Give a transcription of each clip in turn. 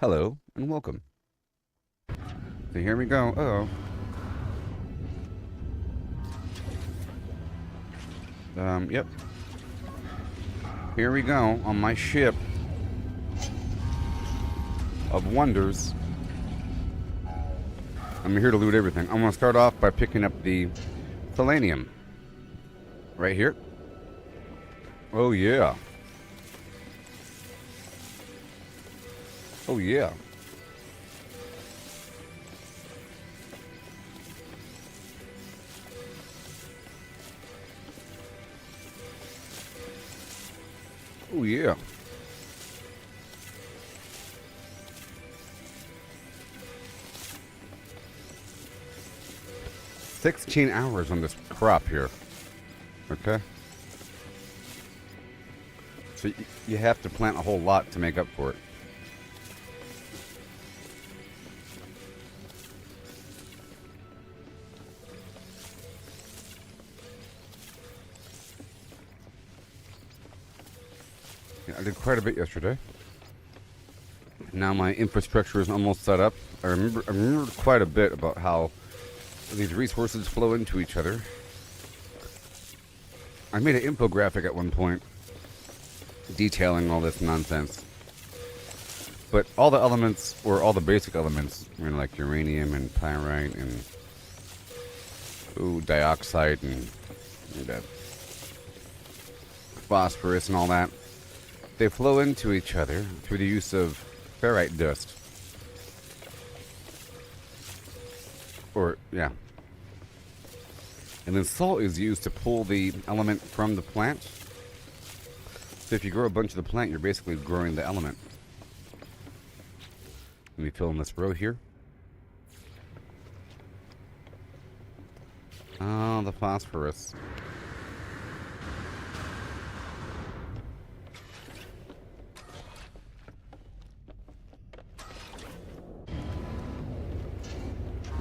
Hello and welcome. So here we go. Yep. Here we go on my ship of wonders. I'm here to loot everything. I'm gonna start off by picking up the selenium. Right here. Oh yeah. Oh yeah. Oh yeah. $16 on this crop here. Okay. So you have to plant a whole lot to make up for it. Yeah, I did quite a bit yesterday. Now my infrastructure is almost set up. I remember quite a bit about how these resources flow into each other. I made an infographic at one point detailing all this nonsense. But all the elements, or all the basic elements, like uranium and pyrite and dioxide and phosphorus and all that, they flow into each other through the use of ferrite dust. And then salt is used to pull the element from the plant. So if you grow a bunch of the plant, you're basically growing the element. Let me fill in this row here. Oh, the phosphorus.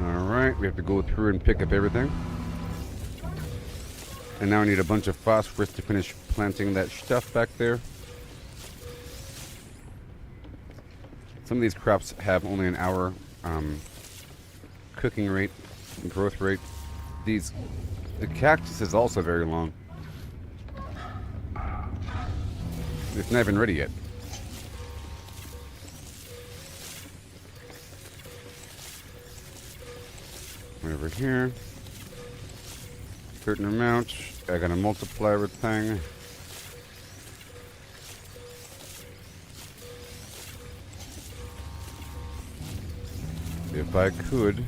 Alright, we have to go through and pick up everything. And now I need a bunch of phosphorus to finish planting that stuff back there. Some of these crops have only an hour cooking rate, growth rate. The cactus is also very long. It's not even ready yet. Right over here. Certain amount. I gotta multiply everything. If I could.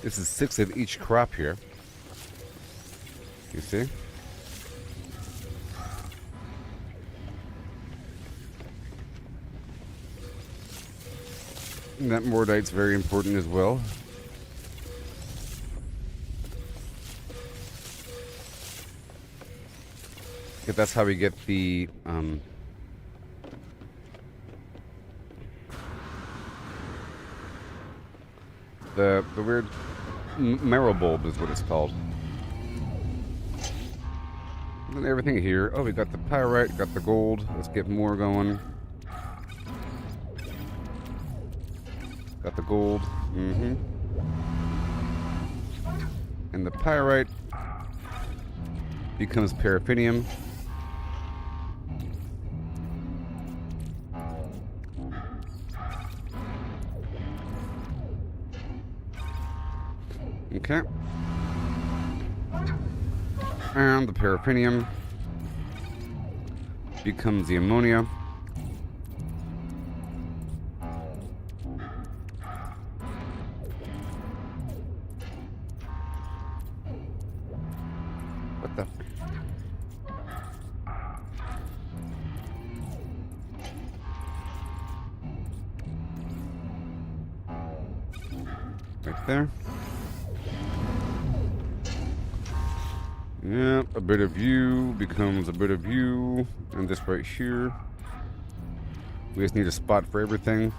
This is 6 of each crop here. You see? And that mordite's very important as well. Because that's how we get the weird marrow bulb is what it's called. And everything here. Oh, we got the pyrite, got the gold. Let's get more going. Got the gold. And the pyrite becomes paraffinium. Okay. And the paraffinium becomes the ammonia. What the? Right there. Yep, a bit of you becomes a bit of you. And this right here. We just need a spot for everything.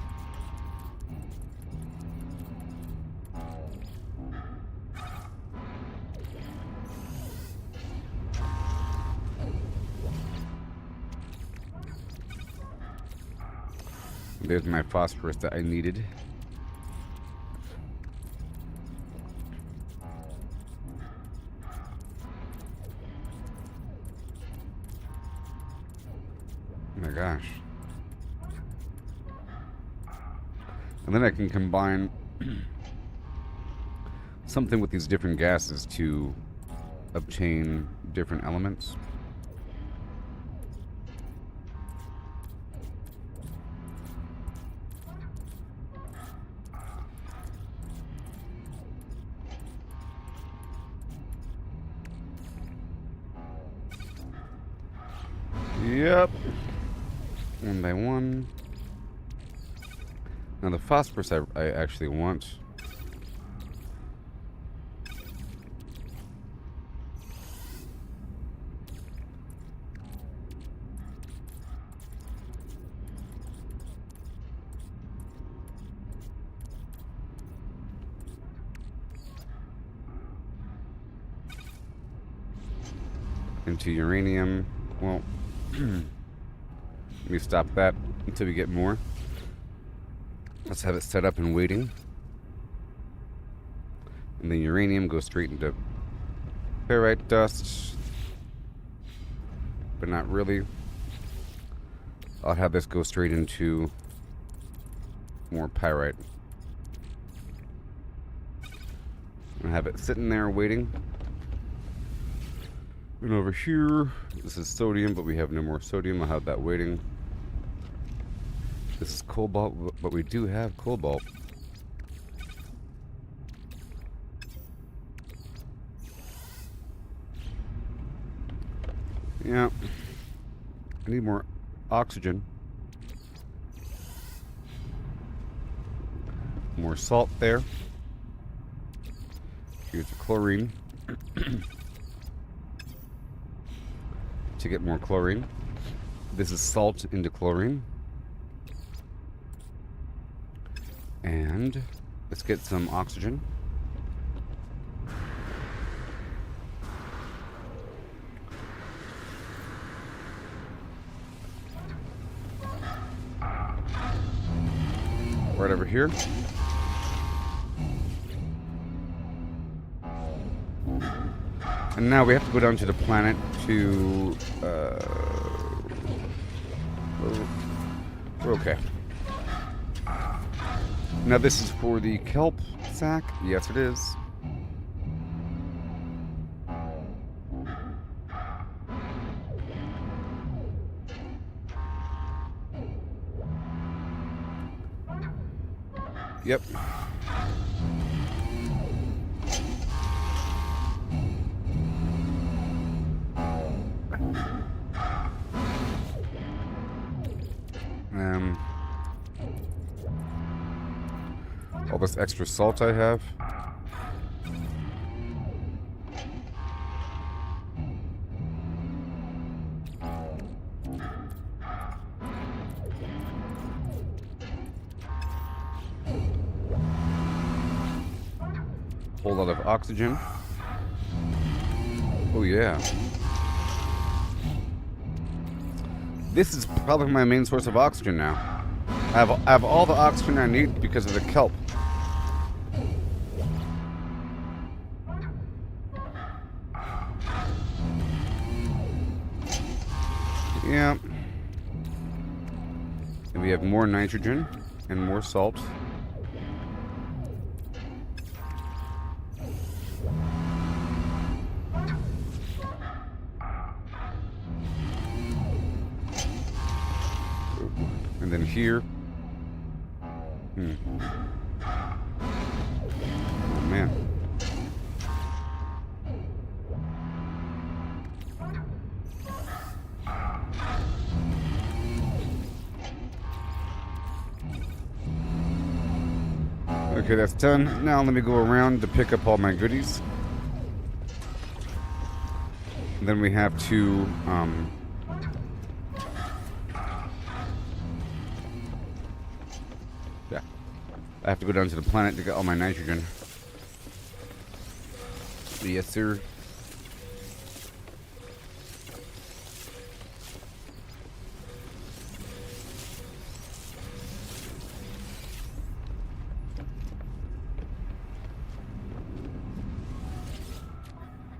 There's my phosphorus that I needed. Oh my gosh. And then I can combine something with these different gases to obtain different elements. Yep. One by one. Now the phosphorus I actually want. Into uranium. Well, let me stop that until we get more. Let's have it set up and waiting. And then uranium goes straight into ferrite dust. But not really. I'll have this go straight into more pyrite. And have it sitting there waiting. And over here, this is sodium, but we have no more sodium. I'll have that waiting. This is cobalt, but we do have cobalt. Yeah. I need more oxygen. More salt there. Here's the chlorine. To get more chlorine. This is salt into chlorine. And let's get some oxygen. Right over here. And now we have to go down to the planet to... we're okay. Now this is for the kelp sack. Yes, it is. Yep. All this extra salt I have. Whole lot of oxygen. Oh yeah. This is probably my main source of oxygen now. I have all the oxygen I need because of the kelp. Yeah. And we have more nitrogen and more salt. And then here. Oh man. Okay, that's done. Now let me go around to pick up all my goodies. And then we have to yeah. I have to go down to the planet to get all my nitrogen. Yes, sir.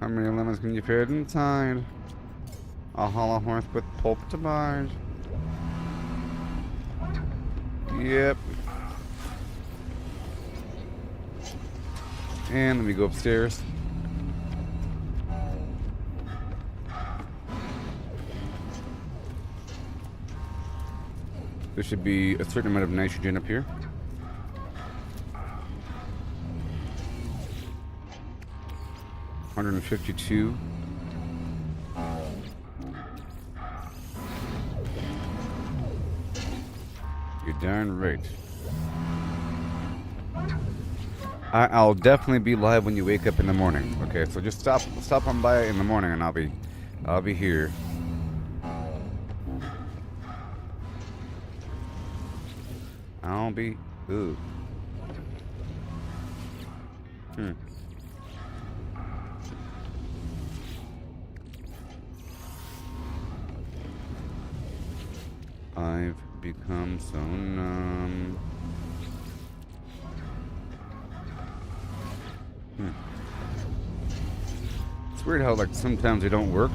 How many lemons can you fit inside? A hollow horse with pulp to bind. Yep. And let me go upstairs. There should be a certain amount of nitrogen up here. $152. You're darn right. I'll definitely be live when you wake up in the morning. Okay, so just stop on by in the morning, and I'll be here. I'll be. Ooh. I've become so numb. It's weird how, like, sometimes they don't work.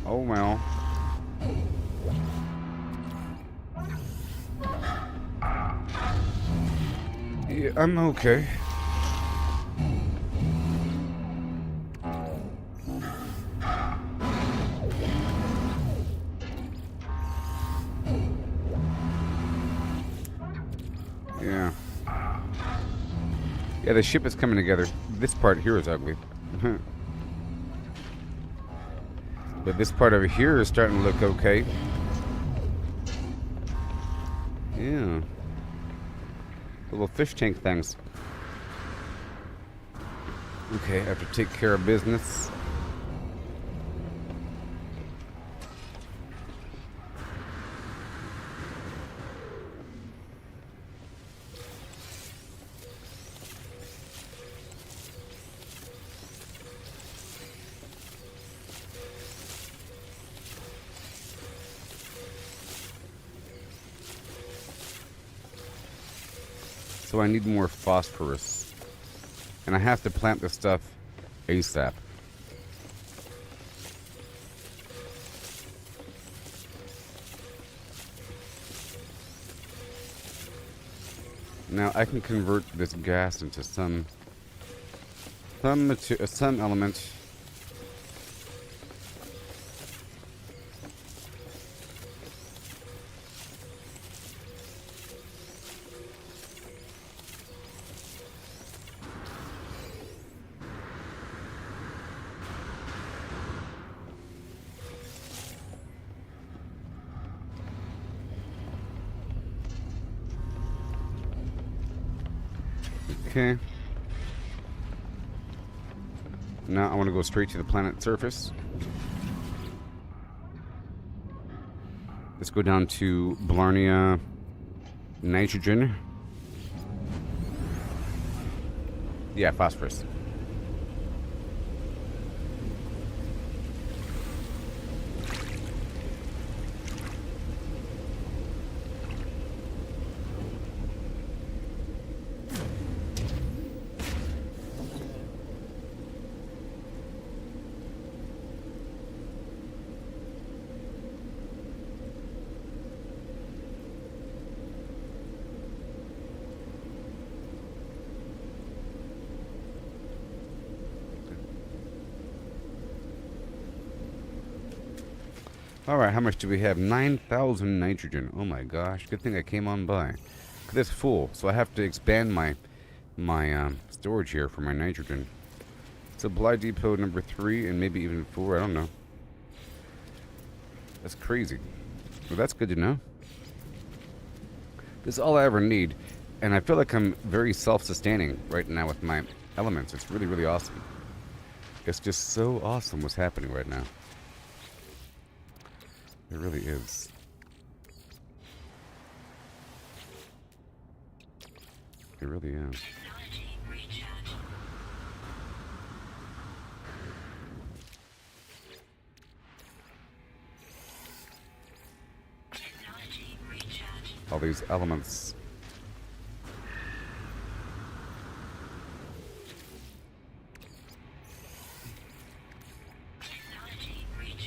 Oh well. Yeah, I'm okay. Yeah. Yeah, the ship is coming together. This part here is ugly. But this part over here is starting to look okay. Yeah. Little fish tank things. Okay, I have to take care of business. So I need more phosphorus. And I have to plant this stuff ASAP. Now I can convert this gas into some element. Okay. Now I want to go straight to the planet's surface. Let's go down to Blarnea nitrogen. Yeah, phosphorus. Alright, how much do we have? 9,000 nitrogen. Oh my gosh, good thing I came on by. Look at this full, so I have to expand my storage here for my nitrogen. Supply depot number 3 and maybe even 4, I don't know. That's crazy. Well, that's good to know. This is all I ever need, and I feel like I'm very self-sustaining right now with my elements. It's really, really awesome. It's just so awesome what's happening right now. It really is. It really is. all these elements.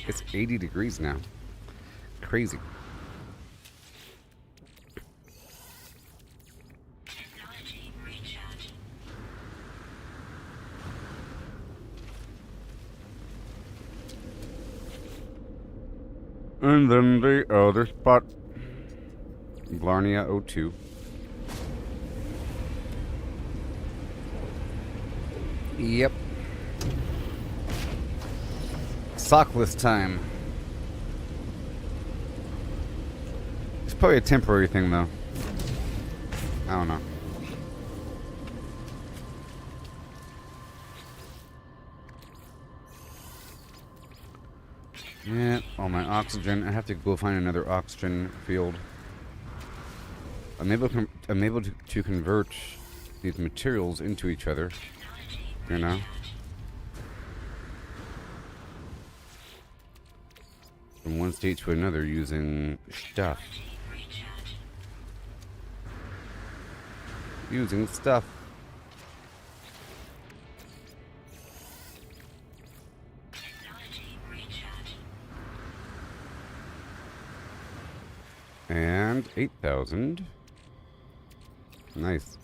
It's 80 degrees now. Crazy. And then the other spot, Blarnea 02. Yep. Sockless time. It's probably a temporary thing, though. I don't know. Yeah, all my oxygen. I have to go find another oxygen field. I'm able to convert these materials into each other. You know? From one state to another using stuff. Using stuff. And 8,000. Nice.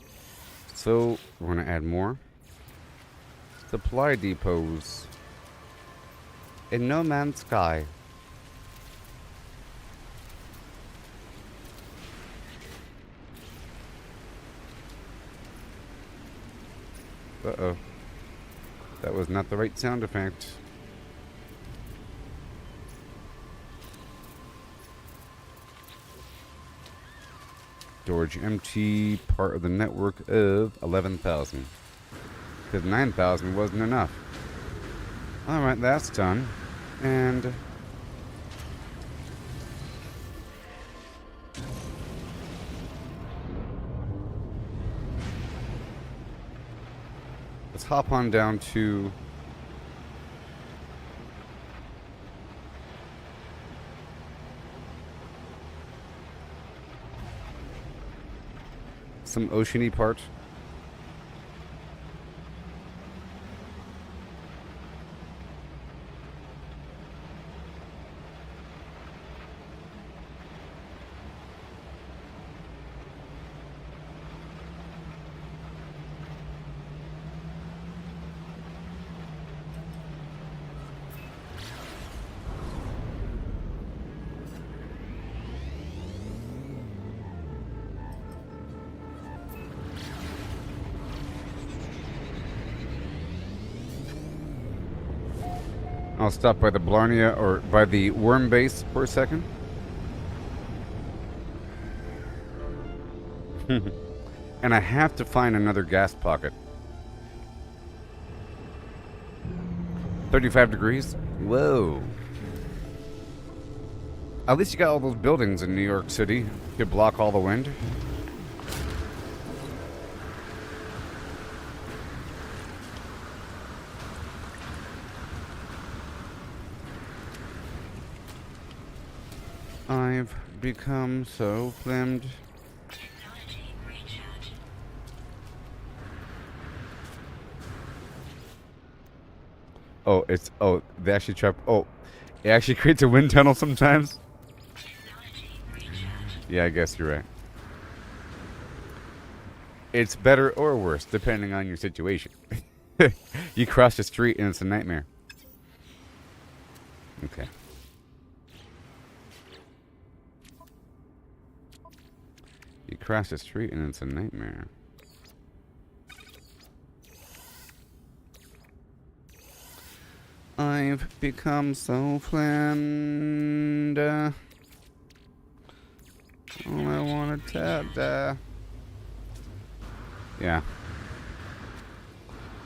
So, we're going to add more. Supply depots. In No Man's Sky. Uh-oh. That was not the right sound effect. Storage empty, part of the network of 11,000. Because 9,000 wasn't enough. Alright, that's done. And let's hop on down to some oceany part. I'll stop by the Blarnea, or by the worm base for a second. And I have to find another gas pocket. 35 degrees? Whoa. At least you got all those buildings in New York City to block all the wind. I've become so flimmed. They actually trap. Oh, it actually creates a wind tunnel sometimes. Yeah, I guess you're right. It's better or worse, depending on your situation. You cross the street and it's a nightmare. Okay. You cross the street and it's a nightmare. I've become so flamed. All I want to yeah.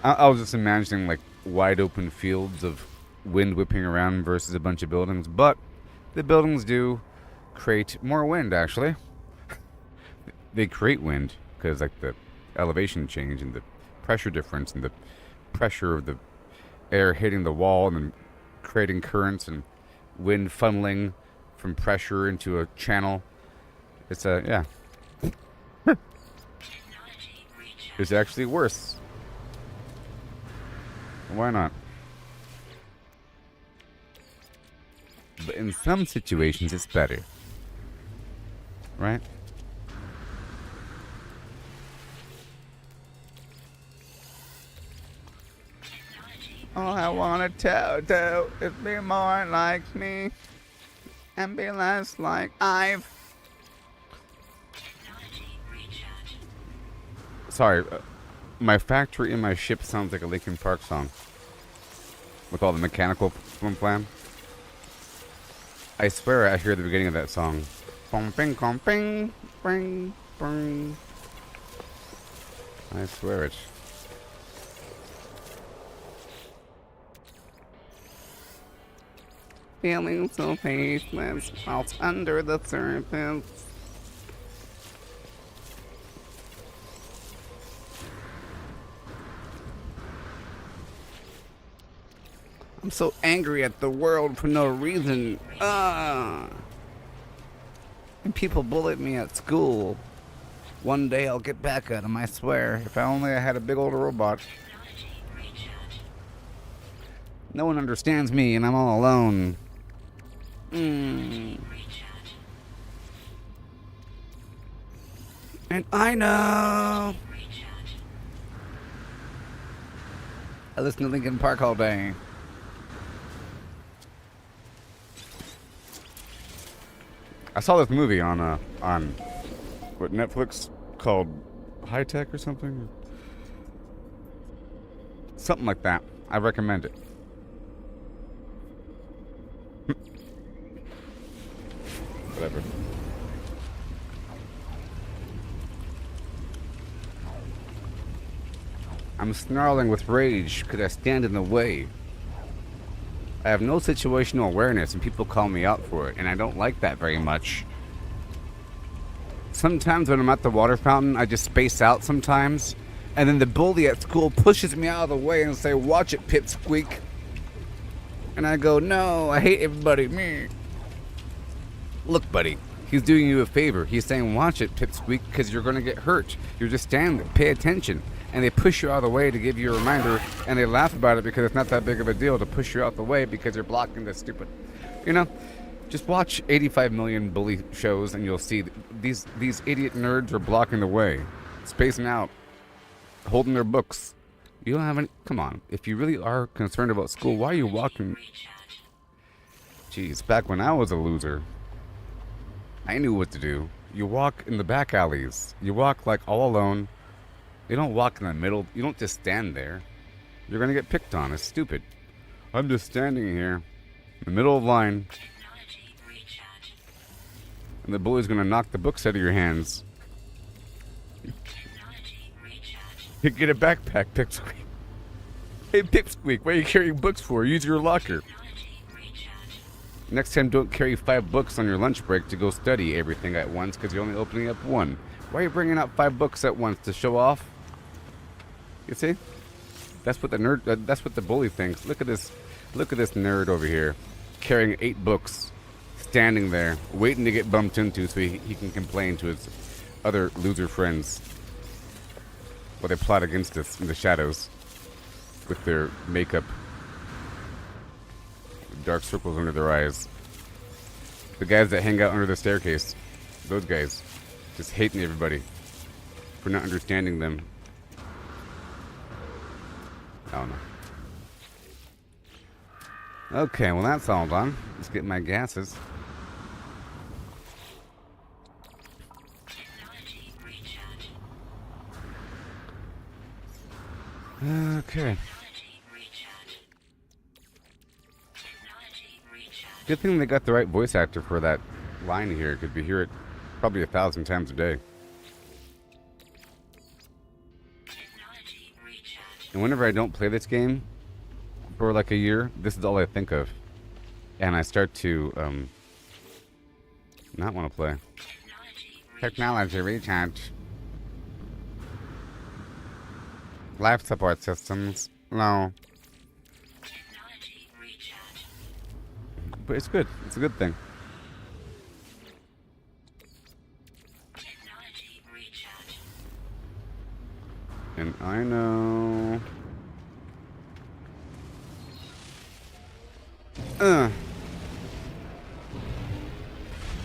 I was just imagining like wide open fields of wind whipping around versus a bunch of buildings, but the buildings do create more wind actually. They create wind because like the elevation change and the pressure difference and the pressure of the air hitting the wall and then creating currents and wind funneling from pressure into a channel It's yeah. It's actually worse. Why not? But in some situations, it's better. Right? All I want to do is be more like me and be less like I've. Sorry, my factory in my ship sounds like a Linkin Park song. With all the mechanical plan. I swear I hear the beginning of that song. Bong bing bong bing bing bing. I swear it. Feeling so faithless, out under the surface. I'm so angry at the world for no reason. And people bullied me at school. One day I'll get back at them, I swear. If only I had a big old robot. No one understands me and I'm all alone. And I know. I listen to Linkin Park all day. I saw this movie on what, Netflix, called High Tech or something? Something like that. I recommend it. Whatever. I'm snarling with rage. Could I stand in the way? I have no situational awareness and people call me out for it, and I don't like that very much. Sometimes when I'm at the water fountain, I just space out sometimes, and then the bully at school pushes me out of the way and say, "Watch it, pipsqueak." And I go, "No, I hate everybody, me." Look, buddy, he's doing you a favor. He's saying, "Watch it, pipsqueak, because you're going to get hurt. You're just standing there. Pay attention." And they push you out of the way to give you a reminder, and they laugh about it because it's not that big of a deal to push you out the way because you're blocking the stupid, just watch 85 million bully shows and you'll see these idiot nerds are blocking the way, spacing out, holding their books. You don't have any. Come on, if you really are concerned about school, why are you walking? Jeez, back when I was a loser, I knew what to do. You walk in the back alleys. You walk like all alone. You don't walk in the middle. You don't just stand there. You're going to get picked on. It's stupid. I'm just standing here in the middle of line. And the bully's going to knock the books out of your hands. You get a backpack, Pipsqueak. Hey, Pipsqueak, what are you carrying books for? Use your locker. Next time, don't carry 5 books on your lunch break to go study everything at once because you're only opening up one. Why are you bringing out 5 books at once to show off? You see? That's what the bully thinks. Look at this nerd over here, carrying 8 books, standing there, waiting to get bumped into so he can complain to his other loser friends while they plot against us in the shadows with their makeup, dark circles under their eyes. The guys that hang out under the staircase, those guys, just hating everybody for not understanding them. I don't know. Okay, well that's all done. Let's get my gases. Okay. Good thing they got the right voice actor for that line here, because we hear it probably 1,000 times a day. And whenever I don't play this game for like a year, this is all I think of. And I start to not want to play. Technology recharge. Life support systems. No. But it's good. It's a good thing. And I know.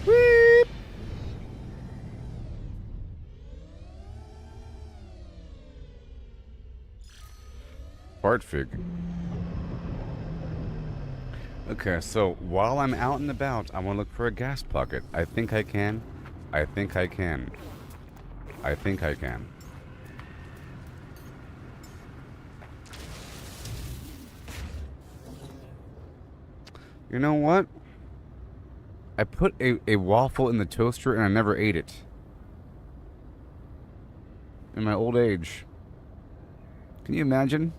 Weep. Fart fig. Okay, so while I'm out and about, I want to look for a gas pocket. I think I can. I think I can. I think I can. You know what? I put a waffle in the toaster and I never ate it. In my old age. Can you imagine?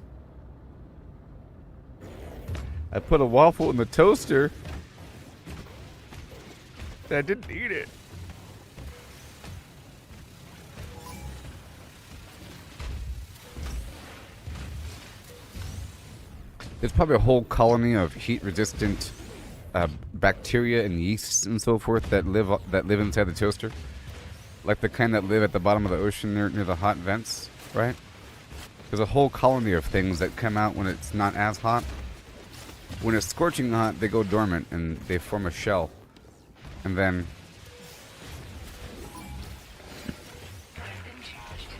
I put a waffle in the toaster and I didn't eat it. There's probably a whole colony of heat-resistant bacteria and yeasts and so forth that live inside the toaster, like the kind that live at the bottom of the ocean near the hot vents, right? There's a whole colony of things that come out when it's not as hot. When it's scorching hot, they go dormant and they form a shell, and then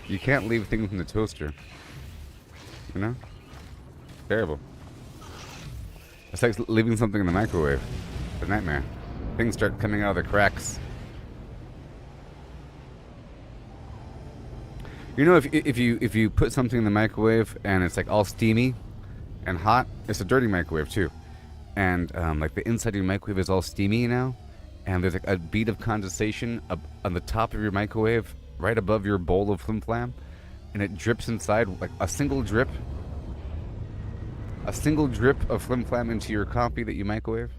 you can't leave things in the toaster. You know? Terrible. It's like leaving something in the microwave. It's a nightmare. Things start coming out of the cracks. You know, if you put something in the microwave and it's like all steamy and hot, it's a dirty microwave too. And like the inside of your microwave is all steamy now, and there's like a bead of condensation on the top of your microwave, right above your bowl of flim flam, and it drips inside like a single drip. A single drip of flim flam into your coffee that you microwave.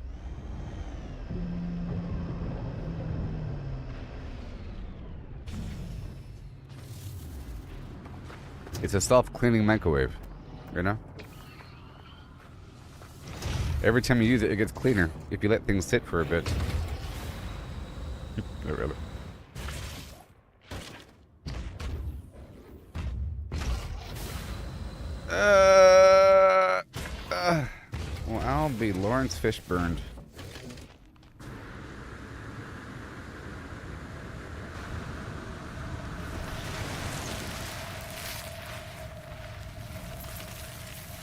It's a self-cleaning microwave, you know? Every time you use it, it gets cleaner if you let things sit for a bit. Not really. Well, I'll be Lawrence Fishburne.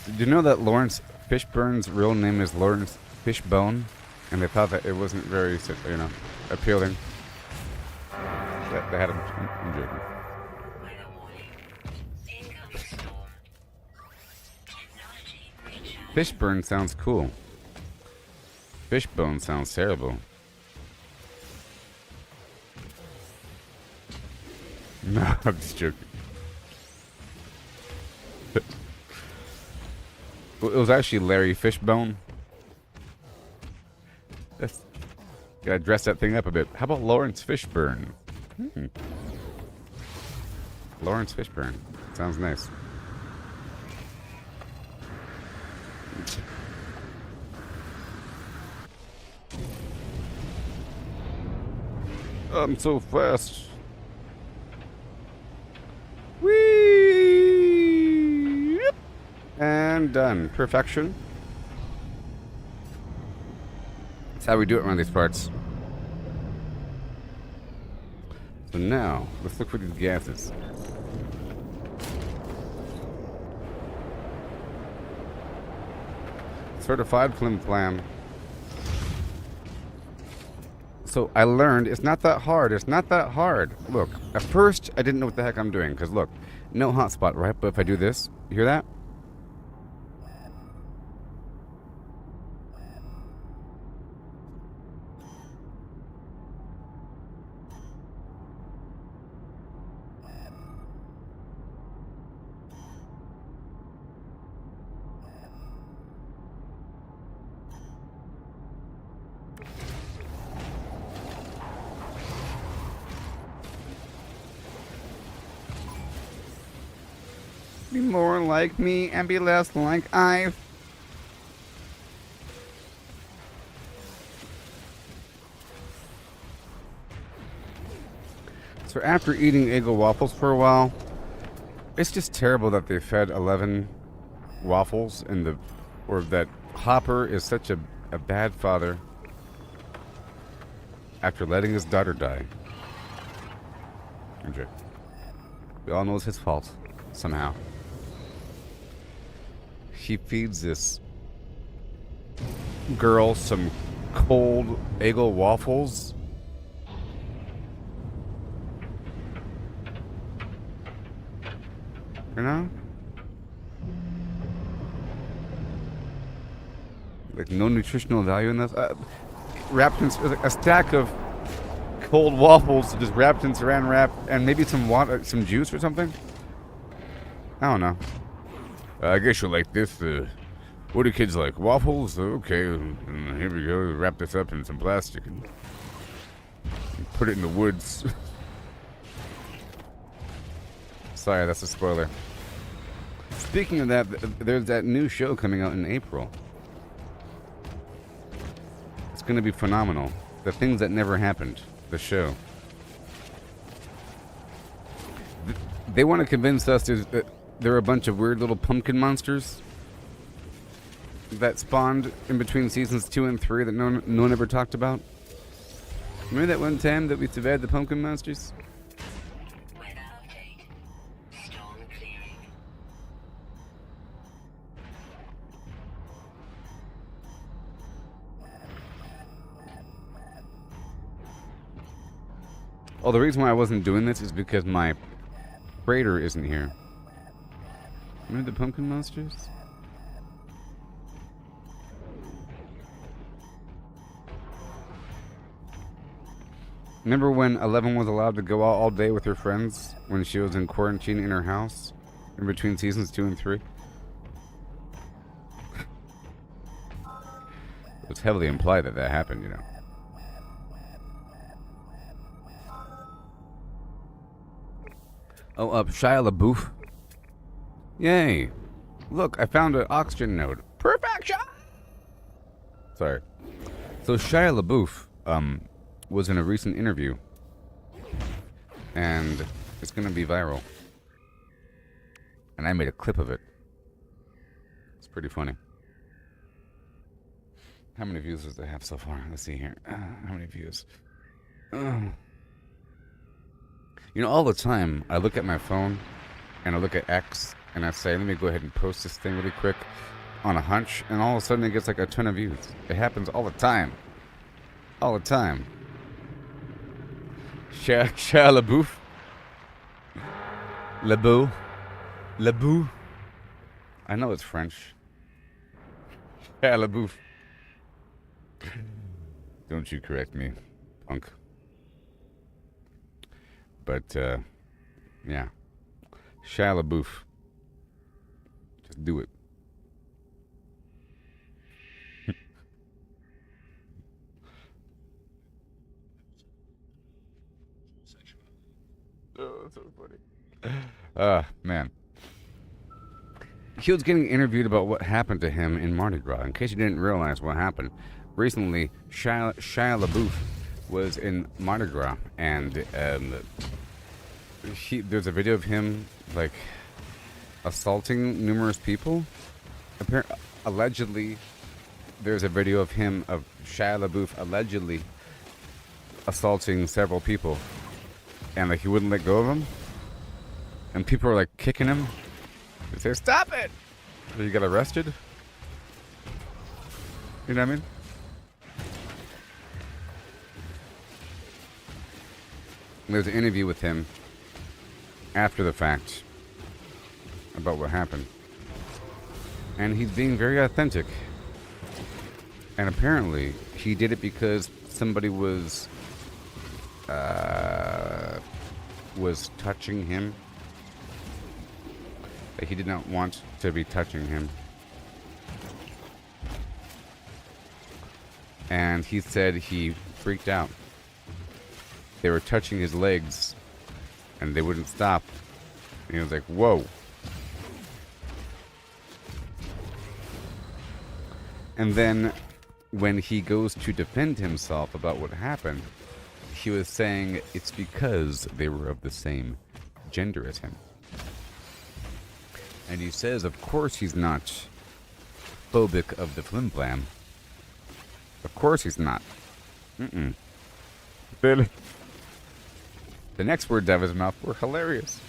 Did you know that Lawrence Fishburne's real name is Lawrence Fishbone? And they thought that it wasn't very, you know, appealing. They had him. I'm joking. Fishburne sounds cool. Fishbone sounds terrible. No, I'm just joking. It was actually Larry Fishbone. Gotta dress that thing up a bit. How about Lawrence Fishburne? Lawrence Fishburne. Sounds nice. I'm so fast. Whee! And done. Perfection. That's how we do it around these parts. So now, let's look for these gases. Certified flim flam. So I learned it's not that hard. It's not that hard. Look, at first I didn't know what the heck I'm doing. Because look, no hotspot, right? But if I do this, you hear that? Be more like me and be less like I. So after eating Eggo waffles for a while, It's just terrible that they fed 11 waffles and or that Hopper is such a bad father after letting his daughter die. Okay. We all know it's his fault, somehow. He feeds this girl some cold Eggo waffles. You know? Like, no nutritional value in this. Wrapped in a stack of cold waffles just wrapped in saran wrap and maybe some water, some juice or something. I don't know. I guess you'll like this. What do kids like? Waffles? Okay, here we go. Wrap this up in some plastic and put it in the woods. Sorry, that's a spoiler. Speaking of that, there's that new show coming out in April. It's going to be phenomenal. The Things That Never Happened, the show. They want to convince us there are a bunch of weird little pumpkin monsters that spawned in between seasons 2 and 3 that no one ever talked about. Remember that one time that we survived the pumpkin monsters? Oh, the reason why I wasn't doing this is because my freighter isn't here. Remember the pumpkin monsters? Remember when 11 was allowed to go out all day with her friends when she was in quarantine in her house in between seasons 2 and 3? It's heavily implied that happened, you know. Oh, Shia LaBeouf. Yay. Look, I found an oxygen node. Perfection! Sorry. So Shia LaBeouf, was in a recent interview. And it's gonna be viral. And I made a clip of it. It's pretty funny. How many views does it have so far? Let's see here. How many views? You know, all the time, I look at my phone, and I look at X, and I say, let me go ahead and post this thing really quick on a hunch, and all of a sudden it gets like a ton of views. It happens all the time. All the time. Shia LaBeouf. LaBeouf. I know it's French. Shia LaBeouf. Don't you correct me, punk. But, yeah. Shia LaBeouf. Just do it. Oh, that's so funny. Man. He was getting interviewed about what happened to him in Mardi Gras. In case you didn't realize what happened, recently, Shia LaBeouf was in Mardi Gras, and there's a video of him, like, assaulting numerous people. Allegedly, there's a video of him, of Shia LaBeouf, allegedly assaulting several people. And, like, he wouldn't let go of them. And people were, like, kicking him. They say, stop it! So he got arrested. You know what I mean? And there's an interview with him after the fact about what happened. And he's being very authentic. And apparently, he did it because somebody was touching him. That he did not want to be touching him. And he said he freaked out. They were touching his legs, and they wouldn't stop. And he was like, whoa. And then, when he goes to defend himself about what happened, he was saying it's because they were of the same gender as him. And he says, of course he's not phobic of the flim flam. Of course he's not. Mm-mm. Really? The next words out of his mouth were hilarious.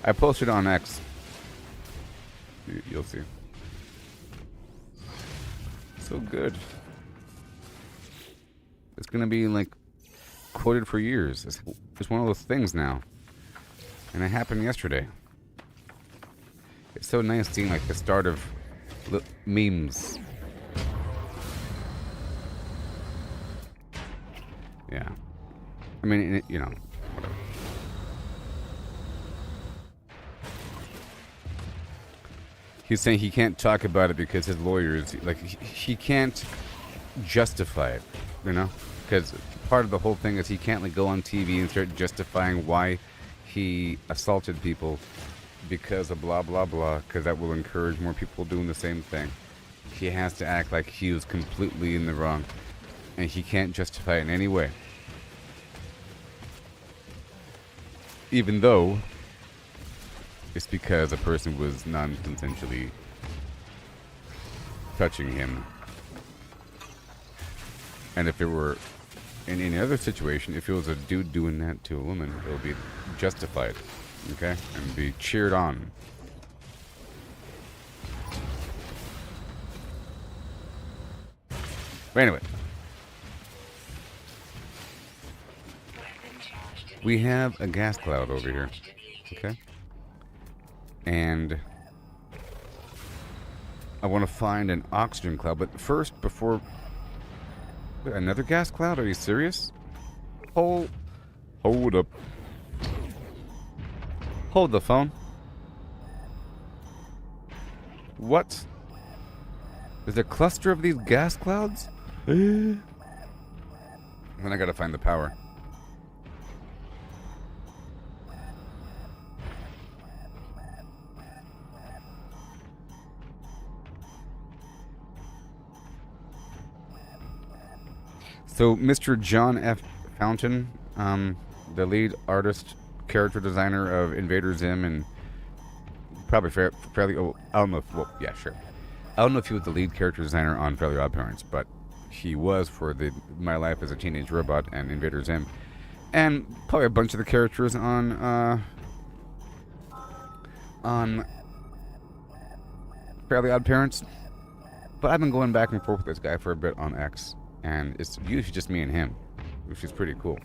I posted on X. You'll see. So good. It's gonna be like quoted for years. It's one of those things now. And it happened yesterday. It's so nice seeing like the start of memes. Yeah. I mean, you know, whatever. He's saying he can't talk about it because his lawyers, like, he can't justify it, you know? Because part of the whole thing is he can't, like, go on TV and start justifying why he assaulted people because of blah, blah, blah, because that will encourage more people doing the same thing. He has to act like he was completely in the wrong, and he can't justify it in any way. Even though it's because a person was non-consensually touching him. And if it were in any other situation, if it was a dude doing that to a woman, it would be justified, okay? And be cheered on. But anyway. We have a gas cloud over here, okay? And I want to find an oxygen cloud, but first, before... Wait, another gas cloud? Are you serious? Hold up. Hold the phone. What? There's a cluster of these gas clouds? Then I gotta find the power. So, Mr. John F. Fountain, the lead artist, character designer of Invader Zim, and probably fairly. Oh, I don't know if. Well, yeah, sure. I don't know if he was the lead character designer on Fairly Odd Parents, but he was for the My Life as a Teenage Robot and Invader Zim, and probably a bunch of the characters on Fairly Odd Parents. But I've been going back and forth with this guy for a bit on X. And it's usually just me and him, which is pretty cool.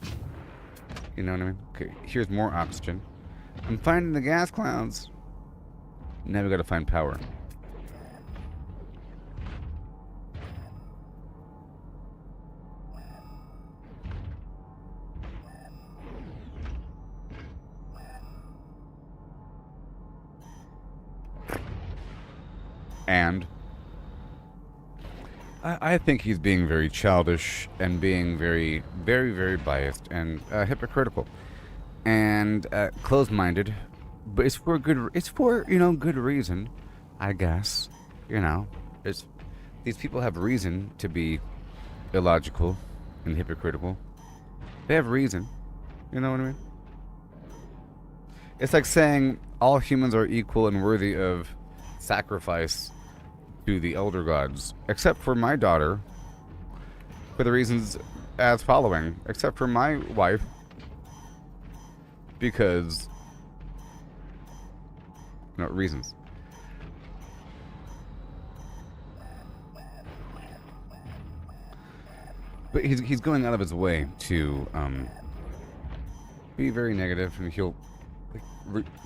You know what I mean? Okay, here's more oxygen. I'm finding the gas clouds. Now we gotta find power. And I think he's being very childish and being very, very, very biased and hypocritical and closed-minded. But it's for good. It's for good reason, I guess. These people have reason to be illogical and hypocritical. They have reason. You know what I mean? It's like saying all humans are equal and worthy of sacrifice to the elder gods, except for my daughter, for the reasons as following, except for my wife, because reasons. But he's going out of his way to be very negative, and he'll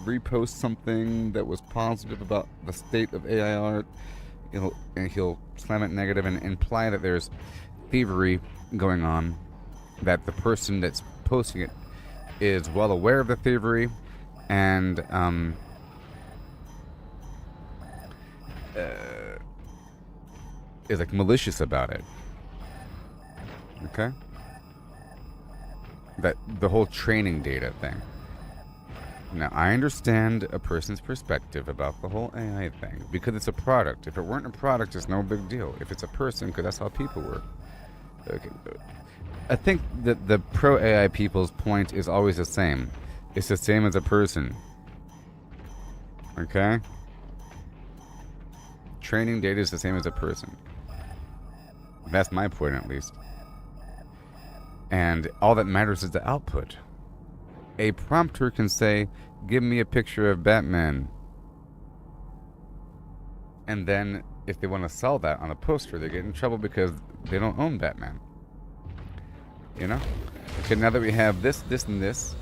repost something that was positive about the state of AI art. He'll slam it negative and imply that there's thievery going on, that the person that's posting it is well aware of the thievery, and is like malicious about it. Okay? That the whole training data thing. Now, I understand a person's perspective about the whole AI thing, because it's a product. If it weren't a product, it's no big deal. If it's a person, because that's how people work. Okay. I think that the pro-AI people's point is always the same. It's the same as a person. Okay? Training data is the same as a person. That's my point, at least. And all that matters is the output. A prompter can say, give me a picture of Batman. And then, if they want to sell that on a poster, they get in trouble because they don't own Batman. You know? Okay, now that we have this, and this,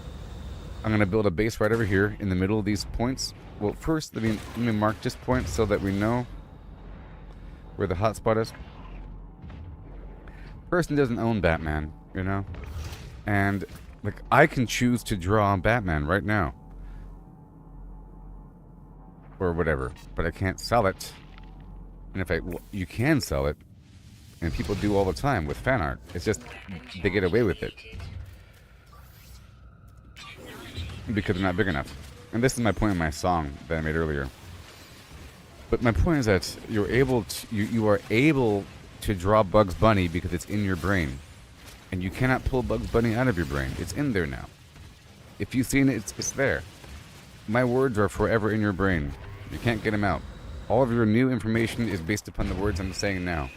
I'm going to build a base right over here in the middle of these points. Well, first, let me mark this point so that we know where the hotspot is. Person doesn't own Batman, you know? And, like, I can choose to draw Batman right now. Or whatever. But I can't sell it. And if you can sell it. And people do all the time with fan art. It's just, they get away with it. Because they're not big enough. And this is my point in my song that I made earlier. But my point is that you are able to draw Bugs Bunny because it's in your brain. And you cannot pull Bugs Bunny out of your brain. It's in there now. If you've seen it, it's there. My words are forever in your brain. You can't get them out. All of your new information is based upon the words I'm saying now.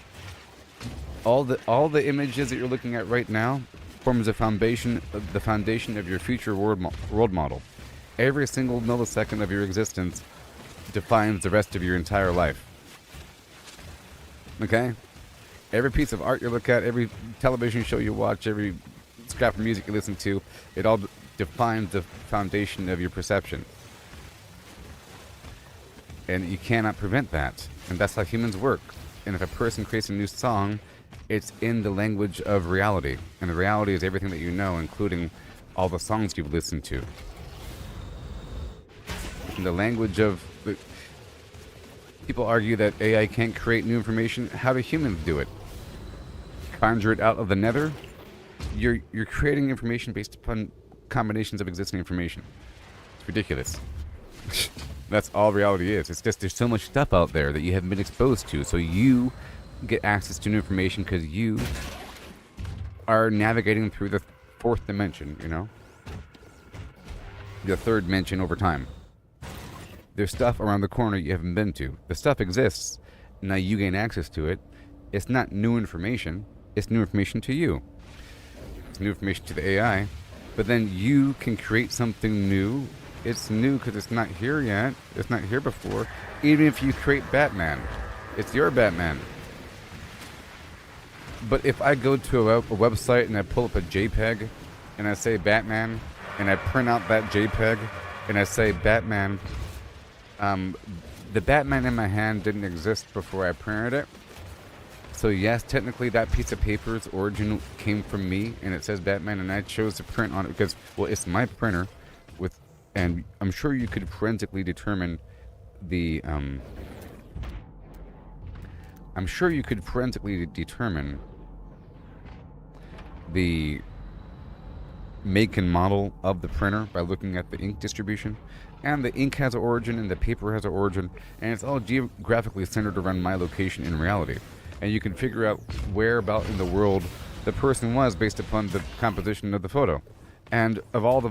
All the images that you're looking at right now forms the foundation of your future world model. Every single millisecond of your existence defines the rest of your entire life. Okay? Every piece of art you look at, every television show you watch, every scrap of music you listen to, it all defines the foundation of your perception. And you cannot prevent that. And that's how humans work. And if a person creates a new song, it's in the language of reality. And the reality is everything that you know, including all the songs you've listened to. In the language of... People argue that AI can't create new information. How do humans do it? Conjure it out of the nether? You're creating information based upon combinations of existing information. It's ridiculous. That's all reality is. It's just there's so much stuff out there that you haven't been exposed to. So you get access to new information because you are navigating through the fourth dimension, you know? The third dimension over time. There's stuff around the corner you haven't been to. The stuff exists. Now you gain access to it. It's not new information. It's new information to you. It's new information to the AI. But then you can create something new. It's new because it's not here yet. It's not here before. Even if you create Batman, it's your Batman. But if I go to a website and I pull up a JPEG and I say Batman and I print out that JPEG and I say Batman, the Batman in my hand didn't exist before I printed it. So yes, technically that piece of paper's origin came from me and it says Batman and I chose to print on it because, well, it's my printer with, and I'm sure you could forensically determine the, the make and model of the printer by looking at the ink distribution. And the ink has an origin and the paper has an origin, and it's all geographically centered around my location in reality. And you can figure out where about in the world the person was based upon the composition of the photo. And of all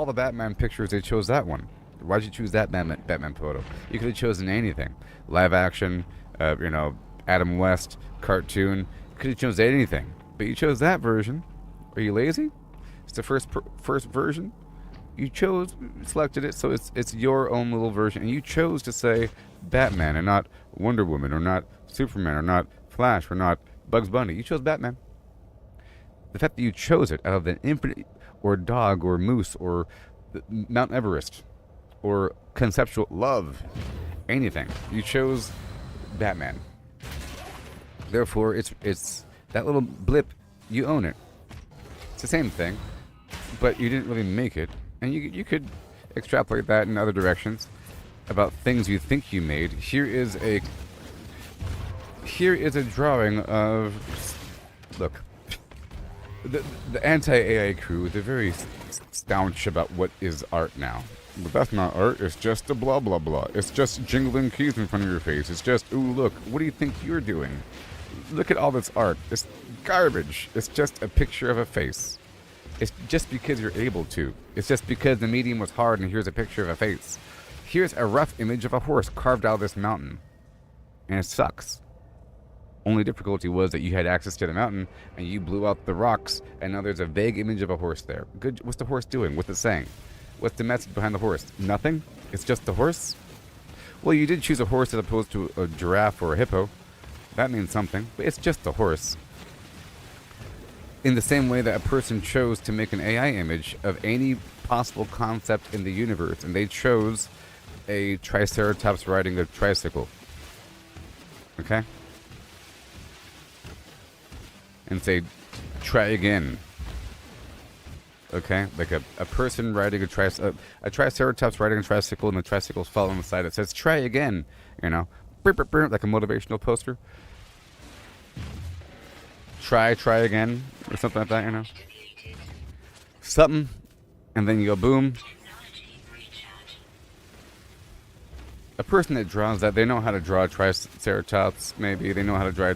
the Batman pictures, they chose that one. Why'd you choose that Batman photo? You could have chosen anything. Live action, Adam West, cartoon. You could have chosen anything. But you chose that version. Are you lazy? It's the first version. You selected it, so it's your own little version. And you chose to say Batman and not Wonder Woman or not Superman or not Flash or not Bugs Bunny. You chose Batman. The fact that you chose it out of an infinite, or dog or moose or Mount Everest or conceptual love, anything. You chose Batman. Therefore, it's that little blip, you own it. It's the same thing, but you didn't really make it. And you could extrapolate that in other directions about things you think you made. Here is a drawing of, look, the anti-AI crew, they're very staunch about what is art now. But that's not art, it's just a blah blah blah. It's just jingling keys in front of your face. It's just, ooh look, what do you think you're doing? Look at all this art. It's garbage. It's just a picture of a face. It's just because you're able to. It's just because the medium was hard and here's a picture of a face. Here's a rough image of a horse carved out of this mountain. And it sucks. Only difficulty was that you had access to the mountain and you blew out the rocks, and now there's a vague image of a horse there. Good. What's the horse doing? What's it saying? What's the message behind the horse? Nothing? It's just the horse? Well, you did choose a horse as opposed to a giraffe or a hippo. That means something, but it's just a horse. In the same way that a person chose to make an AI image of any possible concept in the universe, and they chose a triceratops riding a tricycle. Okay? And say, try again. Okay? Like a person riding a triceratops riding a tricycle, and the tricycle's following the side. It says, try again. You know? Like a motivational poster. Try again. Or something like that, you know? Something. And then you go, boom. A person that draws that, they know how to draw a triceratops, maybe. They know how to draw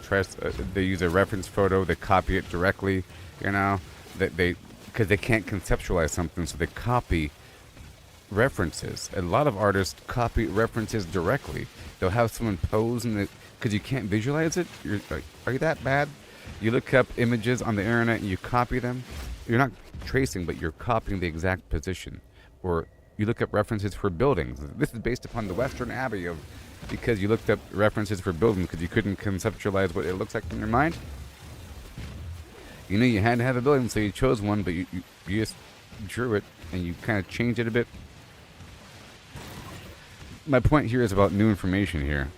they use a reference photo, they copy it directly, you know? Because they can't conceptualize something, so they copy references. A lot of artists copy references directly. They'll have someone pose, because you can't visualize it. You're like, are you that bad? You look up images on the internet and you copy them. You're not tracing, but you're copying the exact position. Or you look up references for buildings. This is based upon the Western Abbey because you looked up references for buildings because you couldn't conceptualize what it looks like in your mind. You knew you had to have a building, so you chose one, but you just drew it and you kind of changed it a bit. My point here is about new information here.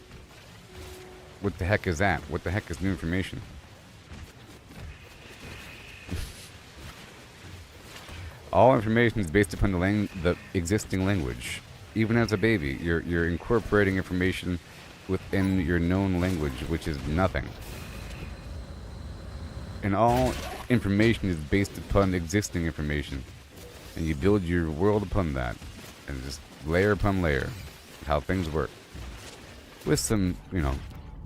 What the heck is that? What the heck is new information? All information is based upon the existing language. Even as a baby, you're incorporating information within your known language, which is nothing. And all information is based upon existing information. And you build your world upon that. And just layer upon layer. How things work. With some,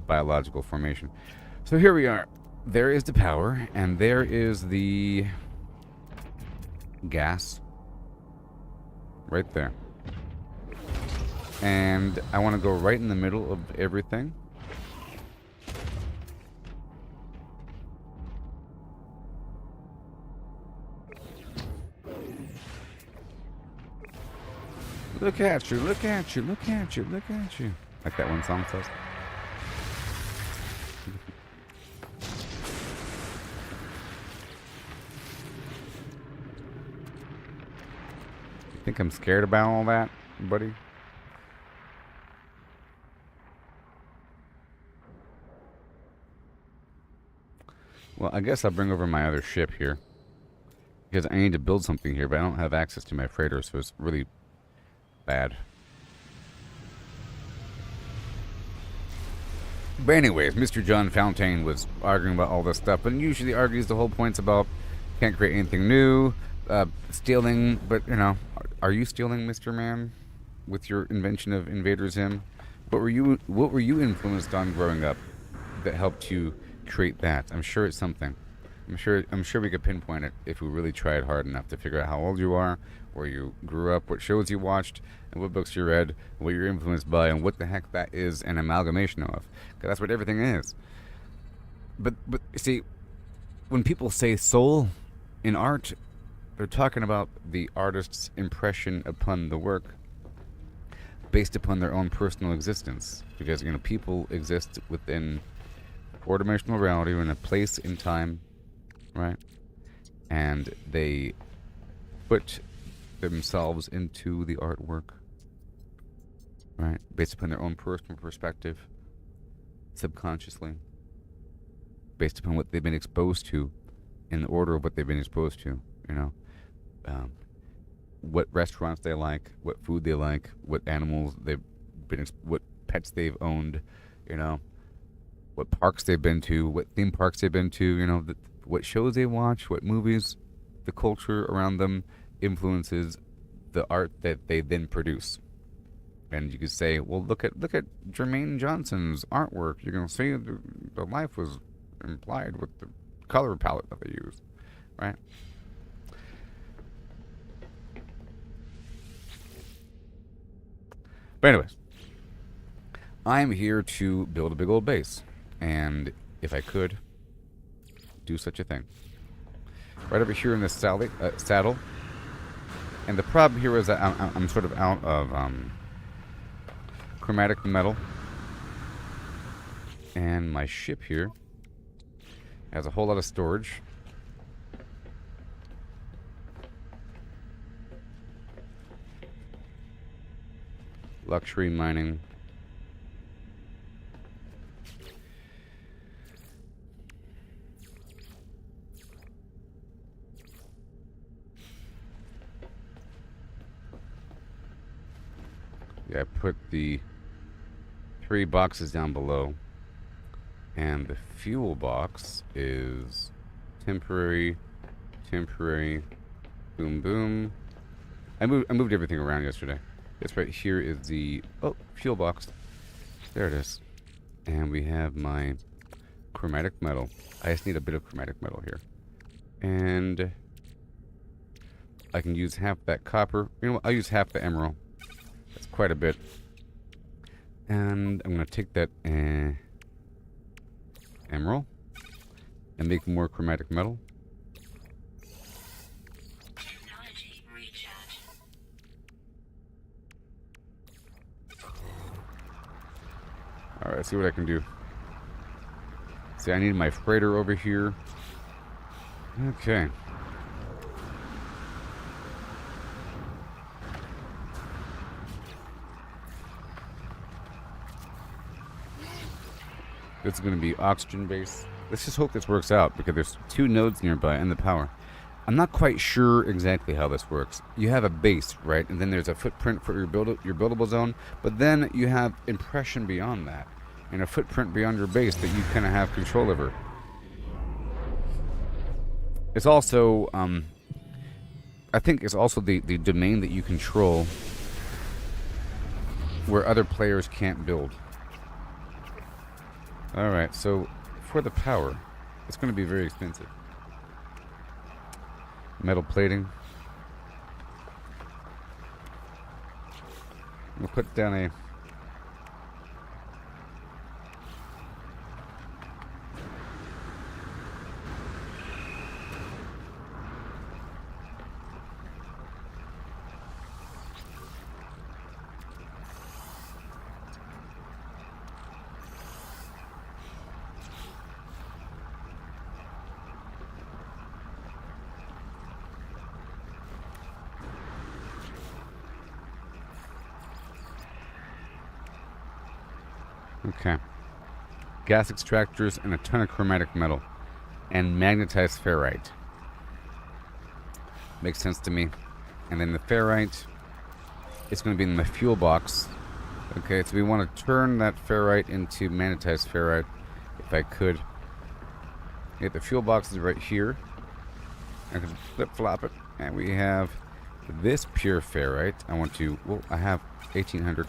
biological formation. So here we are. There is the power, and there is the gas. Right there. And I want to go right in the middle of everything. Look at you, look at you, look at you, look at you. Like that one song says. You think I'm scared about all that, buddy? Well, I guess I'll bring over my other ship here. Because I need to build something here, but I don't have access to my freighter, so it's really bad. But anyways, Mr. John Fontaine was arguing about all this stuff, and usually argues the whole point's about can't create anything new, stealing, but, are you stealing, Mr. Man, with your invention of Invader Zim? What were you influenced on growing up that helped you create that? I'm sure it's something. I'm sure we could pinpoint it if we really tried hard enough to figure out how old you are, where you grew up, what shows you watched, and what books you read, what you're influenced by, and what the heck that is an amalgamation of. Because that's what everything is. But see, when people say soul in art, they're talking about the artist's impression upon the work based upon their own personal existence. Because, people exist within four-dimensional reality or in a place in time, right? And they put themselves into the artwork, right? Based upon their own personal perspective, subconsciously, based upon what they've been exposed to, in the order of what they've been exposed to, what restaurants they like, what food they like, what animals they've been, what pets they've owned, what parks they've been to, what theme parks they've been to, what shows they watch, what movies, the culture around them influences the art that they then produce. And you could say, well, look at Jermaine Johnson's artwork. You're going to see the life was implied with the color palette that they used, right? But anyways, I'm here to build a big old base. And if I could, do such a thing. Right over here in this saddle. And the problem here is that I'm sort of out of chromatic metal. And my ship here has a whole lot of storage. Luxury mining. Yeah, I put the 3 boxes down below. And the fuel box is temporary, boom, boom. I moved everything around yesterday. This right here is the fuel box. There it is. And we have my chromatic metal. I just need a bit of chromatic metal here. And I can use half that copper. You know what? I'll use half the emerald. That's quite a bit. And I'm going to take that emerald and make more chromatic metal. Alright, see what I can do. See, I need my freighter over here. Okay. This is going to be oxygen base. Let's just hope this works out, because there's 2 nodes nearby and the power. I'm not quite sure exactly how this works. You have a base, right? And then there's a footprint for your buildable zone. But then you have impression beyond that. And a footprint beyond your base that you kind of have control over. It's also, I think it's also the domain that you control where other players can't build. Alright, so for the power, it's going to be very expensive. Metal plating. We'll put down a... Okay. Gas extractors and a ton of chromatic metal. And magnetized ferrite. Makes sense to me. And then the ferrite is going to be in the fuel box. Okay, so we want to turn that ferrite into magnetized ferrite, if I could. Okay, the fuel box is right here. I can flip-flop it. And we have this pure ferrite. I want to... Well, I have 1,800.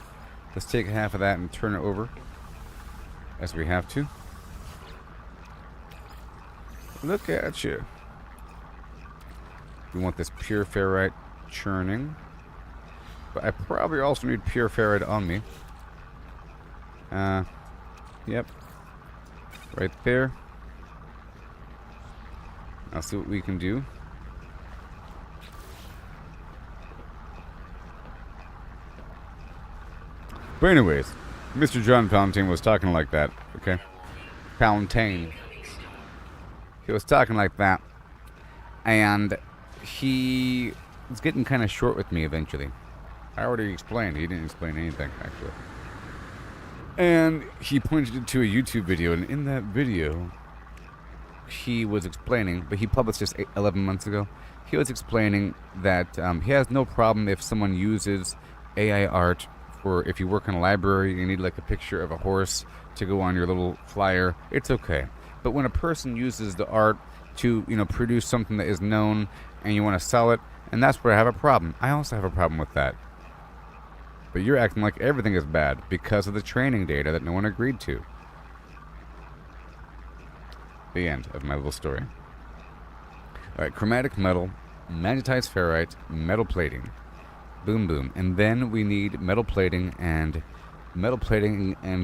Let's take half of that and turn it over. As we have to. Look at you. We want this pure ferrite churning. But I probably also need pure ferrite on me. Yep. Right there. I'll see what we can do. But anyways, Mr. John Palantine was talking like that, okay? Palantine. He was talking like that. And he was getting kind of short with me eventually. I already explained. He didn't explain anything, actually. And he pointed to a YouTube video, and in that video, he was explaining, but he published this 11 months ago. He was explaining that he has no problem if someone uses AI art. Or if you work in a library, you need like a picture of a horse to go on your little flyer, it's okay. But when a person uses the art to, produce something that is known and you want to sell it, and that's where I have a problem. I also have a problem with that. But you're acting like everything is bad because of the training data that no one agreed to. The end of my little story. Alright, chromatic metal, magnetized ferrite, metal plating. Boom, boom. And then we need metal plating and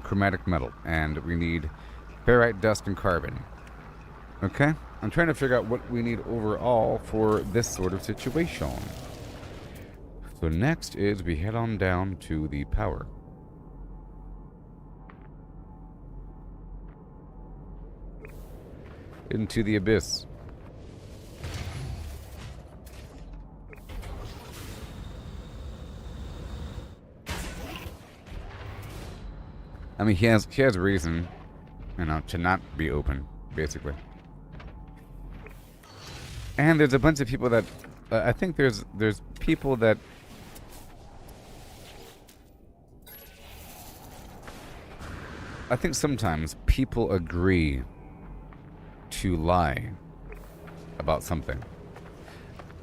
chromatic metal. And we need ferrite dust and carbon. Okay? I'm trying to figure out what we need overall for this sort of situation. So next is we head on down to the power. Into the abyss. I mean, he has reason, you know, to not be open, basically. And there's a bunch of people that I think there's people that I think sometimes people agree to lie about something,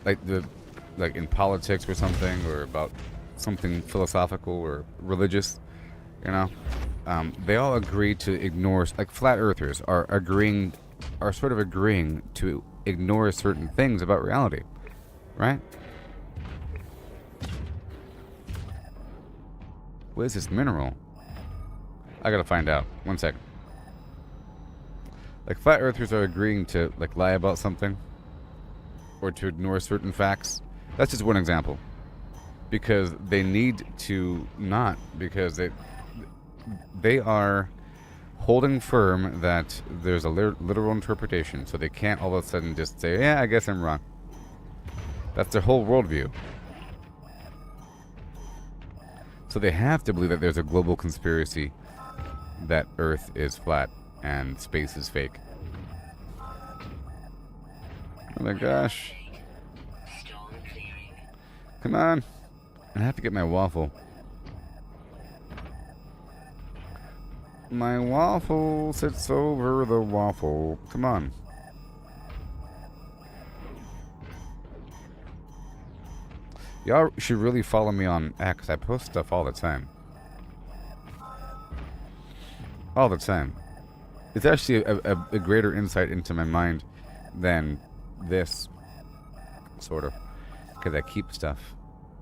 like in politics or something, or about something philosophical or religious, you know. They all agree to ignore, like flat earthers are sort of agreeing to ignore certain things about reality, right? What is this mineral? I gotta find out. 1 second. Like flat earthers are agreeing to like lie about something or to ignore certain facts. That's just one example. Because they need to not, because they are holding firm that there's a literal interpretation, so they can't all of a sudden just say, yeah, I guess I'm wrong. That's their whole worldview. So they have to believe that there's a global conspiracy that Earth is flat and space is fake. Oh my gosh. Come on. I have to get my waffle. My waffle sits over the waffle. Come on. Y'all should really follow me on X. I post stuff all the time. All the time. It's actually a greater insight into my mind than this, sort of. Because I keep stuff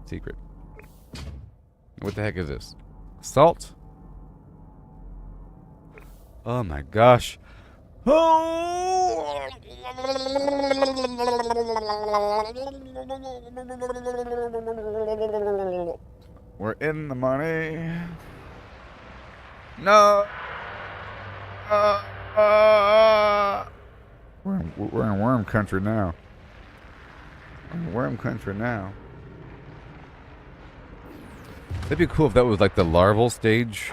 secret. What the heck is this? Salt? Oh my gosh. Oh! We're in the money. No. We're in worm country now. That'd be cool if that was like the larval stage.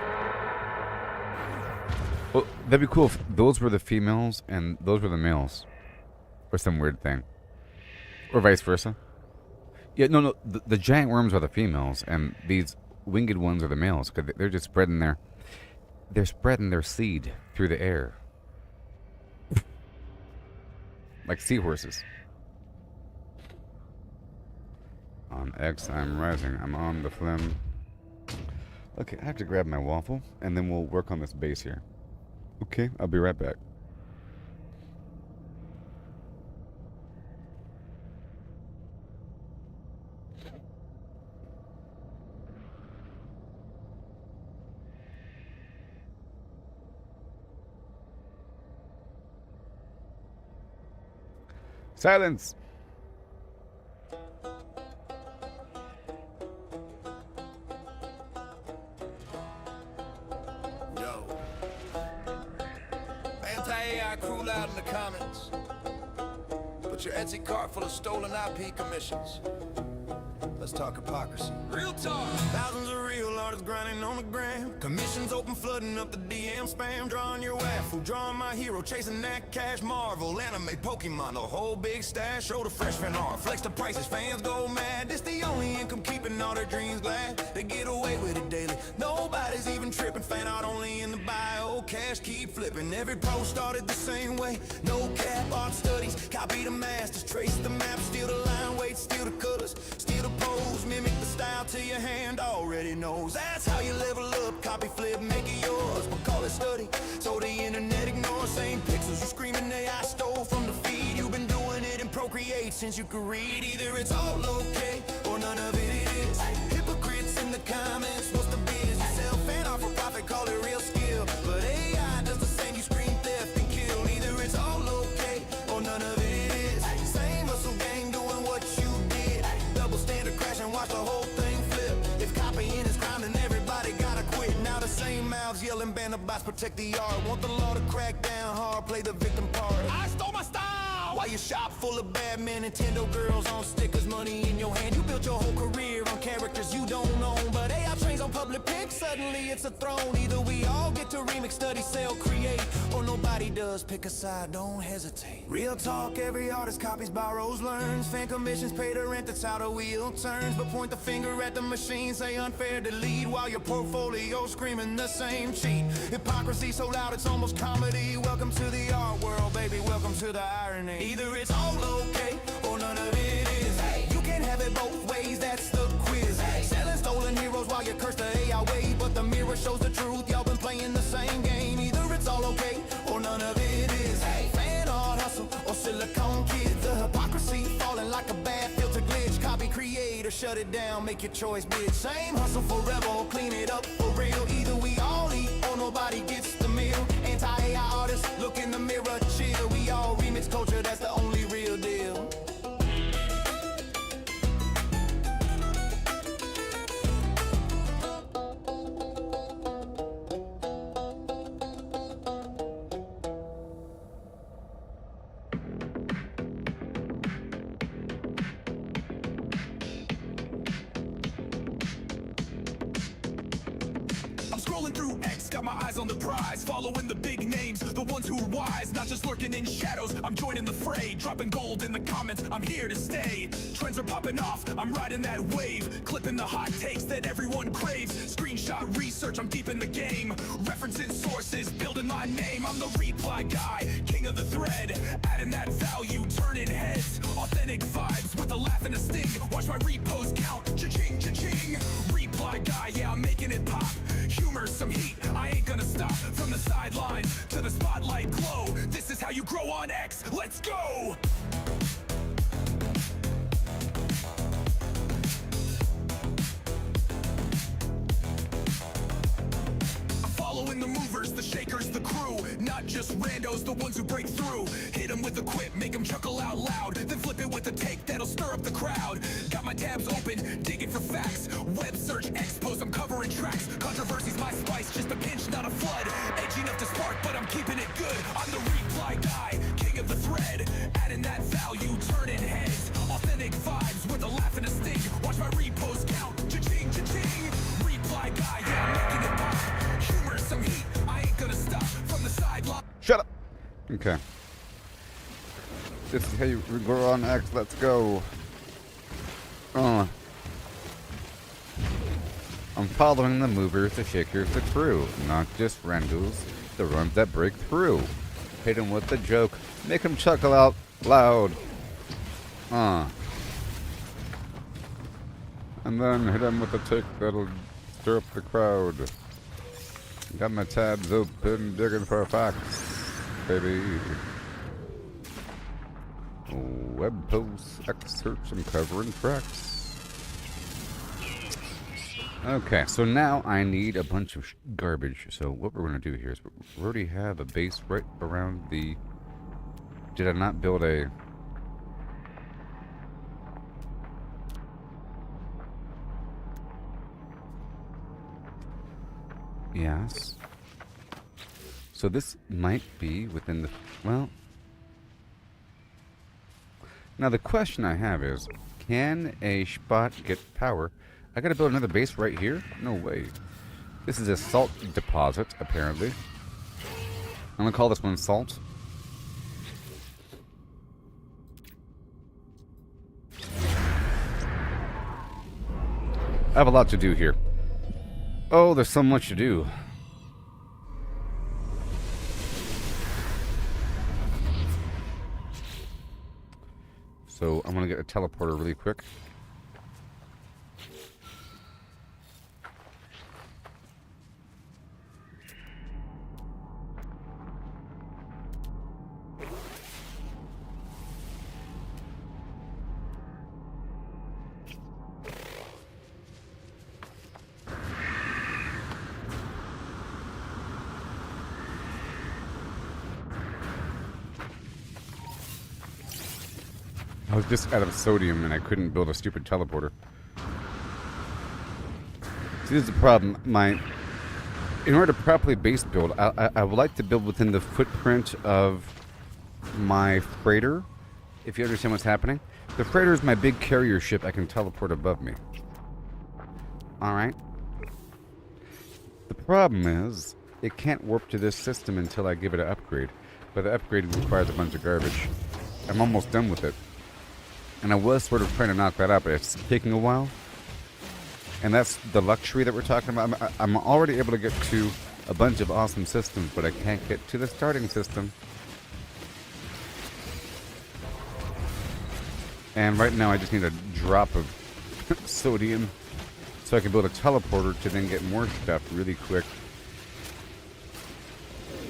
Well, that'd be cool if those were the females and those were the males. Or some weird thing. Or vice versa. Yeah, no, the giant worms are the females and these winged ones are the males, because they're just spreading their seed through the air. Like seahorses. On X, I'm rising. I'm on the phlegm. Okay, I have to grab my waffle, and then we'll work on this base here. Okay, I'll be right back. Silence! Yo. Anti-AI crew loud in the comments. Put your Etsy cart full of stolen IP commissions. Let's talk hypocrisy. Real talk. Thousands of real artists grinding on the gram. Commissions open, flooding up the DM spam. Drawing your waffle, drawing my hero, chasing that cash. Marvel, anime, Pokemon, the whole big stash. Show the fresh fan art, flex the prices, fans go mad. This the only income keeping all their dreams glad. They get away with it daily. Nobody's even tripping. Fan art only in the bio. Cash keep flipping. Every post started the same way. No cap, art studies. Copy the masters, trace the map, steal the line, weight, steal the colors, steal the pose, mimic the style till your hand already knows. That's how you level up, copy, flip, make it yours. We'll call it study, so the internet ignores. Same pixels you screaming AI stole from the feed. You've been doing it in Procreate since you could read. Either it's all okay or none none of it is. Hypocrites in the comments, what's the biz? You sell fan off for profit, call it real skill. But AI does the same, you scream theft and kill. Either it's all okay, or none of it is. Same hustle gang doing what you did. Double standard crash and watch the whole thing flip. If copying is crime, then everybody gotta quit. Now the same mouths yelling, ban the bots, protect the art. Want the law to crack down hard, play the victim part. I stole my style! While your shop full of bad men, Nintendo girls on stickers, money in your hand. You built your whole career on characters you don't own. But AI trains on public pics, suddenly it's a throne. Either we all get to remix, study, sell, create, or nobody does. Pick a side, don't hesitate. Real talk, every artist copies, borrows, learns. Fan commissions pay the rent, that's how the wheel turns. But point the finger at the machine, say unfair to lead, while your portfolio screaming the same cheat. Hypocrisy so loud it's almost comedy. Welcome to the art world, baby, welcome to the irony. Either it's all okay, or none of it is. Hey, you can't have it both ways, that's the quiz. Hey, selling stolen heroes while you curse the AI way. But the mirror shows the truth, y'all been playing the same game. Either it's all okay, or none of it is. Hey, fan art hustle, or silicone kids. The hypocrisy falling like a bad filter glitch. Copy, create, or shut it down, make your choice, bitch. Same hustle forever, or clean it up for real. Either we all eat, or nobody gets the meal. Anti-AI artists, look in the mirror, chill. We all remix culture, that's the only real deal. Scrolling through X, got my eyes on the prize. Following the big names, the ones who are wise. Not just lurking in shadows, I'm joining the fray. Dropping gold in the comments, I'm here to stay. Trends are popping off, I'm riding that wave. Clipping the hot takes that everyone craves. Screenshot research, I'm deep in the game. Referencing sources, building my name. I'm the reply guy, king of the thread. Adding that value, turning heads. Authentic vibes with a laugh and a sting. Watch my repost count, cha-ching, cha-ching. Reply guy, yeah, I'm making it pop. Humor, some heat, I ain't gonna stop. From the sidelines to the spotlight glow. This is how you grow on X, let's go! Following the movers, the shakers, the crew. Not just randos, the ones who break through. Hit them with a quip, make them chuckle out loud. Then flip it with a take that'll stir up the crowd. Got my tabs open, digging for facts. Web search, expose, I'm covering tracks. Controversy's my spice, just a pinch, not a flood. Edgy enough to spark, but I'm keeping it good. I'm the reply guy, king of the thread. Adding that value, turning heads. Authentic vibes with a laugh and a sting. Watch my repost count, cha-ching, cha-ching. Reply guy, yeah, I'm making it pop. Humor, some heat, I ain't gonna stop. From the sideline. Shut up! Okay. This is how you grow on X, let's go. I'm following the movers, the shakers, the crew. Not just randos, the ones that break through. Hit 'em with a joke, make 'em chuckle out loud. And then hit 'em with a tick that'll stir up the crowd. Got my tabs open, digging for facts, baby. Web posts, excerpts, and covering tracks. Okay, so now I need a bunch of garbage. So what we're going to do here is we already have a base right around the... Did I not build a... Yes. So this might be within the... Well... Now the question I have is, can a spot get power? I gotta build another base right here? No way. This is a salt deposit, apparently. I'm gonna call this one salt. I have a lot to do here. Oh, there's so much to do. So I'm gonna get a teleporter really quick. was just out of sodium and I couldn't build a stupid teleporter. See, this is the problem. In order to properly base build, I would like to build within the footprint of my freighter, if you understand what's happening. The freighter is my big carrier ship I can teleport above me. Alright? The problem is, it can't warp to this system until I give it an upgrade. But the upgrade requires a bunch of garbage. I'm almost done with it. And I was sort of trying to knock that out, but it's taking a while. And that's the luxury that we're talking about. I'm already able to get to a bunch of awesome systems, but I can't get to the starting system. And right now I just need a drop of sodium so I can build a teleporter to then get more stuff really quick.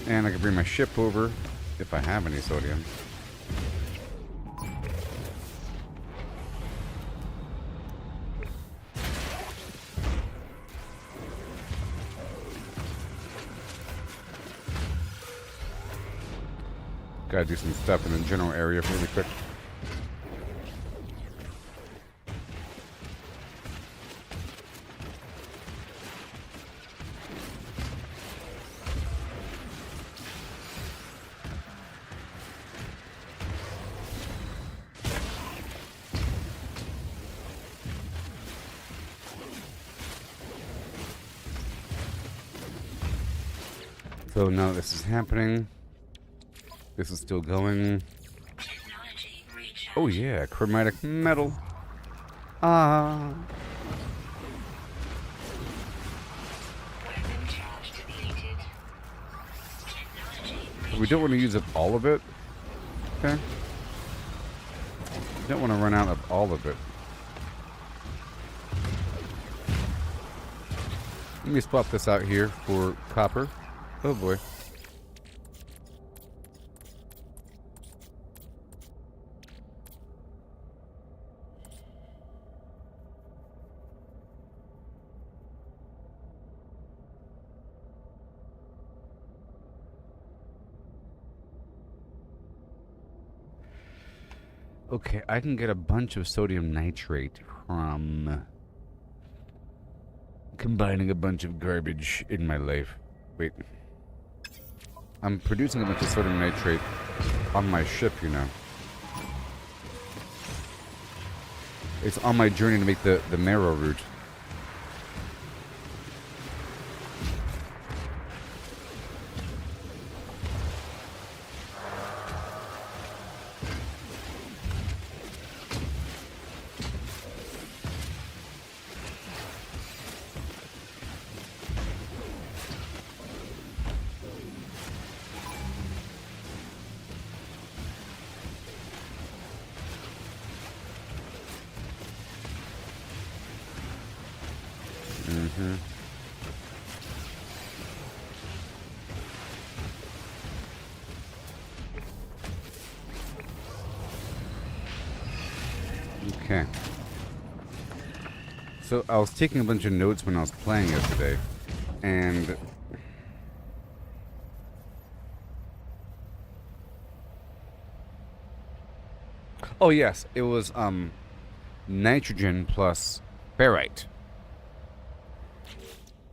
And I can bring my ship over if I have any sodium. Gotta do some stuff in the general area really quick. So now this is happening. This is still going. Oh yeah, chromatic metal. Ah. We don't want to use up all of it. Okay. We don't want to run out of all of it. Let me swap this out here for copper. Oh boy. Okay, I can get a bunch of sodium nitrate from combining a bunch of garbage in my life. Wait. I'm producing a bunch of sodium nitrate on my ship, you know. It's on my journey to make the marrow route. Okay. So I was taking a bunch of notes when I was playing yesterday, and oh yes, it was nitrogen plus ferrite.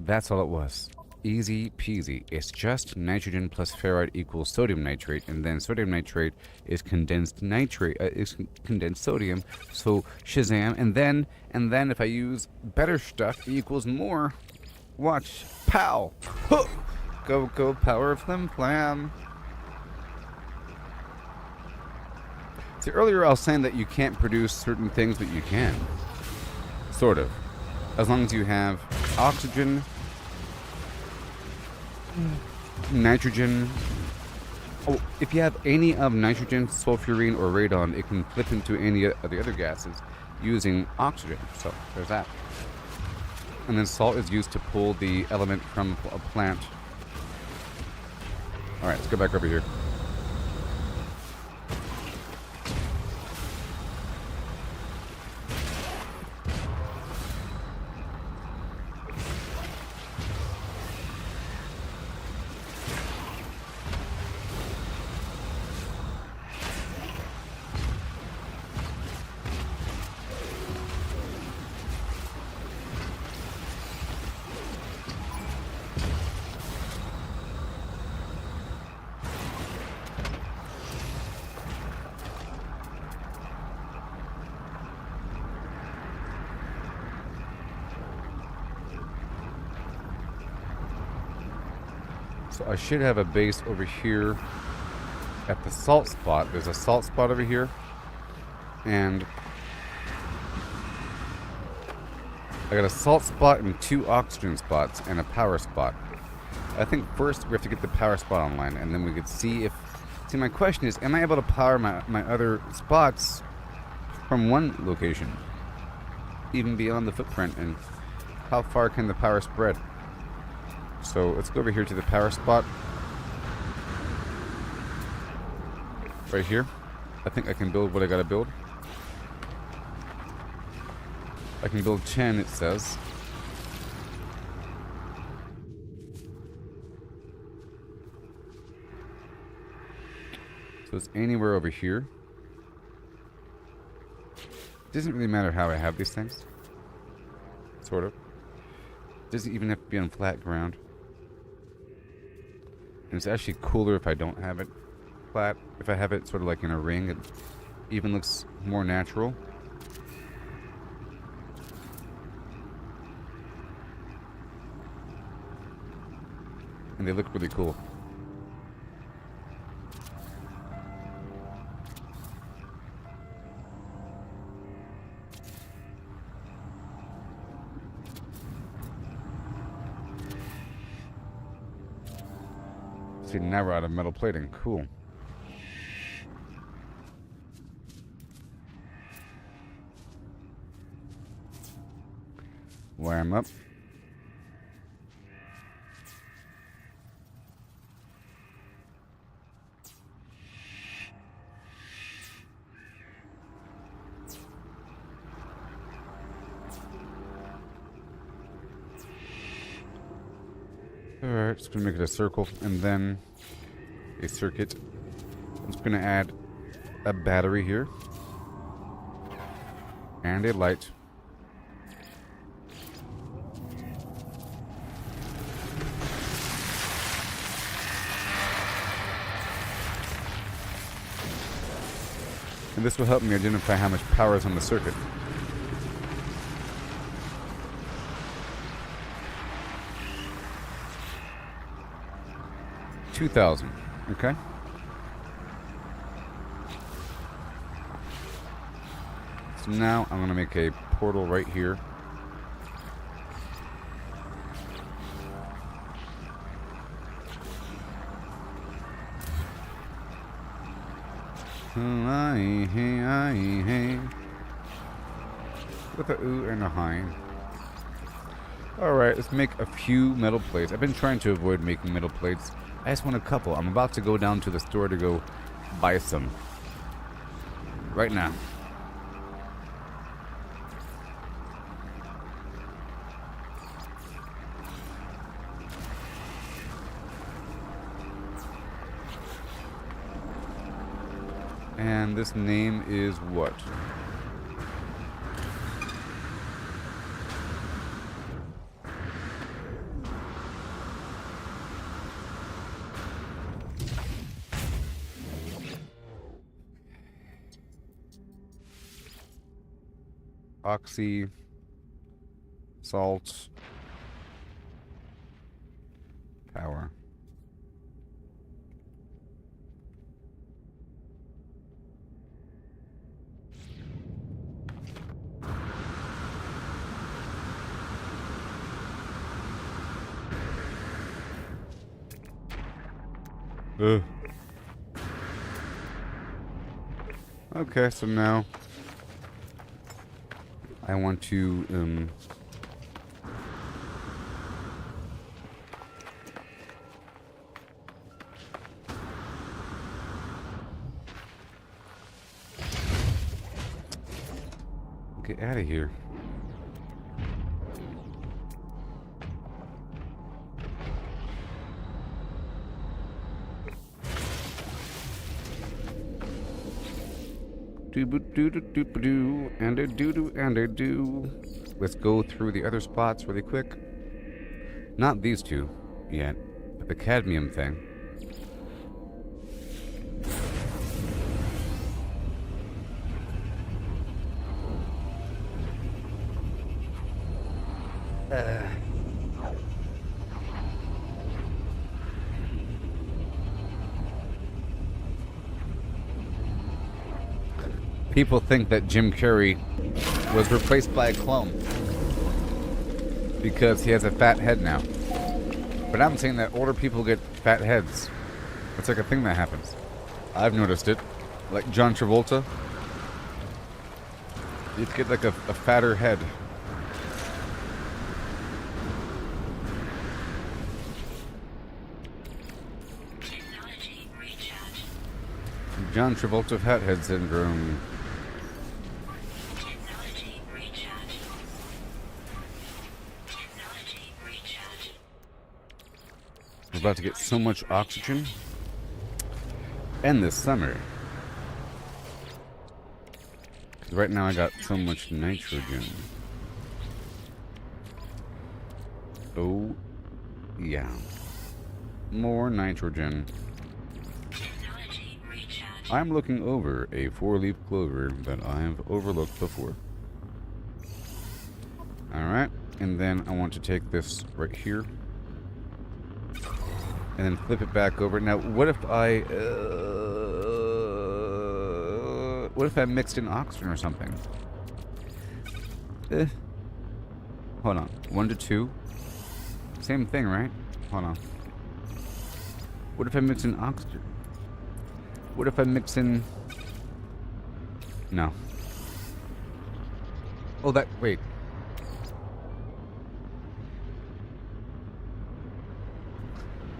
That's all it was. Easy peasy. It's just nitrogen plus ferrite equals sodium nitrate, and then sodium nitrate is condensed nitrate, is condensed sodium. So Shazam, and then if I use better stuff, it equals more. Watch, pow, huh. Go, power of Flim Flam. See, earlier I was saying that you can't produce certain things, but you can, sort of, as long as you have oxygen, nitrogen. Oh, if you have any of nitrogen, sulfurine, or radon, it can flip into any of the other gases using oxygen. So there's that. And then salt is used to pull the element from a plant. All right, let's go back over here. So I should have a base over here at the salt spot. There's a salt spot over here. And I got a salt spot and 2 oxygen spots and a power spot. I think first we have to get the power spot online, and then we could see if... See, my question is, am I able to power my other spots from one location? Even beyond the footprint, and how far can the power spread? So let's go over here to the power spot. Right here. I think I can build what I gotta build. I can build 10, it says. So it's anywhere over here. It doesn't really matter how I have these things. Sort of. It doesn't even have to be on flat ground. And it's actually cooler if I don't have it flat. If I have it sort of like in a ring, it even looks more natural. And they look really cool. See, now we're out of metal plating. Cool. Wire 'em up. Alright, just gonna make it a circle and then a circuit. I'm just gonna add a battery here and a light. And this will help me identify how much power is on the circuit. $2,000. Okay. So now I'm going to make a portal right here. With a ooh and a hi. Alright, let's make a few metal plates. I've been trying to avoid making metal plates. I just want a couple. I'm about to go down to the store to go buy some. Right now. And this name is what? Oxy, salt, power. Ugh. Okay, so now I want to get out of here. Do and a doo and a do. Let's go through the other spots really quick. Not these two yet, but the cadmium thing. people think that Jim Carrey was replaced by a clone because he has a fat head now. But I'm saying that older people get fat heads. It's like a thing that happens. I've noticed it. Like John Travolta. You get like a fatter head. John Travolta fathead syndrome. We're about to get so much oxygen. And this summer. 'Cause right now I got so much nitrogen. Oh, yeah. More nitrogen. I'm looking over a 4-leaf clover that I've overlooked before. Alright, and then I want to take this right here. And then flip it back over. Now, what if I mixed in oxygen or something? Hold on. 1 to 2. Same thing, right? Hold on. What if I mix in oxygen? What if I mix in... No. Oh, that... Wait.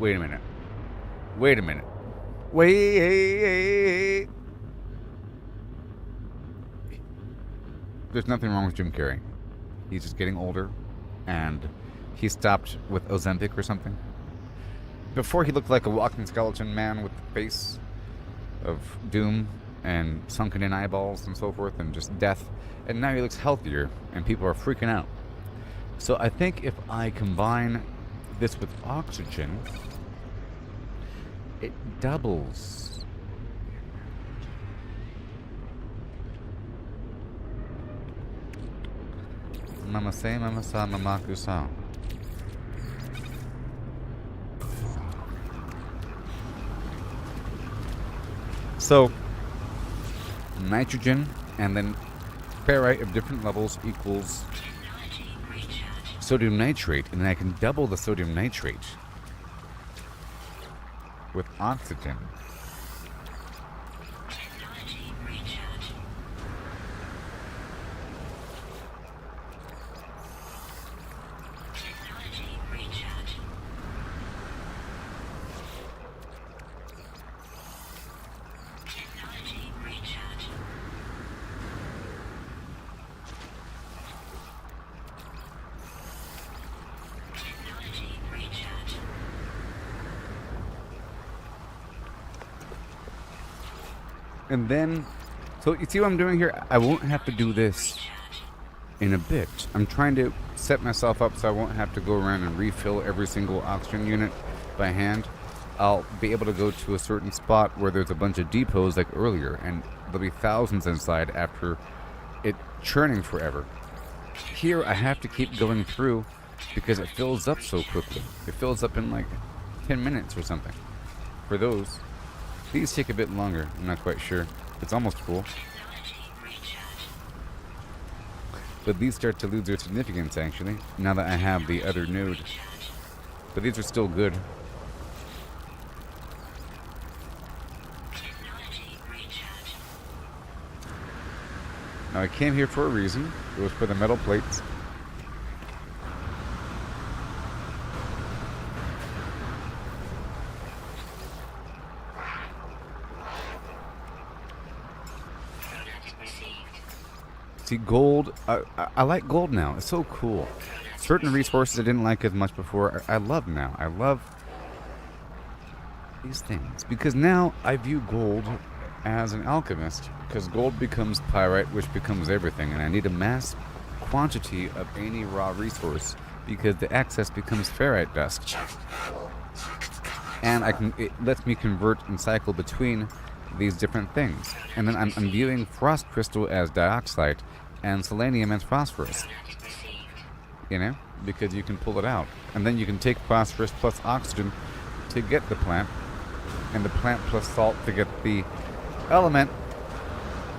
Wait a minute. Wait a minute. Wait. There's nothing wrong with Jim Carrey. He's just getting older. And he stopped with Ozempic or something. Before he looked like a walking skeleton man with the face of doom and sunken in eyeballs and so forth and just death. And now he looks healthier and people are freaking out. So I think if I combine this with oxygen, it doubles. Mama say, mama sa, mama kusa. So, nitrogen and then ferrite of different levels equals sodium nitrate, and then I can double the sodium nitrate with oxygen. And then, so you see what I'm doing here? I won't have to do this in a bit. I'm trying to set myself up so I won't have to go around and refill every single oxygen unit by hand. I'll be able to go to a certain spot where there's a bunch of depots like earlier, and there'll be thousands inside after it churning forever. Here, I have to keep going through because it fills up so quickly. It fills up in like 10 minutes or something. For those. These take a bit longer, I'm not quite sure. It's almost full. But these start to lose their significance, actually, now that I have the other node. But these are still good. Now, I came here for a reason. It was for the metal plates. See, gold, I like gold now. It's so cool. Certain resources I didn't like as much before, I love now. I love these things. Because now I view gold as an alchemist. Because gold becomes pyrite, which becomes everything. And I need a mass quantity of any raw resource. Because the excess becomes ferrite dust. And it lets me convert and cycle between these different things. And then I'm viewing frost crystal as dioxide and selenium as phosphorus. You know? Because you can pull it out. And then you can take phosphorus plus oxygen to get the plant. And the plant plus salt to get the element.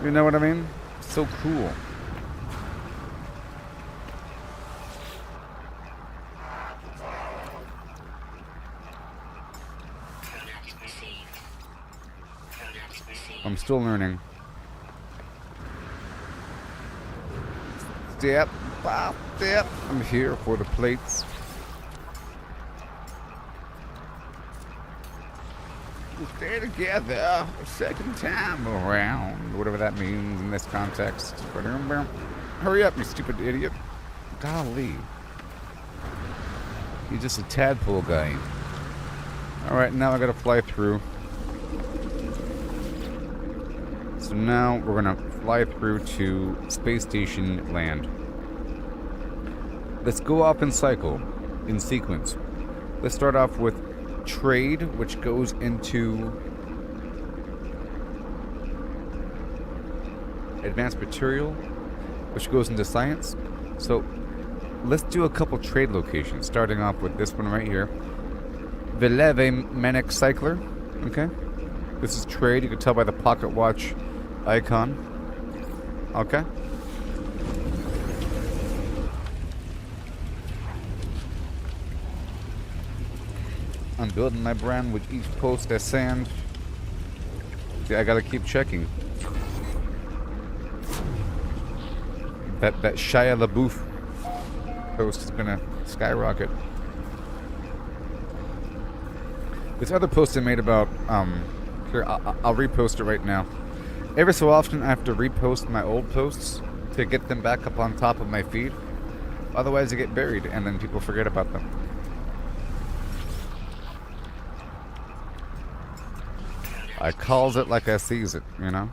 You know what I mean? So cool. I'm still learning. Step by step. I'm here for the plates. We'll stay together a second time around. Whatever that means in this context. Hurry up, you stupid idiot. Golly. He's just a tadpole guy. Alright, now I gotta fly through. So now we're gonna fly through to Space Station Land. Let's go off and cycle in sequence. Let's start off with trade, which goes into advanced material, which goes into science. So let's do a couple trade locations, starting off with this one right here. Vileve Manic Cycler. Okay. This is trade. You can tell by the pocket watch icon. Okay. I'm building my brand with each post I sand. See, I gotta keep checking. That Shia LaBeouf post is gonna skyrocket. This other post I made about, here, I'll repost it right now. Every so often I have to repost my old posts to get them back up on top of my feed. Otherwise they get buried and then people forget about them. I calls it like I sees it, you know?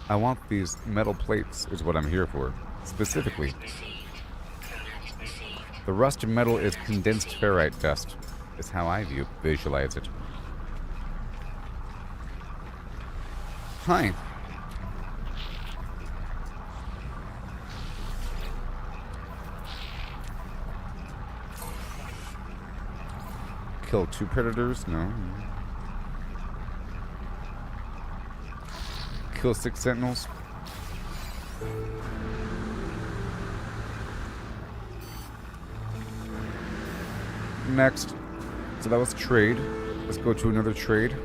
I want these metal plates is what I'm here for, specifically. The rusted metal is condensed ferrite dust, is how I visualize it. Hi. Kill 2 predators? No. Kill 6 sentinels. Next. So that was trade. Let's go to another trade.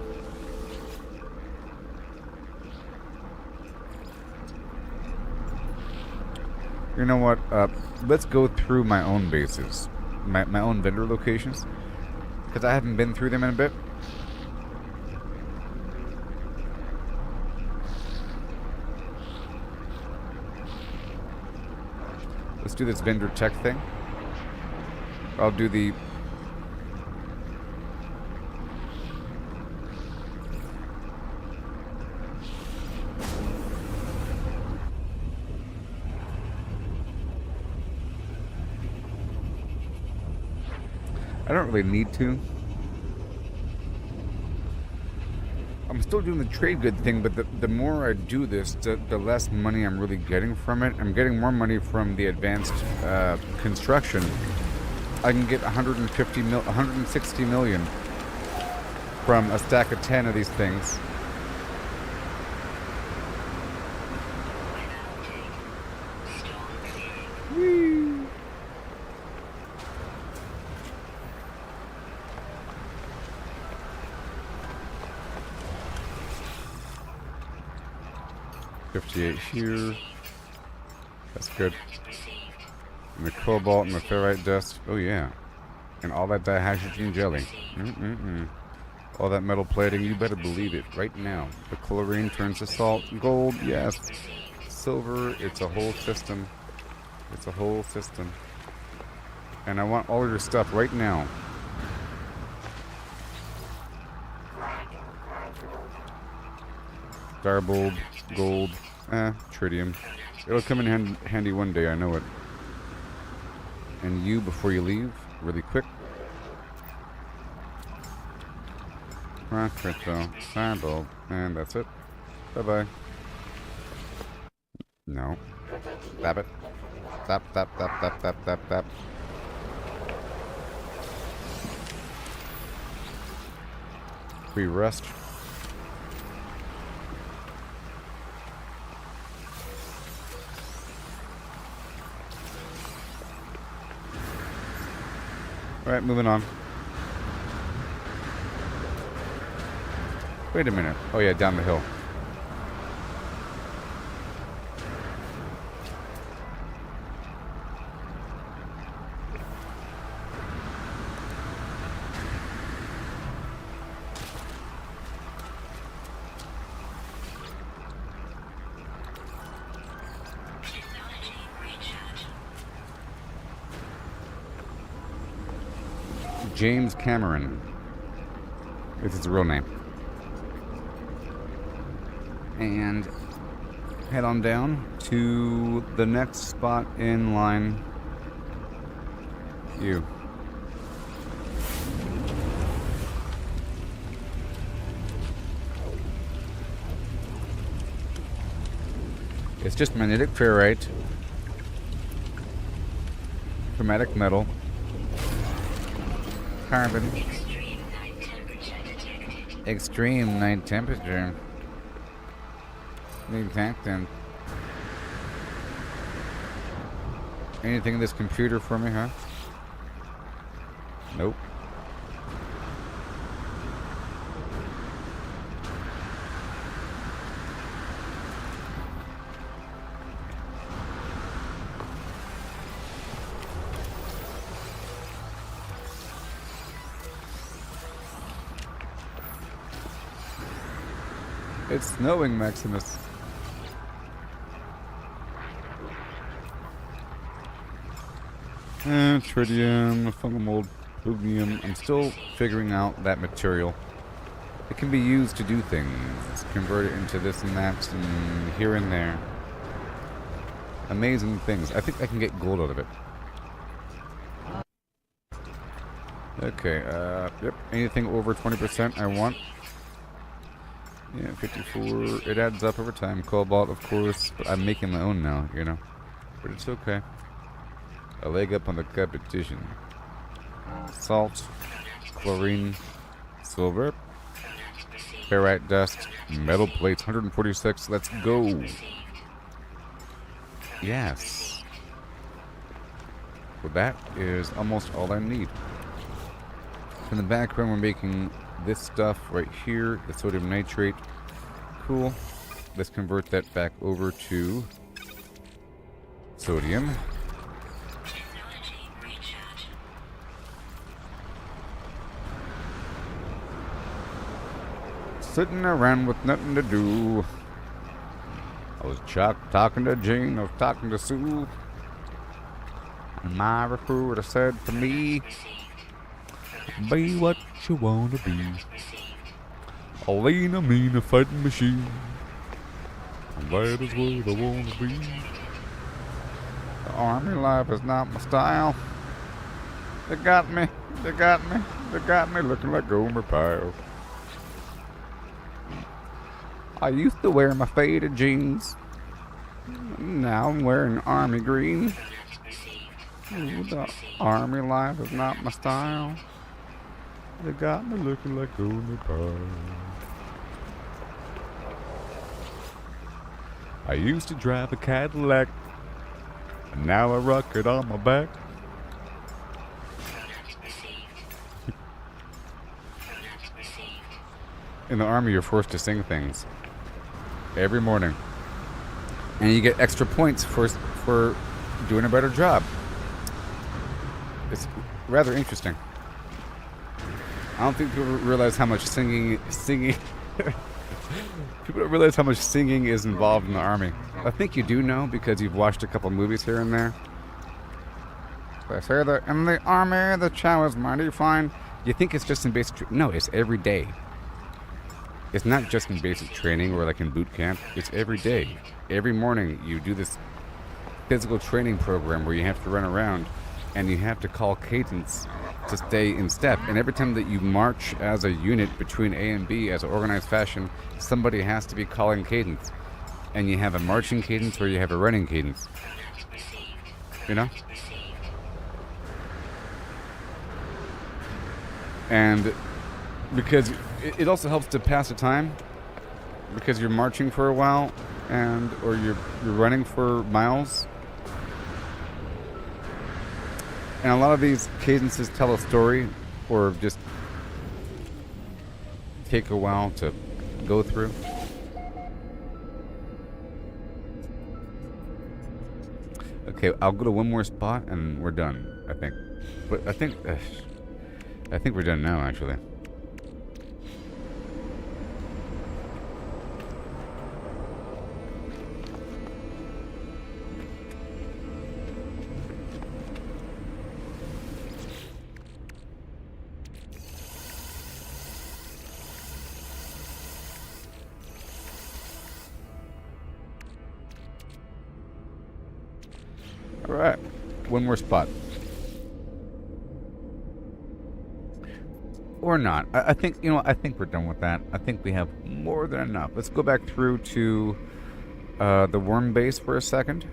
You know what? Let's go through my own bases. My own vendor locations. Because I haven't been through them in a bit. Let's do this vendor tech thing. I'll do the... I don't really need to. I'm still doing the trade good thing, but the more I do this, the less money I'm really getting from it. I'm getting more money from the advanced construction. I can get 160 million from a stack of 10 of these things. Whee! $58 here. That's good. And the cobalt and the ferrite dust. Oh yeah. And all that dihydrogen jelly. All that metal plating, you better believe it right now. The chlorine turns to salt. Gold, yes. Silver, it's a whole system. It's a whole system. And I want all of your stuff right now. Starbulb, gold, tritium. It'll come in handy one day, I know it. And you, before you leave, really quick. Crystal, starbulb, and that's it. Bye-bye. No. Tap it. Tap, tap, tap, tap, tap, tap, tap. Free rest. Alright, moving on. Wait a minute. Oh yeah, down the hill. James Cameron. This is his real name. And head on down to the next spot in line. You. It's just magnetic ferrite, chromatic metal, carbon, extreme night temperature. Detected. Anything in this computer for me, huh? Nope. It's snowing, Maximus. Tritium, fungal mold, plutonium. I'm still figuring out that material. It can be used to do things. Convert it into this and that and here and there. Amazing things. I think I can get gold out of it. Okay, yep. Anything over 20% I want. Yeah, 54. It adds up over time. Cobalt, of course. But I'm making my own now, you know. But it's okay. A leg up on the competition. Salt, chlorine, silver, ferrite dust, metal plates, 146. Let's go. Yes. Well, that is almost all I need. In the background, we're making this stuff right here, the sodium nitrate. Cool. Let's convert that back over to sodium. Sitting around with nothing to do. I was talking to Jane, I was talking to Sue. And my recruiter said to me, be what you wanna be. A lean, a mean, a fighting machine. And that is what I wanna be. The army life is not my style. They got me, they got me, they got me looking like Gomer Pyle. I used to wear my faded jeans. Now I'm wearing army green. Ooh, the army life is not my style. They got me looking like Gomer Pyle. I used to drive a Cadillac, and now I rock it on my back. In the army, you're forced to sing things every morning, and you get extra points for doing a better job. It's rather interesting. I don't think people realize how much singing people don't realize how much singing is involved in the army. I think you do know because you've watched a couple movies here and there. They say that in the army the chow is mighty fine. You think it's just in basic no, it's every day. It's not just in basic training or like in boot camp. It's every day. Every morning you do this physical training program where you have to run around and you have to call cadence to stay in step. And every time that you march as a unit between A and B as an organized fashion, somebody has to be calling cadence. And you have a marching cadence or you have a running cadence. You know? And because it also helps to pass the time, because you're marching for a while and or you're running for miles, And a lot of these cadences tell a story or just take a while to go through. Okay, I'll go to one more spot and we're done, I think. But I think we're done now, actually. Alright, one more spot. Or not. I think, you know, I think we're done with that. I think we have more than enough. Let's go back through to the worm base for a second.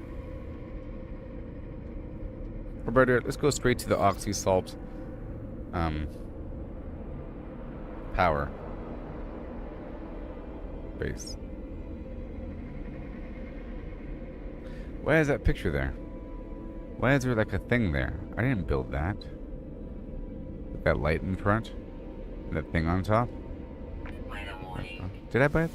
Or better, let's go straight to the oxy-salt power base. Why is that picture there? Why is there like a thing there? I didn't build that. With that light in front? And that thing on top? Did I buy it?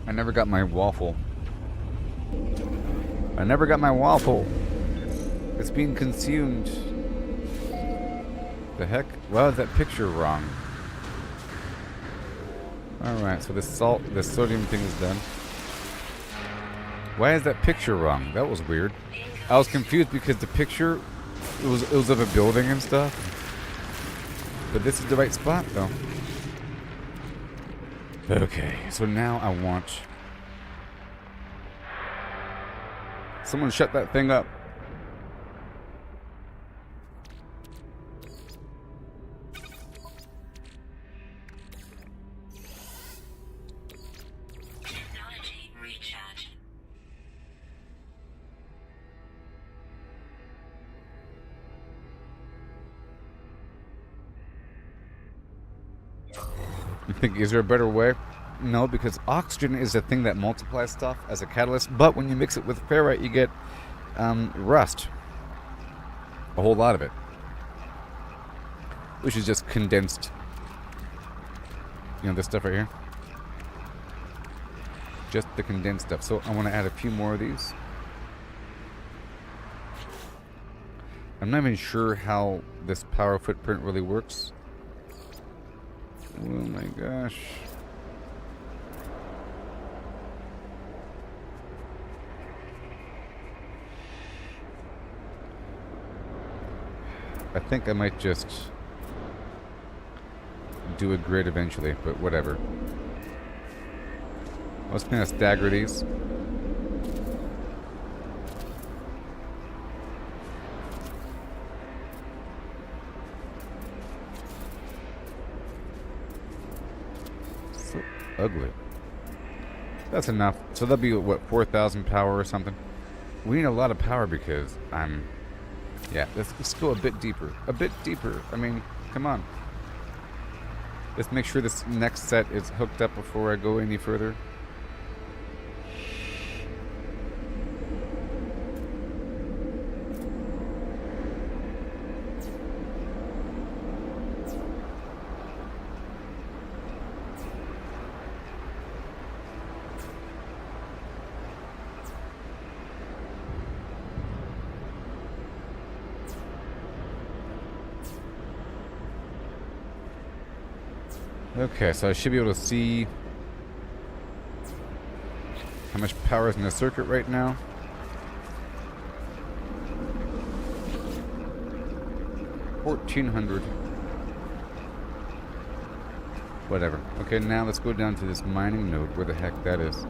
I never got my waffle. I never got my waffle. It's being consumed. The heck? Why is that picture wrong? Alright, so the sodium thing is done. Why is that picture wrong? That was weird. I was confused because the picture, it was of a building and stuff. But this is the right spot, though. Okay, so now I want... Someone shut that thing up. Technology recharge. You think, is there a better way? No, because oxygen is a thing that multiplies stuff as a catalyst, but when you mix it with ferrite, you get rust. A whole lot of it. Which is just condensed. You know, this stuff right here? Just the condensed stuff. So I want to add a few more of these. I'm not even sure how this power footprint really works. Oh my gosh. I think I might just do a grid eventually, but whatever. I was gonna stagger these. So ugly. That's enough. So that'll be what, 4,000 power or something? We need a lot of power because I'm... Yeah, let's go a bit deeper. A bit deeper. I mean, come on. Let's make sure this next set is hooked up before I go any further. Okay, so I should be able to see how much power is in the circuit right now. $1,400. Whatever. Okay, now let's go down to this mining node. Where the heck that is?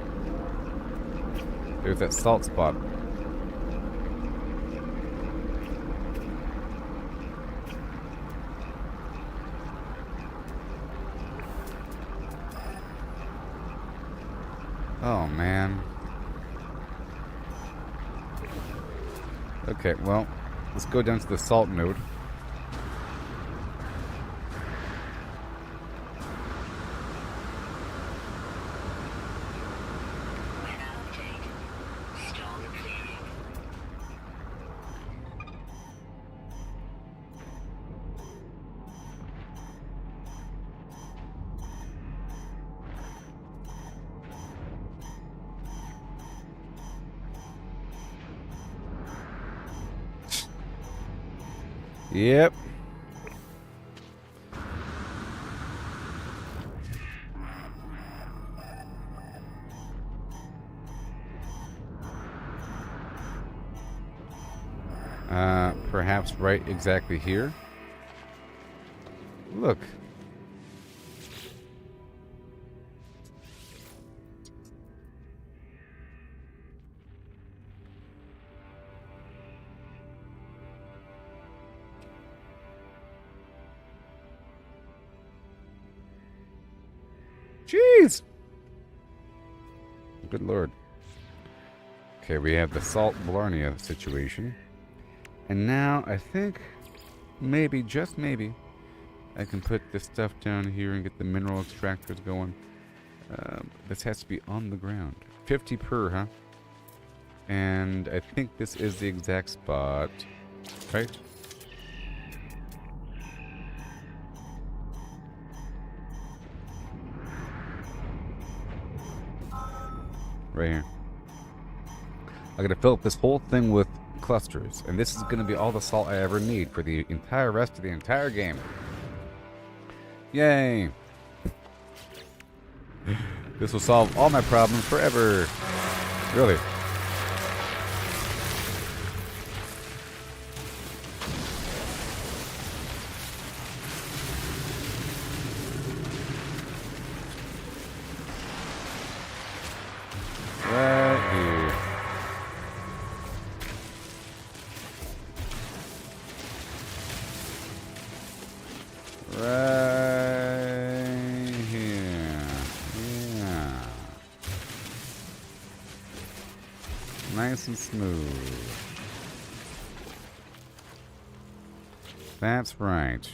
There's that salt spot. Oh, man. Okay, well, Let's go down to the salt node. Weather update. Storm clearing. Yep. Perhaps right exactly here. Look. Jeez. Good lord. Okay, we have the Salt Blarney situation. And now I think maybe, just maybe, I can put this stuff down here and get the mineral extractors going. This has to be on the ground. 50 per, huh? And I think this is the exact spot. Right? Right here. I gotta fill up this whole thing with clusters, and this is gonna be all the salt I ever need for the entire rest of the entire game. Yay! This will solve all my problems forever. Really. Right here. Right here. Yeah. Nice and smooth. That's right.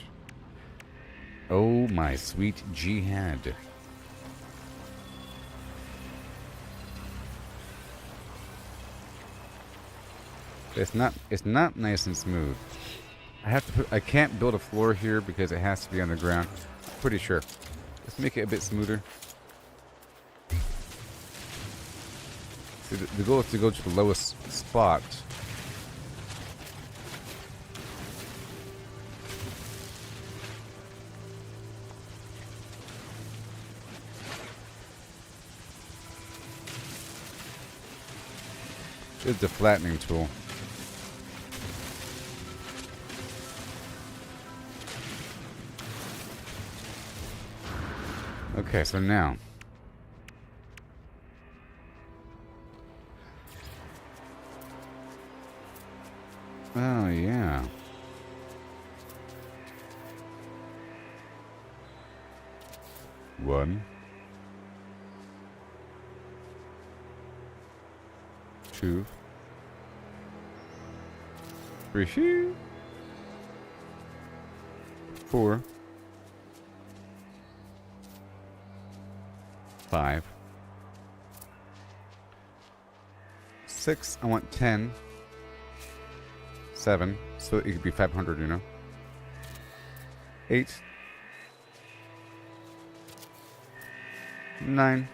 Oh, my sweet jihad. It's not nice and smooth. I can't build a floor here because it has to be on the ground. Pretty sure. Let's make it a bit smoother. See, the goal is to go to the lowest spot. It's the flattening tool. Okay, so now. Oh, yeah. One. Two. Three. 4. 5. 6. I want 10. 7. So it could be 500, you know. 8. 9.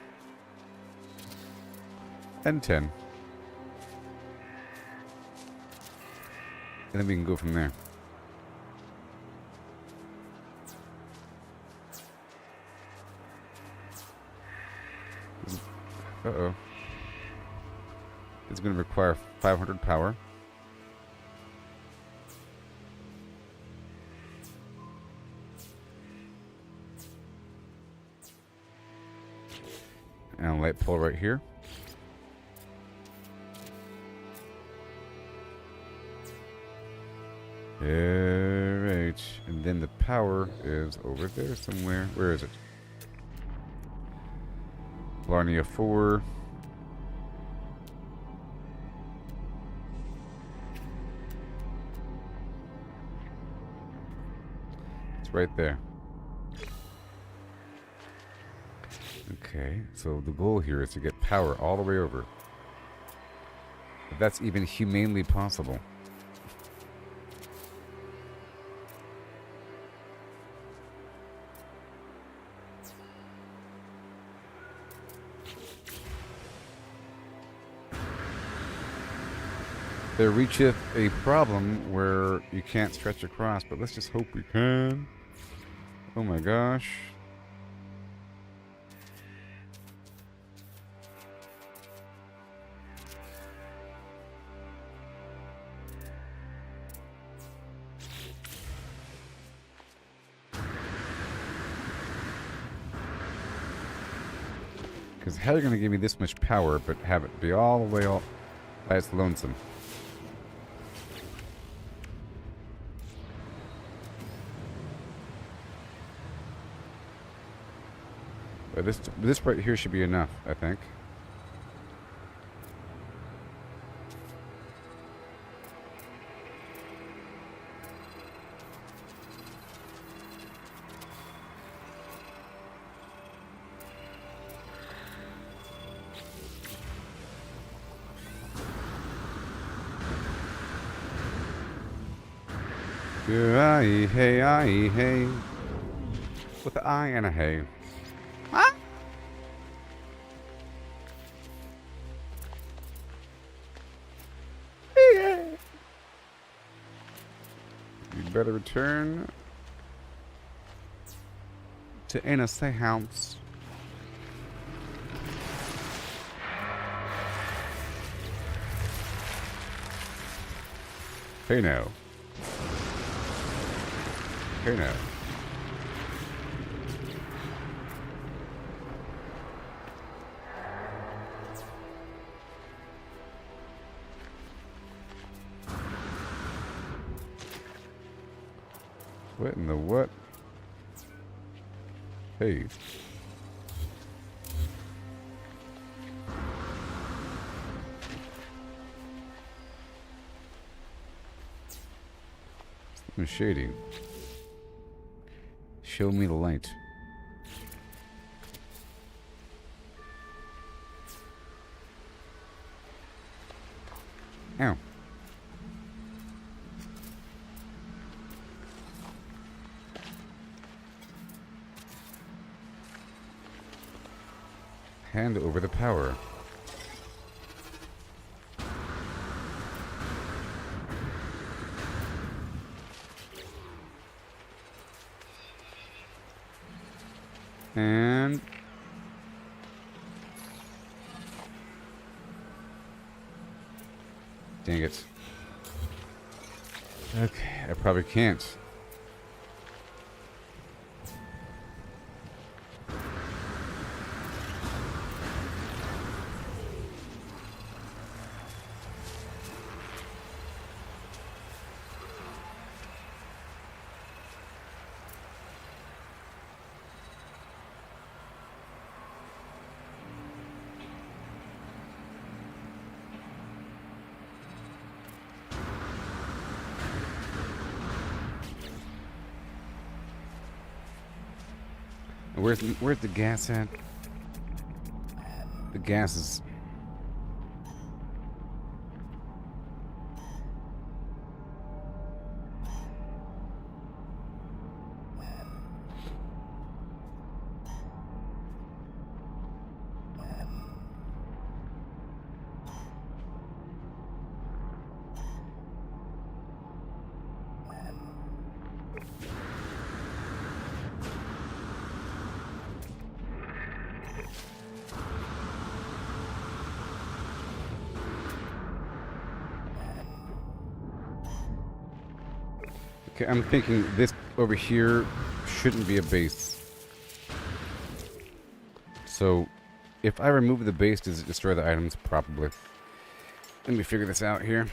And 10. And then we can go from there. Uh-oh. It's going to require 500 power. And a light pole right here. Alright. And then the power is over there somewhere. Where is it? Blarney 4. right there. Okay, so the goal here is to get power all the way over. If that's even humanely possible. There reacheth a problem where you can't stretch across, but let's just hope we can. Oh my gosh. Because how are you going to give me this much power, but have it be all the way all by its lonesome? But this right here should be enough, I think. Aye, hey, aye, hey. With the I and a hey. Huh? Yeah. You better return to NSA House. Hey now. Hey now. What in the what? Hey. Something shady. Show me the light. Ow. Hand over the power. And dang it. Okay, I probably can't. Where's the gas at? The gas is... Okay, I'm thinking this over here shouldn't be a base. So, if I remove the base, does it destroy the items? Probably. Let me figure this out here.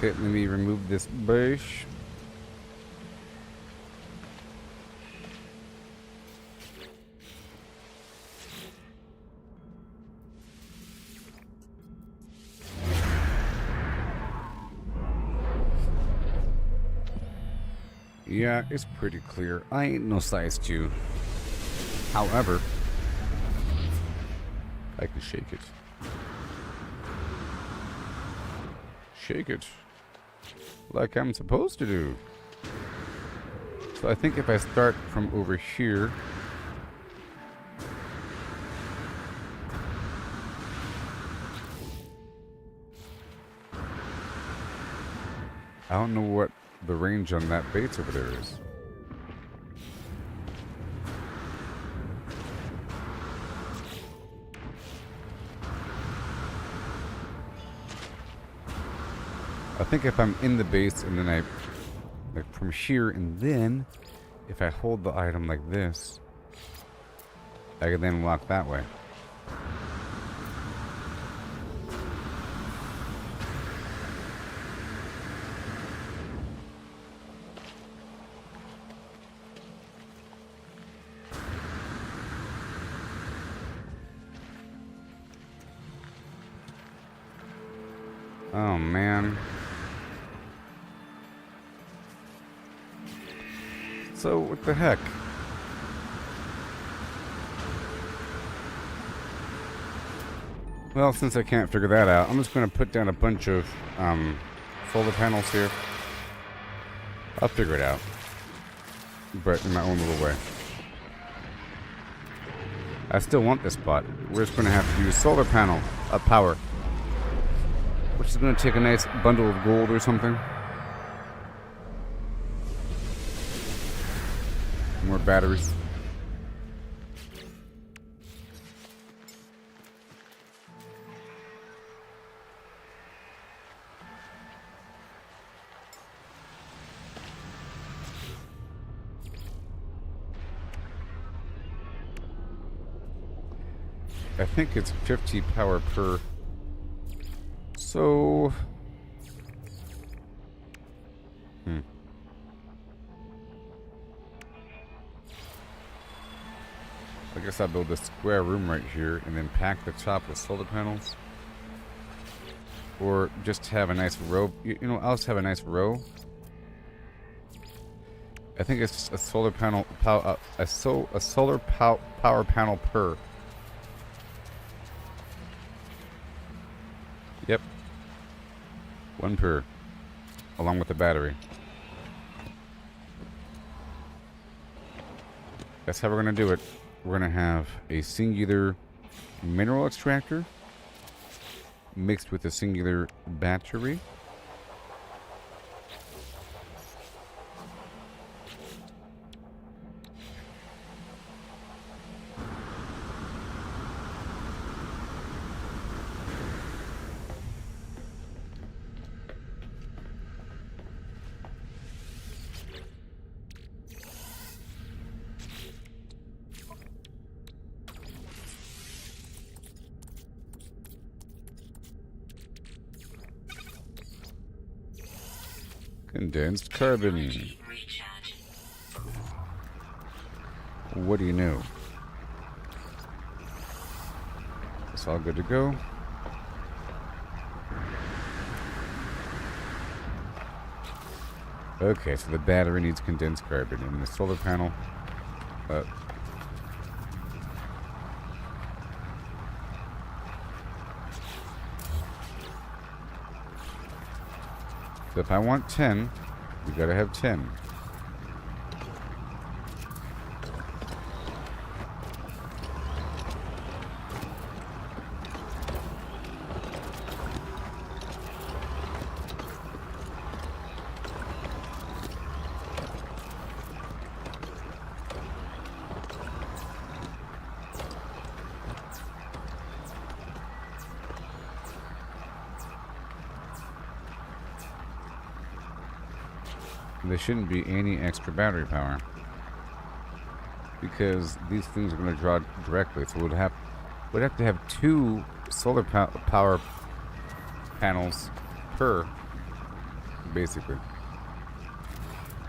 Okay, let me remove this bush. Yeah, it's pretty clear. I ain't no size 2. However, I can shake it. Shake it. Like I'm supposed to do. So I think if I start from over here. I don't know what the range on that base over there is. I think if I'm in the base and then I, like from here, and then if I hold the item like this, I can then walk that way. Oh man. So what the heck? Well, since I can't figure that out, I'm just going to put down a bunch of solar panels here. I'll figure it out, but in my own little way. I still want this spot. We're just going to have to use solar panel power, which is going to take a nice bundle of gold or something. More batteries. I think it's 50 power per. So. I guess I'll build a square room right here and then pack the top with solar panels. Or just have a nice row. You know, I'll just have a nice row. I think it's a solar panel, a solar power panel per. Yep. 1 per. Along with the battery. That's how we're going to do it. We're going to have a singular mineral extractor mixed with a singular battery. Condensed carbon. Recharge. What do you know? It's all good to go. Okay, so the battery needs condensed carbon, and the solar panel. So if I want 10, we gotta have 10. There shouldn't be any extra battery power because these things are going to draw directly. So we'd have to have 2 solar power panels per basically.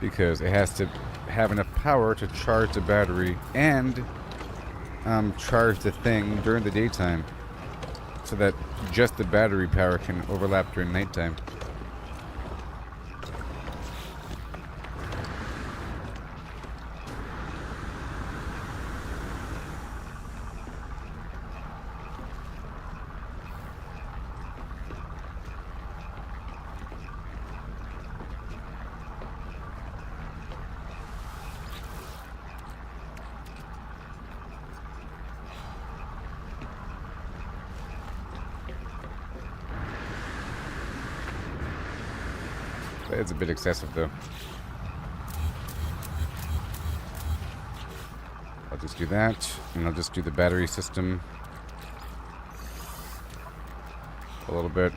Because it has to have enough power to charge the battery and charge the thing during the daytime, so that just the battery power can overlap during nighttime. It's a bit excessive, though. I'll just do that, and I'll just do the battery system a little bit.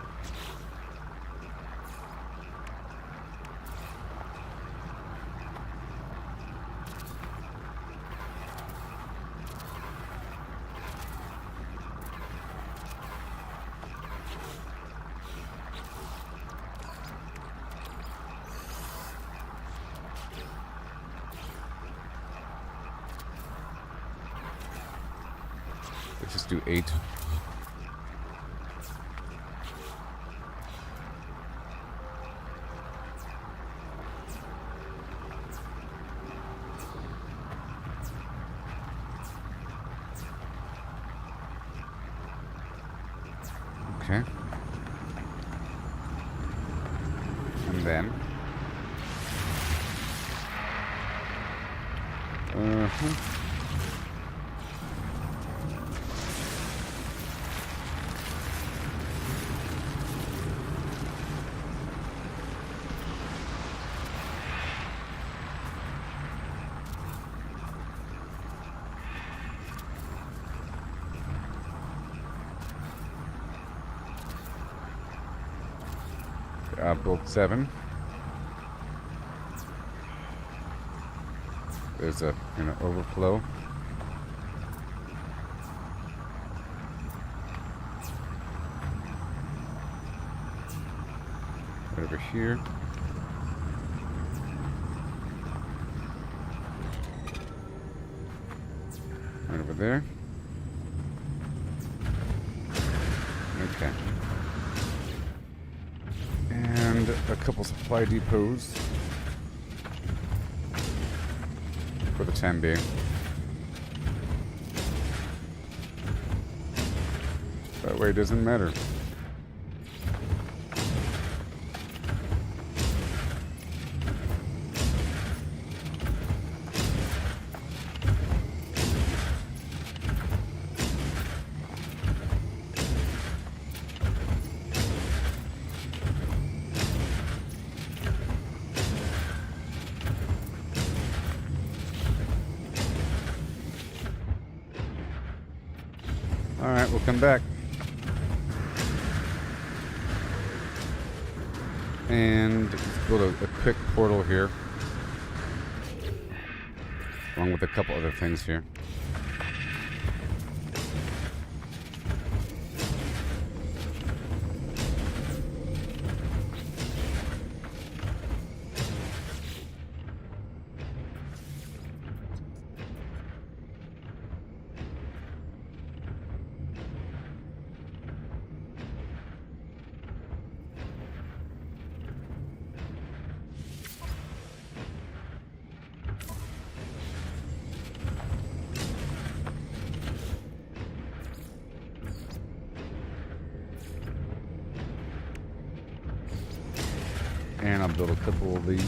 Let's just do 8. Okay. And then build 7. There's a overflow. Right over here. Right over there. Okay. And a couple supply depots for the time being. That way it doesn't matter. Alright, we'll come back. And let's build a quick portal here. Along with a couple other things here. And I'll build a couple of these.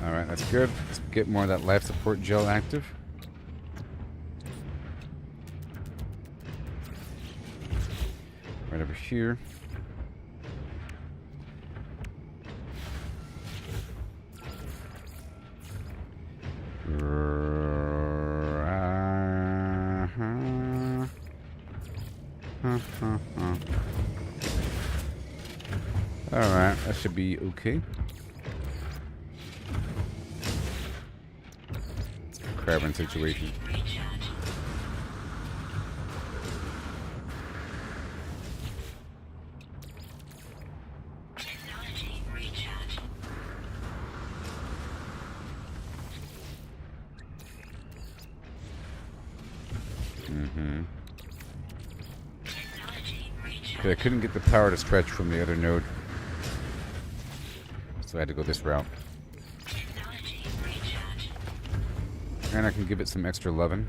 Alright, that's good. Let's get more of that life support gel active. Right over here. Alright, that should be okay. Crabbing situation. Recharge. Technology recharge. Technology recharge. Okay, I couldn't get the power to stretch from the other node. So I had to go this route. Technology recharge. And I can give it some extra loving.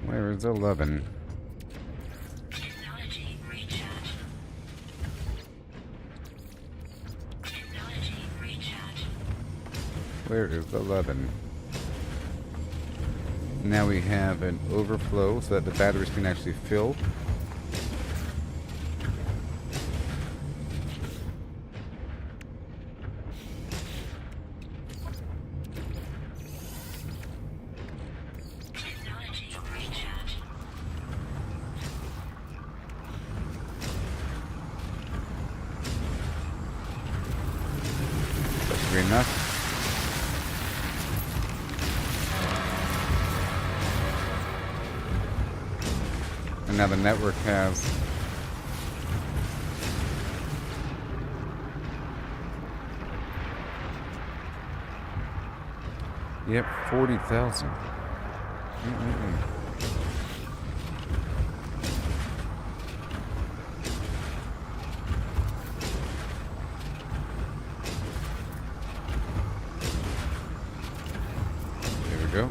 Where is 11? Technology recharge. Technology recharge. Where is 11? Now we have an overflow so that the batteries can actually fill. Technology recharge. That should be enough. And now the network has yep, 40,000. There we go.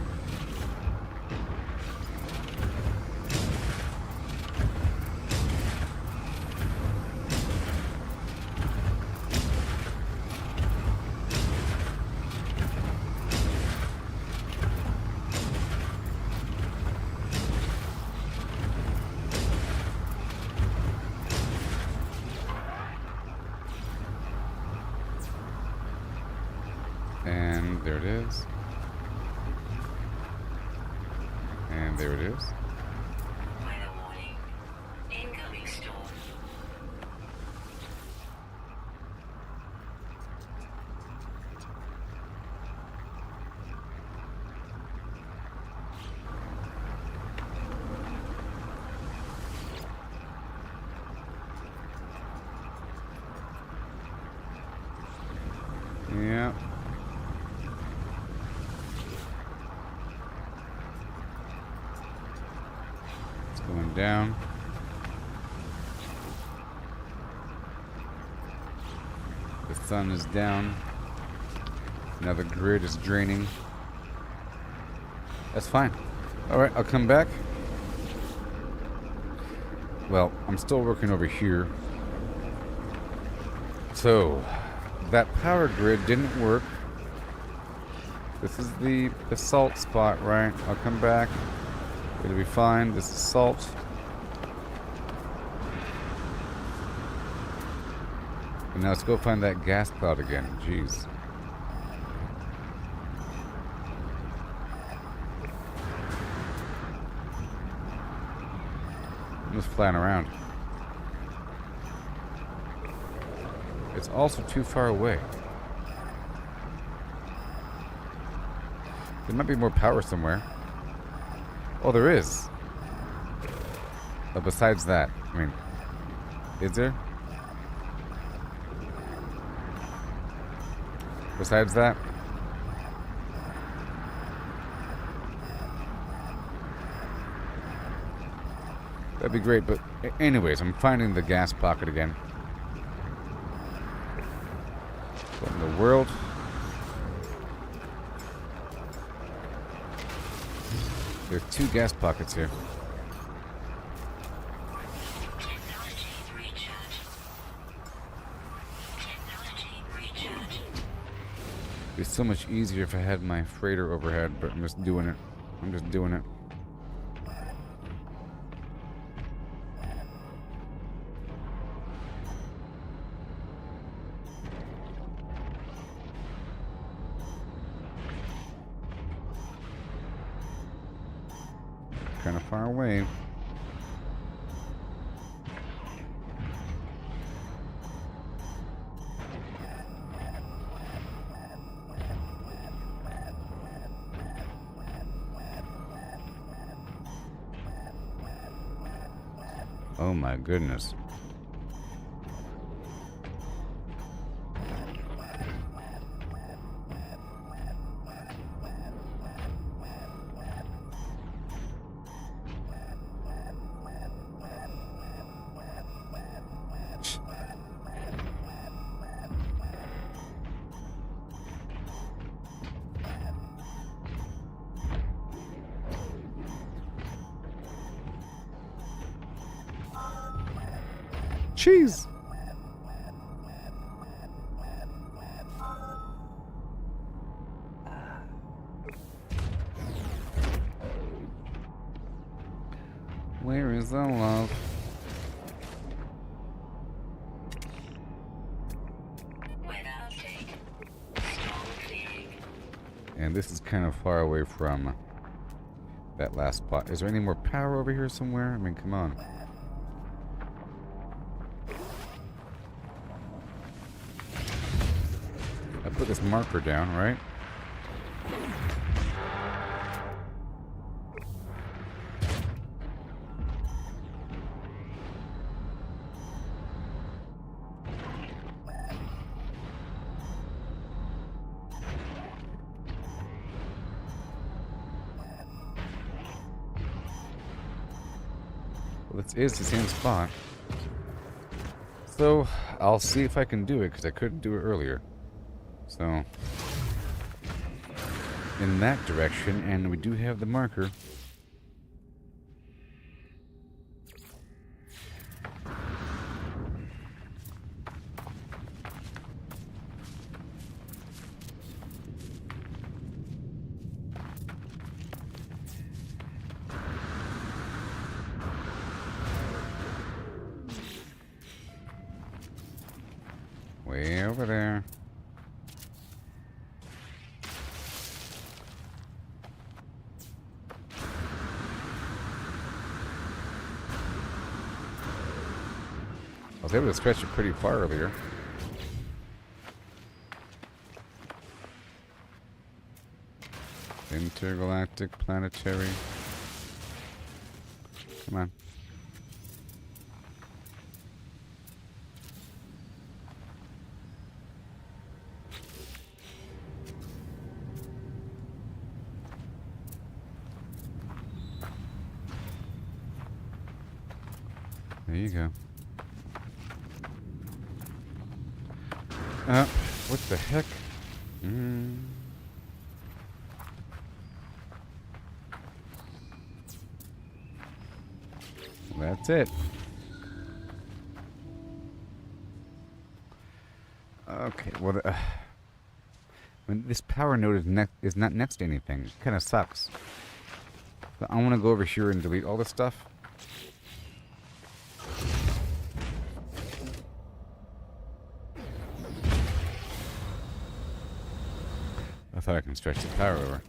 And there it is. And there it is. Weather warning. Incoming storm. Yeah. It's going down. The sun is down. Now the grid is draining. That's fine. Alright, I'll come back. Well, I'm still working over here. So, that power grid didn't work. This is the salt spot, right? I'll come back. It'll be fine. This is salt. And now let's go find that gas cloud again. Jeez. I'm just flying around. It's also too far away. There might be more power somewhere. Oh, there is. But besides that, I mean, is there? Besides that? That'd be great, but anyways, I'm finding the gas pocket again. What in the world? There's 2 gas pockets here. Technology recharge. Technology recharge. It'd be so much easier if I had my freighter overhead, but I'm just doing it. I'm just doing it. kind of far away. Oh my goodness. Cheese. Where is the love? Without take. Storm clearing. And this is kind of far away from that last spot. Is there any more power over here somewhere? I mean, come on. I put this marker down, right? Well, this is the same spot. So, I'll see if I can do it, because I couldn't do it earlier. So, in that direction, and we do have the marker. Way over there. I was able to stretch it pretty far earlier. Intergalactic planetary. Come on. There you go. What the heck? That's it. Okay, well, I mean, this power node is not next to anything. It kind of sucks. But I want to go over here and delete all this stuff. I thought I can stretch the power over.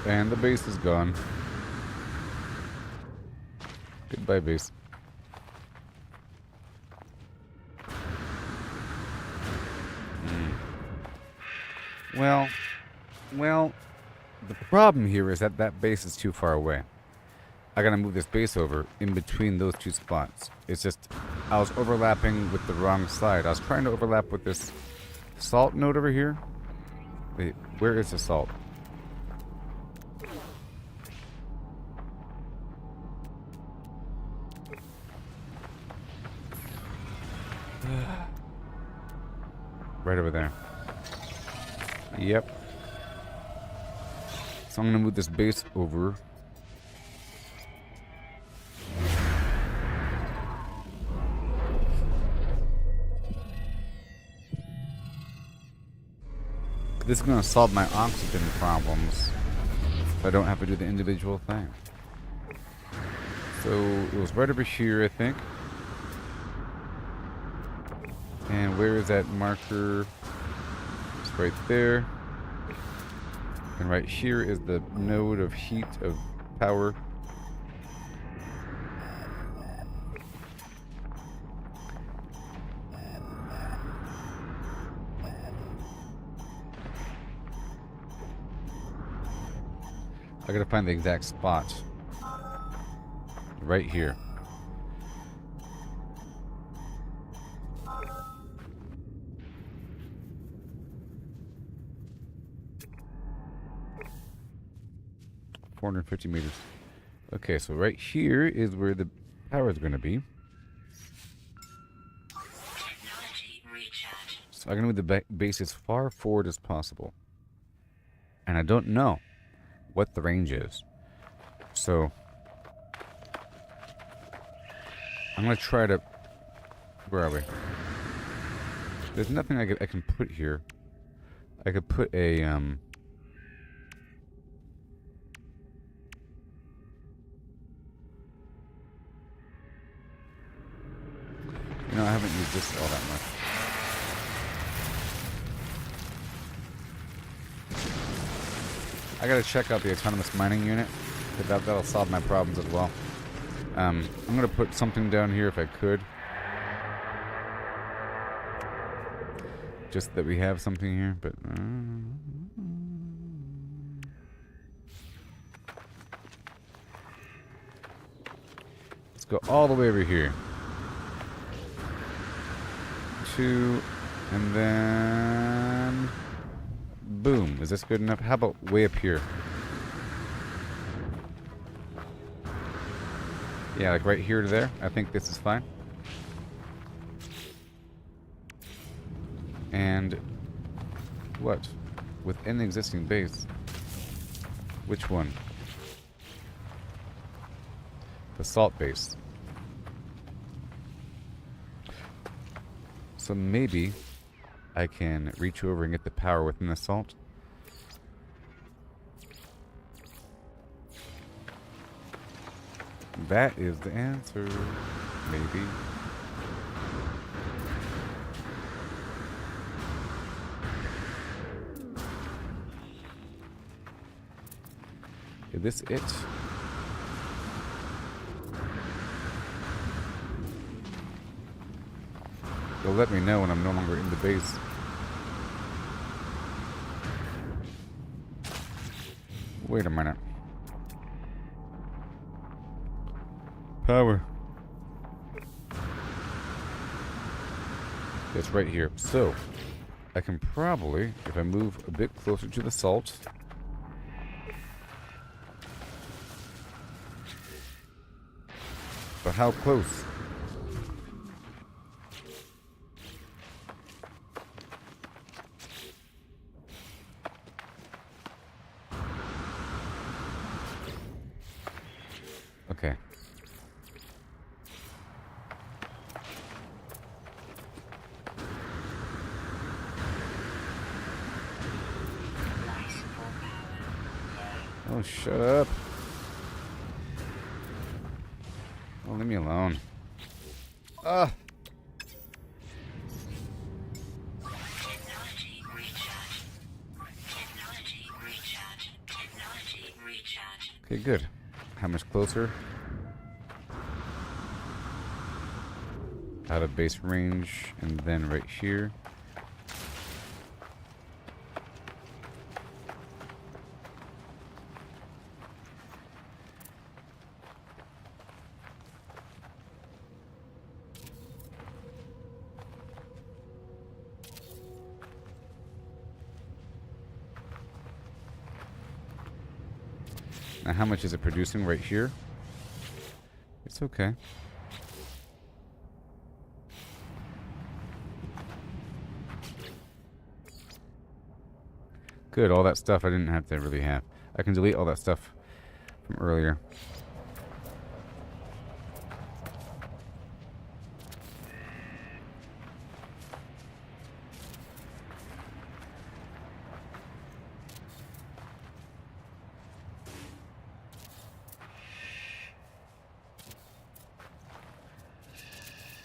And the base is gone. Goodbye, base. Well, the problem here is that that base is too far away. I gotta move this base over in between those two spots. It's just, I was overlapping with the wrong side. I was trying to overlap with this salt node over here. Wait, where is the salt? Right over there. Yep. So I'm gonna move this base over. This is going to solve my oxygen problems. So I don't have to do the individual thing. So it was right over here, I think. And where is that marker? It's right there. And right here is the node of heat, of power. I gotta find the exact spot. Right here. $450 meters. Okay, so right here is where the power is gonna be. Technology recharge. So I'm gonna move the base as far forward as possible. And I don't know what the range is. So I'm gonna try to... Where are we? There's nothing I can put here. I could put a You know, I haven't used this all that much. I gotta check out the autonomous mining unit, because that'll solve my problems as well. I'm gonna put something down here if I could. Just that we have something here, but... Let's go all the way over here. 2, and then... Boom. Is this good enough? How about way up here? Yeah, like right here to there. I think this is fine. And what? Within the existing base. Which one? The salt base. So maybe I can reach over and get the power within the salt. That is the answer. Maybe. Is this it? They'll let me know when I'm no longer in the base. Wait a minute. Power. It's right here. So, I can probably, if I move a bit closer to the salt... But how close? Okay. Oh, shut up. Oh, leave me alone. Ah. Technology recharge. Technology recharge. Technology recharge. Okay, good. How much closer? Out of base range, and then right here. Now, how much is it producing right here? It's okay. Good, all that stuff I didn't have to really have. I can delete all that stuff from earlier.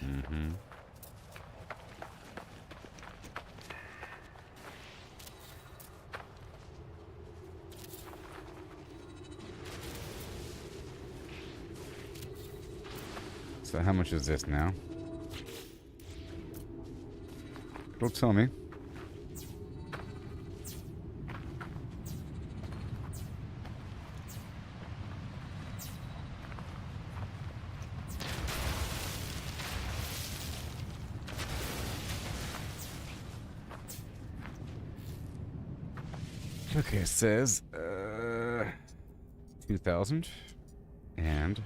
Mm-hmm. So how much is this now? Don't tell me. Okay, it says 2,000 and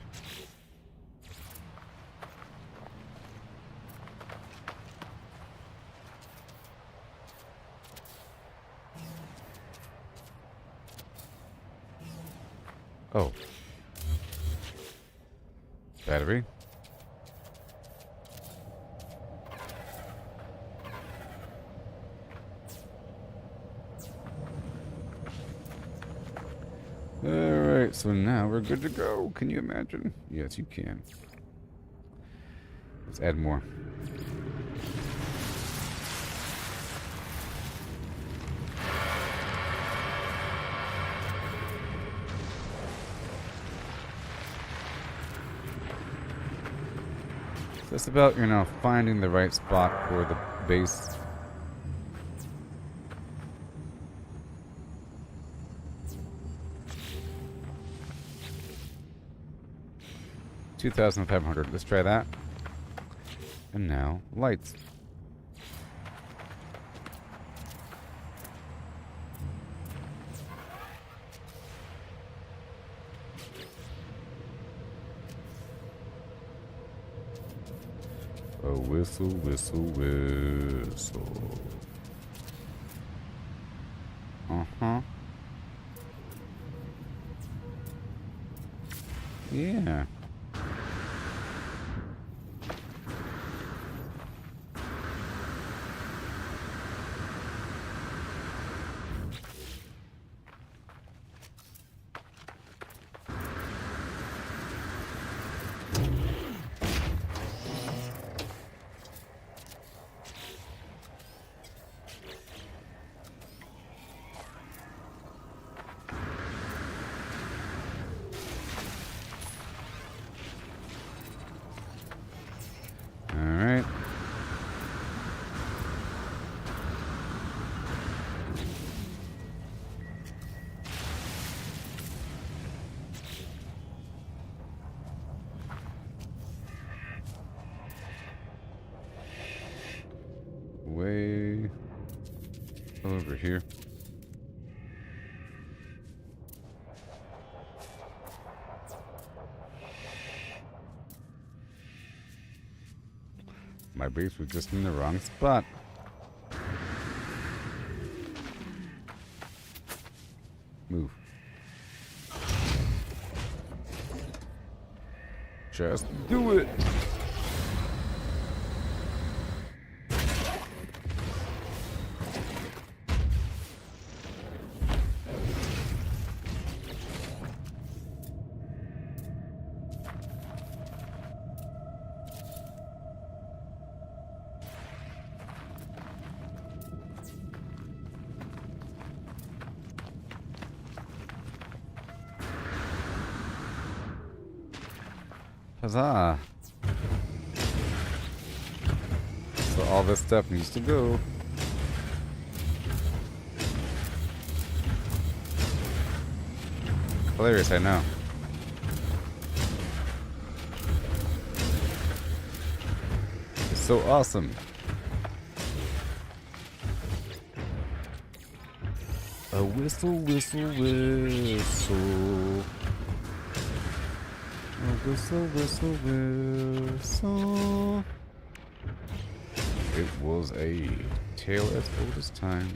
oh, battery. Alright, so now we're good to go. Can you imagine? Yes, you can. Let's add more. So it's about, you know, finding the right spot for the base. $2,500. Let's try that. And now, lights. A whistle, whistle, whistle. Uh-huh. Yeah. Alright. Way over here. My base was just in the wrong spot. Move. Just do it. Huzzah! So all this stuff needs to go. Hilarious, I know. It's so awesome. A whistle, whistle, whistle. Whistle, whistle, whistle. It was a tale as old as time.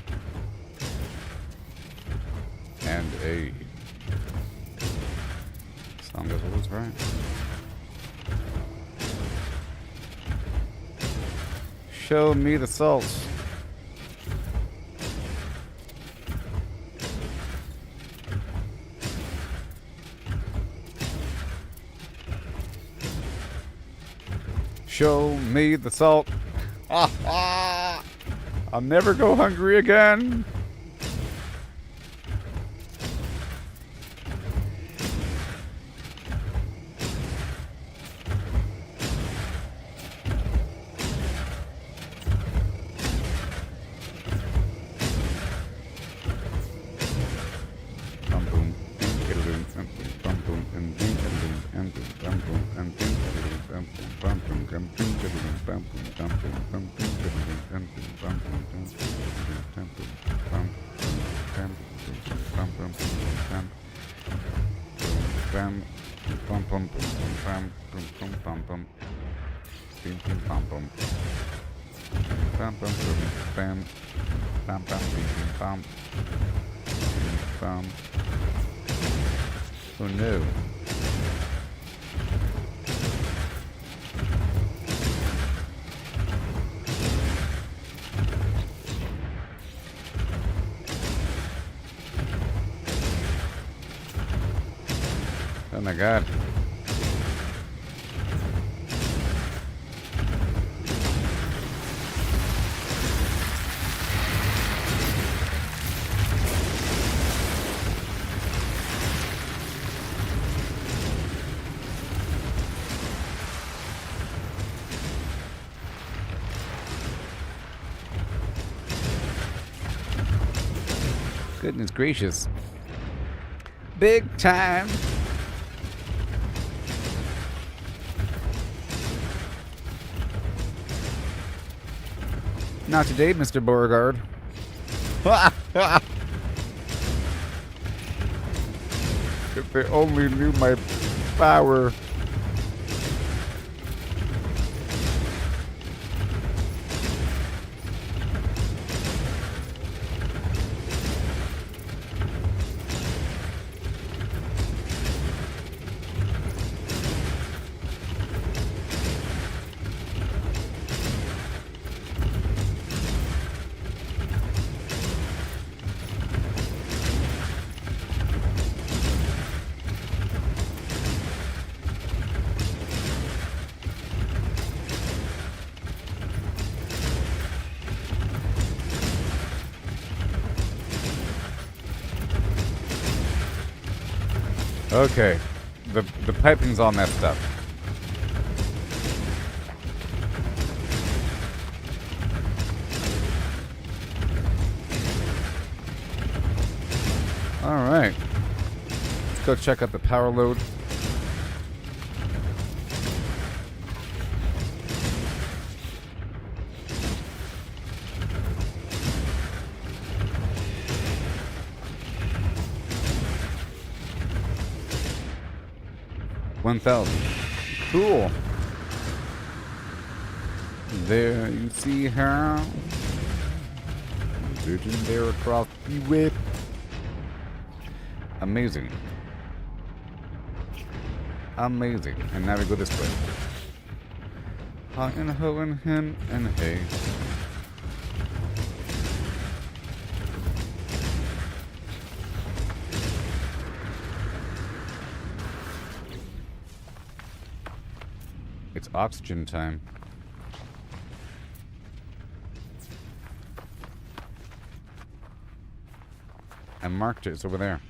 And a song as old as rhyme. Show me the salt. Show me the salt. I'll never go hungry again. Oh no. Oh my god. Goodness gracious. Big time. Not today, Mr. Beauregard. If they only knew my power. Okay, the piping's all messed up. All right, let's go check out the power load. $1,000. Cool. There you see her. Virgin there across the whip. Amazing. Amazing. And now we go this way. Ha and ho and hen and hey. It's oxygen time. I marked it. It's over there.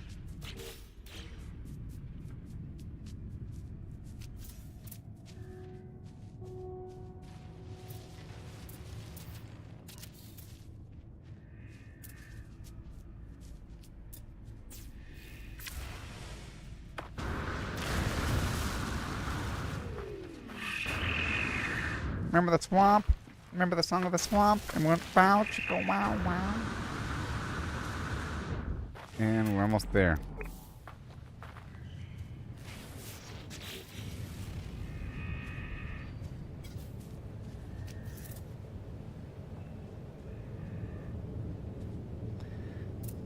Remember the swamp? Remember the song of the swamp? And went bow, chicka, wow, wow. And we're almost there.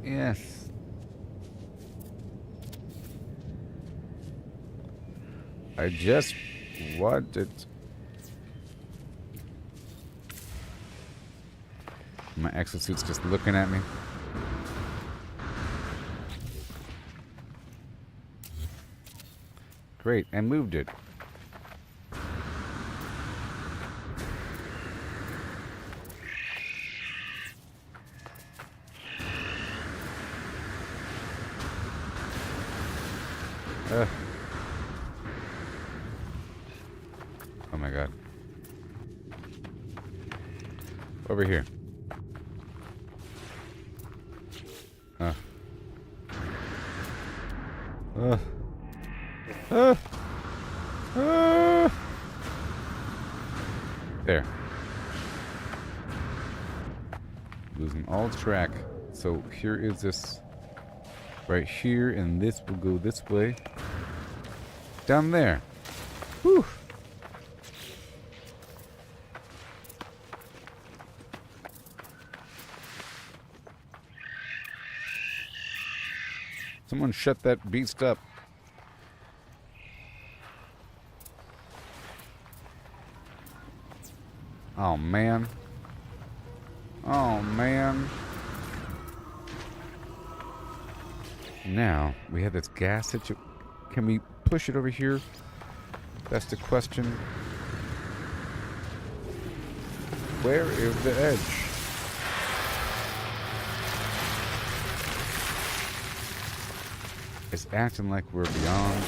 Yes. I just wanted. My exosuit's just looking at me. Great, I moved it. Oh my god. Over here. Uh. There. Losing all track. So here is this right here, and this will go this way. Down there. Whew. Someone shut that beast up. Oh, man. Oh, man. Now, we have this gas situation. Can we push it over here? That's the question. Where is the edge? It's acting like we're beyond.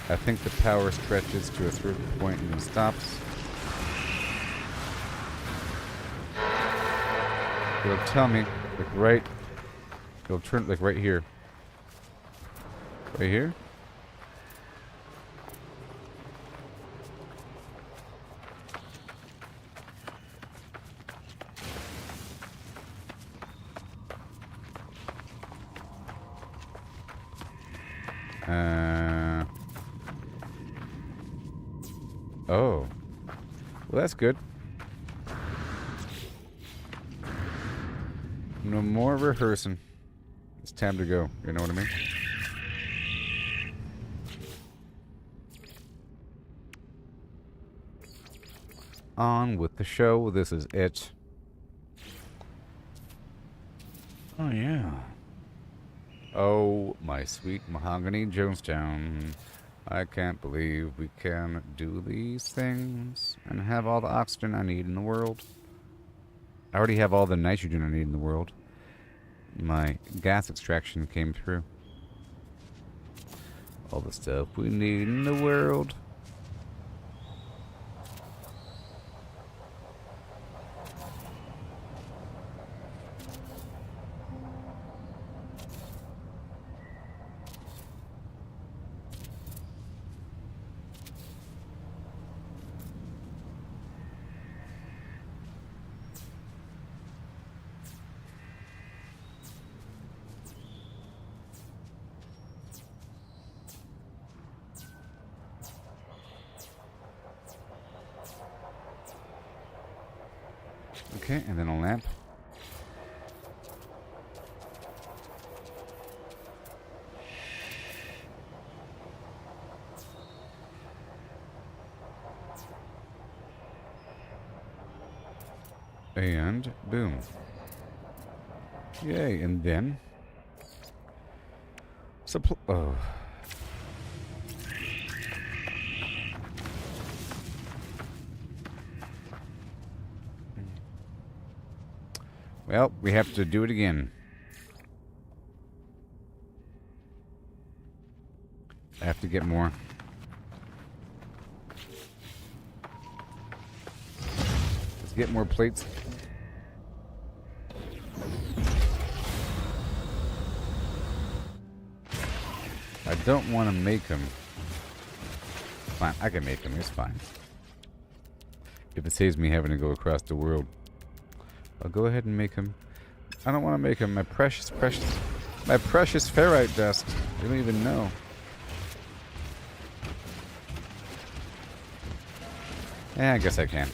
I think the power stretches to a certain point and then stops. It'll tell me, like right, it'll turn like right here. Right here? Oh. Well, that's good. No more rehearsing. It's time to go. You know what I mean? On with the show. This is it. Oh, yeah. Oh, my sweet mahogany Jonestown. I can't believe we can do these things and have all the oxygen I need in the world. I already have all the nitrogen I need in the world. My gas extraction came through. All the stuff we need in the world. Okay, and then a lamp. And boom. Yay, and then oh. Well, we have to do it again. I have to get more. Let's get more plates. I don't want to make them. Fine, I can make them. It's fine. If it saves me having to go across the world, I'll go ahead and make him. I don't want to make him. My precious ferrite dust. You don't even know. Yeah, I guess I can.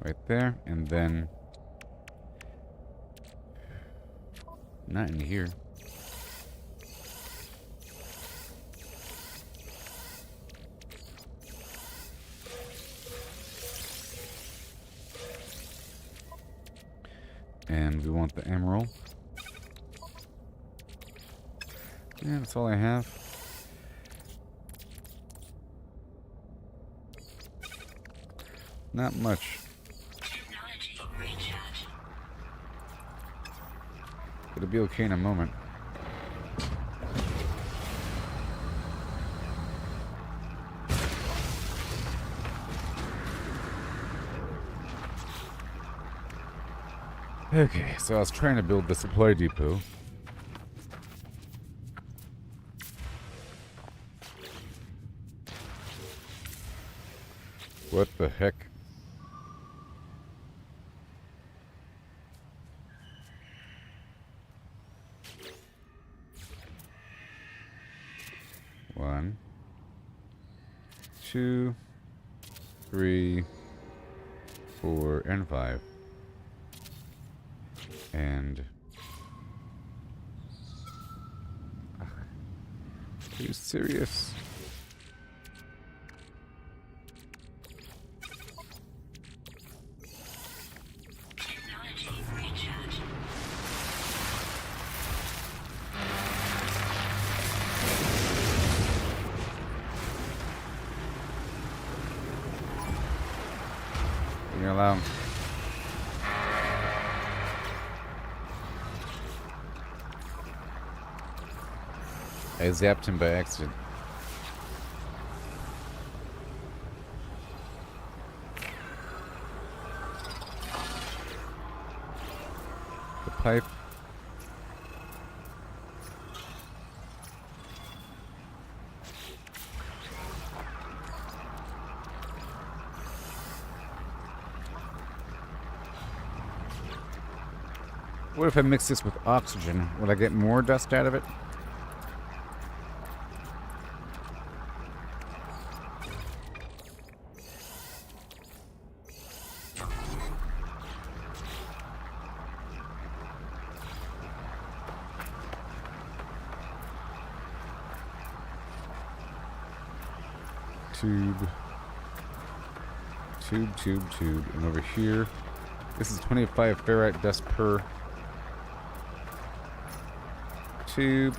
Right there, and then not in here. And we want the emerald. Yeah, that's all I have. Not much. It'll be okay in a moment. Okay, so I was trying to build the supply depot. What the heck? One, 2, 3, 4, and 5. And are you serious? Technology recharge. Leave me alone. I zapped him by accident. The pipe. What if I mix this with oxygen? Will I get more dust out of it? Tube. And over here, this is 25 ferrite dust per tube.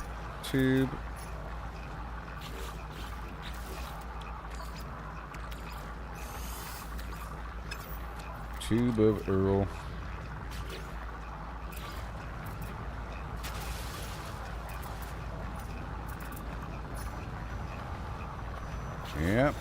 Tube of Earl. Yep.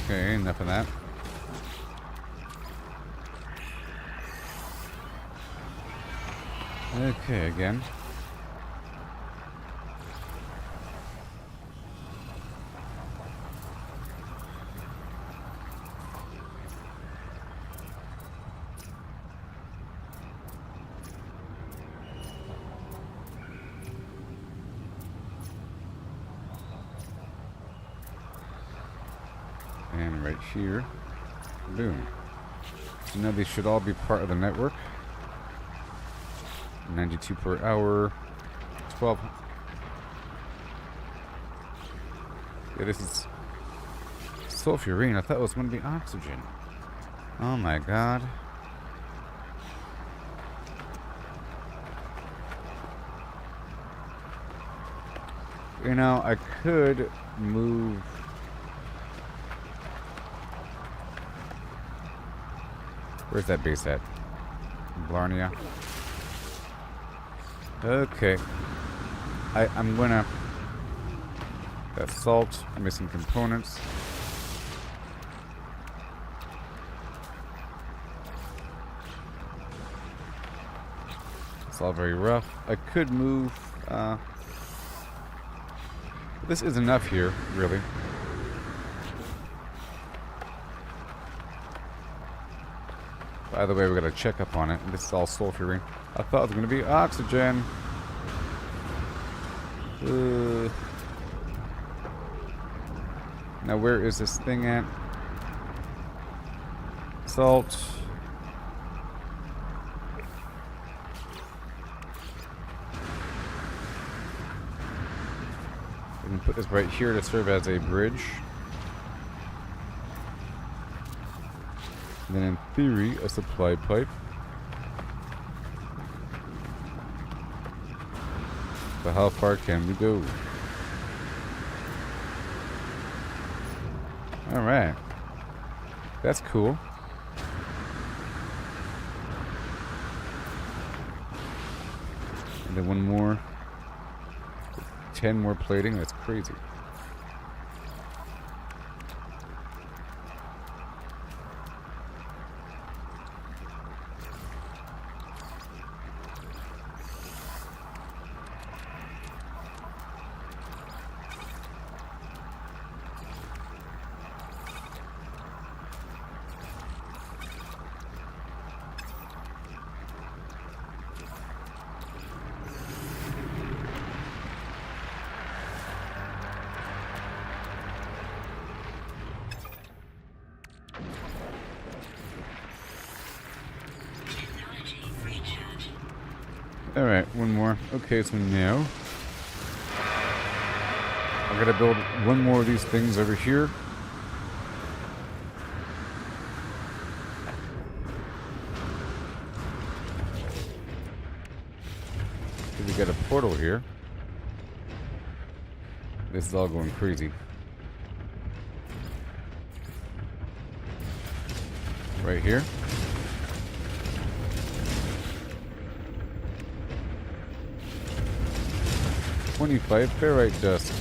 Okay, enough of that. Okay, again. And right here. Boom. So now these should all be part of the network. 92 per hour. 12. Yeah, this is sulfurine. I thought it was going to be oxygen. Oh my god. You know, I could move. Where's that base at? Blarnea. Okay. I'm gonna... That's salt. Missing components. It's all very rough. I could move... this is enough here, really. By the way, we got to check up on it. This is all sulfurine. I thought it was going to be oxygen. Now, where is this thing at? Salt. put this right here to serve as a bridge. And then in theory, a supply pipe. But how far can we go? Alright. That's cool. And then one more. 10 more plating. That's crazy. Technology recharge. Alright, one more. Okay, so now I gotta build one more of these things over here. We got a portal here. This is all going crazy. Right here. $25 ferrite dust.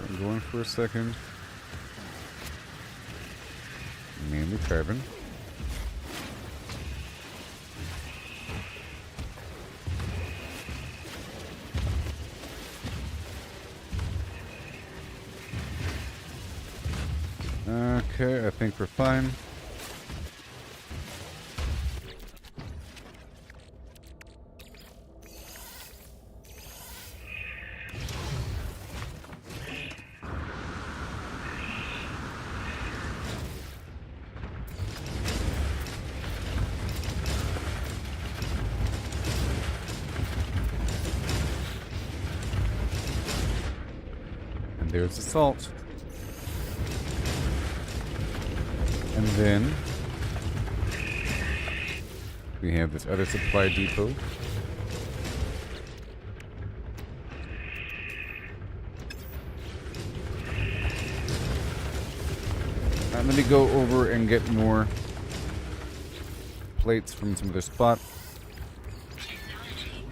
I'm going for a second. Mainly carbon. Okay, I think we're fine. And there's the salt. And then we have this other supply depot. Let me go over and get more plates from some other spot.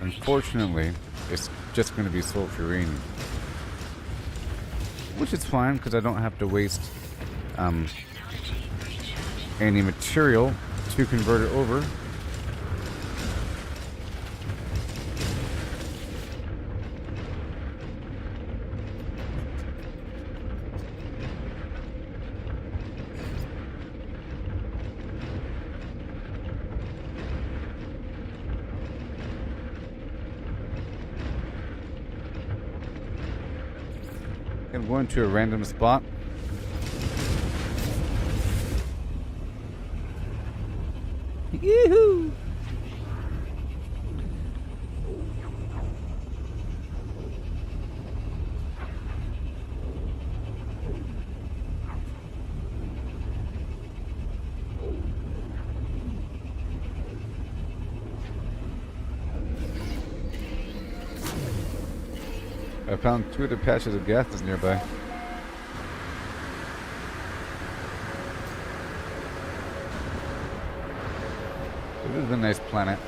Unfortunately, it's just going to be sulfurine, which is fine because I don't have to waste any material to convert it over. I'm going to a random spot. Yoo-hoo! I found 2 other patches of gases nearby. This is a nice planet.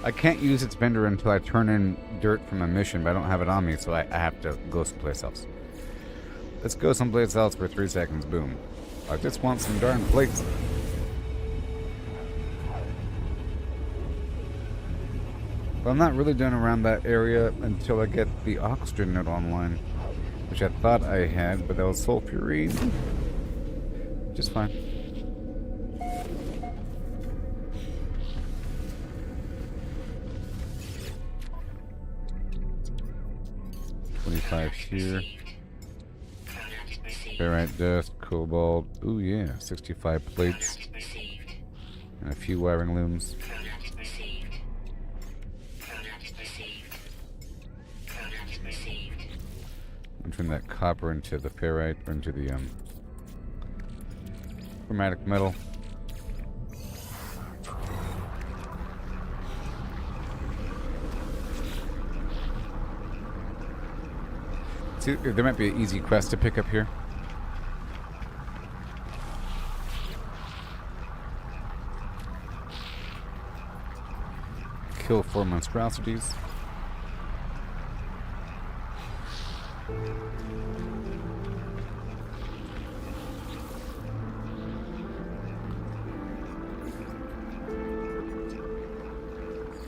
I can't use its vendor until I turn in dirt from a mission, but I don't have it on me, so I have to go someplace else. Let's go someplace else for 3 seconds. Boom. I just want some darn plates. But I'm not really done around that area until I get the oxygen node online, which I thought I had, but that was sulfurine. Just fine. $25 here. Ferrite dust, cobalt. Ooh yeah, 65 plates. And a few wiring looms. I'm turning that copper into the ferrite, or into the chromatic metal. See, there might be an easy quest to pick up here. Kill 4 monstrosities.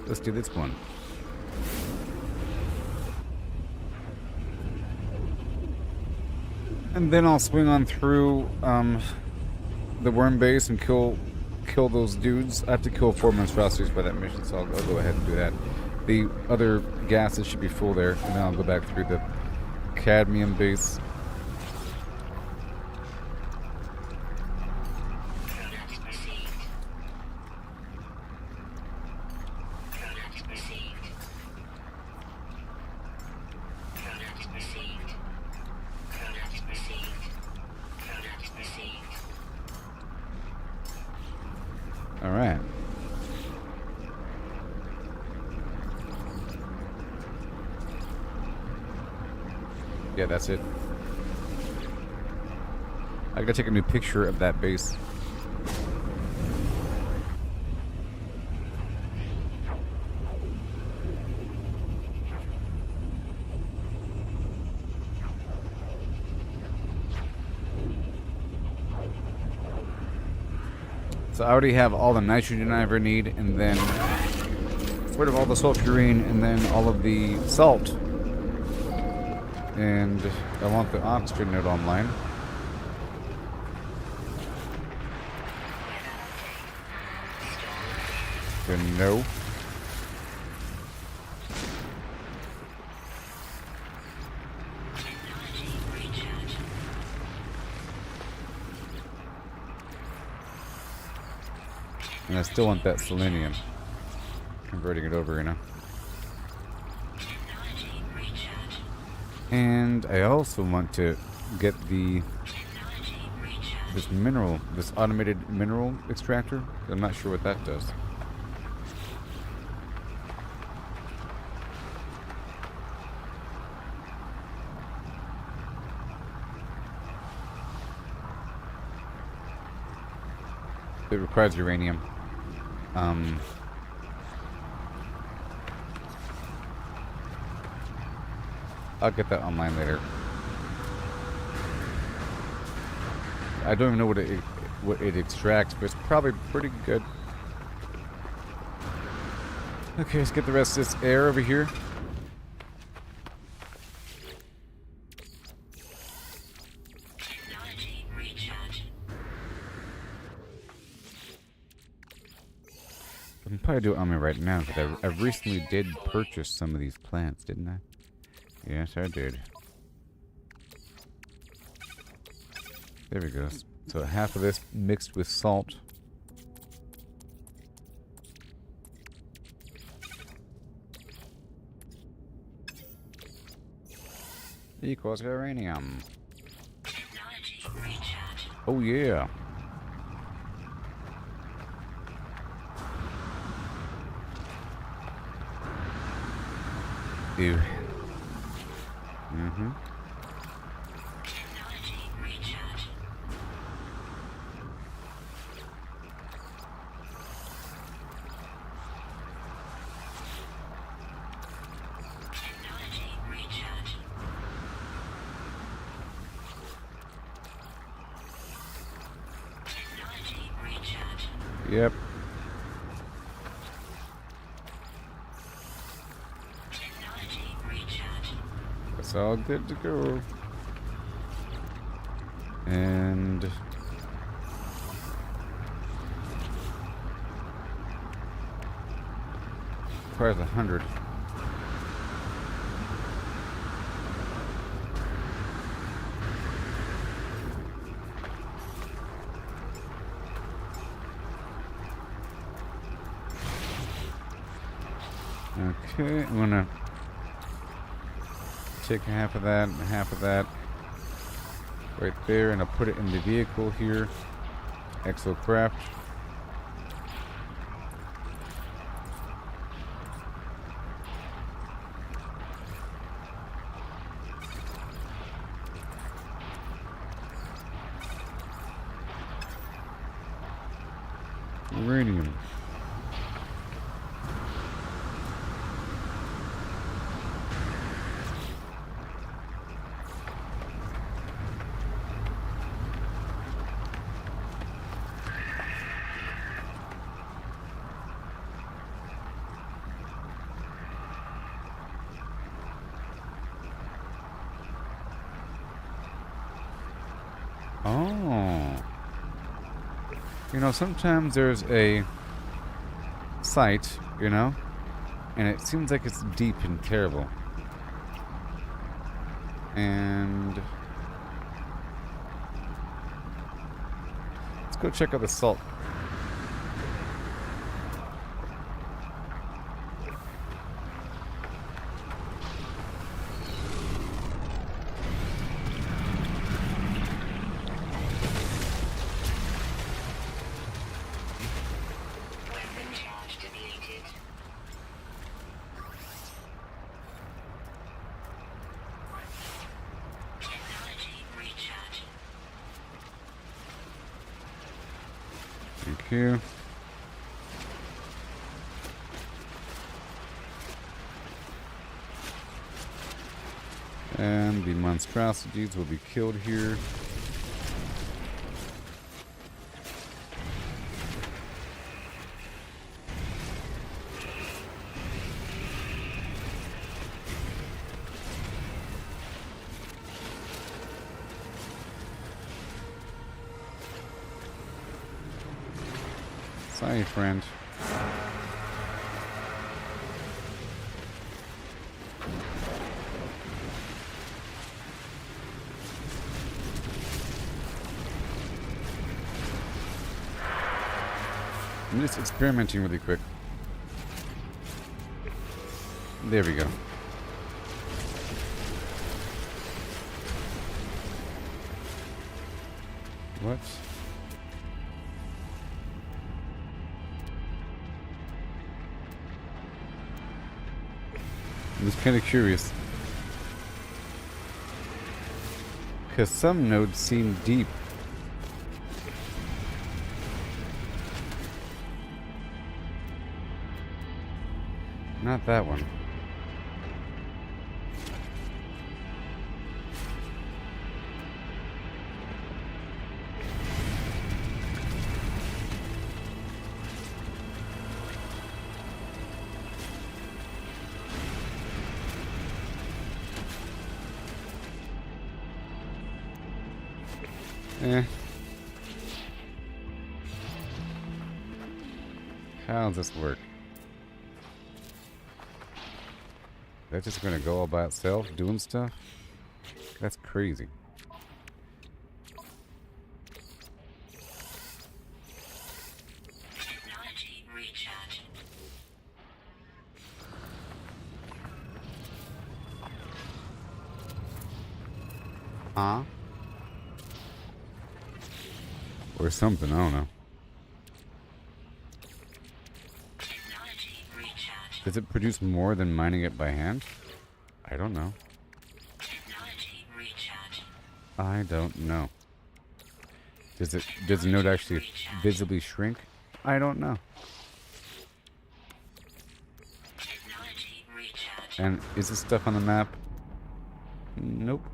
Let's do this one. And then I'll swing on through the worm base and kill those dudes. I have to kill 4 monstrosities by that mission, so I'll go ahead and do that. The other gases should be full there, and then I'll go back through the cadmium base. All right. Yeah, that's it. I gotta take a new picture of that base. So I already have all the nitrogen I ever need, and then sort of all the sulfurine, and then all of the salt. And I want the oxygen node online. Then no. And I still want that selenium. Converting it over, you know. And I also want to get this mineral, this automated mineral extractor. I'm not sure what that does. It requires uranium. I'll get that online later. I don't even know what it extracts, but it's probably pretty good. Okay, let's get the rest of this air over here. I can probably do it on me right now, because I recently did purchase some of these plants, didn't I? Yes, I did. There we go. So half of this mixed with salt. Equals uranium. Oh yeah. Ew. Mm-hmm. Yep. Technology recharge. It's all good to go. And requires 100. Okay, I'm gonna take half of that and half of that right there, and I'll put it in the vehicle here. Exocraft. Uranium. Oh. You know, sometimes there's a site, you know, and it seems like it's deep and terrible. And let's go check out the salt. Weapon charge depleted. Technology recharge. Thank you. And the monstrosities will be killed here. Sorry, friend. I'm just experimenting really quick. There we go. What? I'm just kind of curious. Because some nodes seem deep. Not that one. Eh. How does this work? That's just gonna go all by itself doing stuff? That's crazy. Technology recharge. Huh? Or something, I don't know. Technology recharge. Does it produce more than mining it by hand? I don't know. Technology recharge. I don't know. Does the node actually visibly shrink? I don't know. Technology recharge. And is this stuff on the map? Nope.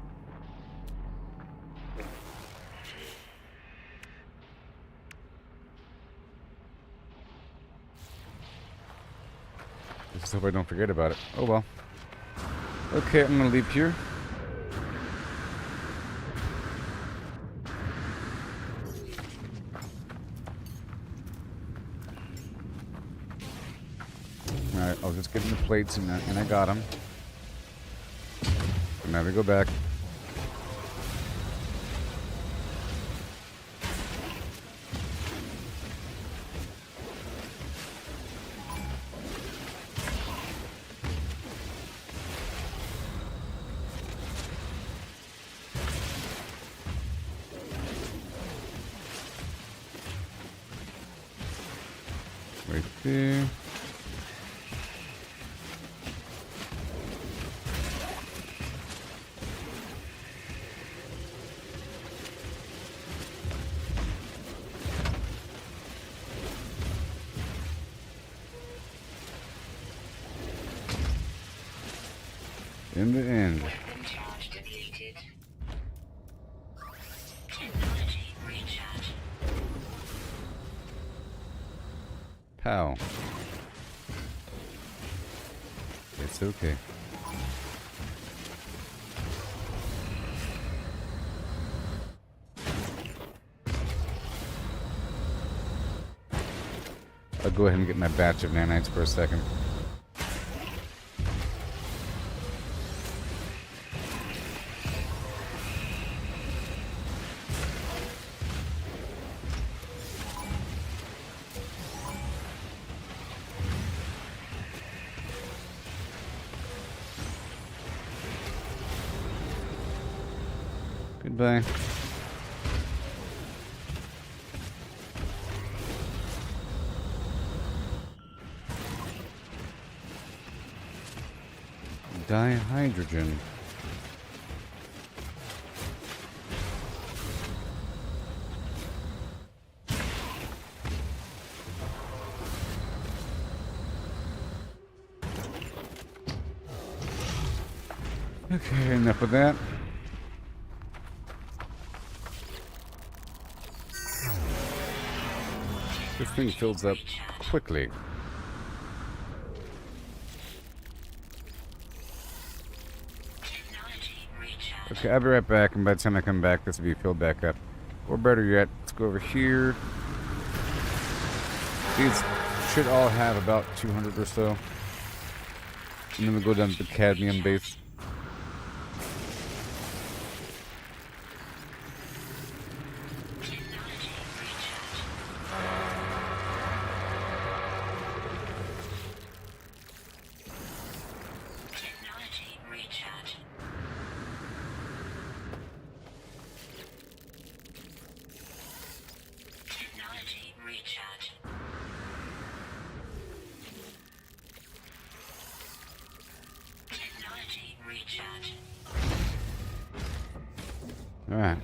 Just hope I don't forget about it. Oh well. Okay, I'm gonna leave here. Alright, I'll just get in the plates and I got them. So now we go back. Right there. In the end. Weapon charge depleted. Technology recharge. Pow. It's okay. I'll go ahead and get my batch of nanites for a second. Goodbye. Dihydrogen. Okay, enough of that. This thing fills up quickly. Technology recharge. Okay, I'll be right back, and by the time I come back, this will be filled back up. Or better yet, let's go over here. These should all have about 200 or so. And then we'll go down to the cadmium base. Technology recharge. Technology recharge. Technology recharge. Technology recharge. Alright.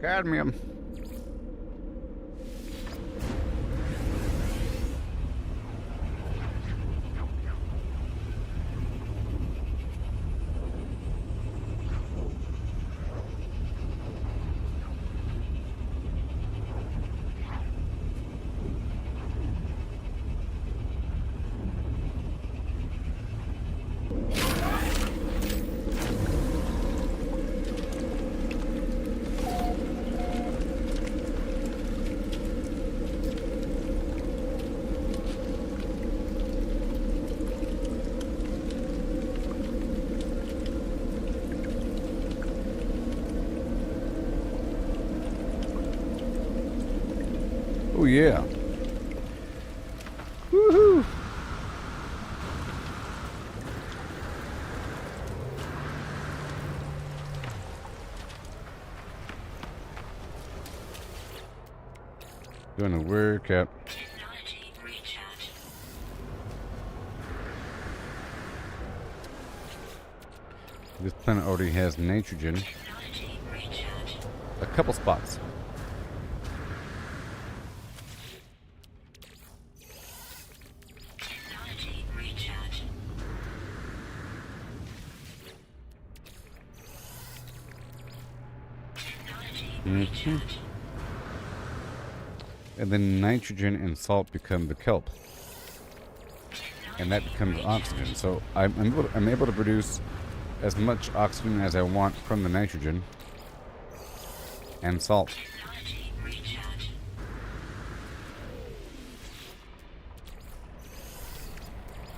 Cadmium. Oh yeah. Woohoo! Doing a workout. Technology recharge. This planet already has nitrogen. Technology recharge. a couple spots. Technology recharge. Technology recharge. And then nitrogen and salt become the kelp. And that becomes oxygen. So I'm able to produce as much oxygen as I want from the nitrogen and salt. Technology recharge.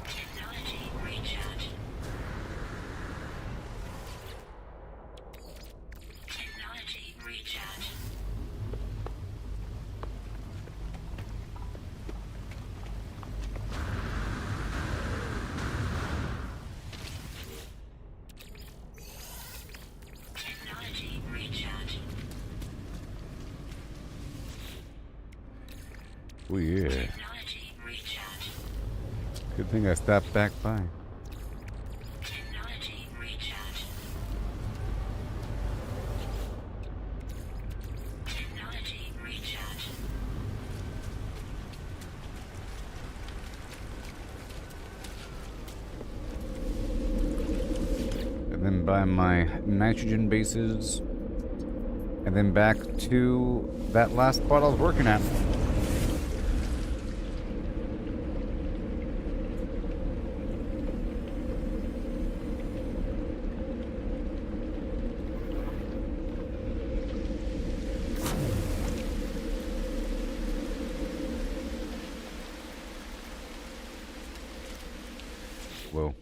Technology recharge. Technology recharge. Technology recharge. Oh yeah. Technology recharge. Good thing I stopped back by. Technology recharge. Technology recharge. And then buy my nitrogen bases. And then back to that last spot I was working at. Whoa.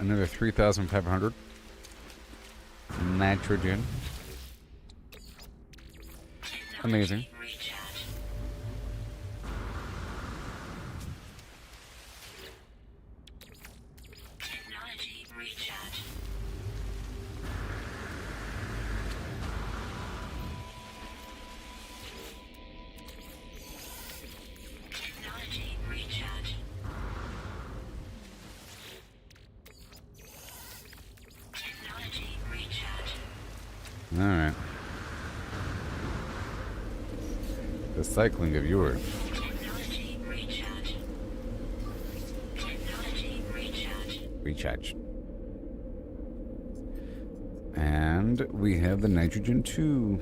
Another 3,500. Nitrogen. Amazing. Recharge. Technology recharge. Technology recharge. Technology recharge. Alright. The cycling of yours. Technology recharge. Technology recharge. Recharge. And we have the nitrogen too.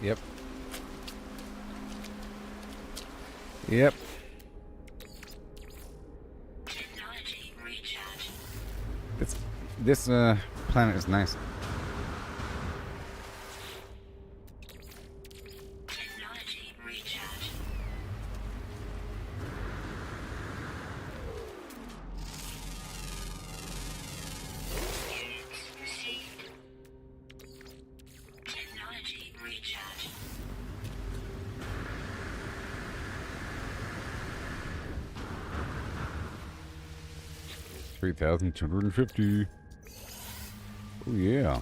Yep. Yep. Technology recharge. This planet is nice. Technology recharge. Units received. Technology recharge. $3,250. Oh yeah.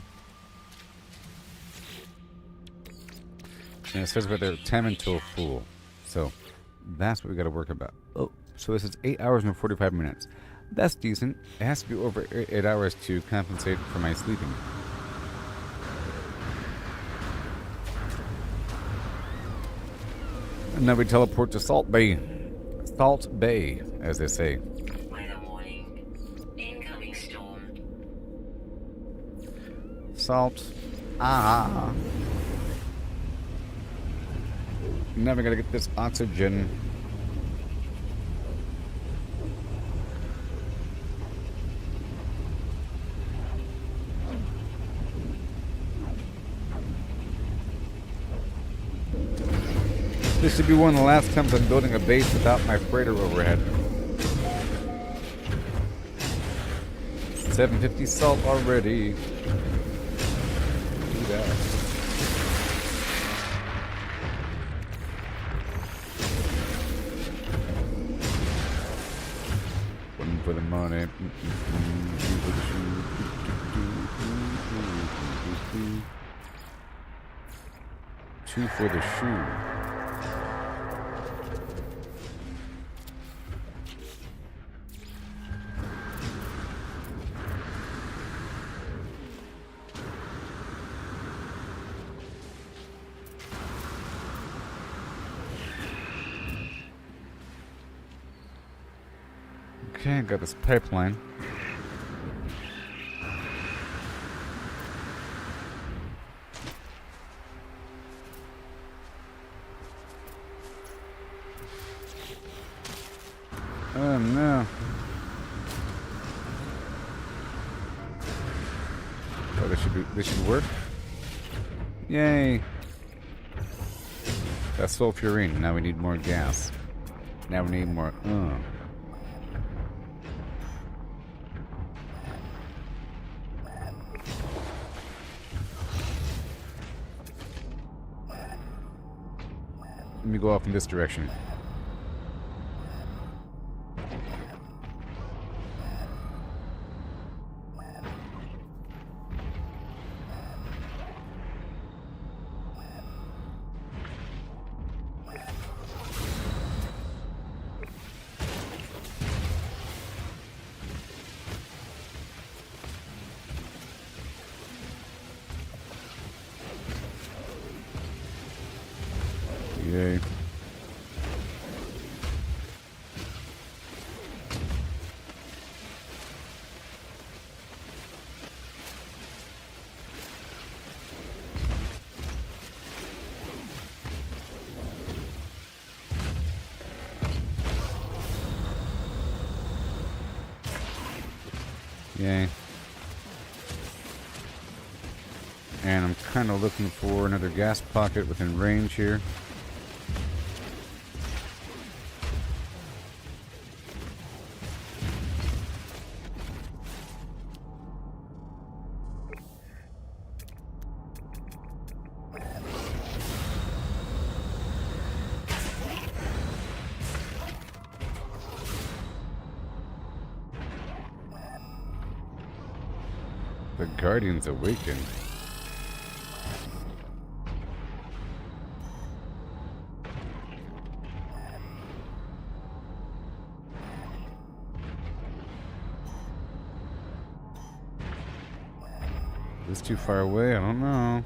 And it says right there 10 until full. So that's what we gotta work about. Oh, so this is 8 hours and 45 minutes. That's decent. It has to be over 8 hours to compensate for my sleeping. And now we teleport to Salt Bay. Salt Bay, as they say. Weather warning. Incoming storm. Salt. Ah. Now we gotta get this oxygen. This should be one of the last times I'm building a base without my freighter overhead. 750 salt already. Do that. One for the money. Two for the shoe. Two for the shoe. Okay, got this pipeline. Oh no. Oh, this should work. Yay. That's sulfurine. Now we need more gas. Now we need more. Let me go off in this direction. Yay. Yay. And I'm kind of looking for another gas pocket within range here. The Guardians awaken. Is this too far away? I don't know.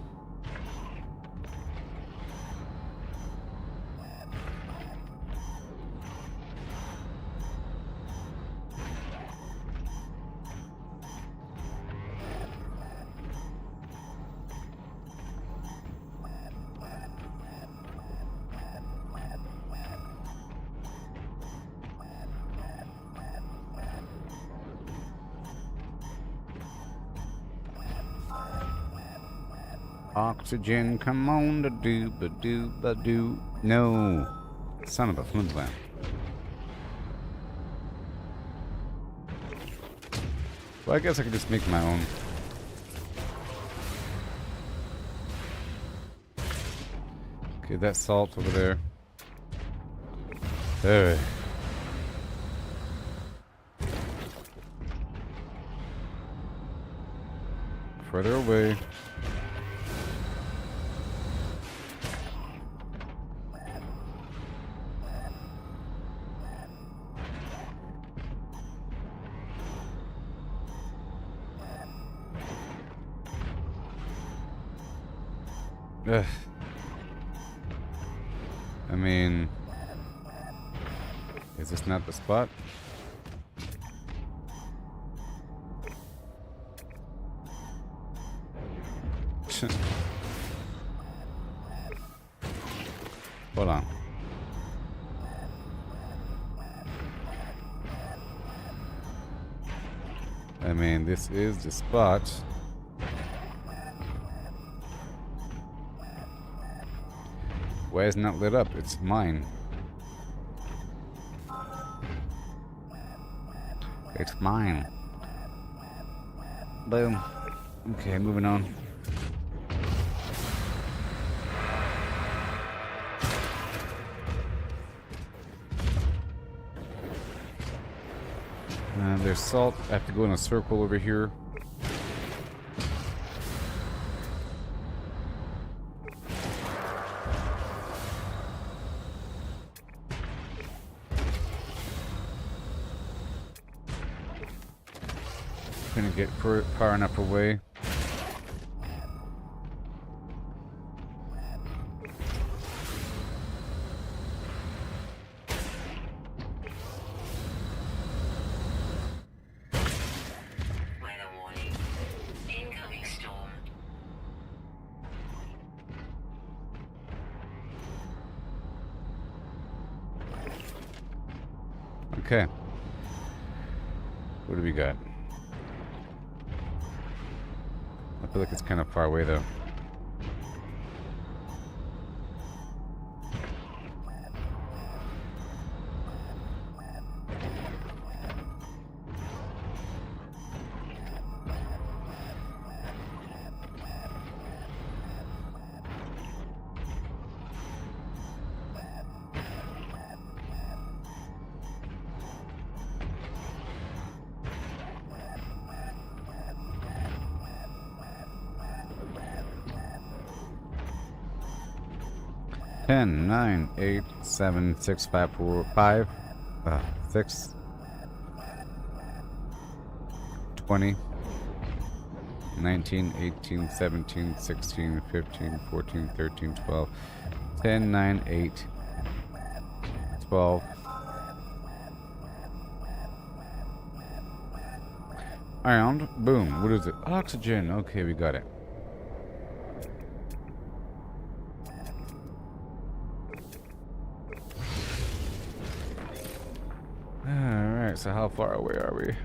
Oxygen, come on, da doo ba doo ba doo. No, son of a flim flam. Well, I guess I could just make my own. Okay, that salt over there. There. Further away. Ugh. I mean, is this not the spot? Hold on. I mean, this is the spot. Why is it not lit up? It's mine. It's mine. Boom. Okay, moving on. There's salt. I have to go in a circle over here. Gonna get far enough away. Weather warning. Incoming storm. Okay. What do we got? I feel like it's kind of far away though. Ten, 9, 8, 7, 6, 5, 4, 5, 6, 20, 19, 18, 17, 16, 15, 14, 13, 12, 10, 9, 8, 12. And boom, what is it? Oxygen. Okay, we got it. Alright, so how far away are we?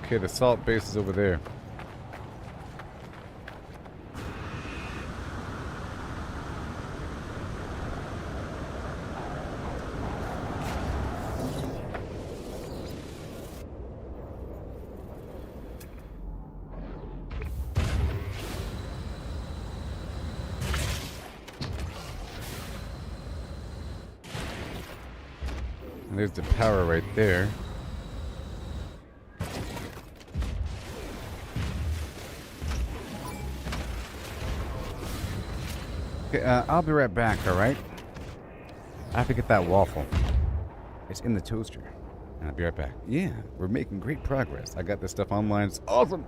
Okay, the salt base is over there. And there's the power right there. Okay, I'll be right back, alright? I have to get that waffle. It's in the toaster. And I'll be right back. Yeah, we're making great progress. I got this stuff online. It's awesome.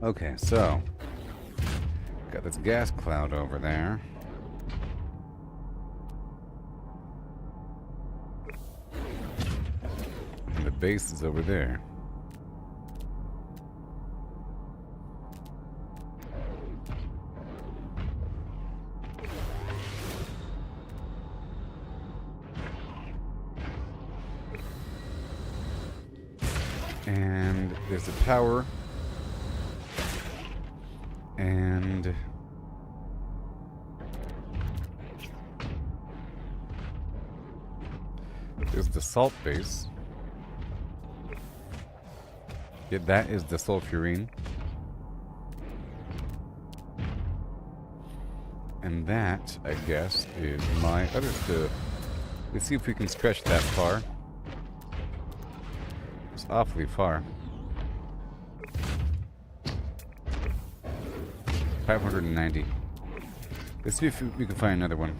Okay, so got this gas cloud over there. And the base is over there. And there's the power. And there's the salt base. Yeah, that is the sulfurine. And that, I guess, is my other stuff. Let's see if we can stretch that far. It's awfully far. 590. Let's see if we can find another one.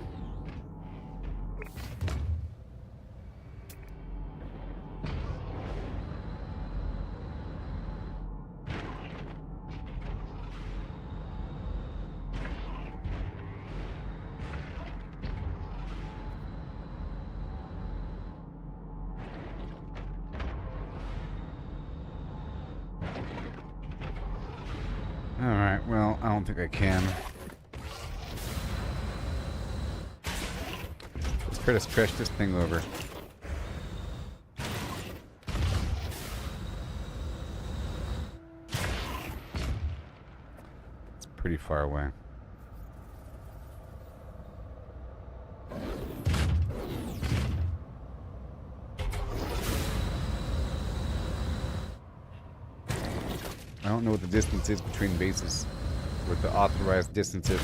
Alright, well, I don't think I can. Let's try to stretch this thing over. It's pretty far away. I don't know what the distance is between bases. What the authorized distance is.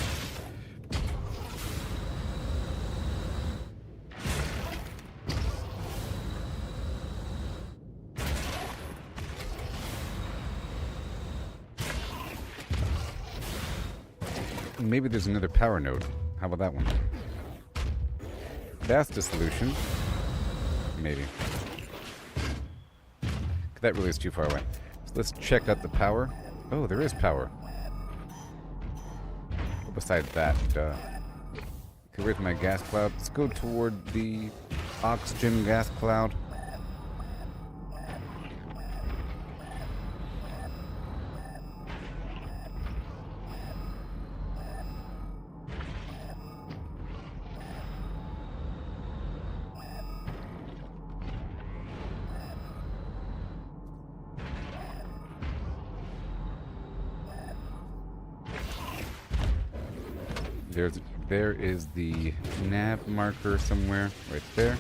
Maybe there's another power node. How about that one? That's the solution. Maybe. That really is too far away. Let's check out the power. Oh, there is power. Besides that, okay, where's my gas cloud? Let's go toward the oxygen gas cloud. There is the nav marker somewhere, right there.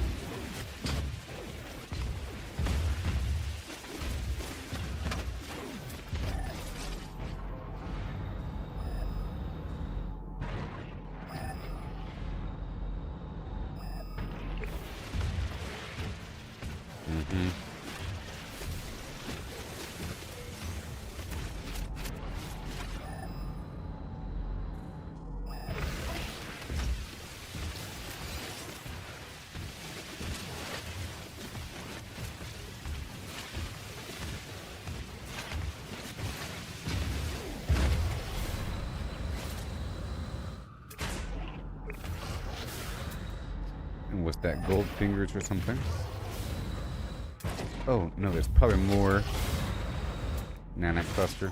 And was that gold fingers or something? Oh, no, there's probably more nano cluster.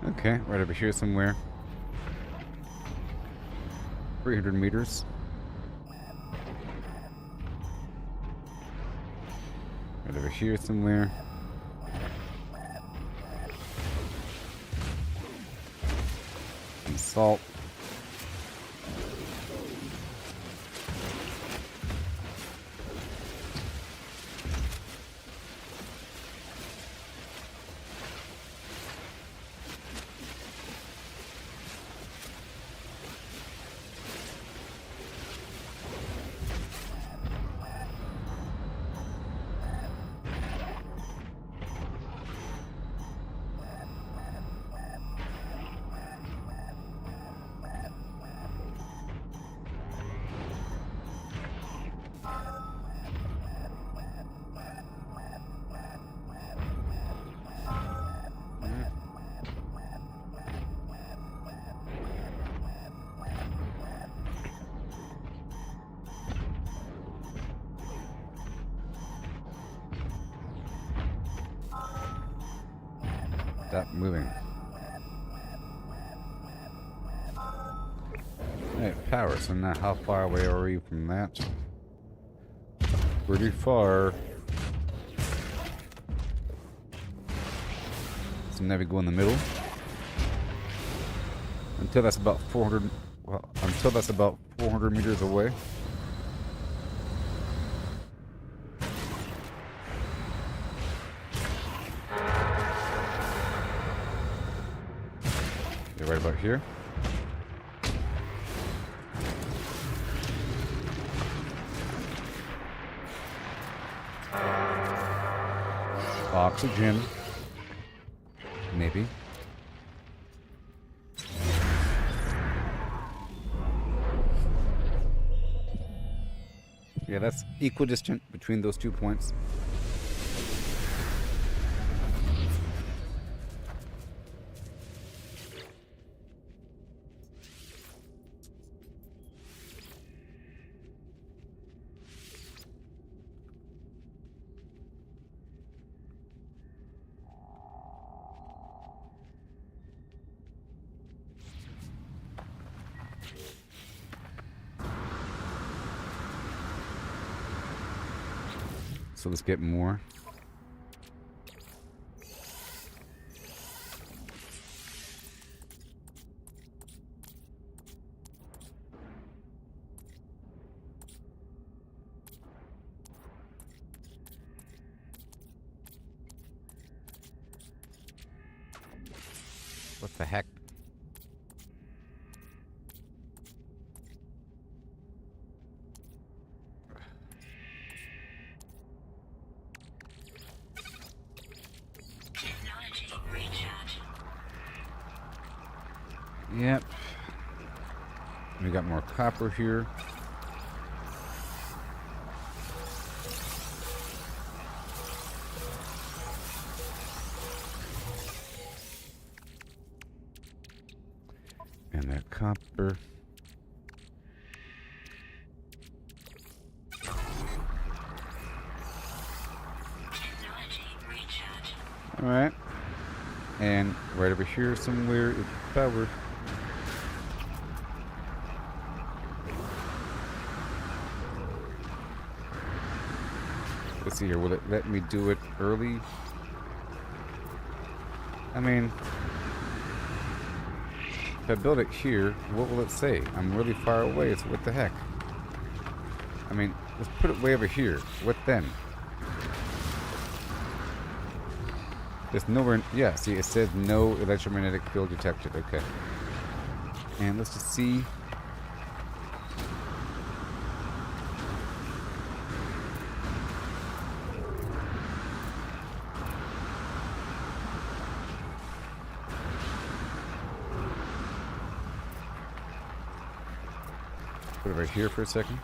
Okay, right over here somewhere. 300 meters. Right over here somewhere. Some salt. Stop moving. Alright, power. So now how far away are we from that? Pretty far. So now we go in the middle. Until that's about 400... Well, until that's about 400 meters away. They're right about here. Oxygen. Maybe. Yeah, that's equidistant between those 2 points. So let's get more. What the heck? Technology recharge. Yep. We got more copper here. And that copper. Technology recharge. Alright. And right over here somewhere is power. Let's see here. Will it let me do it early? I mean, if I build it here, what will it say? I'm really far away, so what the heck? I mean, let's put it way over here. What then? There's nowhere... Yeah, see, it says no electromagnetic field detected. Okay. And let's just see... Put it right here for a second.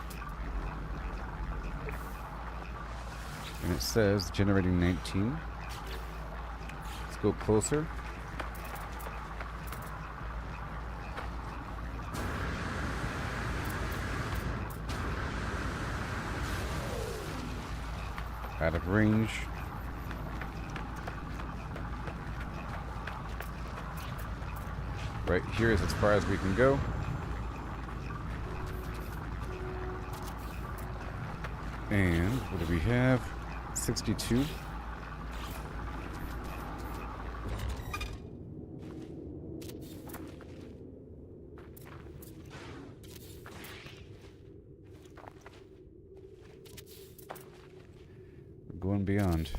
And it says generating 19. Let's go closer. Out of range. Right here is as far as we can go. And what do we have? 62. We're going beyond.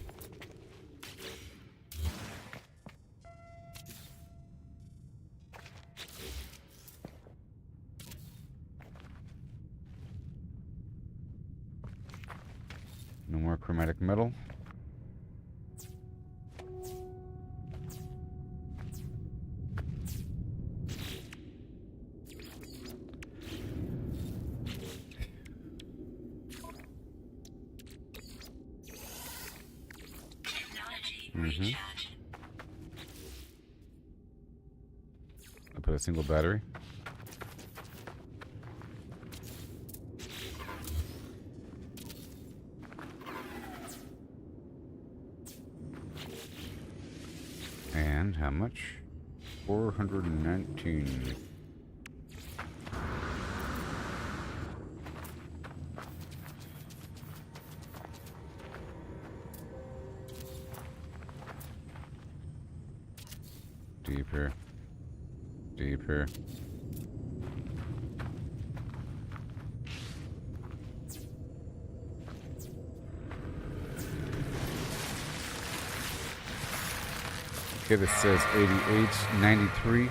No more chromatic metal. Technology recharge. I put a single battery. And how much? 419. Deeper. Deeper. Okay, this says 88.93.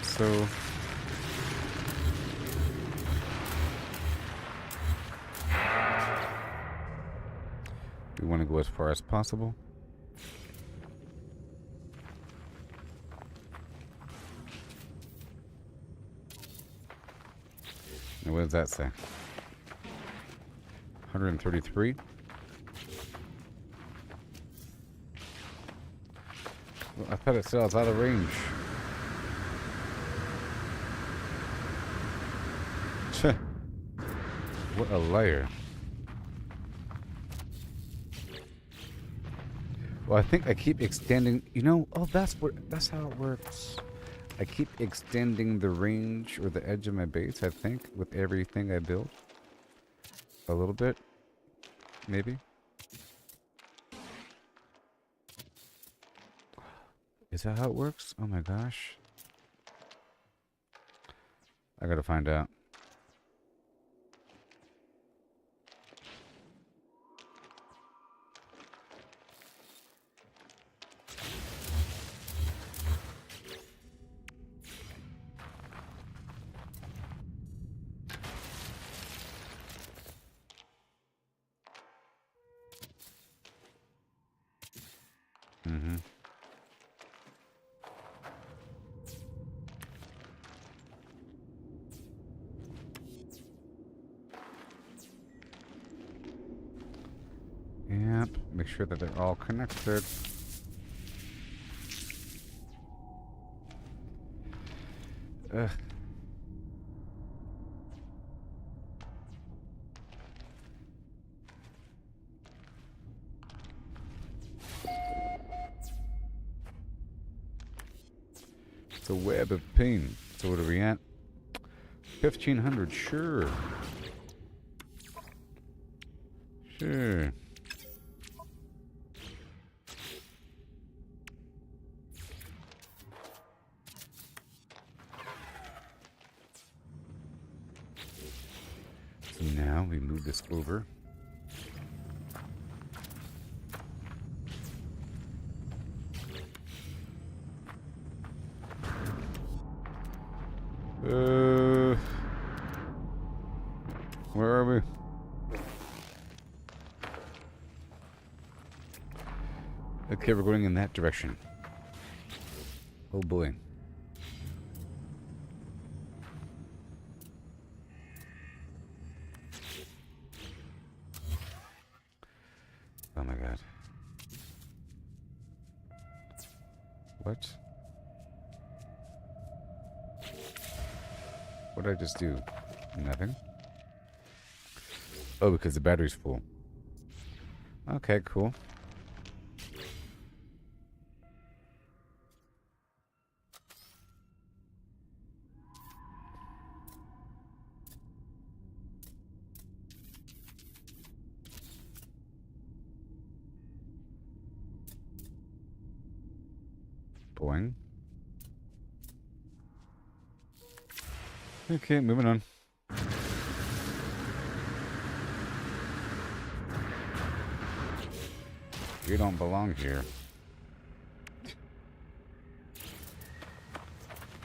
So we want to go as far as possible. And what does that say? 133. Well, I thought it said I was out of range. Tch. What a liar. Well, I think I keep extending, you know, oh, that's how it works. I keep extending the range or the edge of my base, I think, with everything I build. A little bit, maybe. Is that how it works? Oh my gosh. I gotta find out. Mm-hmm. Yep, make sure that they're all connected. Ugh. It's a web of pain. So what are we at? 1,500, sure. Sure. So now we move this over. Where are we? Okay, we're going in that direction. Oh boy. Oh my god. What? What did I just do? Nothing? Oh, because the battery's full. Okay, cool. Boing. Okay, moving on. You don't belong here.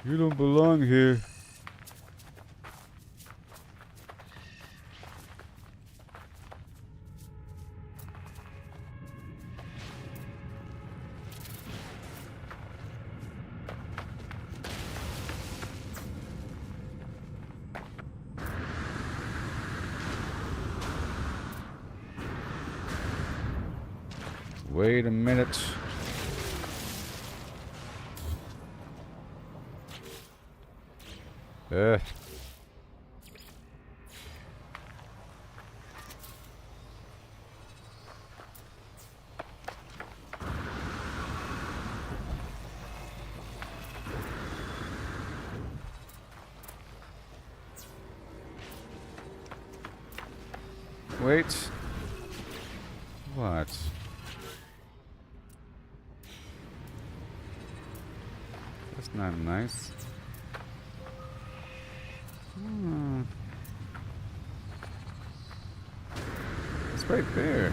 You don't belong here. Wait a minute. Wait. What? That's not nice. Hmm. It's right there.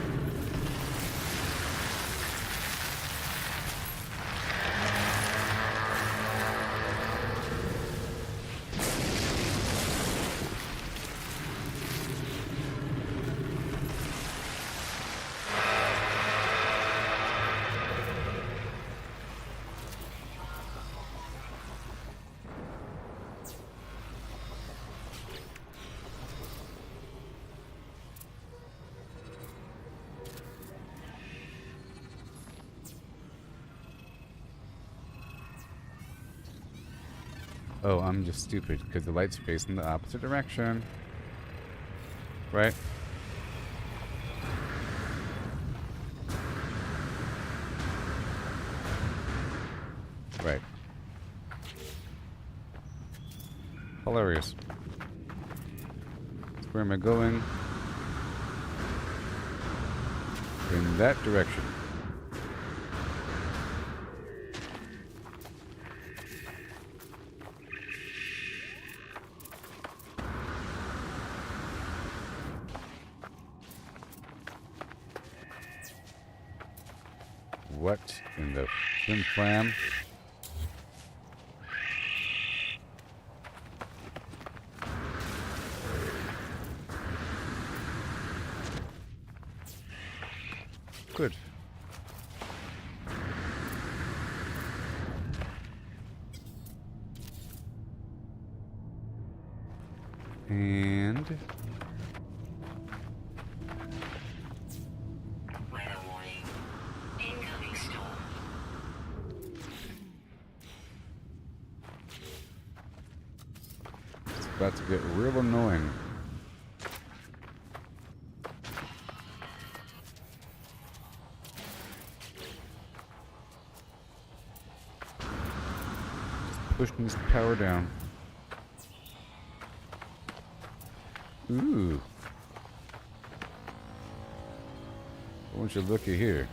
Oh, I'm just stupid because the light's facing the opposite direction. Right? Right. Hilarious. So where am I going? In that direction. What in the flim flam? Good. And Weather warning. Incoming storm. it's about to get real annoying. Just pushing this power down. Ooh. Won't you looky here?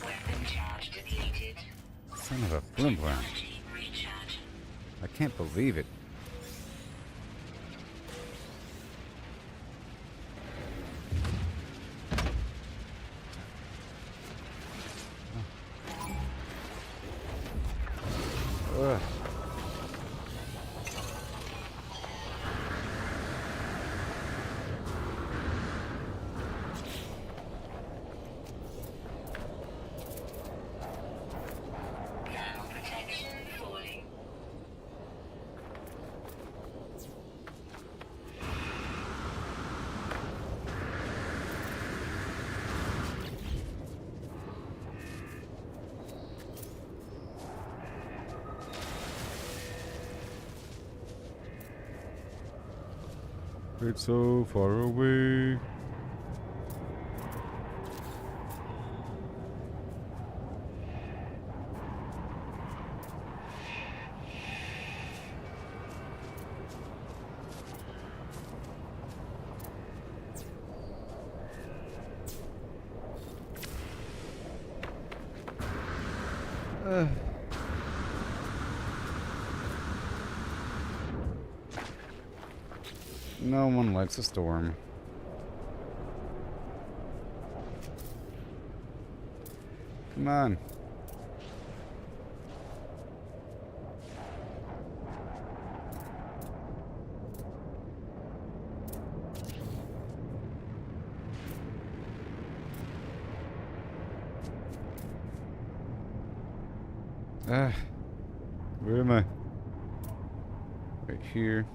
Weapon charge depleted. Son of a flim flam. Technology recharge. I can't believe it. Ugh. Thermal protection falling. It's so far away. No one likes a storm. Come on. Where am I? Right here.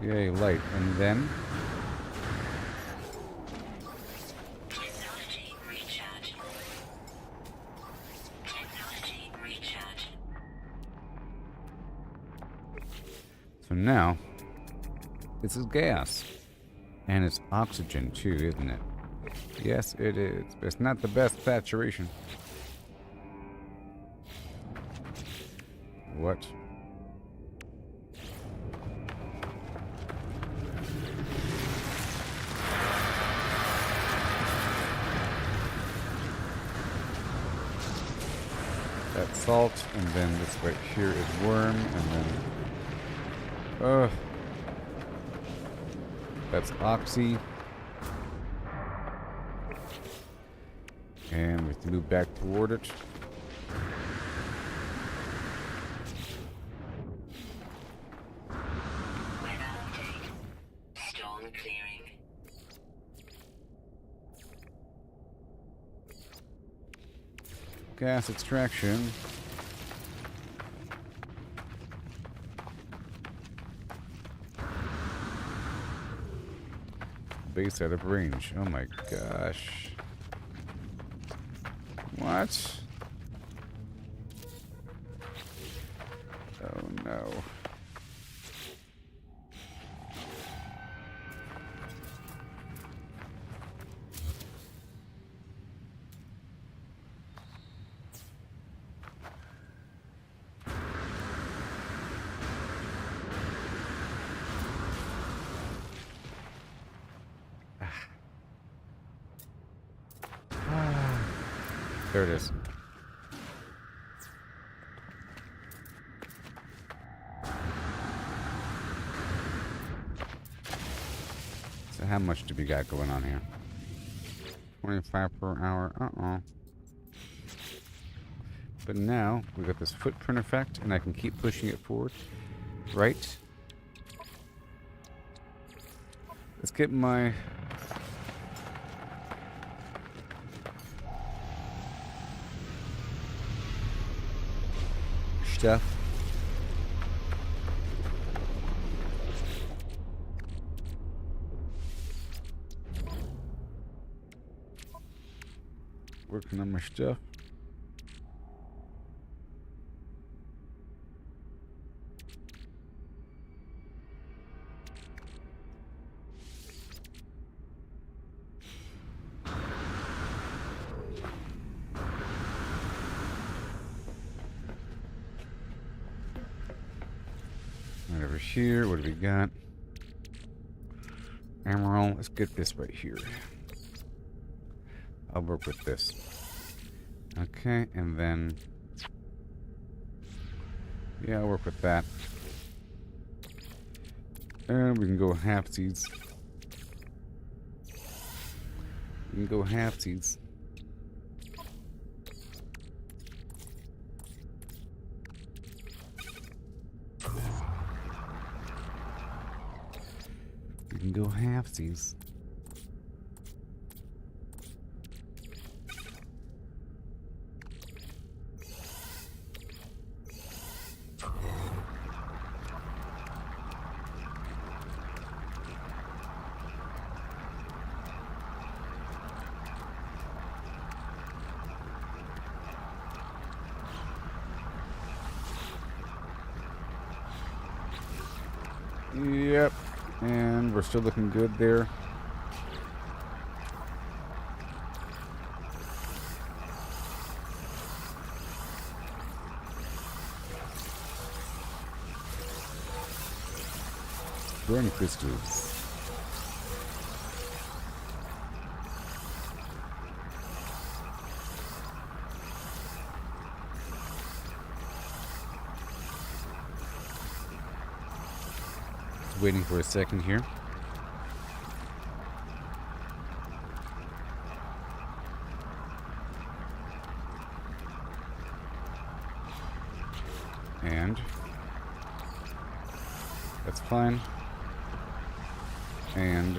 Yay, light. And then? Technology recharge. Technology recharge. So now, This is gas. And it's oxygen too, isn't it? Yes, it is. It's not the best saturation. What? That's salt, and then this right here is worm, and then... that's oxy. And we have to move back toward it. Weather update. Storm clearing. Gas extraction. Base out of range. Oh my gosh. What? Oh no. There it is. So how much do we got going on here? 25 per hour. Uh-oh. But now we got this footprint effect, and I can keep pushing it forward. Right? Let's get my... stuff. Working on my stuff. Right over here, what do we got? Emerald, let's get this right here. I'll work with this. Okay, and then... yeah, I'll work with that. And we can go half-seeds. We can go half-seeds. We can go halfsies. Yep. And we're still looking good there. Burn crystals. Waiting for a second here. And that's fine. And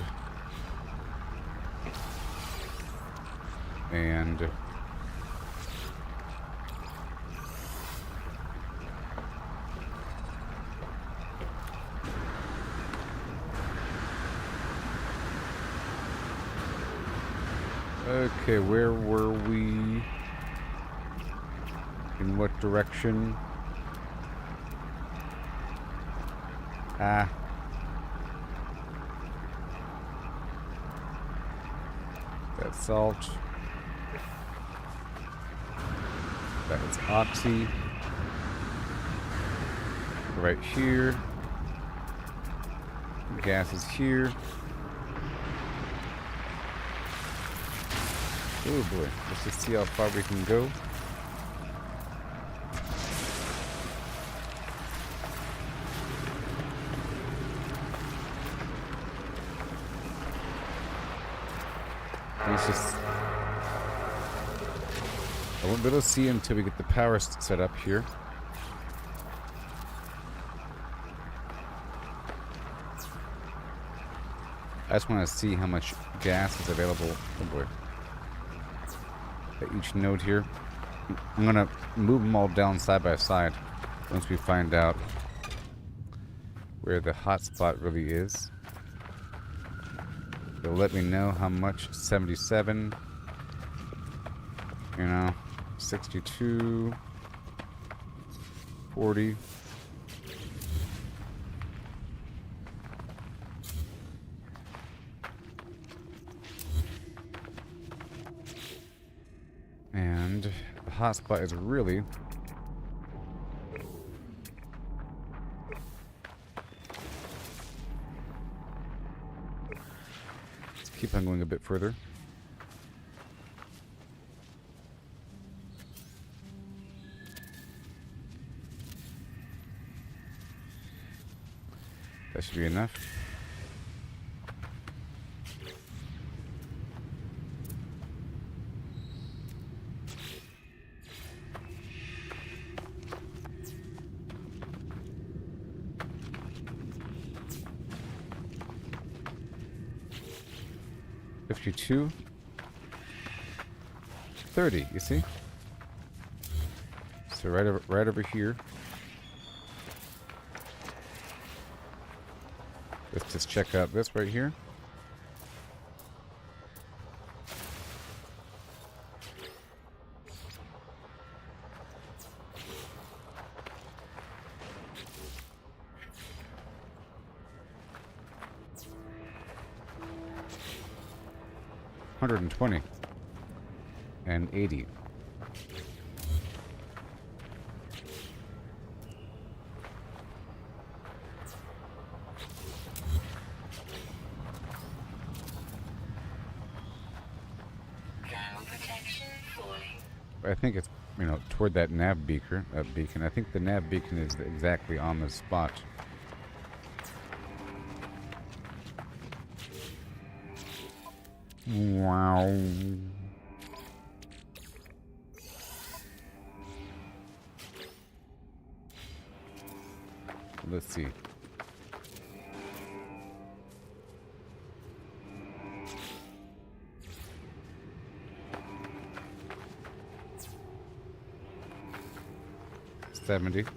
okay, where were we? In what direction? That's salt. That is oxy. Right here. Gas is here. Oh boy. Let's just see how far we can go. It's just... I won't be able to see until we get the power set up here. I just want to see how much gas is available. Oh boy. At each node here. I'm going to move them all down side by side once we find out where the hotspot really is. It'll let me know how much. 77. You know, 62. 40. And the hotspot is really let's keep on going a bit further. That should be enough. $52, $30. You see? So right over here. Let's just check out this right here. $120 and $80. I think it's, you know, toward that nav beacon. I think the nav beacon is exactly on the spot. Wow. Let's see. $70.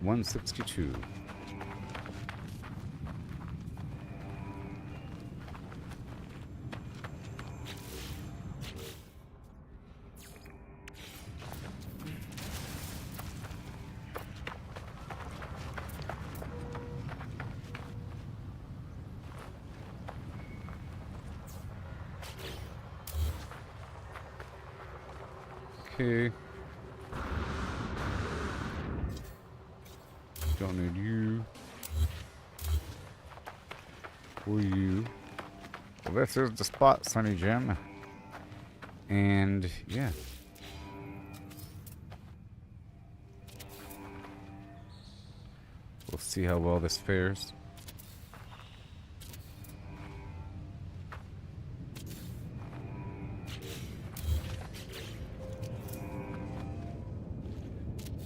$162. Okay. Don't need you. Or you. Well, this is the spot, Sonny Jim. And yeah. We'll see how well this fares.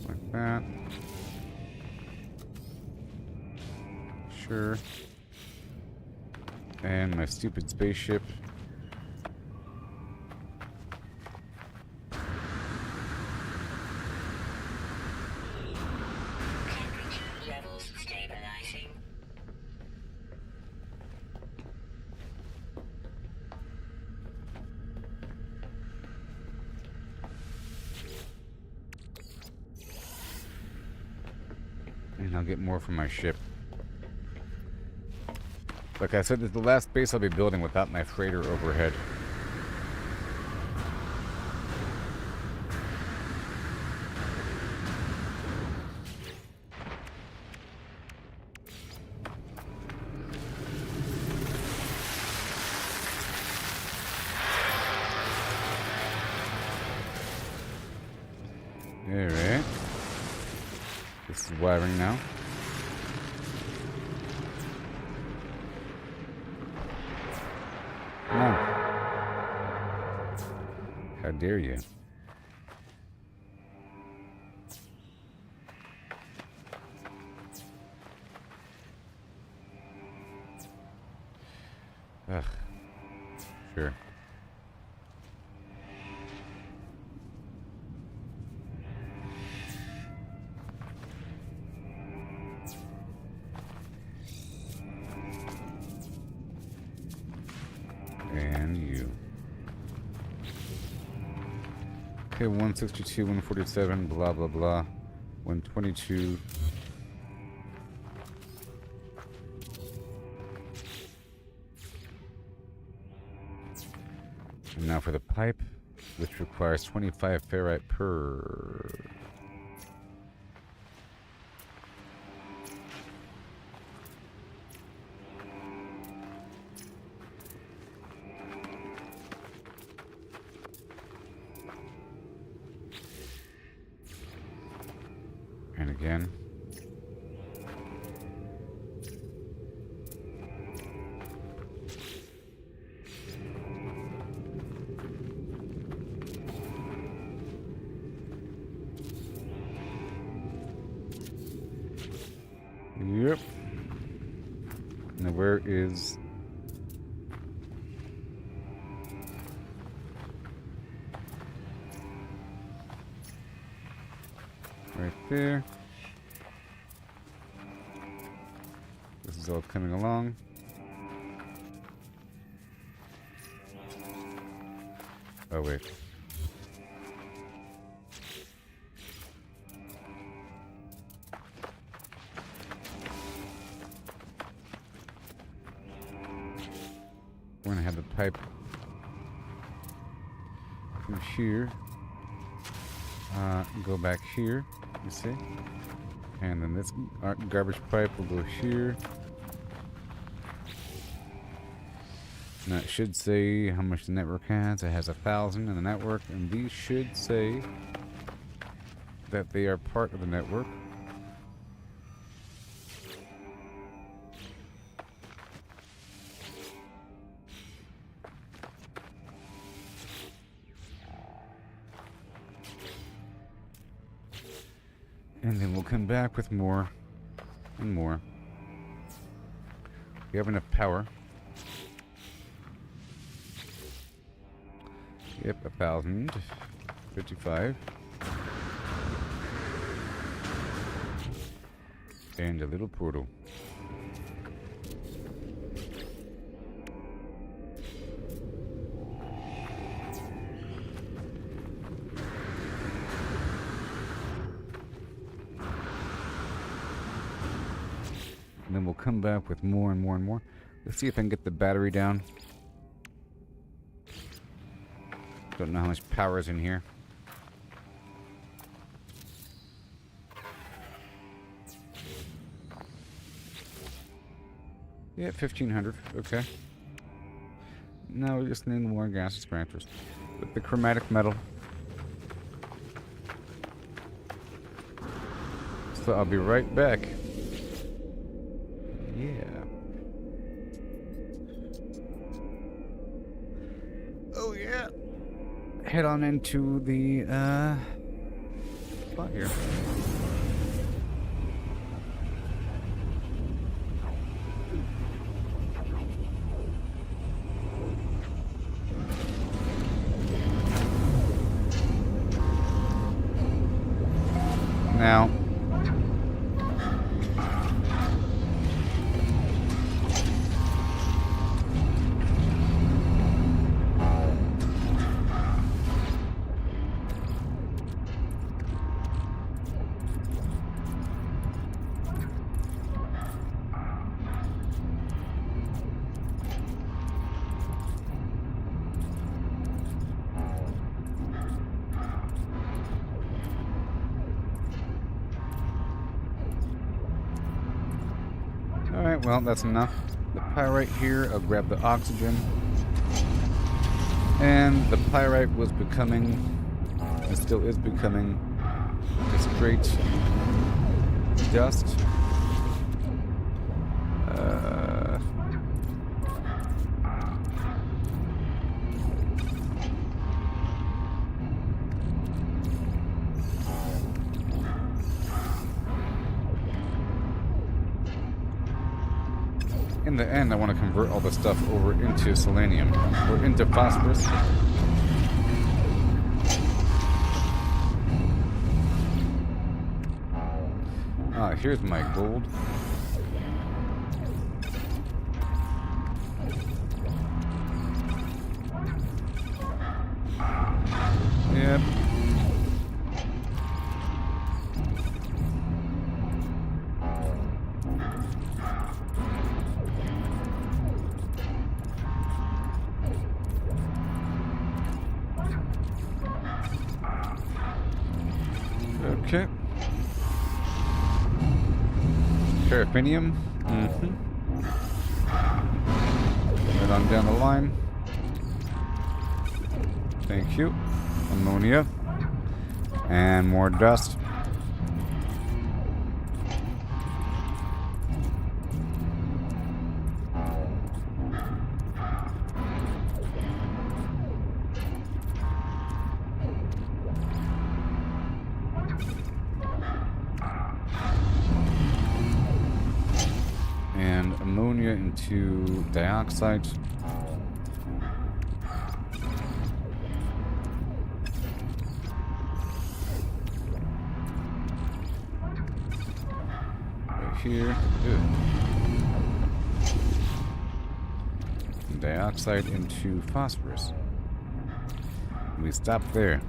Like that. Sure. And my stupid spaceship. Temperature levels stabilizing. And I'll get more from my ship. Like I said, this is the last base I'll be building without my freighter overhead. Alright. This is wiring now. No. How dare you? Ugh. Sure. And you. Okay, 162, 147, blah, blah, blah. 122. And now for the pipe, which requires 25 ferrite per. And again. Yep. Now where is... Right there. This is all coming along. Oh wait. We're gonna have the pipe from here go back here, you see, and then this garbage pipe will go here. Now it should say how much the network has. It has 1,000 in the network, and these should say that they are part of the network. And then we'll come back with more and more. We have enough power. Yep, 1,055. And a little portal. And then we'll come back with more and more and more. Let's see if I can get the battery down. Don't know how much power is in here. Yeah, 1,500. Okay. Now we just need more gas extractors. With the chromatic metal. So I'll be right back. Yeah. Oh yeah. Head on into the spot here. Now, Alright, well, that's enough. The pyrite here, I'll grab the oxygen. And the pyrite was becoming, and still is becoming, just straight dust. In the end, I want to convert all the stuff over into selenium, or into phosphorus. Ah, here's my gold. Yep. Okay. Paraffinium. Right on down the line. Thank you. Ammonia. And more dust. And ammonia into dioxide. Right here. Good. Dioxide into phosphorus. We stop there.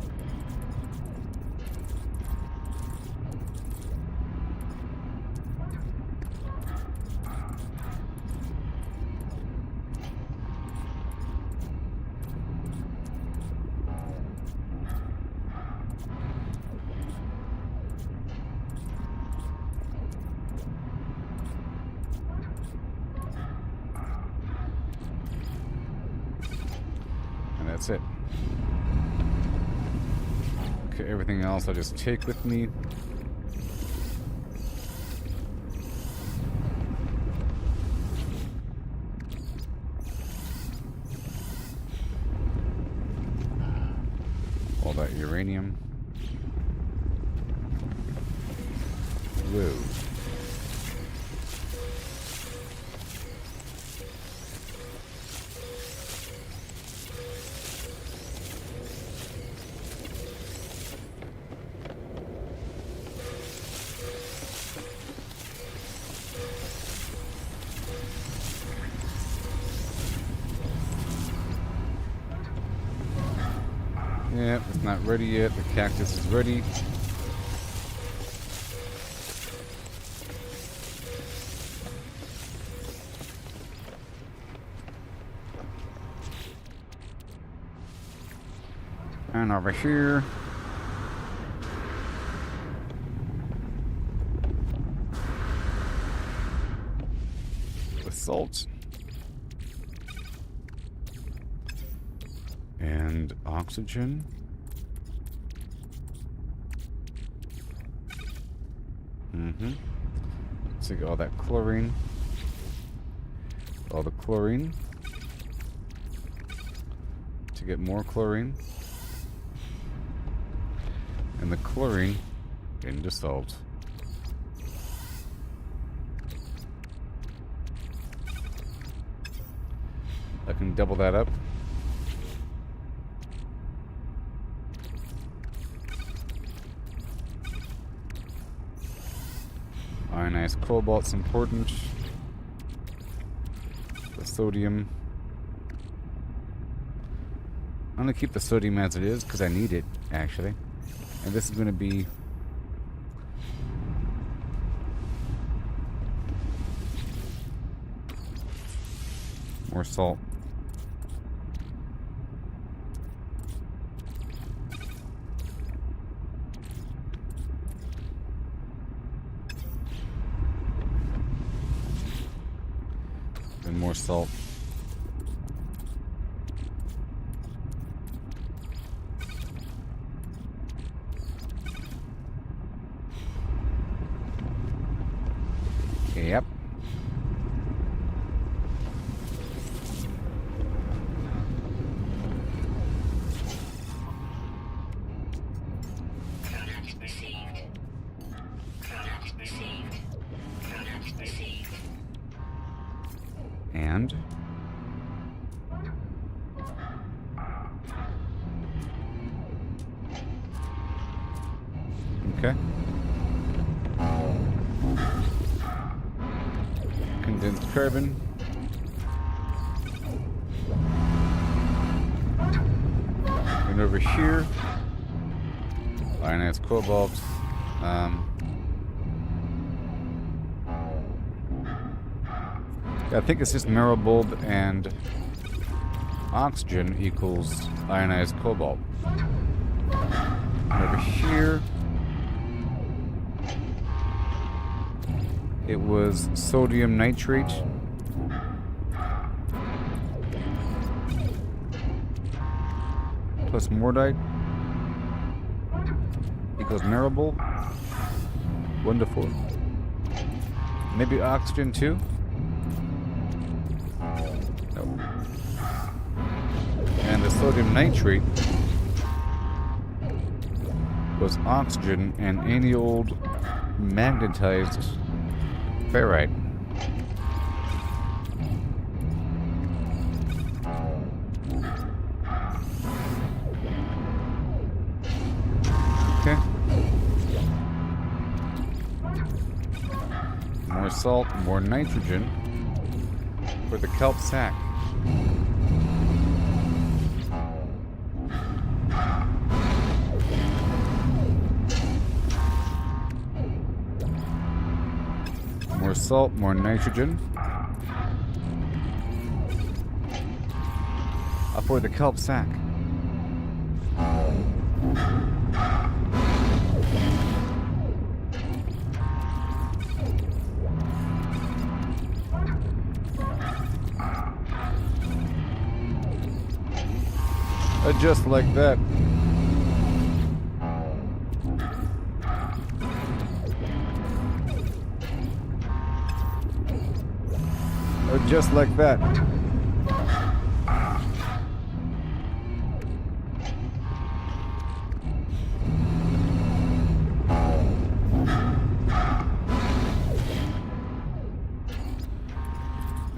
And that's it. Okay, everything else I'll just take with me. All that uranium. Whoa. Yeah, it's not ready yet. The cactus is ready. And over here. The salt. And oxygen. Take all that chlorine. All the chlorine. To get more chlorine. And the chlorine into salt. I can double that up. Ionized cobalt's important. The sodium. I'm gonna keep the sodium as it is because I need it, actually. And this is gonna be more salt. And more salt. Yep. Product received. Product received. Product received. And okay. Condensed carbon. And over here, ionized cobalt. I think it's just marrow bulb and oxygen equals ionized cobalt. And over here, it was sodium nitrate. Plus mordite equals marrow bulb. 1 to 4. Maybe oxygen too? No. And the sodium nitrate was oxygen and any old magnetized ferrite. Okay. More salt, more nitrogen for the kelp sack. More salt, more nitrogen. For the kelp sack. Just like that. Just like that.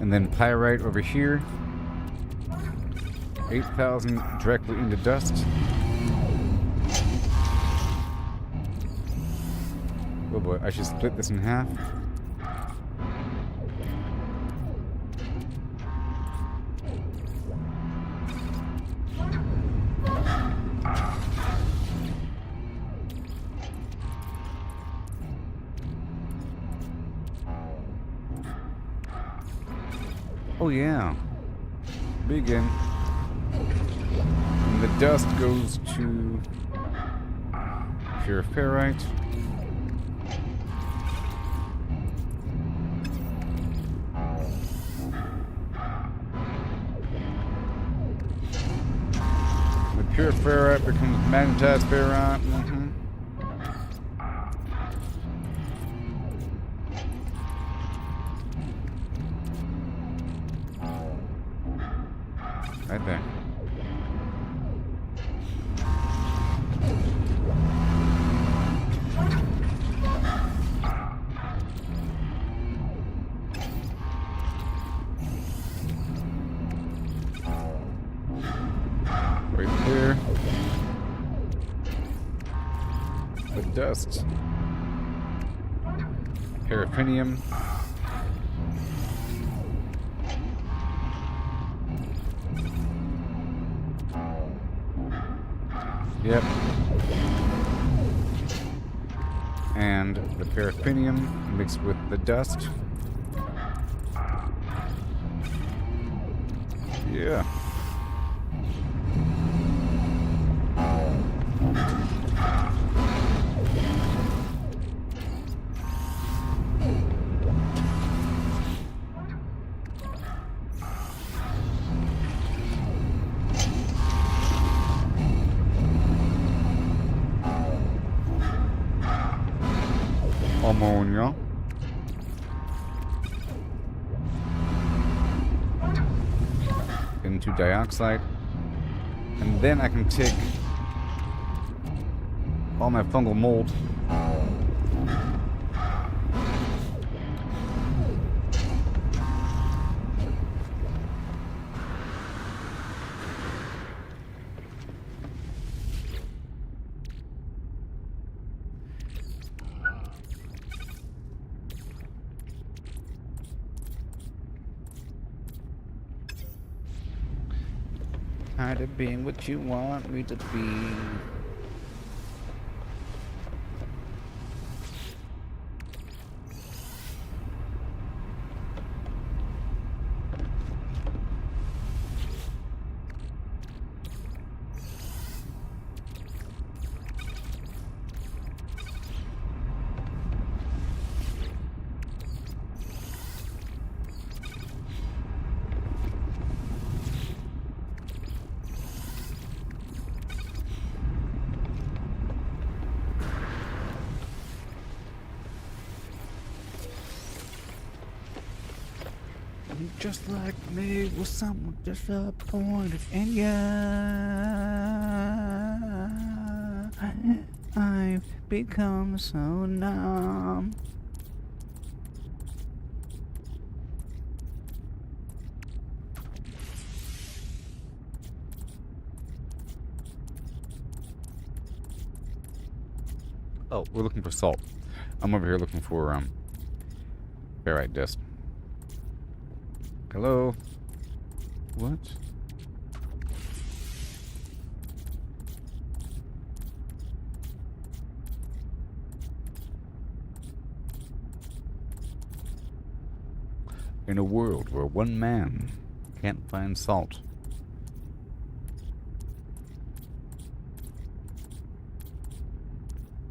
And then pyrite over here. 8,000 directly into dust. Oh boy, I should split this in half. Oh yeah. Begin. And the dust goes to pure ferrite. The pure ferrite becomes magnetized ferrite. Right there. Right there. The dust. Paraffinium. Yep. And the paraffinium mixed with the dust. Yeah. ammonia. Into dioxide. And then I can take all my fungal mold. Tired of being what you want me to be. Just like me, was someone disappointed in ya? I've become so numb. Oh, we're looking for salt. I'm over here looking for ferrite dust. Hello? What? In a world where one man can't find salt.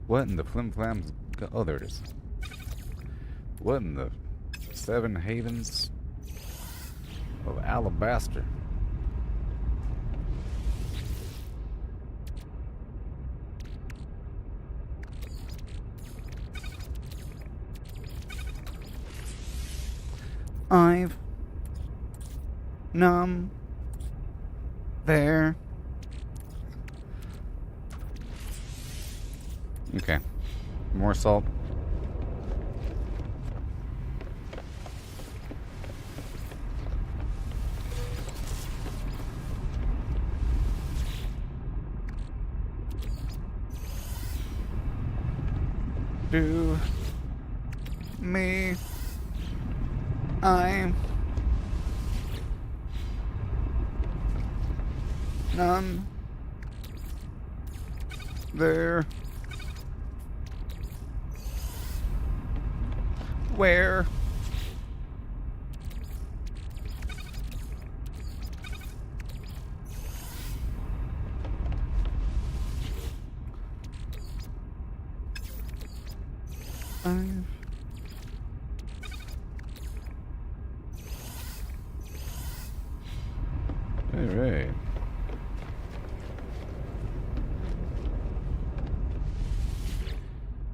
What in the flim-flams? Oh, there it is. What in the Seven Havens of Alabaster? I've numb there. Okay. More salt. Do me. I'm none there. Where? Alright.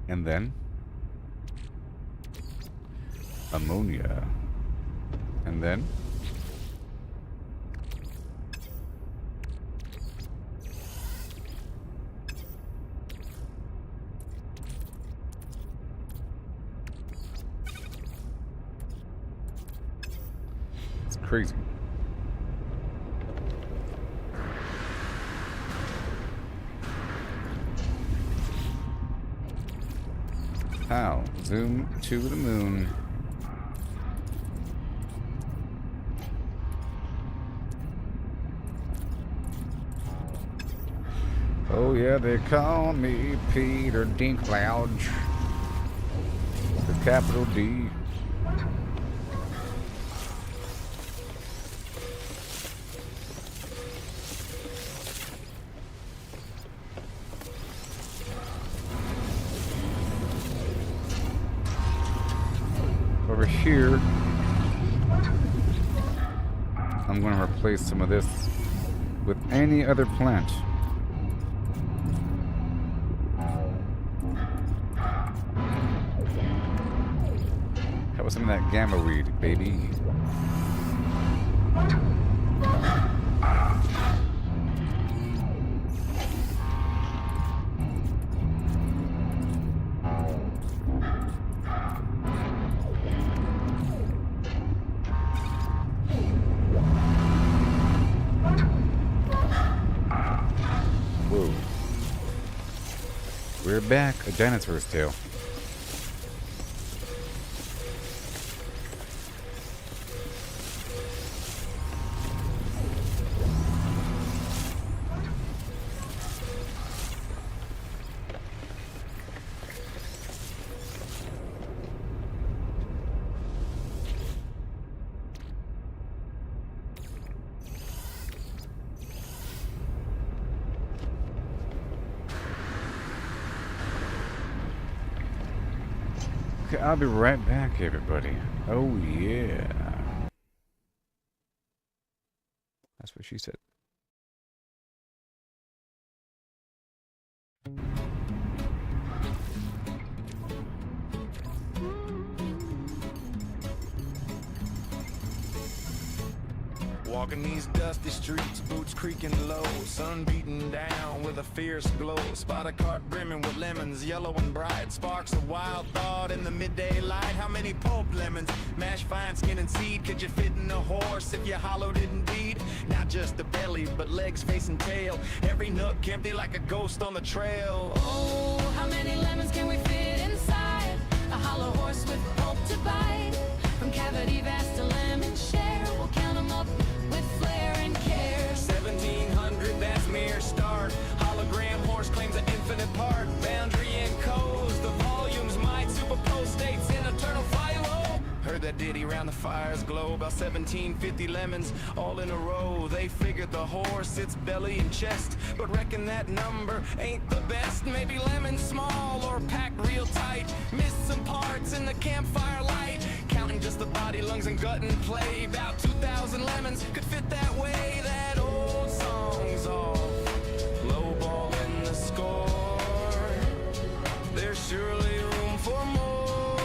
And then ammonia. And then it's crazy. How? Zoom to the moon. Oh yeah, they call me Peter Dinklage. The capital D. Over here, I'm going to replace some of this with any other plant. That was some of that gamma weed, baby. Whoa. We're back. A dinosaur's tail. Okay, I'll be right back, everybody. Oh, yeah. That's what she said. Walking these dusty streets, boots creaking low, sun beating down with a fierce glow. Spot a cart brimming with lemons, yellow and bright. Sparks of wild thought in the midday light. How many pulp lemons, mashed fine skin and seed, could you fit in a horse if you hollowed it and beat? Not just the belly, but legs, face and tail. Every nook empty like a ghost on the trail. Oh, how many lemons can we fit inside a hollow horse with pulp to bite? From cavity vast to lemon share, we'll count them up with flair and care. 1700, that's mere start. Hologram horse claims an infinite part. Boundary encodes the volumes might superpose states in eternal fire. Heard that ditty round the fire's glow. About 1750 lemons all in a row. They figured the horse, its belly and chest, but reckon that number ain't the best. Maybe lemons small or packed real tight. Missed some parts in the campfire light. Counting just the body, lungs and gut and play. About 2,000 lemons could fit that way. That old song's off, lowballing the score. There's surely room for more.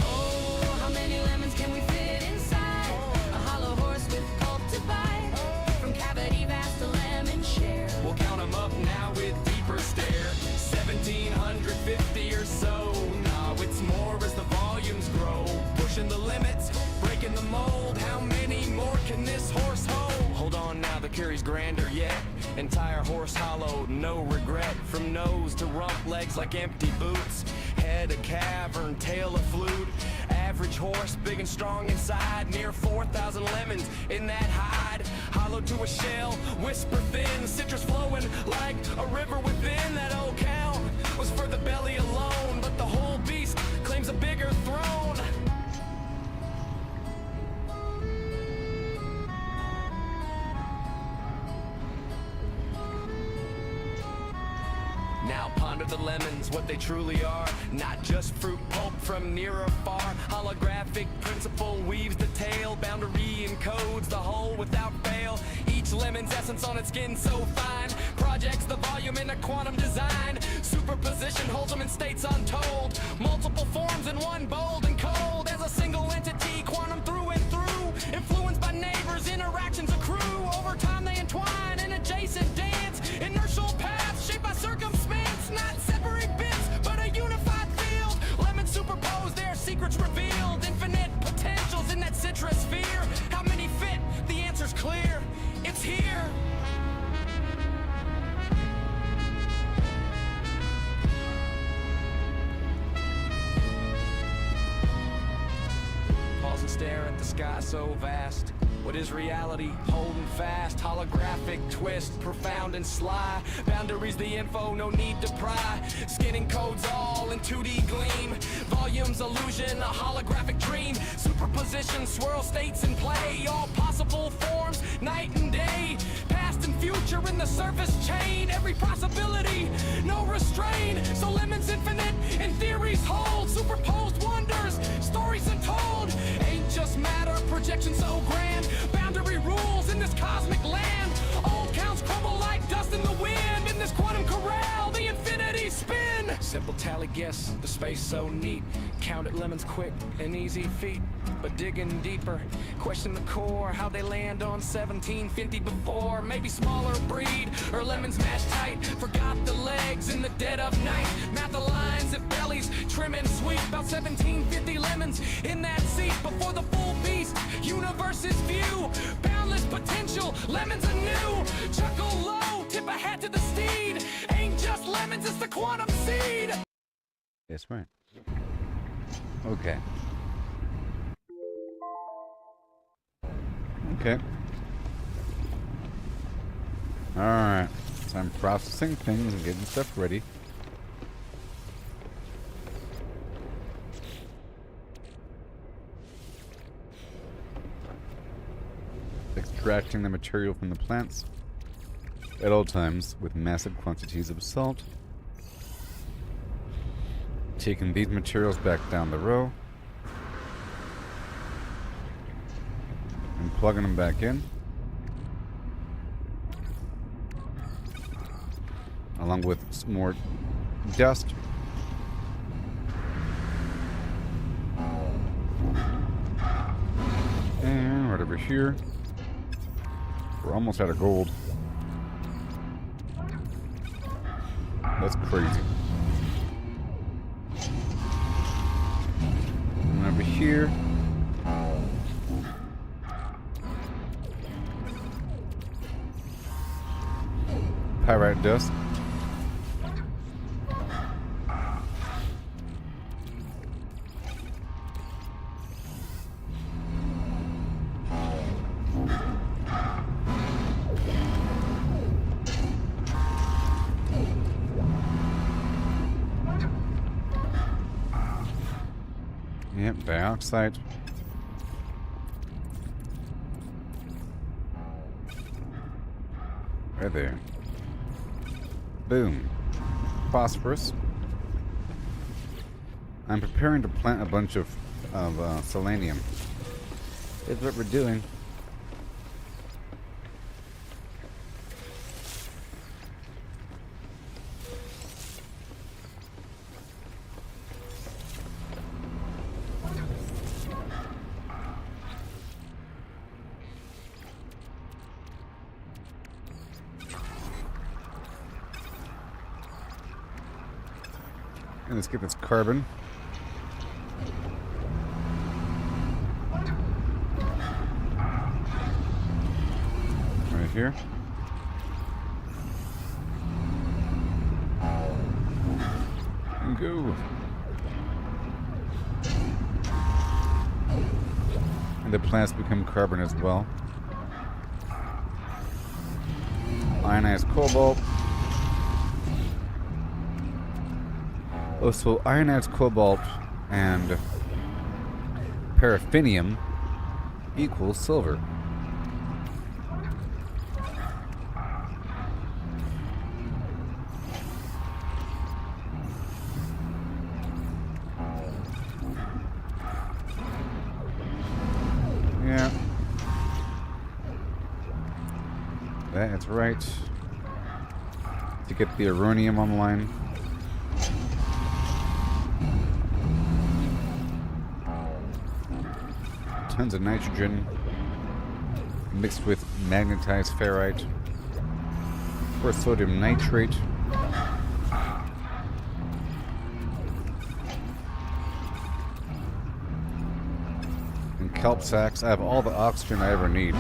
Oh, how many lemons can we fit inside a hollow horse with pulp to bite? From cavity vast to lemon share. We'll count them up now with deeper stare. 1750 or so. Now it's more as the volumes grow. Pushing the limits, breaking the mold. How many more can this horse hold? Hold on now, the curry's grander yet. Entire horse hollowed, no regret. From nose to rump, legs like empty boots. Head a cavern, tail a flute. Average horse, big and strong inside. Near 4,000 lemons in that hide. Hollowed to a shell, whisper thin. Citrus flowing like a river within. That old count was for the belly alone, but the whole beast claims a bigger throne. Now ponder the lemons, what they truly are. Not just fruit pulp from near or far. Holographic principle weaves the tale. Boundary encodes the whole without fail. Each lemon's essence on its skin so fine. Projects the volume in a quantum design. Superposition holds them in states untold. Multiple forms in one, bold and cold. As a single entity, quantum through and through. Influenced by neighbors, interactions accrue. Over time they entwine in adjacent dance. Inertial paths shaped by circumstance. Not separate bits, but a unified field. Lemons superposed, their secrets revealed. Infinite potentials in that citrus sphere. How many fit? The answer's clear. It's here. Pause and stare at the sky so vast. What is reality? Holding fast. Holographic twist, profound and sly. Boundaries the info, no need to pry. Skinning codes all in 2D gleam. Volumes illusion, a holographic dream. Superposition, swirl states in play. All possible forms, night and day. Past and future in the surface chain. Every possibility, no restraint. So lemons infinite and theories hold. Superposed wonders, stories untold. Ain't just matter, projection so grand. Boundary rules in this cosmic land. Old counts crumble like dust in the wind. In this quantum corral, the infinity spin. Simple tally guess, the space so neat. Counted lemons quick, an easy feat. But digging deeper, question the core. How they land on 1750 before. Maybe smaller breed, or lemons mashed tight. Forgot the legs in the dead of night. Math the lines at bellies, trim and sweet. About 1750 lemons in that seat. Before the full beast, universe's view. Boundless potential, lemons anew. Chuckle low, tip a hat to the steed. Ain't just lemons, it's the quantum seed. That's right. Okay. Okay. Alright. So I'm processing things and getting stuff ready. Extracting the material from the plants at all times with massive quantities of salt. Taking these materials back down the row and plugging them back in, along with some more dust. And right over here, we're almost out of gold. That's crazy. And over here, pyrite dust. Yep, dioxide. Right there. Boom. Phosphorus. I'm preparing to plant a bunch of selenium. That's what we're doing. And let's get this carbon. Right here. And go. And the plants become carbon as well. Ionized cobalt. Oh, so ionized cobalt and paraffinium equals silver. Yeah. That's right. To get the uranium online. Tons of nitrogen mixed with magnetized ferrite or sodium nitrate. And kelp sacks. I have all the oxygen I ever need.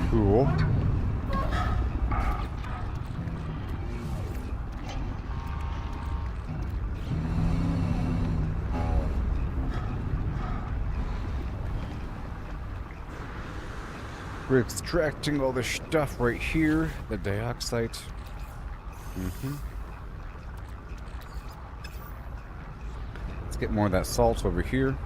Cool. We're extracting all this stuff right here, the dioxide. Let's get more of that salt over here.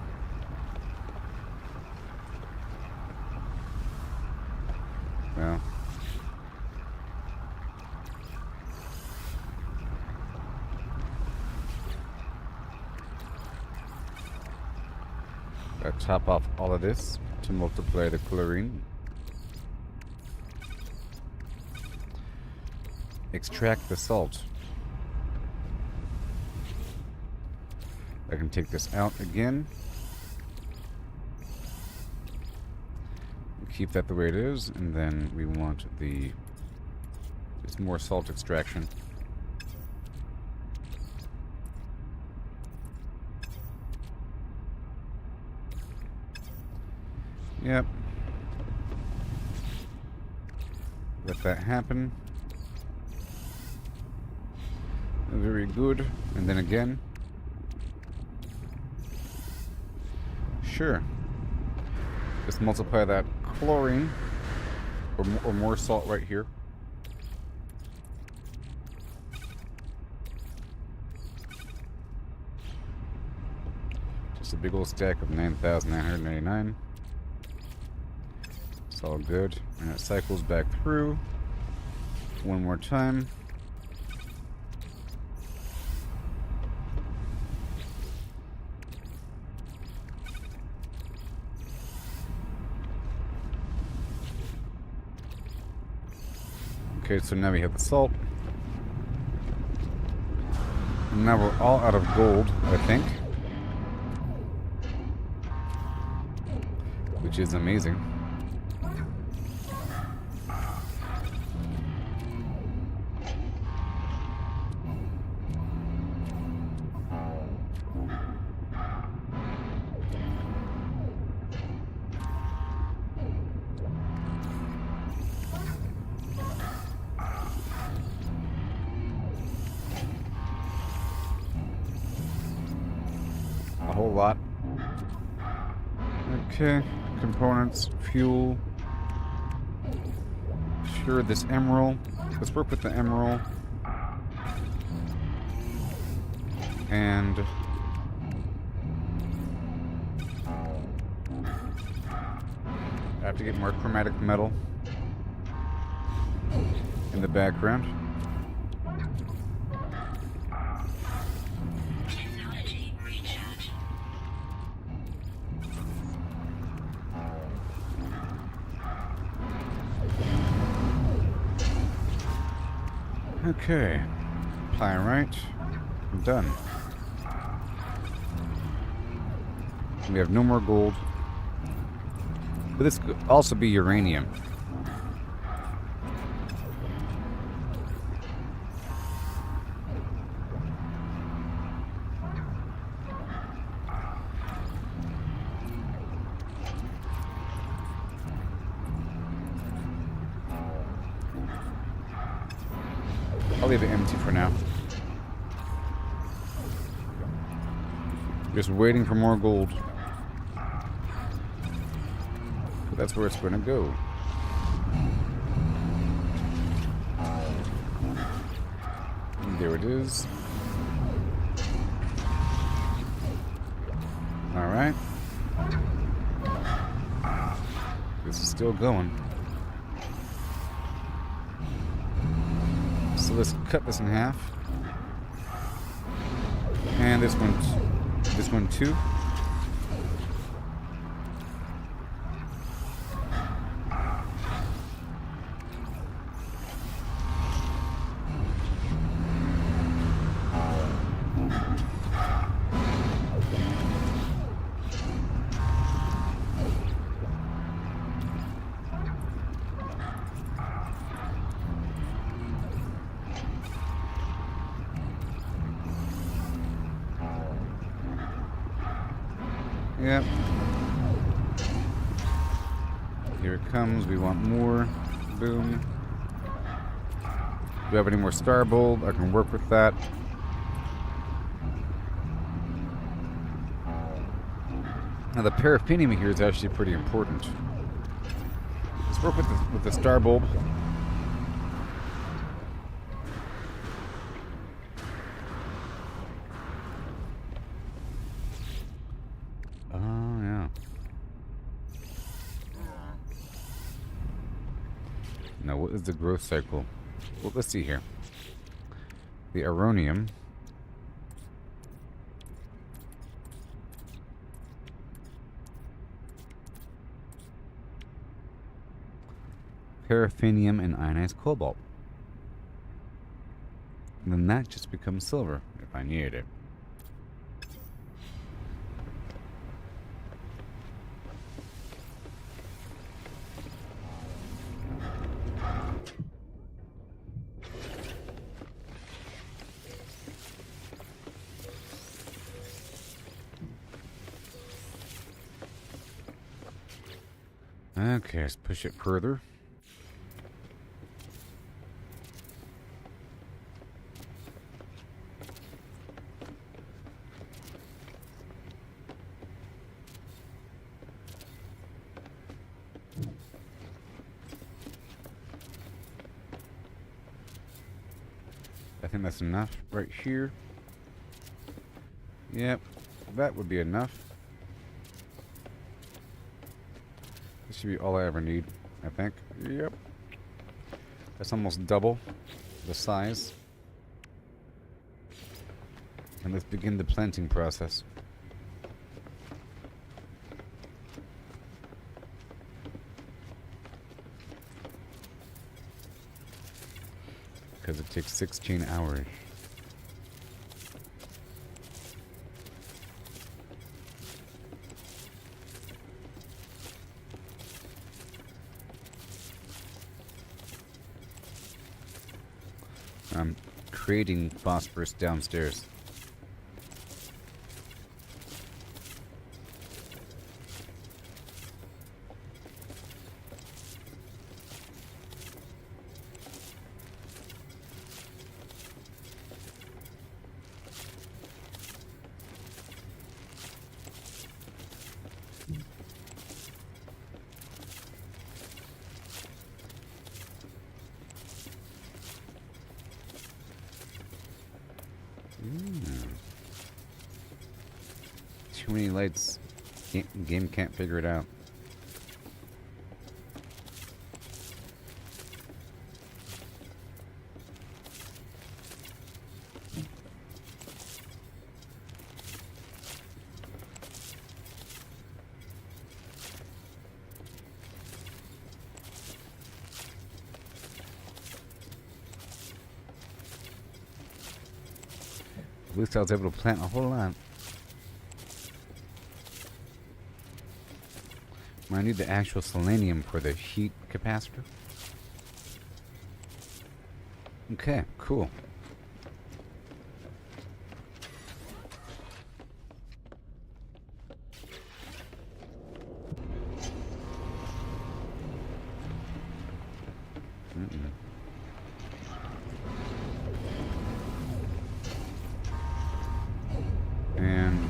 Gotta chop off all of this to multiply the chlorine. Extract the salt. I can take this out again. Keep that the way it is, and then we want it's more salt extraction. Yep. Let that happen. Very good. And then again. Sure. Just multiply that chlorine, or more salt right here. Just a big old stack of 9,999. It's all good. And it cycles back through one more time. Okay, so now we have the salt. And now we're all out of gold, I think. Which is amazing. A whole lot. Okay, components, fuel. Sure, this emerald. Let's work with the emerald. And I have to get more chromatic metal in the background. Technology recharge. Okay. Apply right. I'm done. We have no more gold. But this could also be uranium. I'll leave it empty for now. Just waiting for more gold. But that's where it's going to go. And there it is. Alright. This is still going. So let's cut this in half. And this one too. Yep. Here it comes. We want more. Boom. Do we have any more star bulb? I can work with that. Now the paraffinium here is actually pretty important. Let's work with the star bulb. Now, what is the growth cycle? Well, let's see here. The aronium. paraffinium and ionized cobalt. And then that just becomes silver if I needed it. Okay, let's push it further. I think that's enough right here. Yep, that would be enough. This should be all I ever need, I think. Yep. That's almost double the size. And let's begin the planting process. Because it takes 16 hours. I'm creating phosphorus downstairs. Too many lights. Game can't figure it out. At least I was able to plant a whole lot. I need the actual selenium for the heat capacitor. Okay, cool. And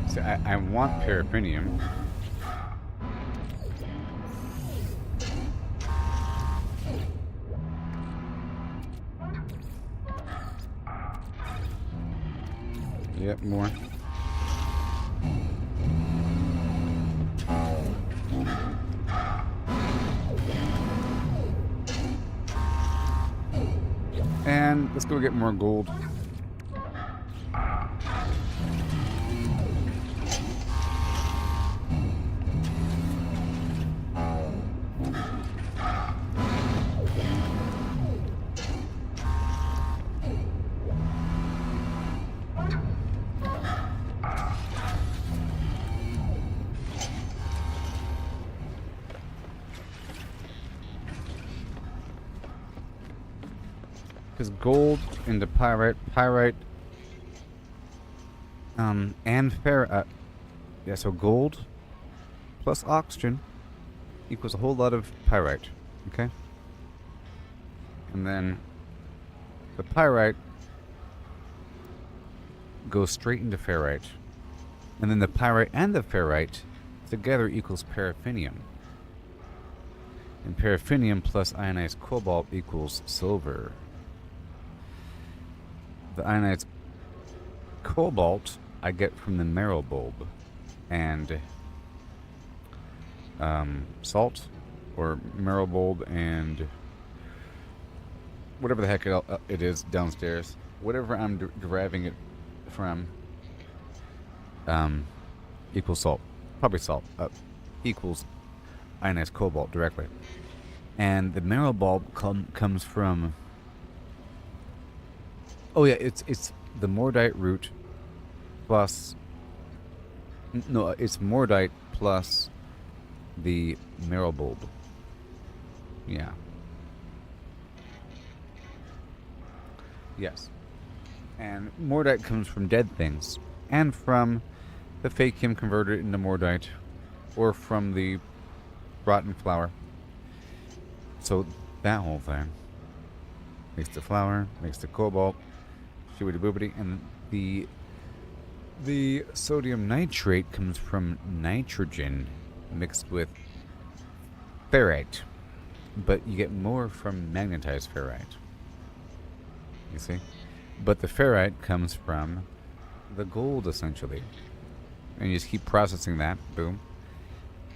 so I want paraffinium. Yep, more. And let's go get more gold. Because gold into pyrite, and ferrite. Yeah, so gold plus oxygen equals a whole lot of pyrite. Okay? And then the pyrite goes straight into ferrite. And then the pyrite and the ferrite together equals paraffinium. And paraffinium plus ionized cobalt equals silver. The ionized cobalt I get from the marrow bulb and salt, or marrow bulb and whatever the heck it is downstairs. Whatever I'm deriving it from, equals salt. Probably salt. Equals ionized cobalt directly. And the marrow bulb comes from... Oh yeah, it's the mordite root plus... No, it's mordite plus the marrow bulb. Yeah. Yes. And mordite comes from dead things. And from the fakium converted into mordite. Or from the rotten flour. So that whole thing makes the flour, makes the cobalt, Gooboberti, and the sodium nitrate comes from nitrogen mixed with ferrite, but you get more from magnetized ferrite. You see, but the ferrite comes from the gold essentially, and you just keep processing that. Boom.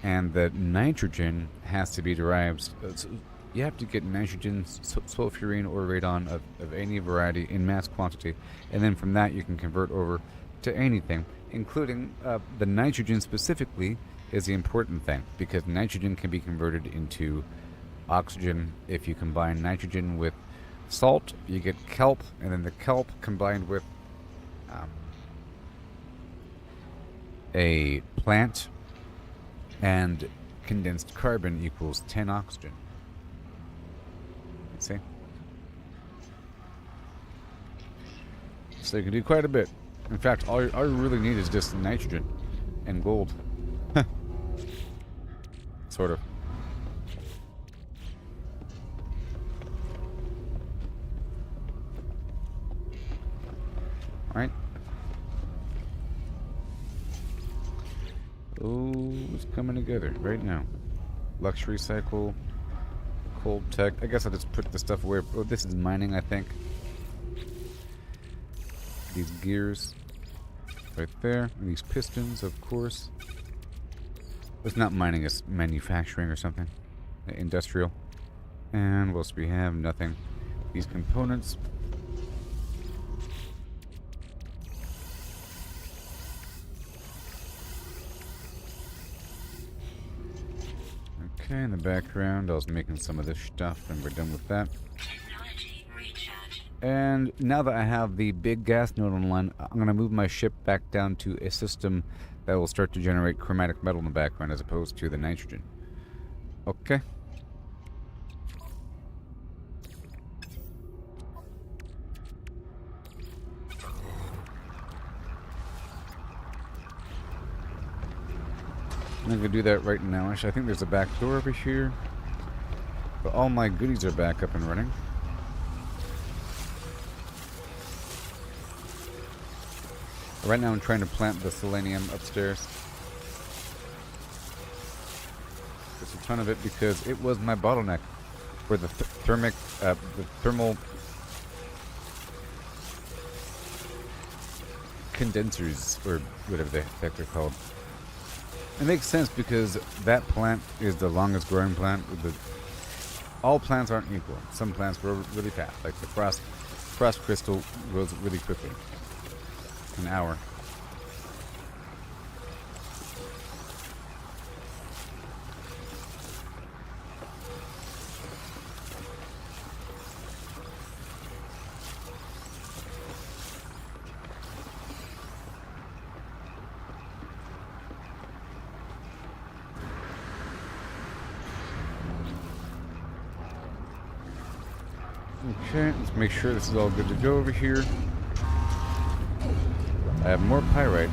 And the nitrogen has to be derived. So you have to get nitrogen, sulfurine, or radon of any variety in mass quantity, and then from that you can convert over to anything, including the nitrogen specifically is the important thing, because nitrogen can be converted into oxygen. If you combine nitrogen with salt, you get kelp, and then the kelp combined with a plant and condensed carbon equals 10 oxygen. You see? So you can do quite a bit. In fact, all you really need is just nitrogen and gold. Sort of. Alright. Oh, it's coming together right now. Luxury cycle, cold tech. I guess I'll just put the stuff away. Oh, this is mining, I think. These gears right there. And these pistons, of course. It's not mining, it's manufacturing or something. Industrial. And what else do we have? Nothing. These components. Okay, in the background, I was making some of this stuff, and we're done with that. Technology recharge. And now that I have the big gas node online, I'm going to move my ship back down to a system that will start to generate chromatic metal in the background as opposed to the nitrogen. Okay. I'm going to do that right now. Actually, I think there's a back door over here. But all my goodies are back up and running. Right now I'm trying to plant the selenium upstairs. Just a ton of it because it was my bottleneck for the thermal condensers, or whatever the heck they're called. It makes sense because that plant is the longest growing plant. All plants aren't equal. Some plants grow really fast, like the frost crystal grows really quickly. An hour. Okay, let's make sure this is all good to go over here. I have more pyrite.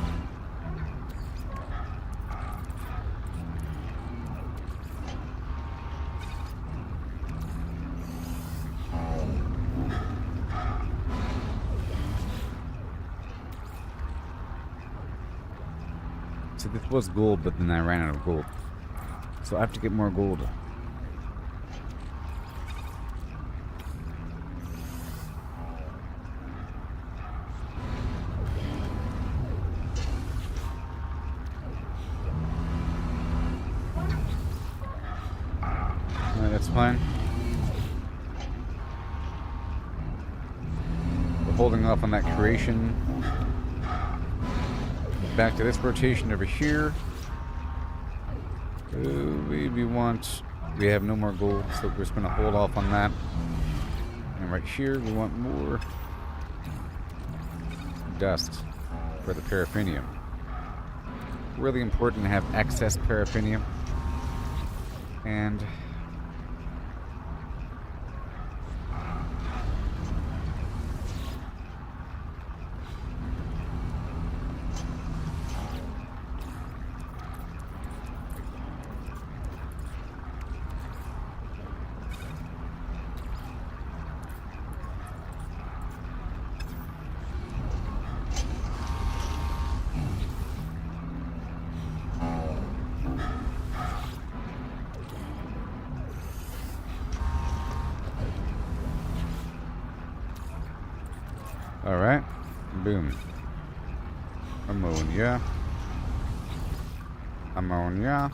So this was gold, but then I ran out of gold. So I have to get more gold. That's fine. We're holding off on that creation back to this rotation over here. We have no more gold, so we're just going to hold off on that. And right here, we want more dust for the paraffinium. Really important to have excess paraffinium. And alright, boom. Ammonia. Ammonia.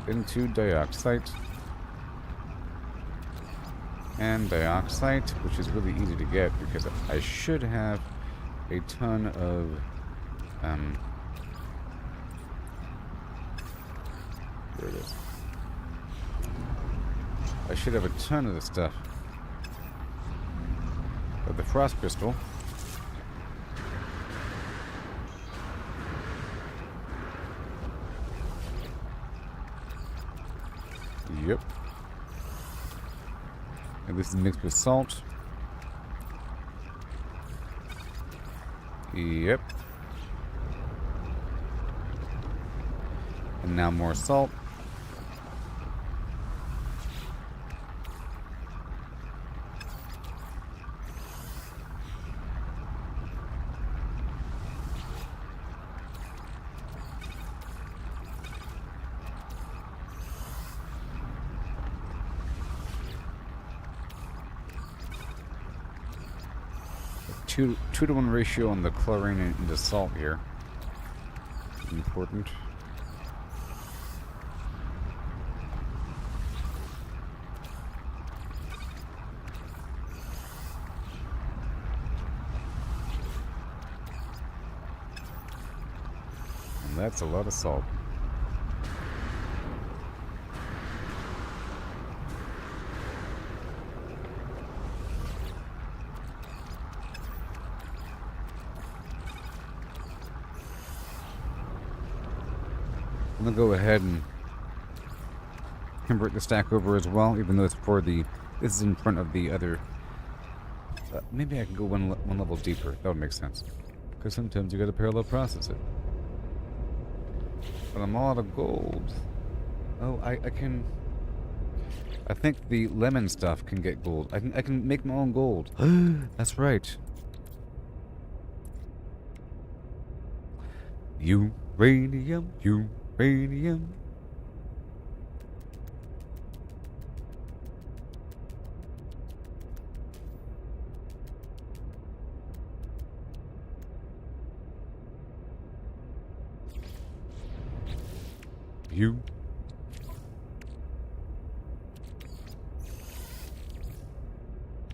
Into dioxide. And dioxide, which is really easy to get because I should have a ton of there it is. I should have a ton of this stuff. Of the frost crystal. Yep. And this is mixed with salt. Yep. And now more salt. Two to 1 ratio on the chlorine and the salt here. Important. And that's a lot of salt. I'm gonna go ahead and convert the stack over as well, even though it's for the. This is in front of the other. Maybe I can go one level deeper. That would make sense. Because sometimes you gotta parallel process it. But I'm all out of gold. Oh, I can. I think the lemon stuff can get gold. I can make my own gold. That's right. Uranium. Uranium.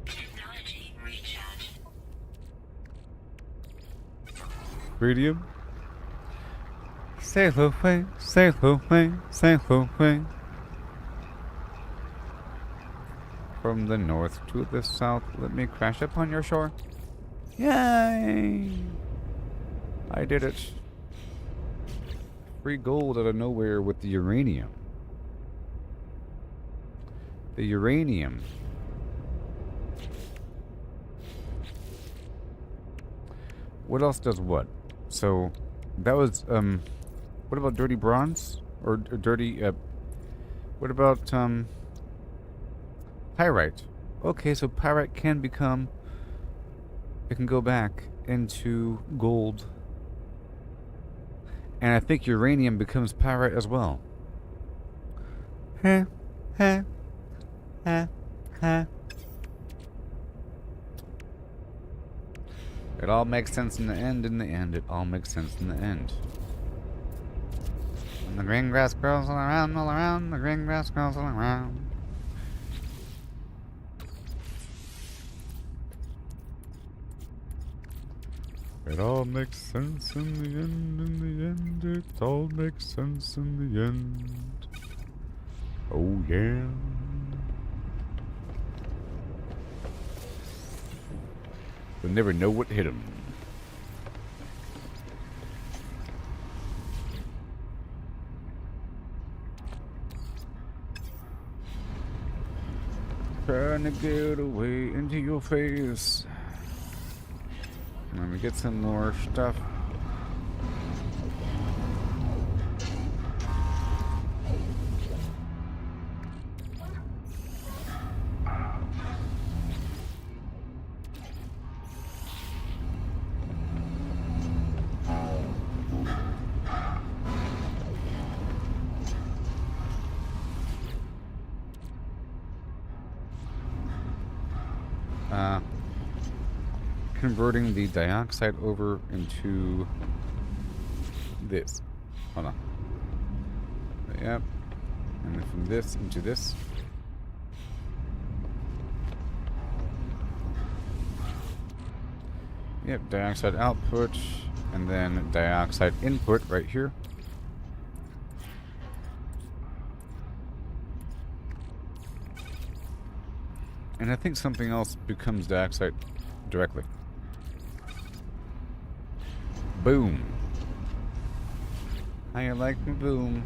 Technology recharge. Radium. Sail away, sail away, sail away. From the north to the south, let me crash upon your shore. Yay! I did it. Free gold out of nowhere with the uranium. The uranium. What else does what? So, that was, what about dirty bronze? Or dirty, what about, pyrite? Okay, so pyrite can become, it can go back into gold. And I think uranium becomes pyrite as well. Huh, huh, huh, huh. It all makes sense in the end, it all makes sense in the end. And the green grass grows all around, the green grass grows all around. It all makes sense in the end, in the end. It all makes sense in the end. Oh, yeah. We'll never know what hit him. Trying to get away into your face. Let me get some more stuff. Converting the dioxide over into this. Hold on. Yep. And then from this into this. Yep, dioxide output, and then dioxide input right here. And I think something else becomes dioxide directly. Boom. How you like me, boom?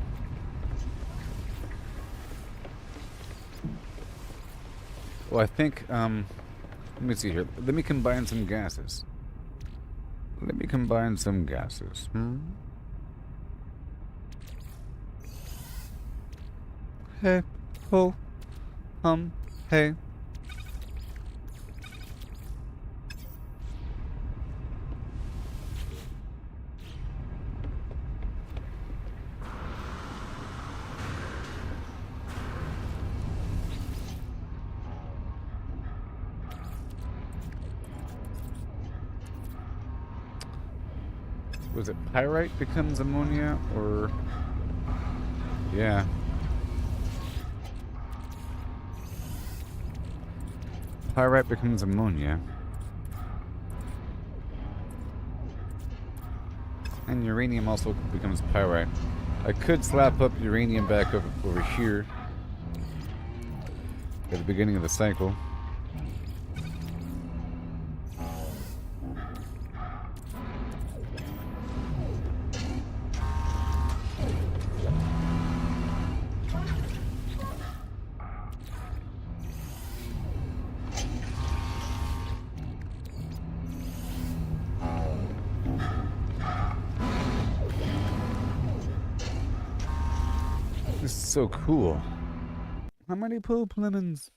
Well, I think, let me see here. Let me combine some gases. Let me combine some gases. Hey, ho, hey. Was it pyrite becomes ammonia, or... Yeah. Pyrite becomes ammonia. And uranium also becomes pyrite. I could slap up uranium back over here at the beginning of the cycle. This is so cool. How many pulp lemons?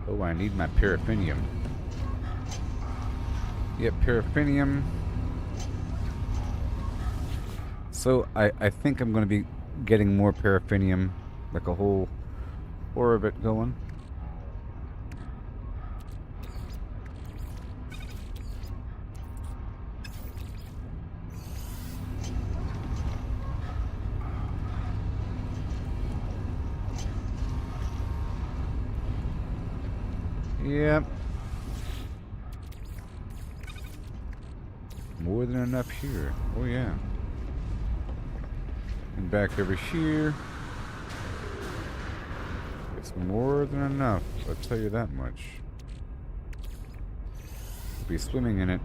Oh, I need my paraffinium. Yep, paraffinium. So I think I'm going to be getting more paraffinium, like a whole orbit going. Yep. More than enough here. Oh yeah. And back over here. It's more than enough, I'll tell you that much. We'll be swimming in it.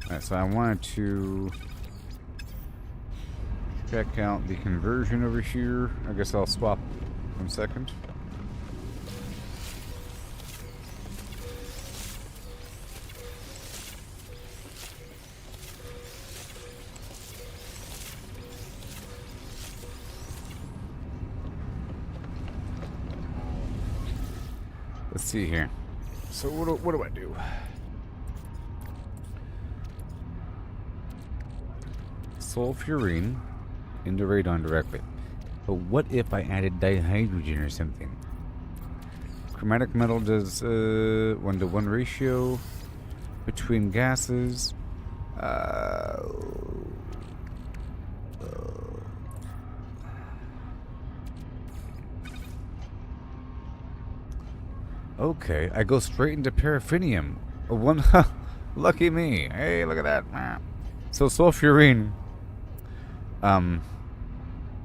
Alright, so I wanted to check out the conversion over here. I guess I'll swap 1 second. Let's see here. So what do I do? Sulfurine into radon directly. But what if I added dihydrogen or something? Chromatic metal does 1-to-1 ratio between gases. Okay, I go straight into paraffinium. Lucky me. Hey, look at that. So sulfurine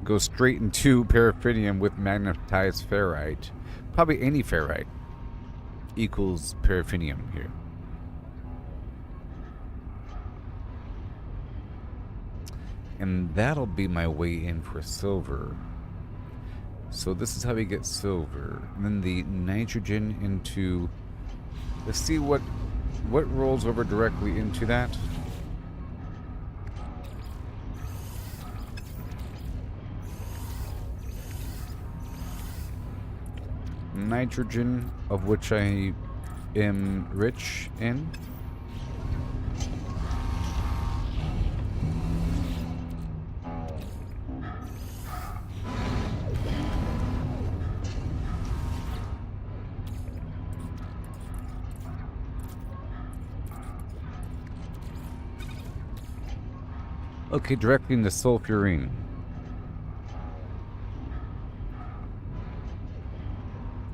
goes straight into paraffinium with magnetized ferrite. Probably any ferrite equals paraffinium here. And that'll be my way in for silver. So this is how we get silver. And then the nitrogen into... Let's see what rolls over directly into that. Nitrogen, of which I am rich in. Okay, directly into sulfurine.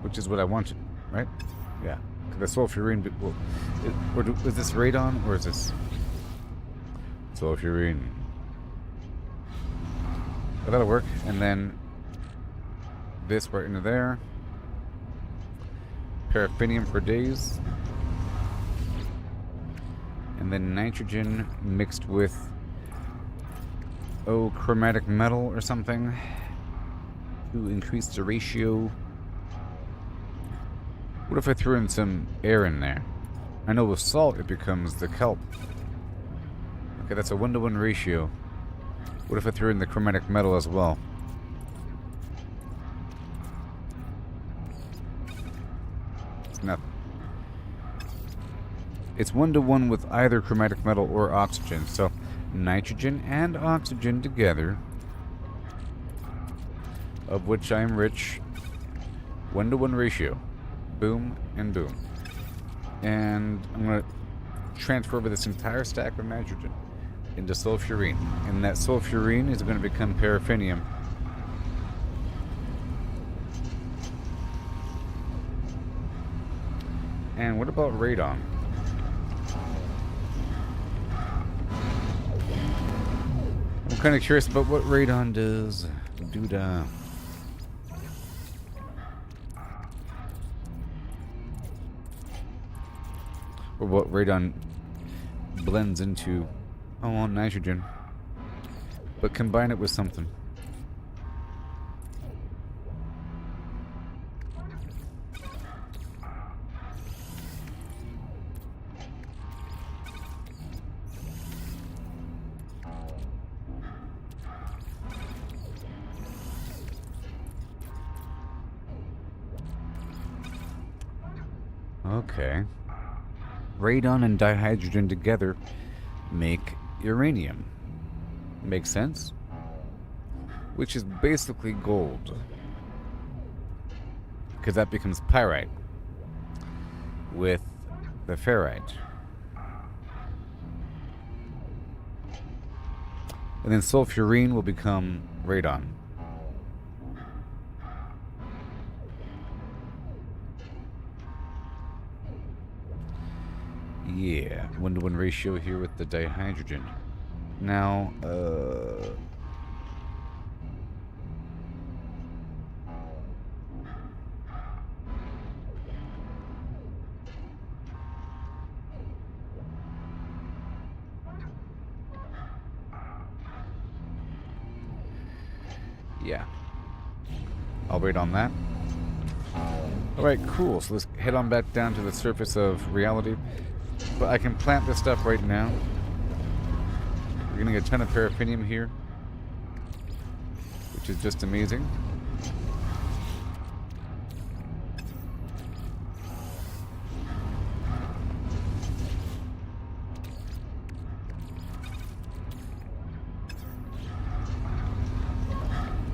Which is what I wanted, right? Yeah. The sulfurine... is this radon or is this... sulfurine? Oh, that'll work. And then... this right into there. Paraffinium for days. And then nitrogen mixed with... chromatic metal or something to increase the ratio. What if I threw in some air in there? I know with salt it becomes the kelp. Okay, that's a 1-to-1 ratio. What if I threw in the chromatic metal as well? It's nothing. It's 1-to-1 with either chromatic metal or oxygen, so nitrogen and oxygen together, of which I am rich. 1-to-1 ratio. Boom and boom. And I'm going to transfer over this entire stack of nitrogen into sulfurine. And that sulfurine is going to become paraffinium. And what about radon? I'm kind of curious about what radon does. Doodah. Or what radon blends into. I want nitrogen. But combine it with something. Okay. Radon and dihydrogen together make uranium. Makes sense? Which is basically gold. Because that becomes pyrite with the ferrite. And then sulfurine will become radon. Yeah, 1-to-1 ratio here with the dihydrogen. Now, yeah. I'll wait on that. Alright, cool. So let's head on back down to the surface of reality. But I can plant this stuff right now. We're getting a ton of paraffinium here, which is just amazing.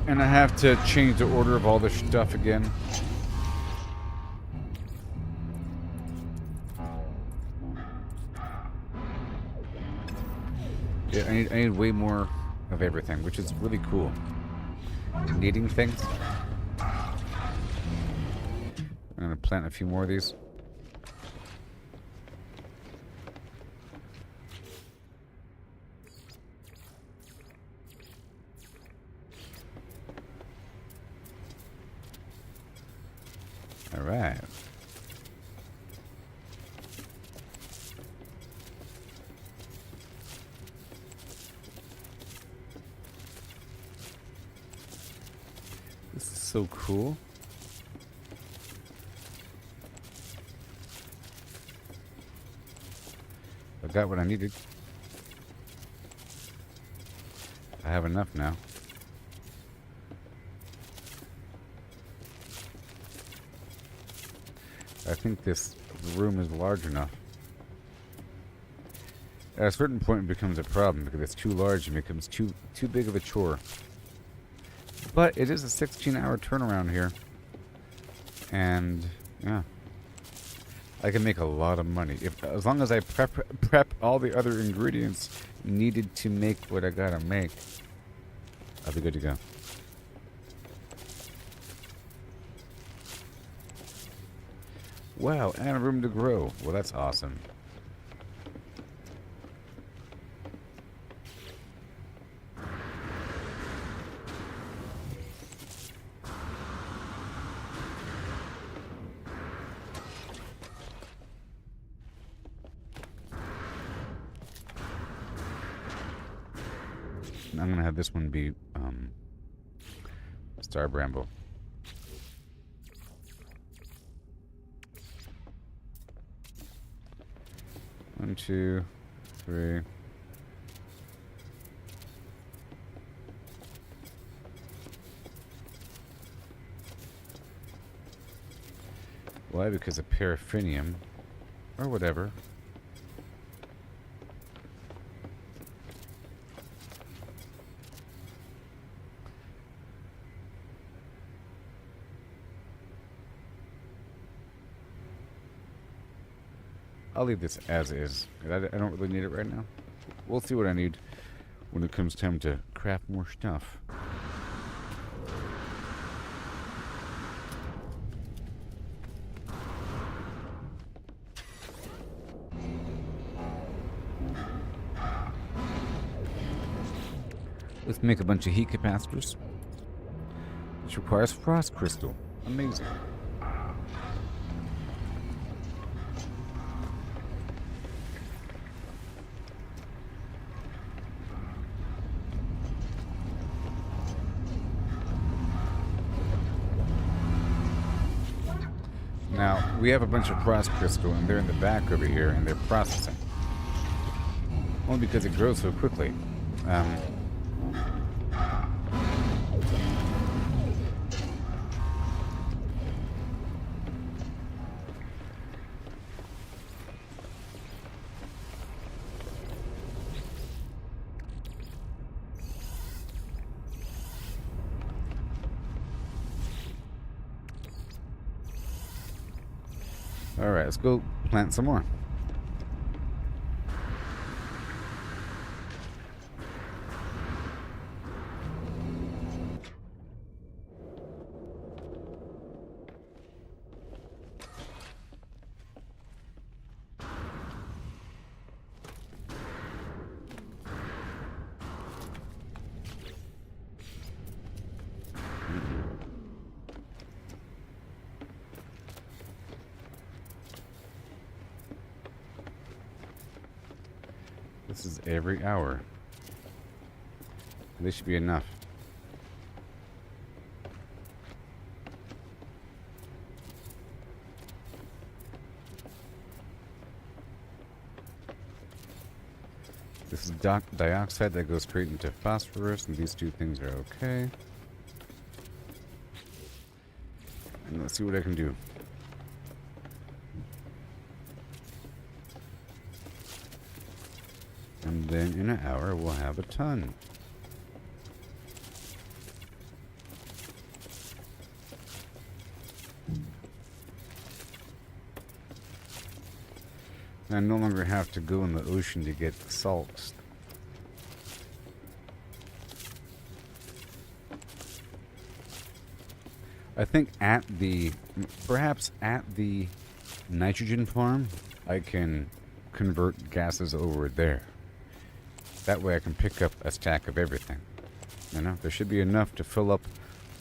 And I have to change the order of all this stuff again. Yeah, I need way more of everything, which is really cool. Needing things. I'm gonna plant a few more of these. All right. This is so cool. I got what I needed. I have enough now. I think this room is large enough. At a certain point it becomes a problem because it's too large and becomes too big of a chore. But it is a 16-hour turnaround here. And yeah. I can make a lot of money as long as I prep all the other ingredients needed to make what I gotta make. I'll be good to go. Wow, and room to grow. Well, that's awesome. I'm gonna have this one be Star Bramble. One, two, three. Why? Because of paraffinium, or whatever. I'll leave this as is. I don't really need it right now. We'll see what I need when it comes time to craft more stuff. Let's make a bunch of heat capacitors, which requires frost crystal. Amazing. Now, we have a bunch of frost crystal, and they're in the back over here, and they're processing. Only because it grows so quickly. Alright, let's go plant some more. This is every hour. This should be enough. This is dioxide that goes straight into phosphorus, and these two things are okay. And let's see what I can do. And then in an hour we'll have a ton. I no longer have to go in the ocean to get salt. I think perhaps at the nitrogen farm, I can convert gases over there. That way I can pick up a stack of everything. You know, there should be enough to fill up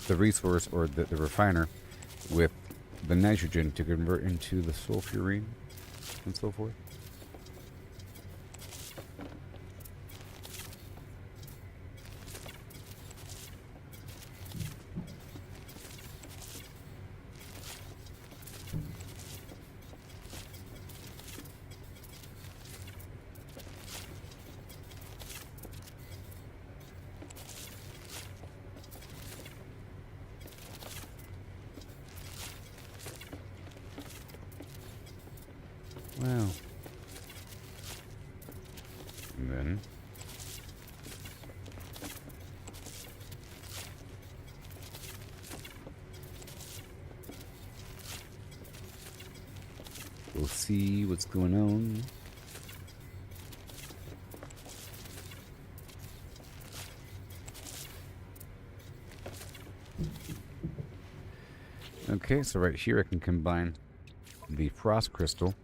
the resource or the refiner with the nitrogen to convert into the sulfurine and so forth. Wow. And then we'll see what's going on. Okay, so right here I can combine the frost crystal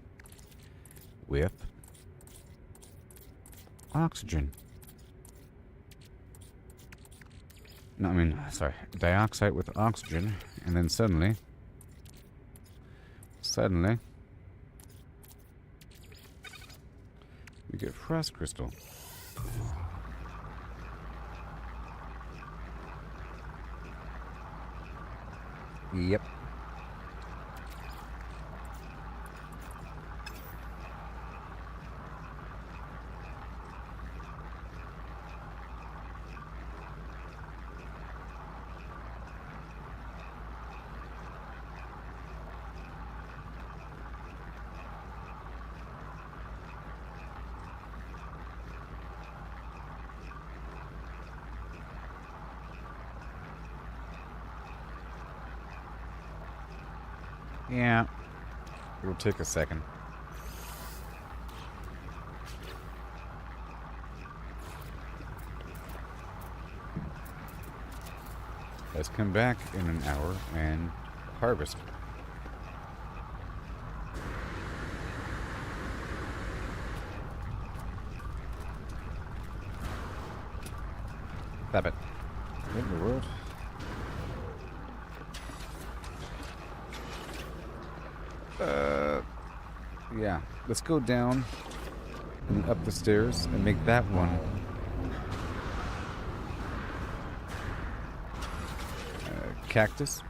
with oxygen. No, I mean, sorry, dioxide with oxygen, and then suddenly, we get frost crystal. Yep. Yeah, it will take a second. Let's come back in an hour and harvest. Stop it. What in the world? Yeah. Let's go down and up the stairs and make that one. Cactus.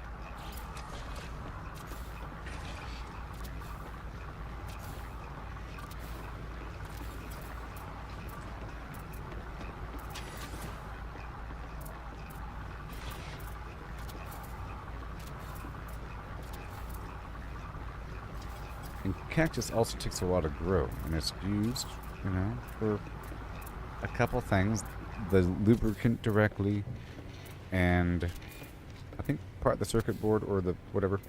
And cactus also takes a while to grow, and it's used, you know, for a couple things. The lubricant directly, and I think part of the circuit board or the whatever,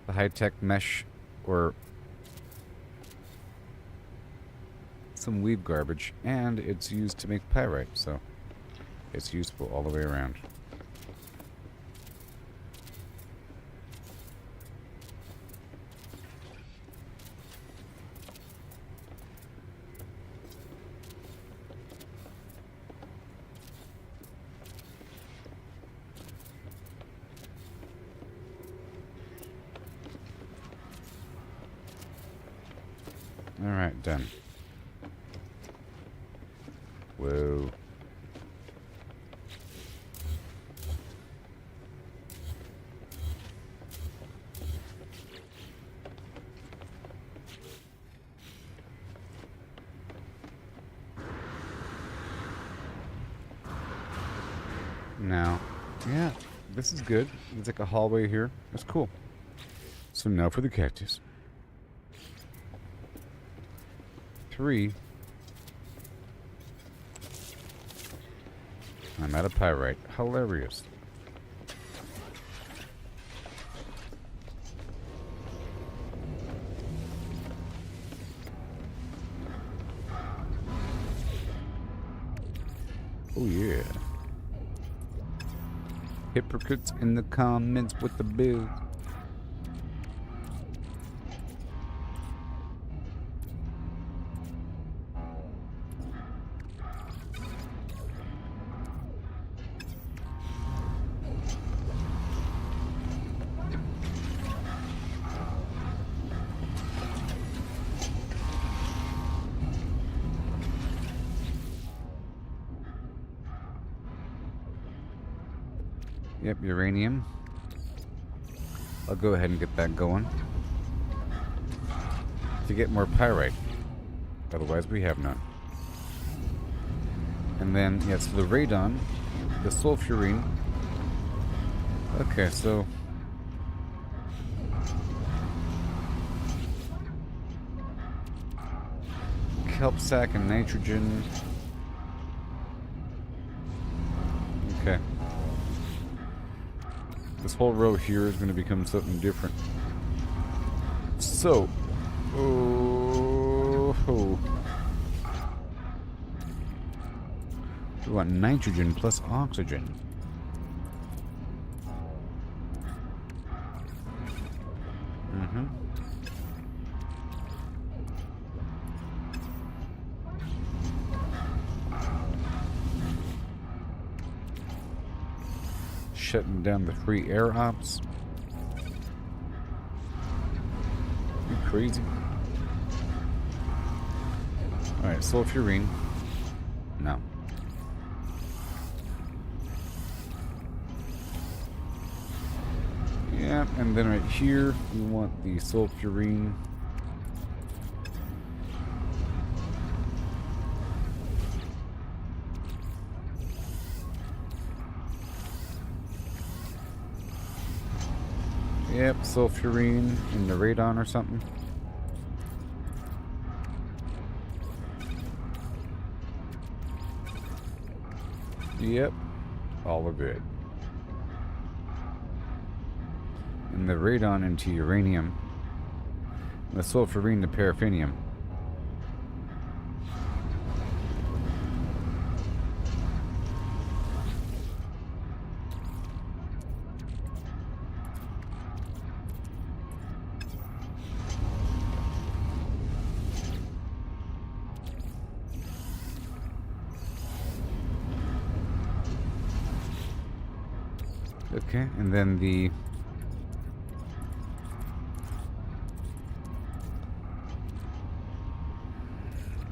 the high-tech mesh or some weave garbage, and it's used to make pyrite, so it's useful all the way around. Alright, done. Whoa. Now, yeah, this is good. It's like a hallway here. That's cool. So now for the cactus. 3. I'm out of pyrite. Hilarious. Hypocrites in the comments with the bill. Yep, uranium. I'll go ahead and get that going. To get more pyrite. Otherwise, we have none. And then, yeah, so the radon, the sulfurine. Okay, so... kelp sac and nitrogen. Okay. This whole row here is going to become something different. So, we want nitrogen plus oxygen. Shutting down the free air ops. You crazy? Alright, sulfurine. No. Yeah, and then right here we want the sulfurine. Yep, sulfurine in the radon or something. Yep, all are good. And the radon into uranium. And the sulfurine to paraffinium. Okay, and then the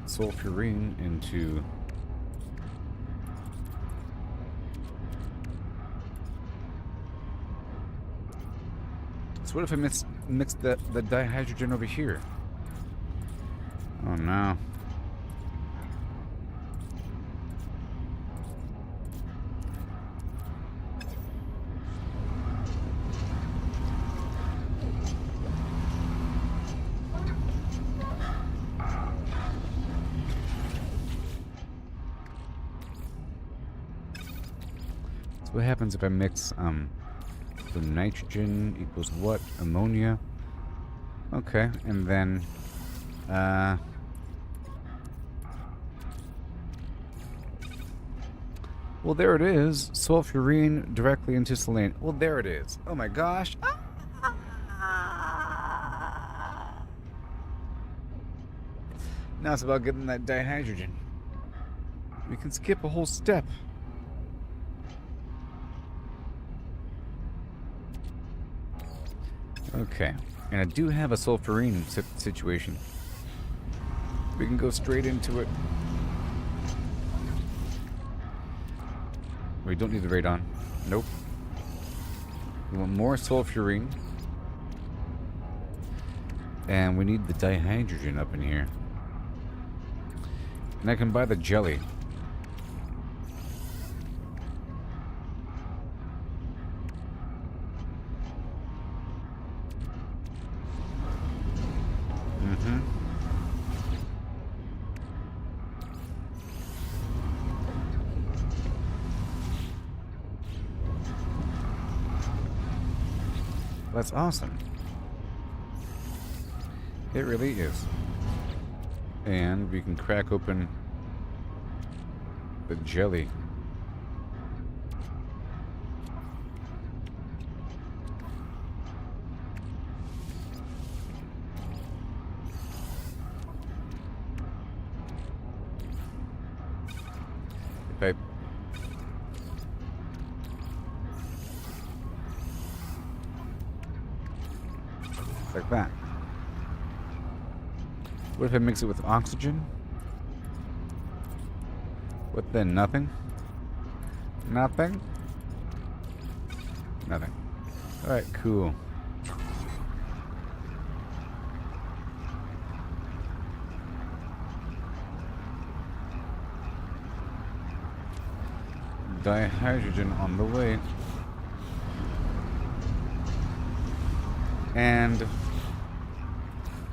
sulfurine into so what if I mix the dihydrogen over here? Oh no. What happens if I mix the nitrogen equals what? Ammonia. Okay, and then well, there it is. Sulfurine directly into selenium. Well, there it is. Oh my gosh. Now it's about getting that dihydrogen. We can skip a whole step. Okay, and I do have a sulfurine situation. We can go straight into it. We don't need the radon. Nope. We want more sulfurine. And we need the dihydrogen up in here. And I can buy the jelly. That's awesome. It really is. And we can crack open the jelly. like that. What if I mix it with oxygen? What then? Nothing? Nothing? Nothing. Alright, cool. Dihydrogen on the way. And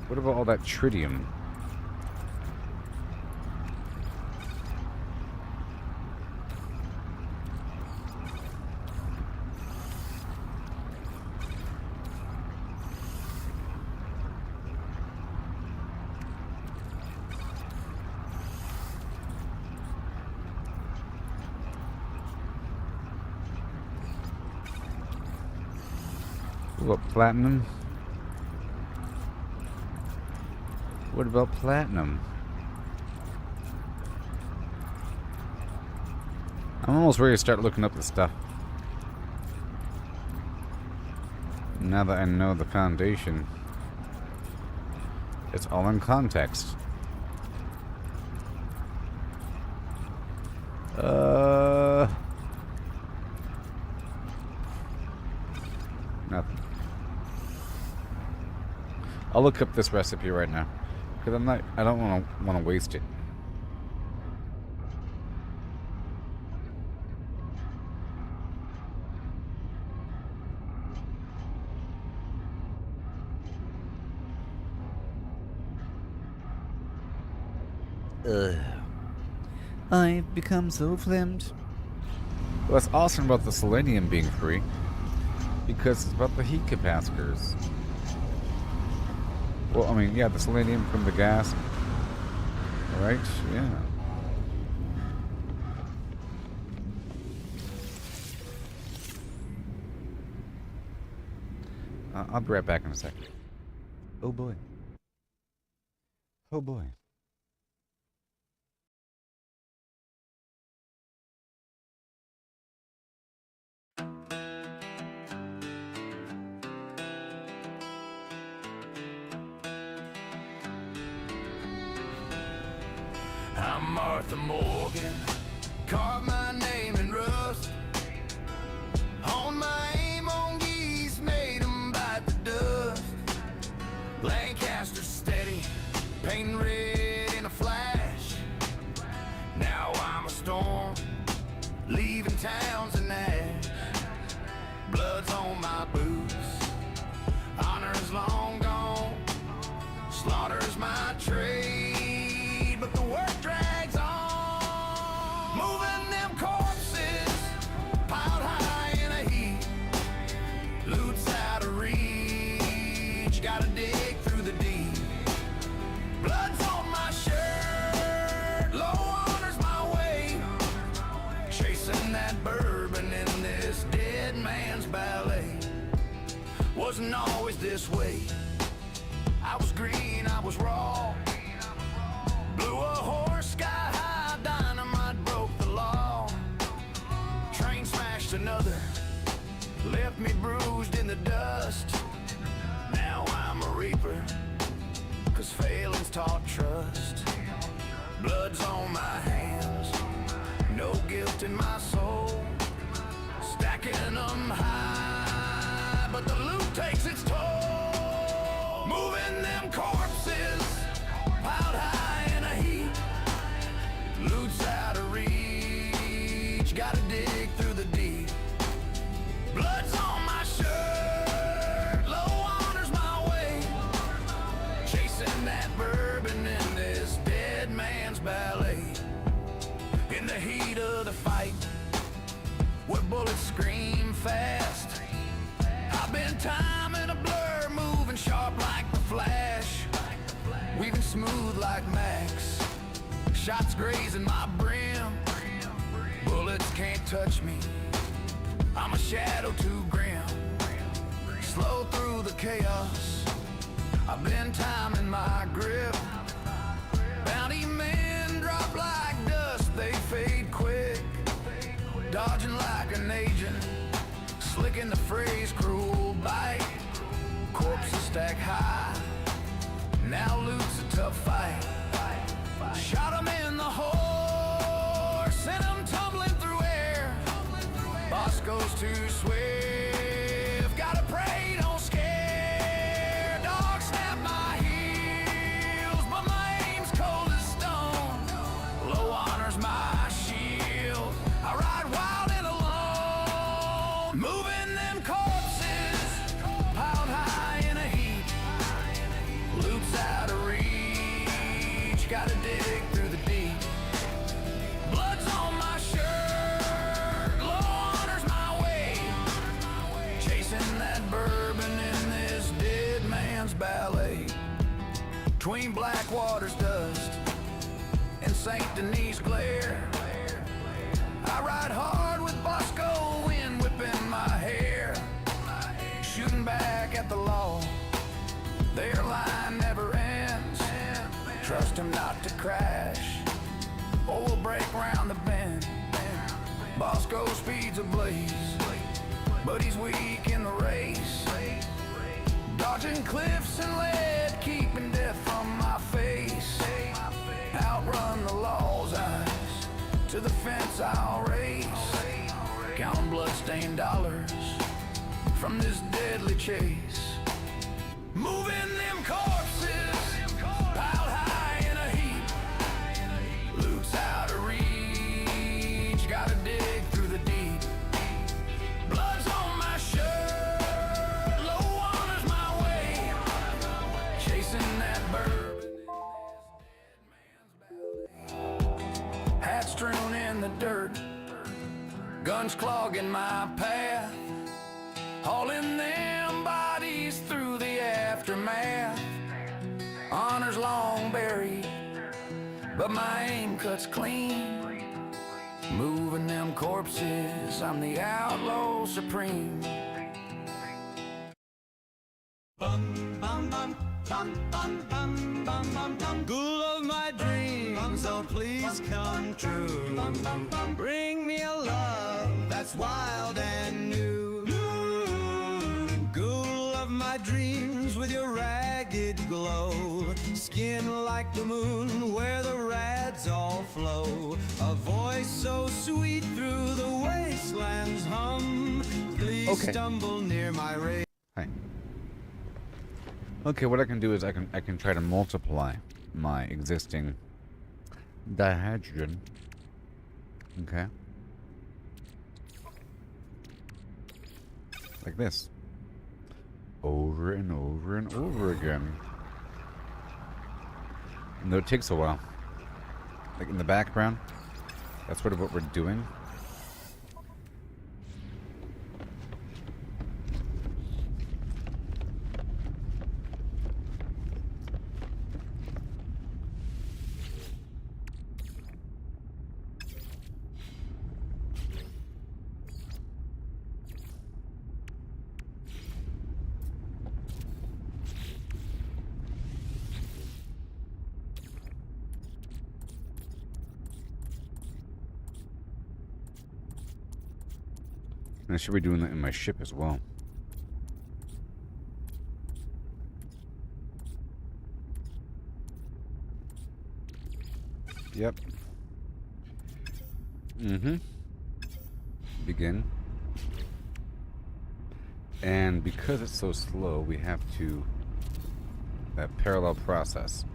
what about all that tritium? What about platinum? What about platinum? I'm almost ready to start looking up this stuff. Now that I know the foundation, it's all in context. Nothing. I'll look up this recipe right now, because I don't want to waste it. I've become so flimmed. What's awesome about the selenium being free, because it's about the heat capacitors. Well, I mean, yeah, the selenium from the gas. Right? Yeah. I'll be right back in a second. Oh boy. Oh boy. I'm Martha Morgan. Carve my name in rust. On my aim on geese, made 'em bite the dust. Lancaster steady, painting red in a flash. Now I'm a storm, leaving towns in ash. Blood's on my boots, honor's long gone. Slaughter's my trade, but the work drags on. Moving them corpses, piled high in a heap. Loot's out of reach, gotta dig through the deep. Blood's on my shirt, low honor's my way. Chasing that bourbon in this dead man's ballet. Wasn't always this way. I was green, I was raw. Blew a horse sky high, dynamite broke the law. Train smashed another, left me bruised in the dust. Now I'm a reaper, 'cause failing's taught trust. Blood's on my hands, no guilt in my soul. Stacking them high, but the loot takes its toll. Moving them corpses, piled high in a heap. Loot's out of reach, gotta dig through the deep. Blood's on my shirt, low honor's my way. Chasing that bourbon in this dead man's ballet. In the heat of the fight, where bullets scream fast, I've been timing a blur, moving sharp like the Flash, weaving smooth like Max. Shots grazing my brim, bullets can't touch me. I'm a shadow too grim, slow through the chaos. I've been timing my grip. Bounty men drop like dust, they fade quick. Dodging like an agent, slicking the phrase cruel bite. Corpses stack high. Now loot's a tough fight. Shot him in the horse, sent him tumbling through air. Boss goes too swift, gotta pray, don't scare. Dog snap my heels, but my aim's cold as stone. Low honor's my shield, I ride wild and alone. Moving them corpses, piled high in a heap. Loot's out of reach, gotta dig through the deep. Blood's on my shirt, low honor's my way. Chasing that bourbon in this dead man's ballet. Between Blackwater's dust and St. Denis glare, I ride hard with Bosco wind whipping my hair. Shooting back at the law, their line never ends. Trust him not to crash, or we'll break round the bend. Bosco speed's ablaze, but he's weak in the race. Dodging cliffs and lead, keeping death from my face. Outrun the law's eyes, to the fence I'll race. Counting blood-stained dollars from this deadly chase. Moving them corpses, piled high in a heap. Loot's out of reach, gotta dig through the deep. Blood's on my shirt, low honor's my way. Chasing that bourbon in this dead man's ballet. Hat strewn in the dirt, guns clogging my path. Hauling them bodies through the aftermath. Honor's long buried, but my aim cuts clean. Moving them corpses, I'm the outlaw supreme. Ghoul of my dreams, oh please come true. Bring me a love that's wild and new. Ghoul of my dreams with your ragged glow. Skin like the moon where the rads all flow. A voice so sweet through the wastelands hum. Please stumble near my race. Hi. Okay, what I can do is I can try to multiply my existing dihydrogen. Okay. Like this. Over and over and over again. And though it takes a while. Like in the background, that's sort of what we're doing. And I should be doing that in my ship as well. Yep. Begin. And because it's so slow, we have to parallel process.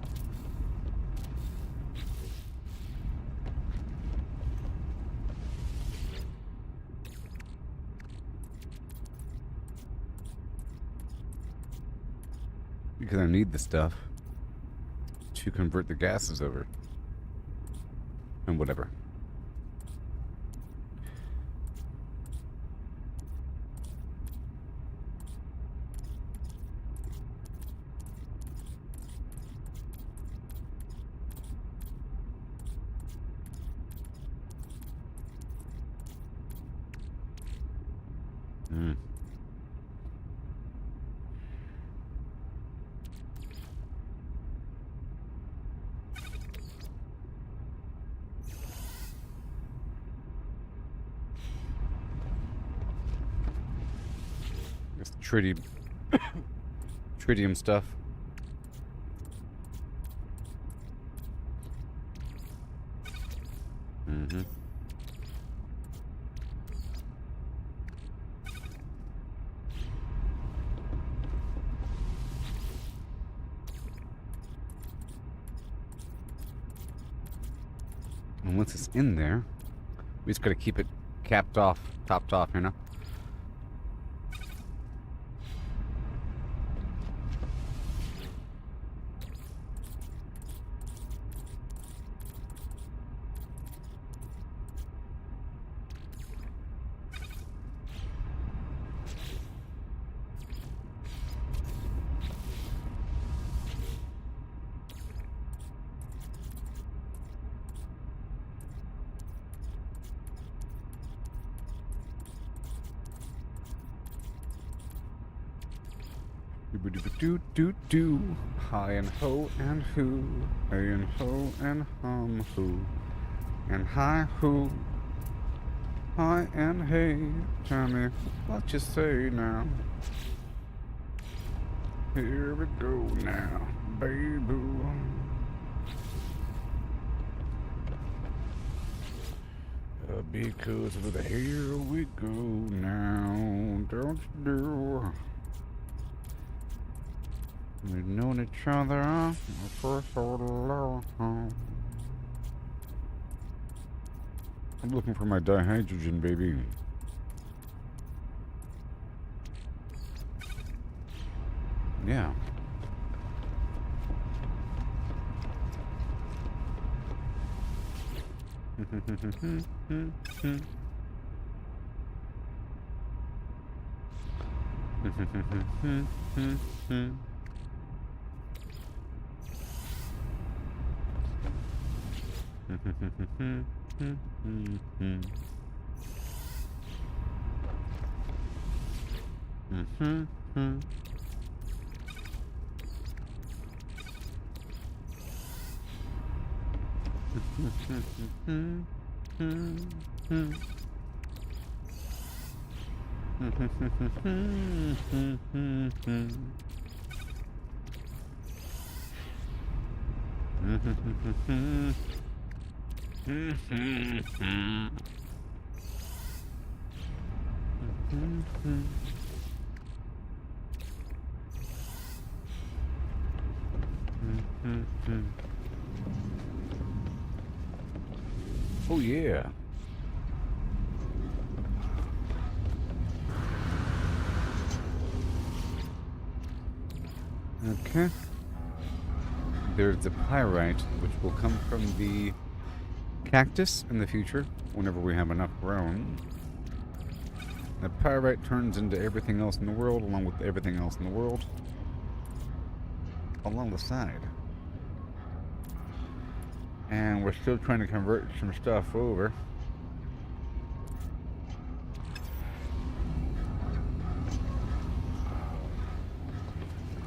Because I need the stuff to convert the gases over. And whatever. tritium stuff. Mm-hmm. And once it's in there, we just gotta keep it capped off, topped off, you know? Do do do, hi and ho and who, hey and ho and who, and hi who, hi and hey. Tell me what you say now. Here we go now, baby. Because of the here we go now, don't you do? We've known each other for so long. I'm looking for my dihydrogen, baby. Yeah. Oh yeah. Okay. There's the pyrite, which will come from the cactus in the future, whenever we have enough grown. The pyrite turns into everything else in the world, along with everything else in the world, along the side. And we're still trying to convert some stuff over.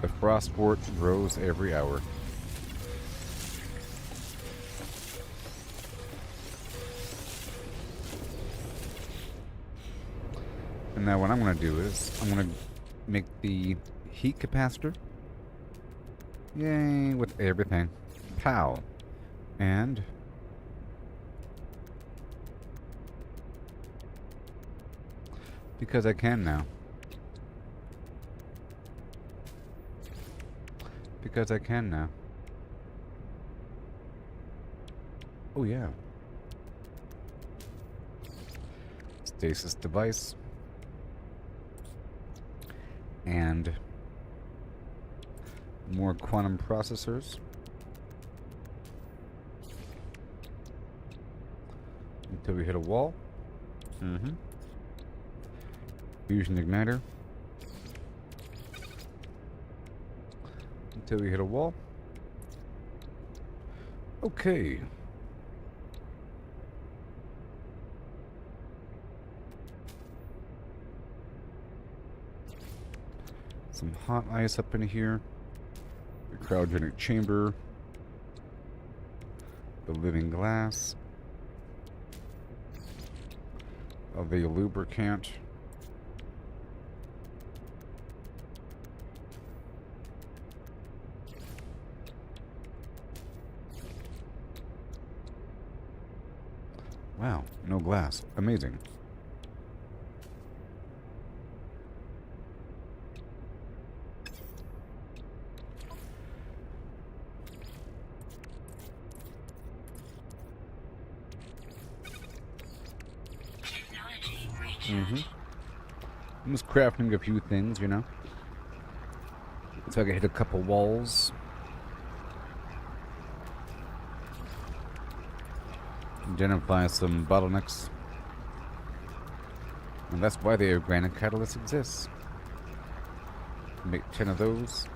The frostwort grows every hour. And now what I'm going to do is, I'm going to make the heat capacitor. Yay, with everything. Pow. And because I can now. Because I can now. Oh yeah. Stasis device. And more quantum processors. Until we hit a wall. Fusion igniter. Until we hit a wall. Okay. Some hot ice up in here. The cryogenic chamber. The living glass. Of the lubricant. Wow, no glass. Amazing. Technology recharge. I'm just crafting a few things, you know. So I can hit a couple walls. Identify some bottlenecks. And that's why the organic catalyst exists. Make 10 of those.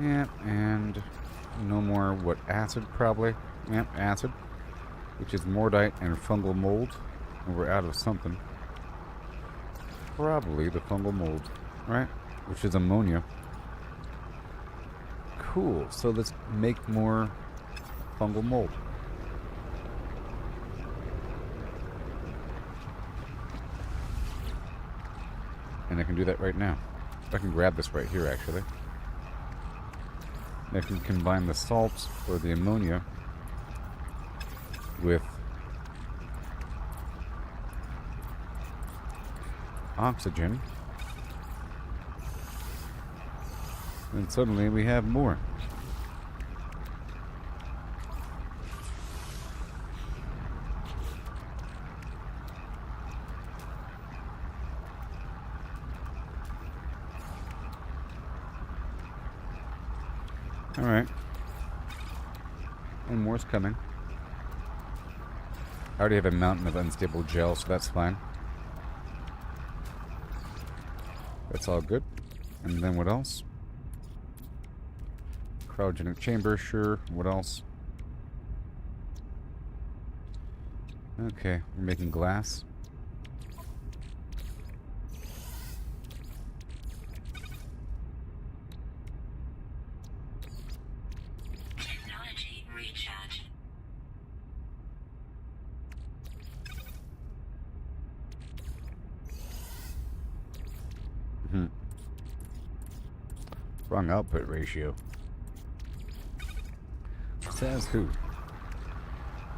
Yeah, and no more, what, acid probably? Yep, acid. Which is mordite and fungal mold. And we're out of something. Probably the fungal mold, right? Which is ammonia. Cool, so let's make more fungal mold. And I can do that right now. I can grab this right here, actually. I can combine the salts or the ammonia with oxygen. And suddenly we have more. Alright. And more's coming. I already have a mountain of unstable gel, so that's fine. That's all good. And then what else? Cryogenic chamber, sure. What else? Okay, we're making glass. Technology recharge. Wrong output ratio. Says who?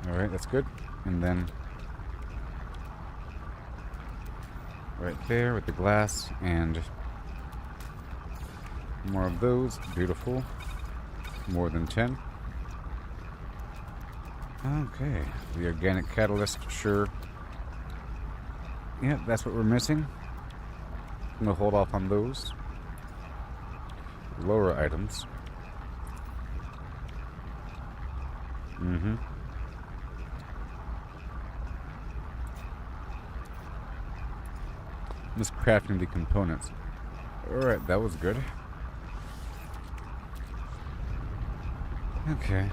Alright, that's good. And then right there with the glass and more of those. Beautiful. More than 10. Okay. The organic catalyst, sure. Yep, that's what we're missing. I'm gonna hold off on those. Lower items. I'm just crafting the components. Alright, that was good. Okay.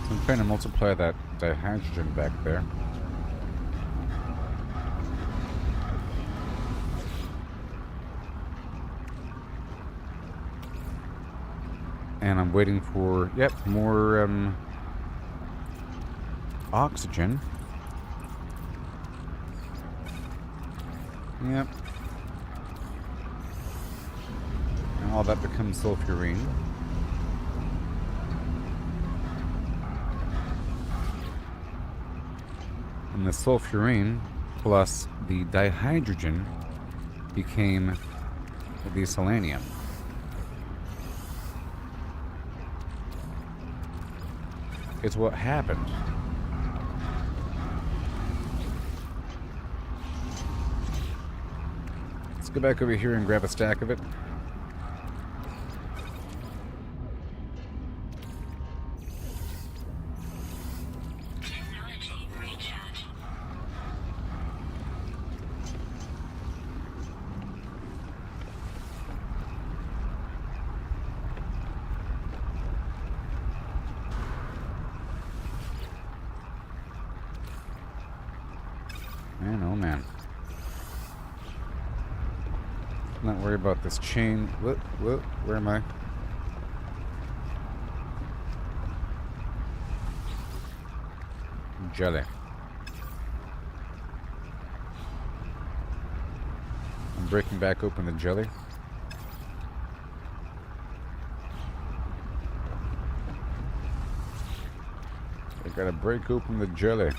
So I'm trying to multiply that dihydrogen back there. And I'm waiting for, yep, more oxygen. Yep. And all that becomes sulfurine. And the sulfurine plus the dihydrogen became the selenium. It's what happened. Let's go back over here and grab a stack of it. Technology recharge. Man, oh man. Not worry about this chain. Where am I? Jelly. I'm breaking back open the jelly. I gotta break open the jelly.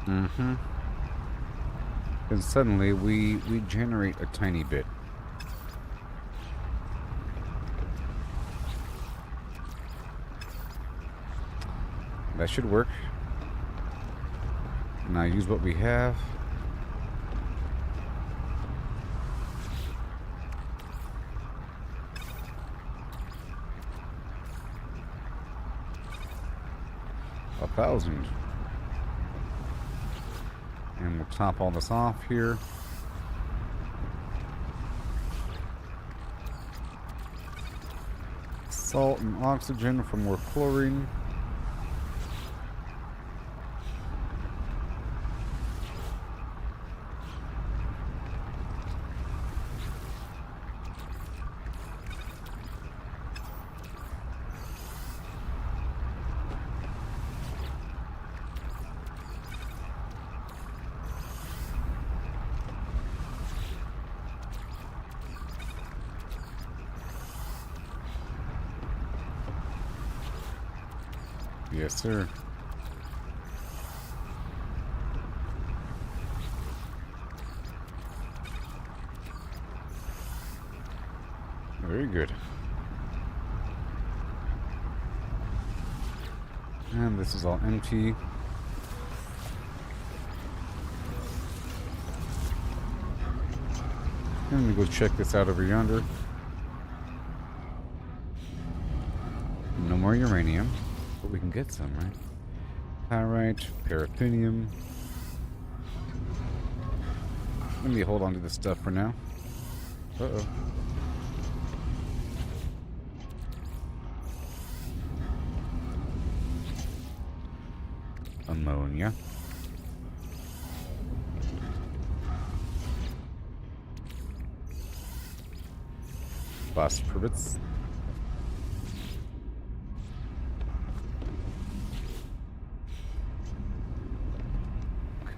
Mm-hmm. And suddenly we generate a tiny bit. That should work. Now use what we have. A 1,000. And we'll top all this off here. Salt and oxygen for more chlorine. Yes, sir. Very good. And this is all empty. And we go check this out over yonder. No more uranium. But we can get some, right? Pyrite, parathenium. Let me hold on to this stuff for now. Uh-oh. Ammonia. Phosphorates.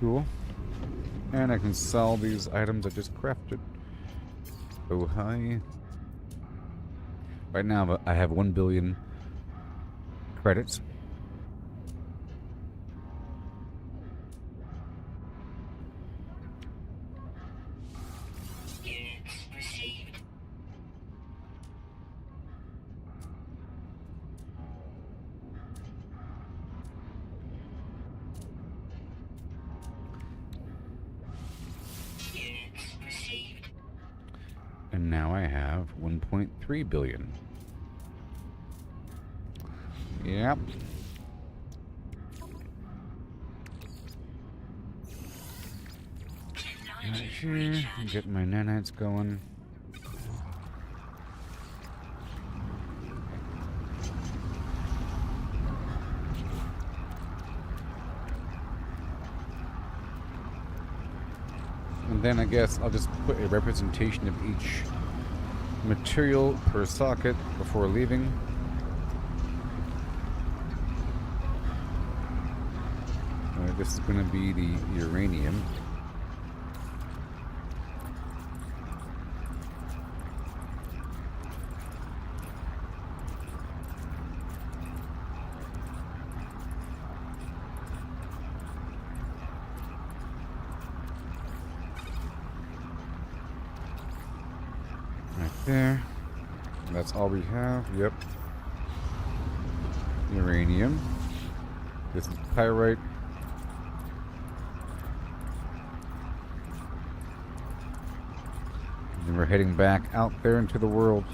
Cool. And I can sell these items I just crafted. Oh, hi. Right now, I have 1 billion credits. Units received. Units received. And now I have 1.3 billion. Yep. Right here, get my nanites going. And then I guess I'll just put a representation of each material per socket before leaving. This is going to be the uranium. Right there. That's all we have. Yep. Uranium. This is pyrite. And we're heading back out there into the world.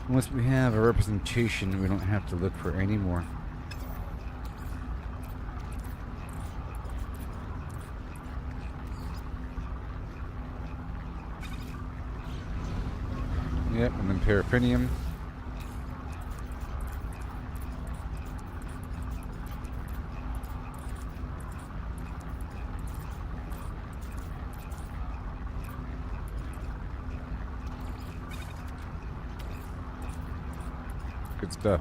Once we have a representation, we don't have to look for any more. Yep, and then paraffinium. Good stuff.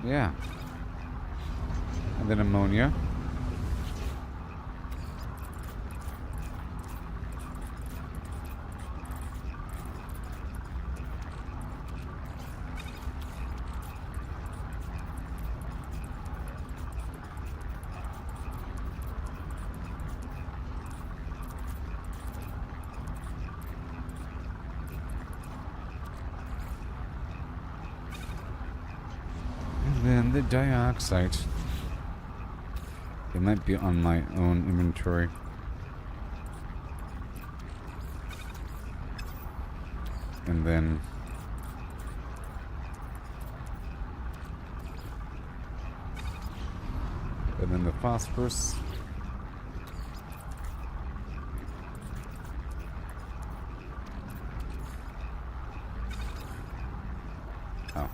Yeah. And then ammonia. Then the dioxide. It might be on my own inventory. And then the phosphorus. Oh.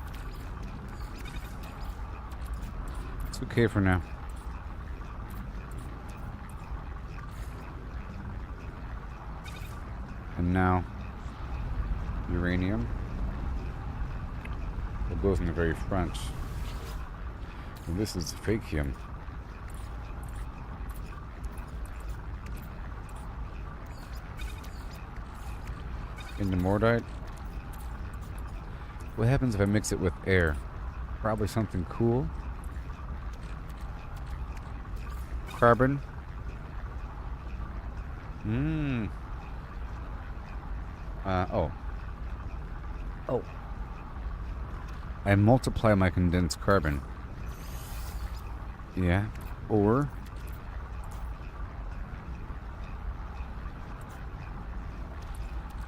It's okay for now. And now, uranium. It goes in the very front. And this is fakium. Into mordite. What happens if I mix it with air? Probably something cool. Carbon. Oh. I multiply my condensed carbon. Yeah. Or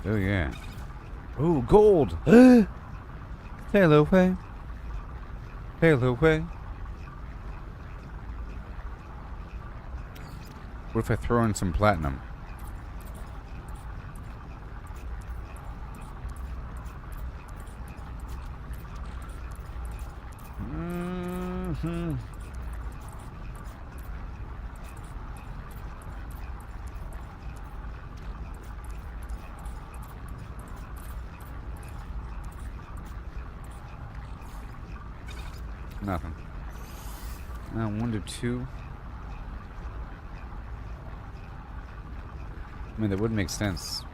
oh yeah. Oh, gold. Hello, way. Hello, way. What if I throw in some platinum? Nothing. 1 to 2. I mean, that would make sense.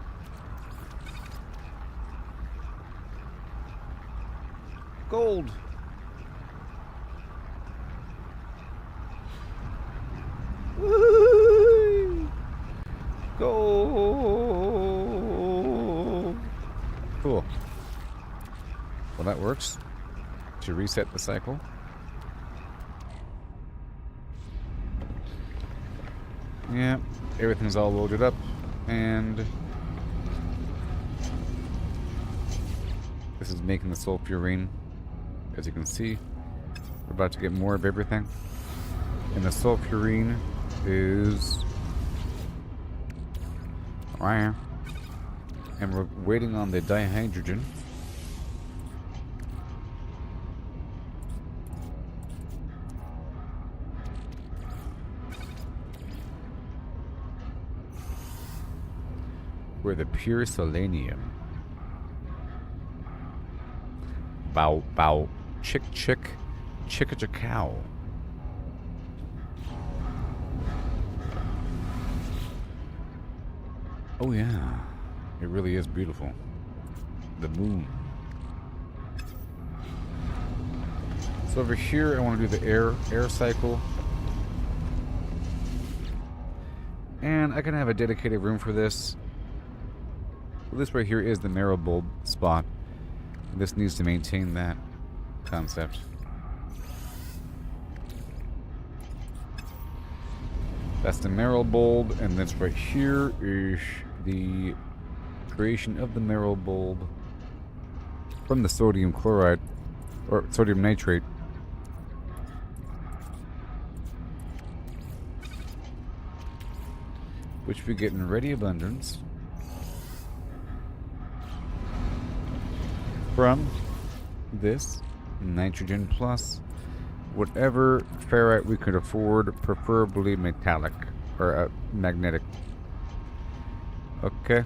Gold. Woo! Gold. Cool. Well, that works. To reset the cycle. Yeah, everything's all loaded up, and this is making the sulfurine. As you can see, we're about to get more of everything, and the sulfurine is right here, and we're waiting on the dihydrogen. We're the pure selenium. Bow, bow, chick, chick, chicka, cow. Oh yeah, it really is beautiful. The moon. So over here, I want to do the air cycle, and I can have a dedicated room for this. Well, this right here is the marrow bulb spot. This needs to maintain that concept. That's the marrow bulb, and this right here is the creation of the marrow bulb from the sodium chloride, or sodium nitrate, which we get in ready abundance from this nitrogen plus whatever ferrite we could afford, preferably metallic or magnetic. Okay.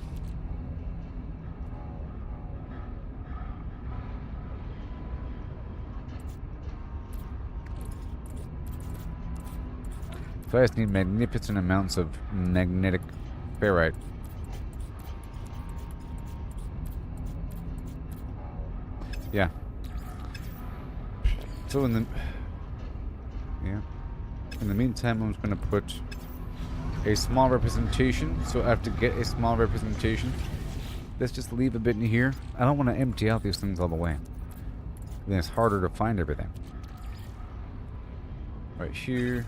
So I just need magnificent amounts of magnetic ferrite. Yeah. So in the meantime, I'm just gonna put a small representation. So I have to get a small representation. Let's just leave a bit in here. I don't want to empty out these things all the way. Then it's harder to find everything. Right here,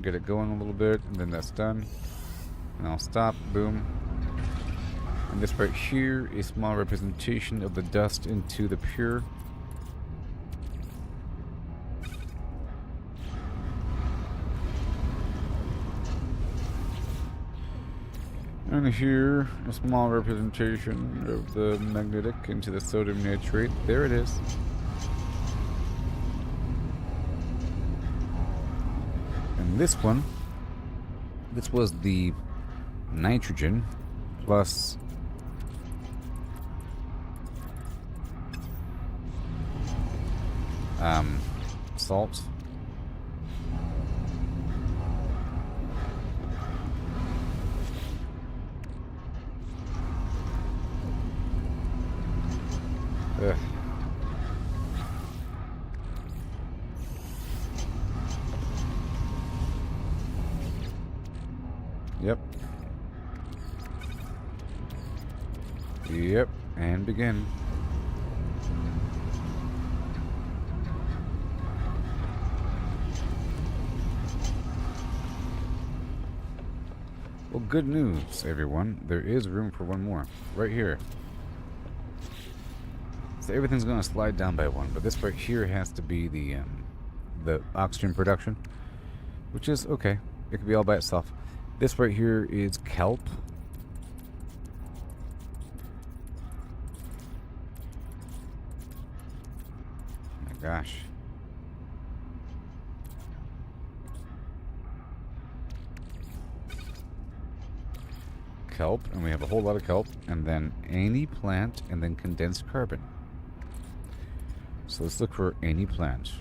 get it going a little bit, and then that's done. And I'll stop. Boom. And this right here, a small representation of the dust into the pure. And here, a small representation of the magnetic into the sodium nitrate. There it is. And this one, this was the nitrogen plus salt. Ugh. Yep. Yep. And begin. Well, good news, everyone. There is room for one more. Right here. So everything's going to slide down by one, but this right here has to be the oxygen production, which is okay. It could be all by itself. This right here is kelp. Oh my gosh. Kelp, and we have a whole lot of kelp, and then any plant, and then condensed carbon. So let's look for any plant.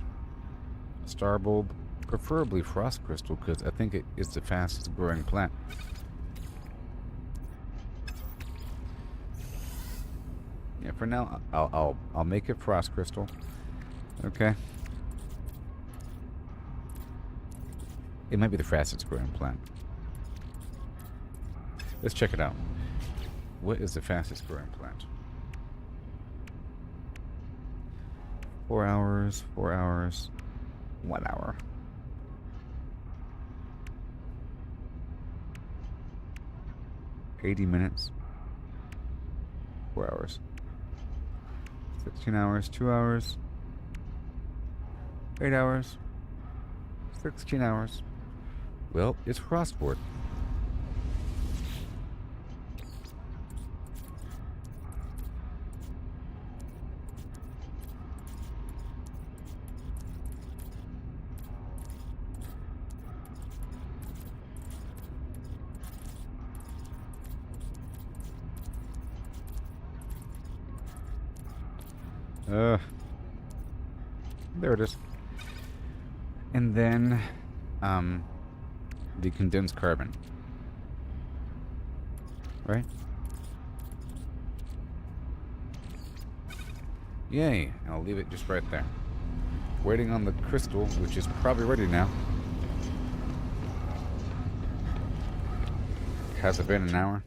Star bulb, preferably frost crystal, because I think it is the fastest growing plant. Yeah, for now I'll make it frost crystal. Okay. It might be the fastest growing plant. Let's check it out. What is the fastest growing plant? 4 hours, 4 hours, 1 hour. $80 minutes. 4 hours. 16 hours, 2 hours. 8 hours. 16 hours. Well, it's frostboard. There it is. And then, the condensed carbon. Right? Yay! And I'll leave it just right there. Waiting on the crystal, which is probably ready now. Has it been an hour?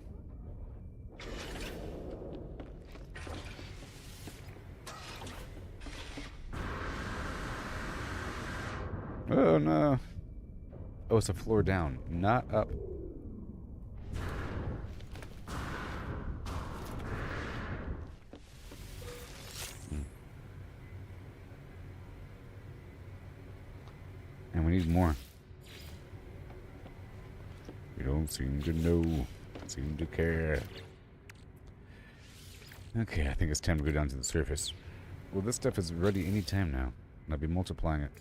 Oh no. Oh, it's a floor down, not up. And we need more. We don't seem to know. Seem to care. Okay, I think it's time to go down to the surface. Well, this stuff is ready any time now. And I'll be multiplying it.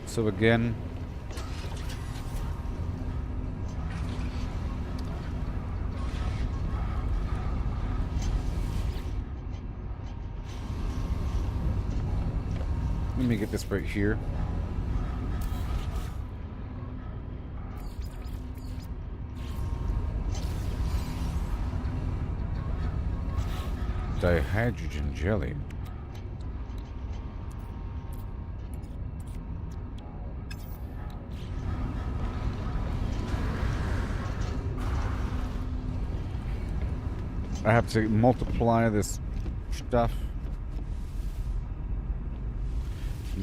So again, let me get this right here. Dihydrogen jelly. I have to multiply this stuff.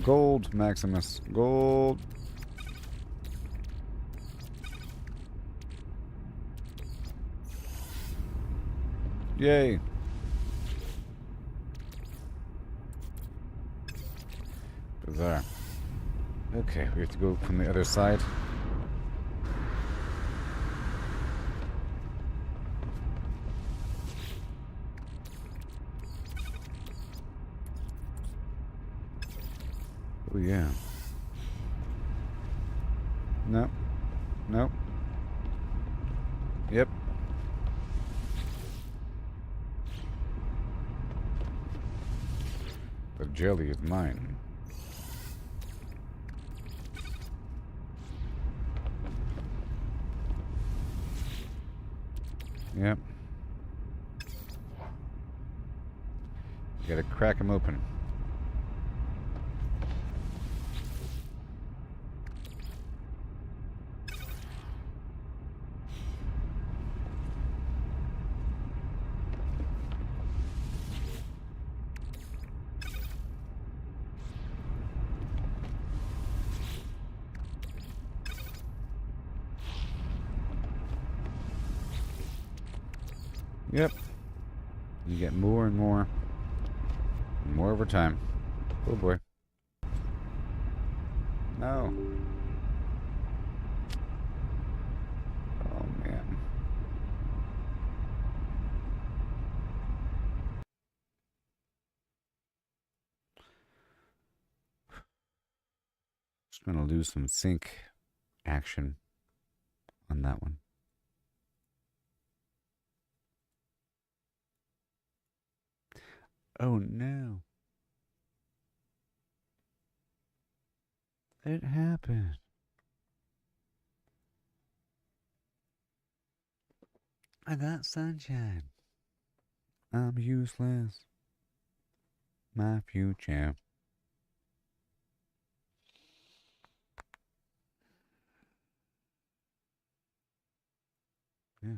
Gold, Maximus. Gold. Yay. Bizarre. Okay, we have to go from the other side. Oh yeah. No. Nope. Yep. The jelly is mine. Yep. You gotta crack them open. Yep. You get more and more. And more over time. Oh boy. No. Oh man. Just gonna lose some sync action on that one. Oh no. It happened. I got sunshine. I'm useless. My future. Yeah.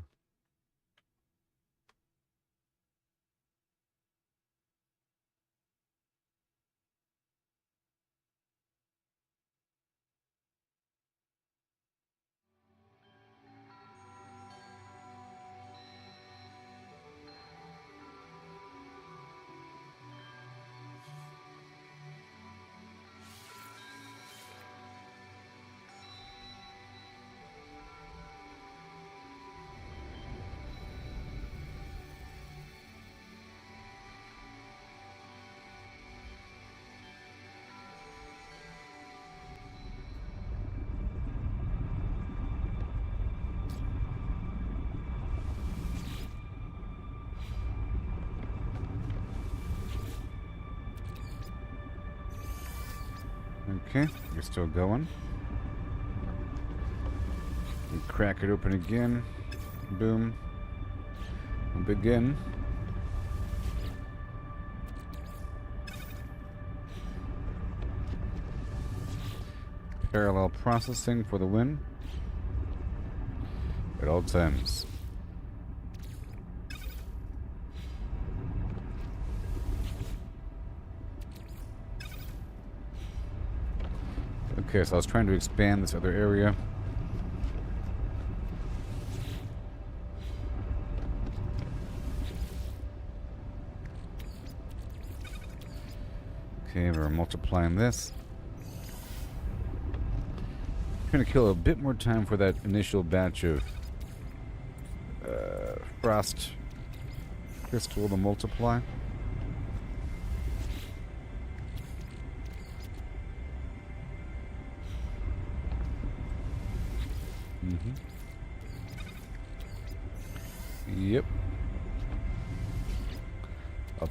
Okay, you're still going. We crack it open again. Boom. We'll begin. Parallel processing for the win. At all times. Okay, so I was trying to expand this other area. Okay, we're multiplying this. I'm going to kill a bit more time for that initial batch of frost crystal to multiply. Yep.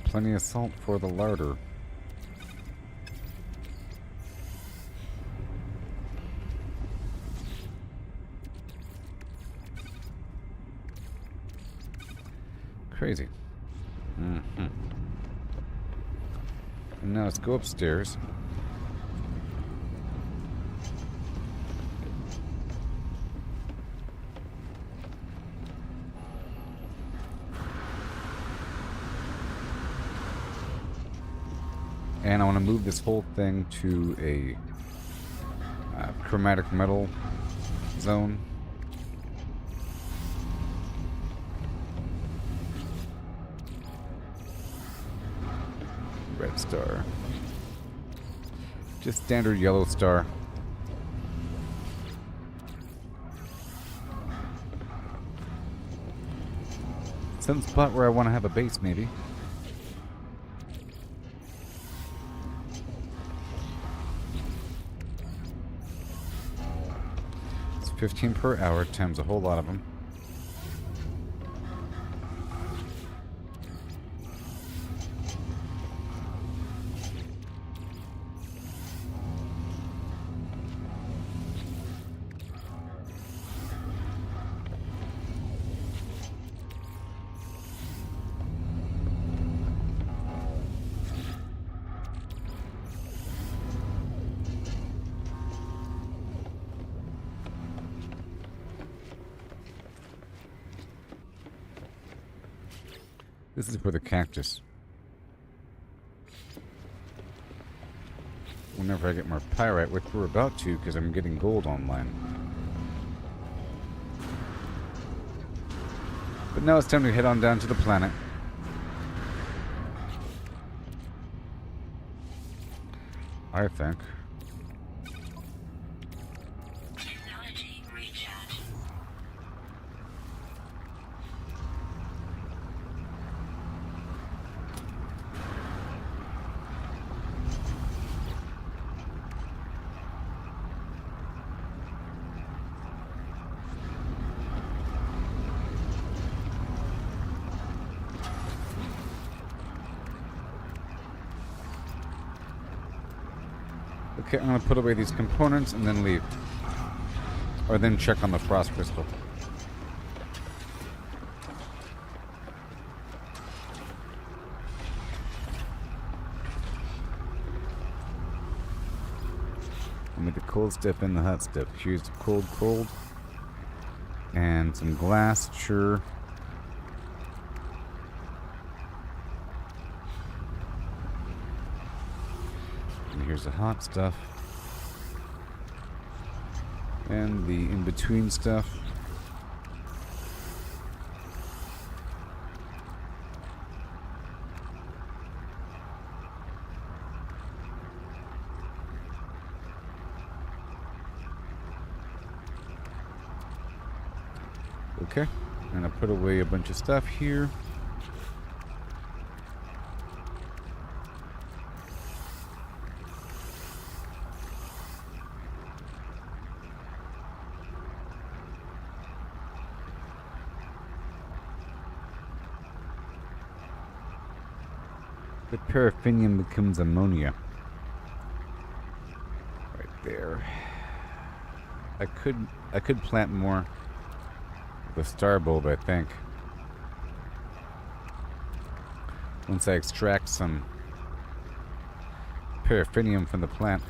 Plenty of salt for the larder. Crazy. And now let's go upstairs. And I want to move this whole thing to a chromatic metal zone. Red star. Just standard yellow star. Some spot where I want to have a base, maybe. It's 15 per hour times a whole lot of them. This is for the cactus. Whenever I get more pyrite, which we're about to, because I'm getting gold online. But now it's time to head on down to the planet. I think. Technology recharge. Okay, I'm going to put away these components and then leave. Or then check on the frost crystal. Let me get the cold stuff and the hot stuff. Here's the cold. And some glass, sure. Here's the hot stuff. And the in-between stuff. Okay. And I put away a bunch of stuff here. The paraffinium becomes ammonia. Right there. I could plant more with star bulb, I think. Once I extract some paraffinium from the plant.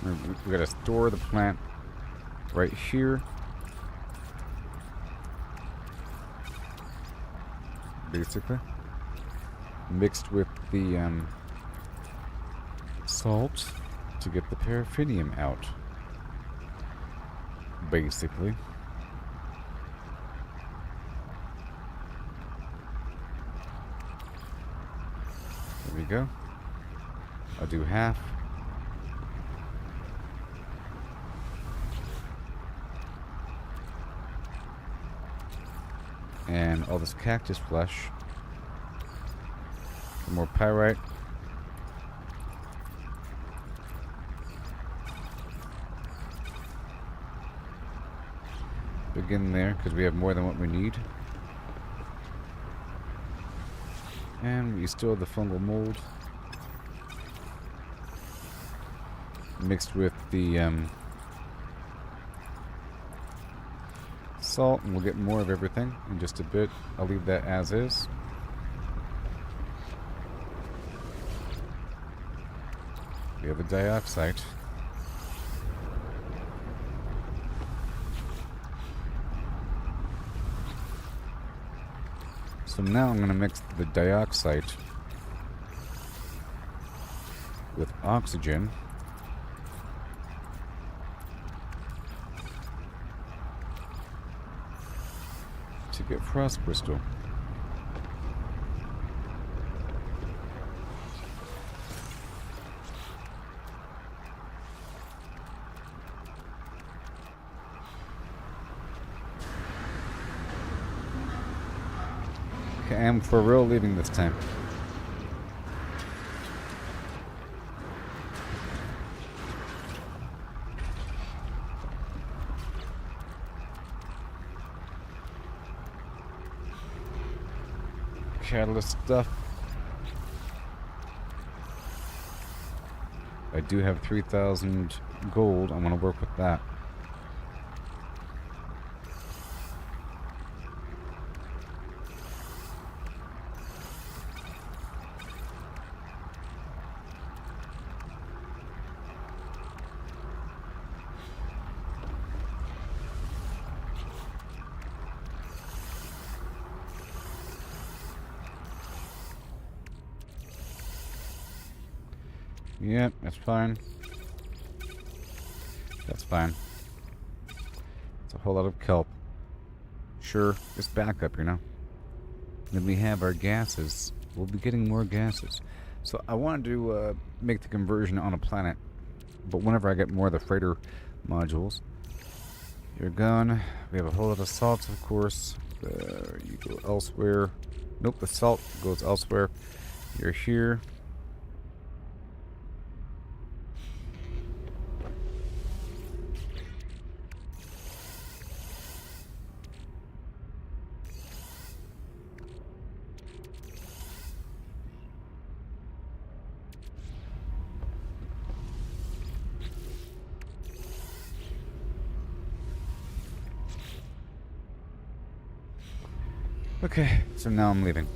We gotta store the plant right here. Basically. Mixed with the salt to get the paraffinium out. Basically. There we go. I'll do half. And all this cactus flesh. Some more pyrite. Begin there, because we have more than what we need. And we still have the fungal mold. Mixed with the salt, and we'll get more of everything in just a bit. I'll leave that as is. We have the dioxide. So now I'm going to mix the dioxide with oxygen. To get frost crystal. Okay, I'm for real leaving this time. Catalyst stuff. I do have 3,000 gold. I'm going to work with that. Yep, that's fine. That's fine. It's a whole lot of kelp. Sure, it's backup, you know. Then we have our gases. We'll be getting more gases. So I wanted to make the conversion on a planet. But whenever I get more of the freighter modules. You're gone. We have a whole lot of salts, of course. You go elsewhere. Nope, the salt goes elsewhere. You're here. Okay, so now I'm leaving.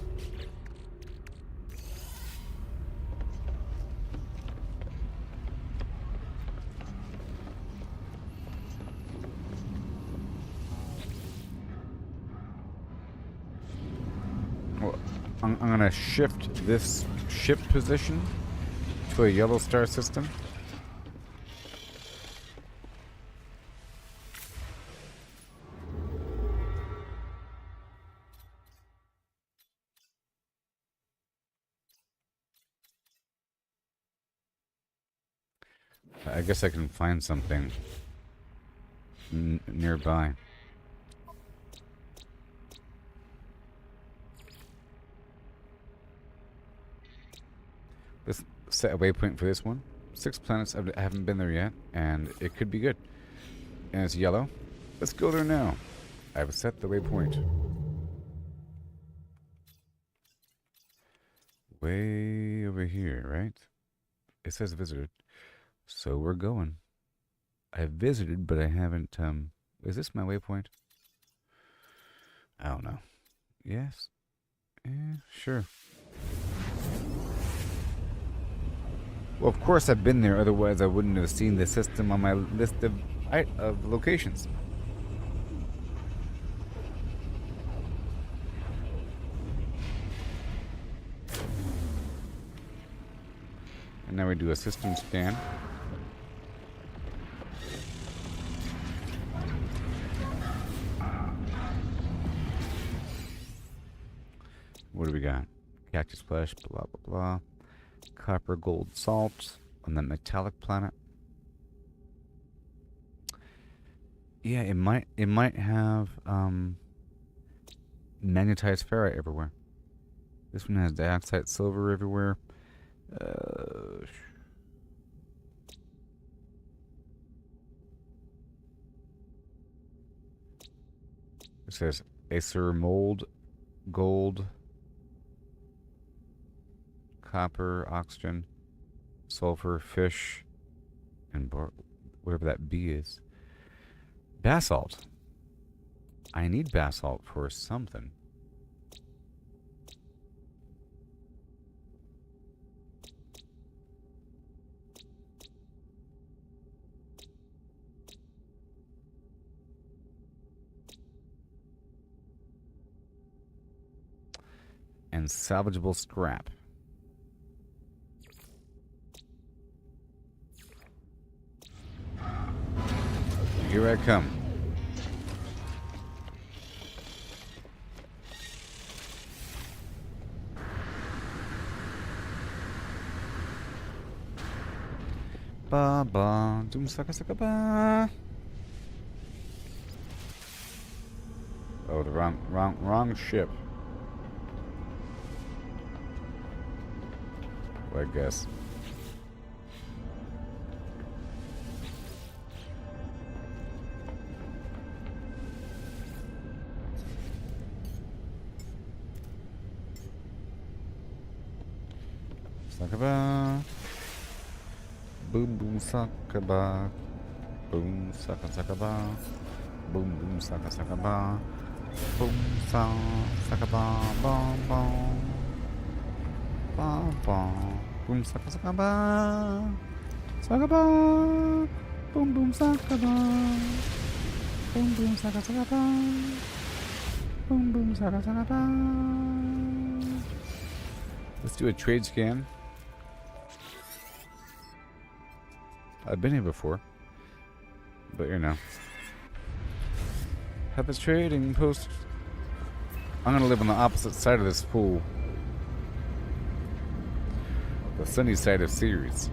Well, I'm gonna shift this ship position to a yellow star system. I guess I can find something nearby. Let's set a waypoint for this one. 6 planets, I haven't been there yet, and it could be good. And it's yellow. Let's go there now. I've set the waypoint. Way over here, right? It says visited. So we're going. I've visited, but I haven't, is this my waypoint? I don't know. Yes? Yeah, sure. Well, of course I've been there, otherwise I wouldn't have seen the system on my list of locations. And now we do a system scan. What do we got? Cactus flesh, blah blah blah. Copper, gold, salt on the metallic planet. Yeah, it might have magnetized ferrite everywhere. This one has dioxide silver everywhere. It says Acer mold, gold, copper, oxygen, sulfur, fish, and whatever that B is. Basalt. I need basalt for something. And salvageable scrap. Here I come. Ba ba, doom saka saka ba. Oh, the wrong ship. Well, I guess. Sakaba. Boom boom sakaba. Boom saka sakaba. Boom boom saka sakaba. Boom sa sakaba. Bom bom. Bom bom. Boom saka sakaba. Sakaba. Boom boom sakaba. Boom boom saka sakaba. Boom boom saka sakaba. Let's do a trade scan. I've been here before, but you know. Have a trading post. I'm gonna live on the opposite side of this pool. The sunny side of Ceres.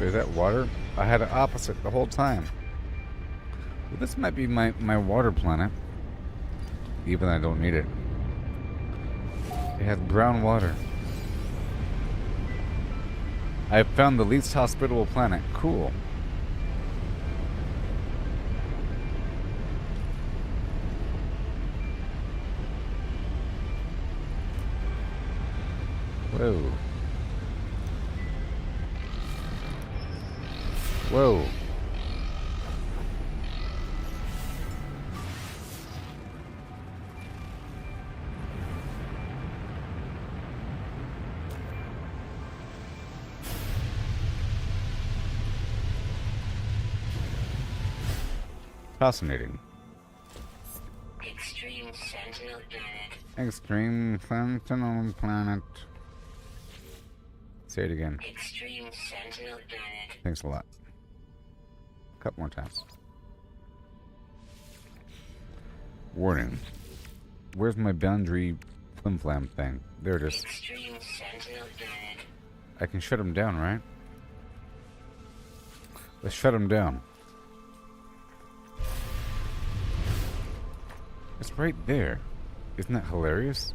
Is that water? I had it opposite the whole time. Well, this might be my water planet. Even though I don't need it. It has brown water. I found the least hospitable planet. Cool. Whoa. Whoa. Fascinating. Extreme Sentinel Planet. Extreme Sentinel Planet. Say it again. Extreme Sentinel Planet. Thanks a lot. A couple more times. Warning. Where's my boundary flim flam thing. There it is. Extreme Sentinel Unit. I can shut him down, right? Let's shut him down. It's right there. Isn't that hilarious?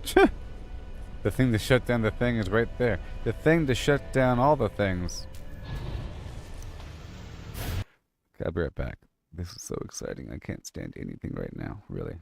The thing to shut down the thing is right there. The thing to shut down all the things. Okay, I'll be right back. This is so exciting. I can't stand anything right now, really.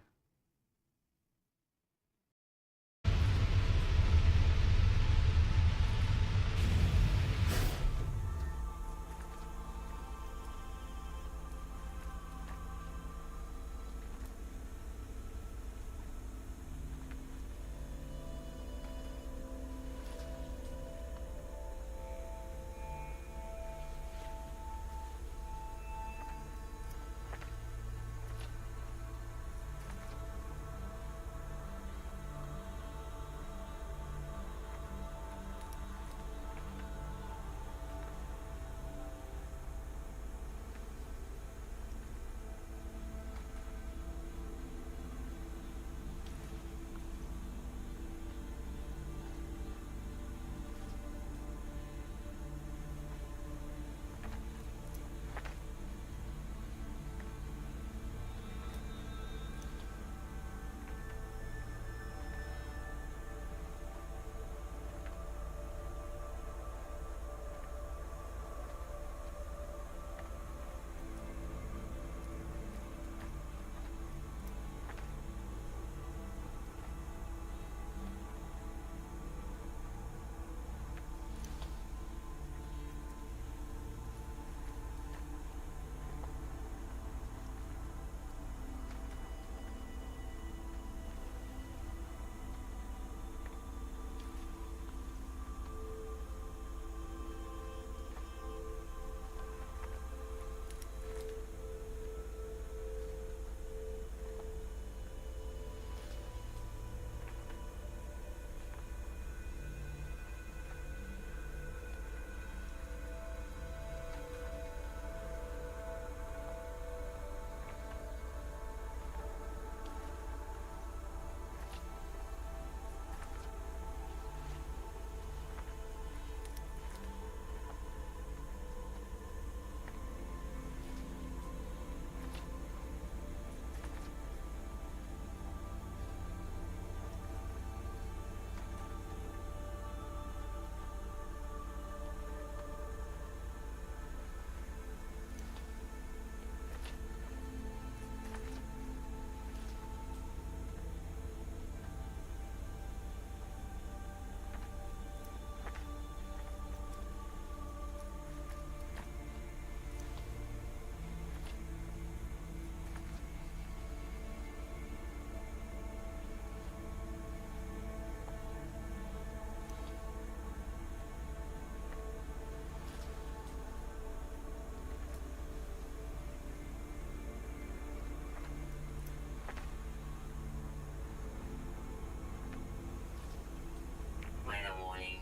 Weather warning.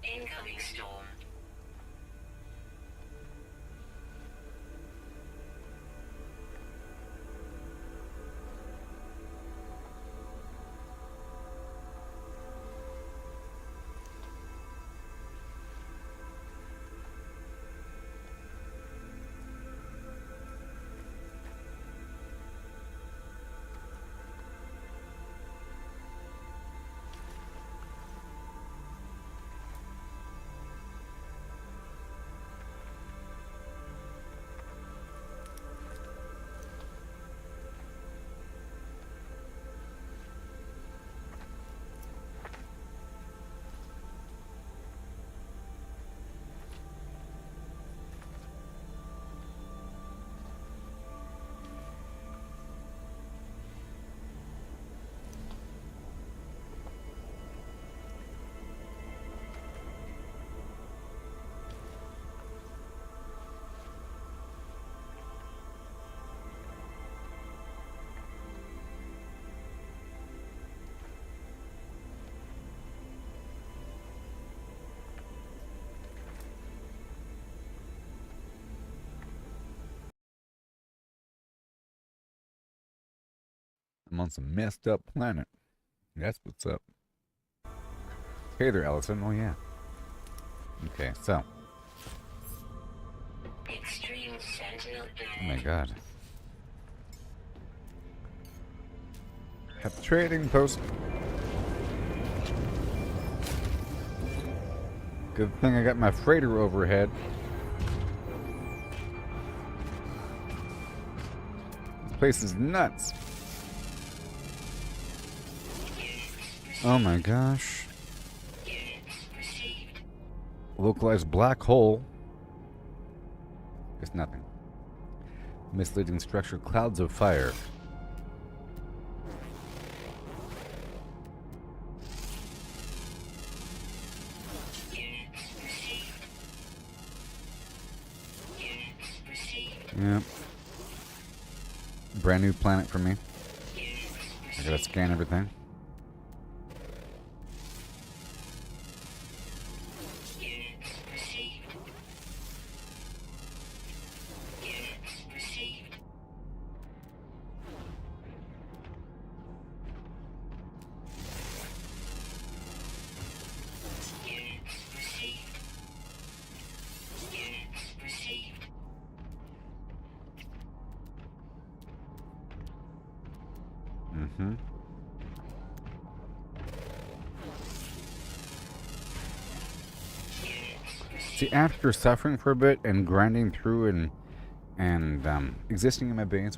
Incoming storm. I'm on some messed up planet. That's what's up. Hey there, Allison. Oh, yeah. Okay, so. Extreme Sentinel Oh my Burn. god. At the trading post. Good thing I got my freighter overhead. This place is nuts. Oh my gosh. Localized black hole. It's nothing. Misleading structure, clouds of fire. Yep. Brand new planet for me. I gotta scan everything. Mm-hmm. See, after suffering for a bit and grinding through and existing in my base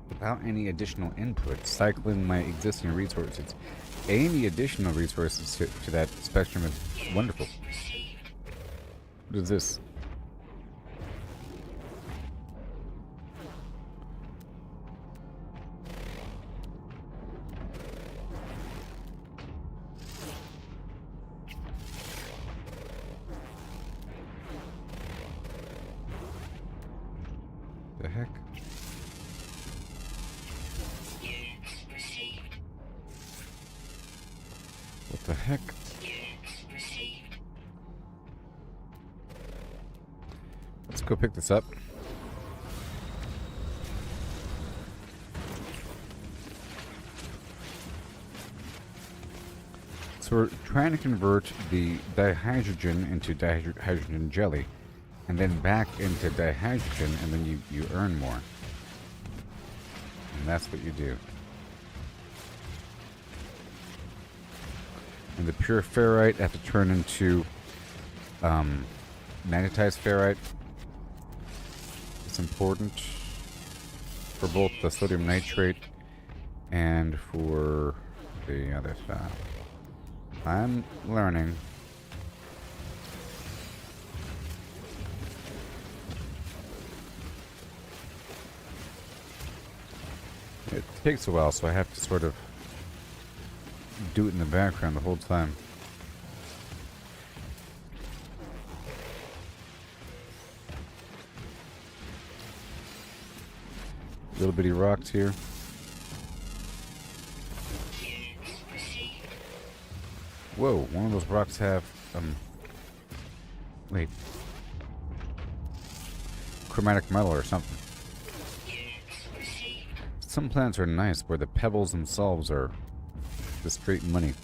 without any additional input, cycling my existing resources, any additional resources to that spectrum is wonderful. What is this? The heck? What the heck? Let's go pick this up. So we're trying to convert the dihydrogen into dihydrogen jelly, and then back into dihydrogen, and then you earn more. And that's what you do. And the pure ferrite have to turn into magnetized ferrite. It's important for both the sodium nitrate and for the other stuff. I'm learning. It takes a while, so I have to sort of do it in the background the whole time. Little bitty rocks here. Whoa, one of those rocks have, wait. Chromatic metal or something. Some planets are nice where the pebbles themselves are the straight money.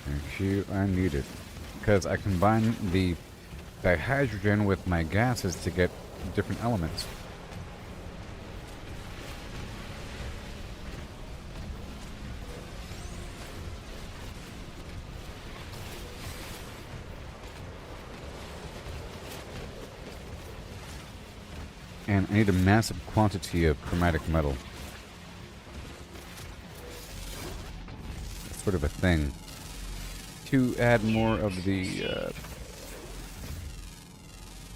Thank you, I need it. Because I combine the dihydrogen with my gases to get different elements. And I need a massive quantity of chromatic metal. That's sort of a thing. To add more of the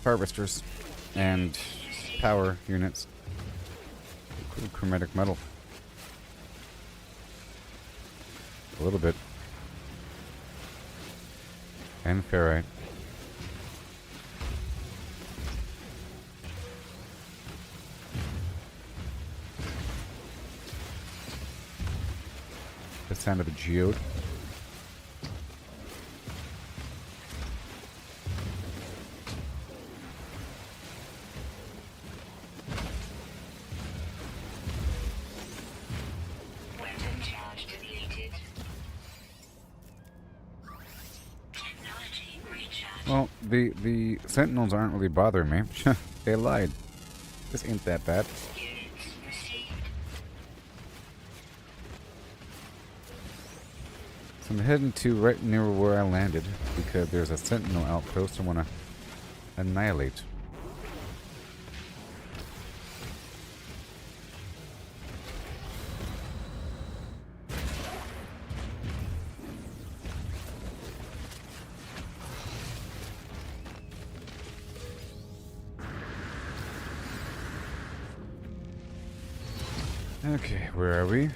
harvesters and power units. Include chromatic metal. A little bit. And ferrite. the sound of a geode. Weapon charge deleted. Technology recharge. Well, the sentinels aren't really bothering me. They lied. This ain't that bad. Units received. So I'm heading to right near where I landed because there's a sentinel outpost I want to annihilate. Okay, where are we?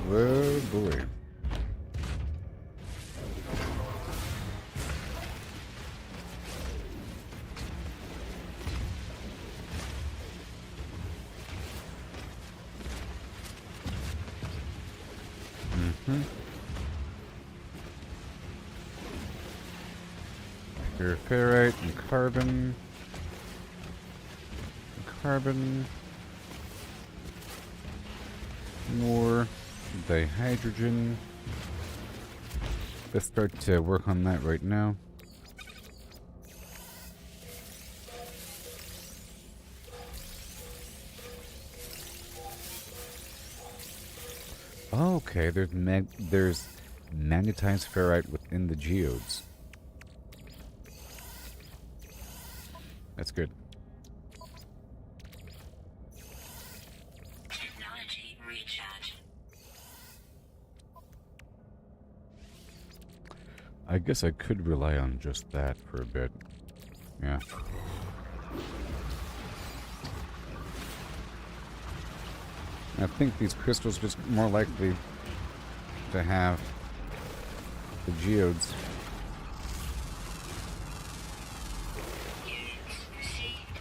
Whoa, boy. Pure ferrite and carbon. Carbon. More dihydrogen. Let's start to work on that right now. Okay, there's magnetized ferrite within the geodes. That's good. Technology recharge. I guess I could rely on just that for a bit. Yeah. I think these crystals just more likely to have the geodes. Units received.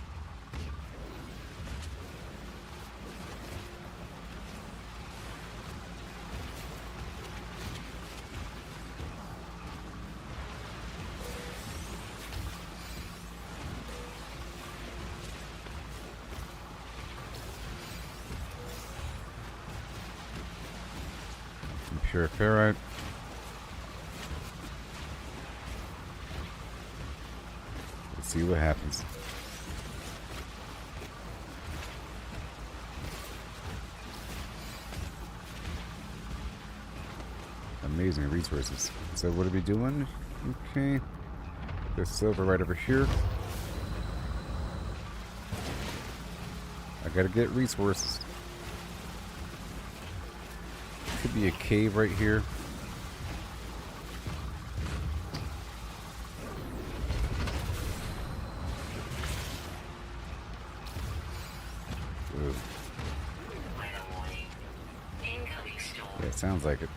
Some pure ferrite. Let's see what happens. Amazing resources. So what are we doing? Okay. There's silver right over here. I gotta get resources. Could be a cave right here. Ooh. Weather warning. Incoming storm. Yeah, it sounds like it.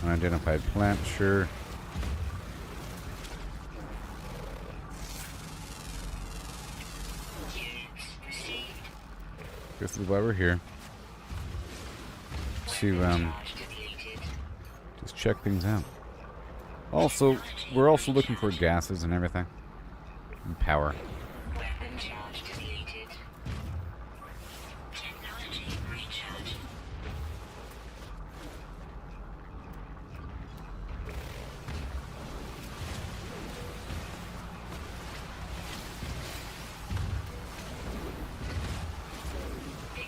Unidentified plant, sure. Units received. This is why we're here. To Charge deleted. just check things out. Also, we're also looking for gases and everything. And power. Weapon charge deleted. Technology recharge.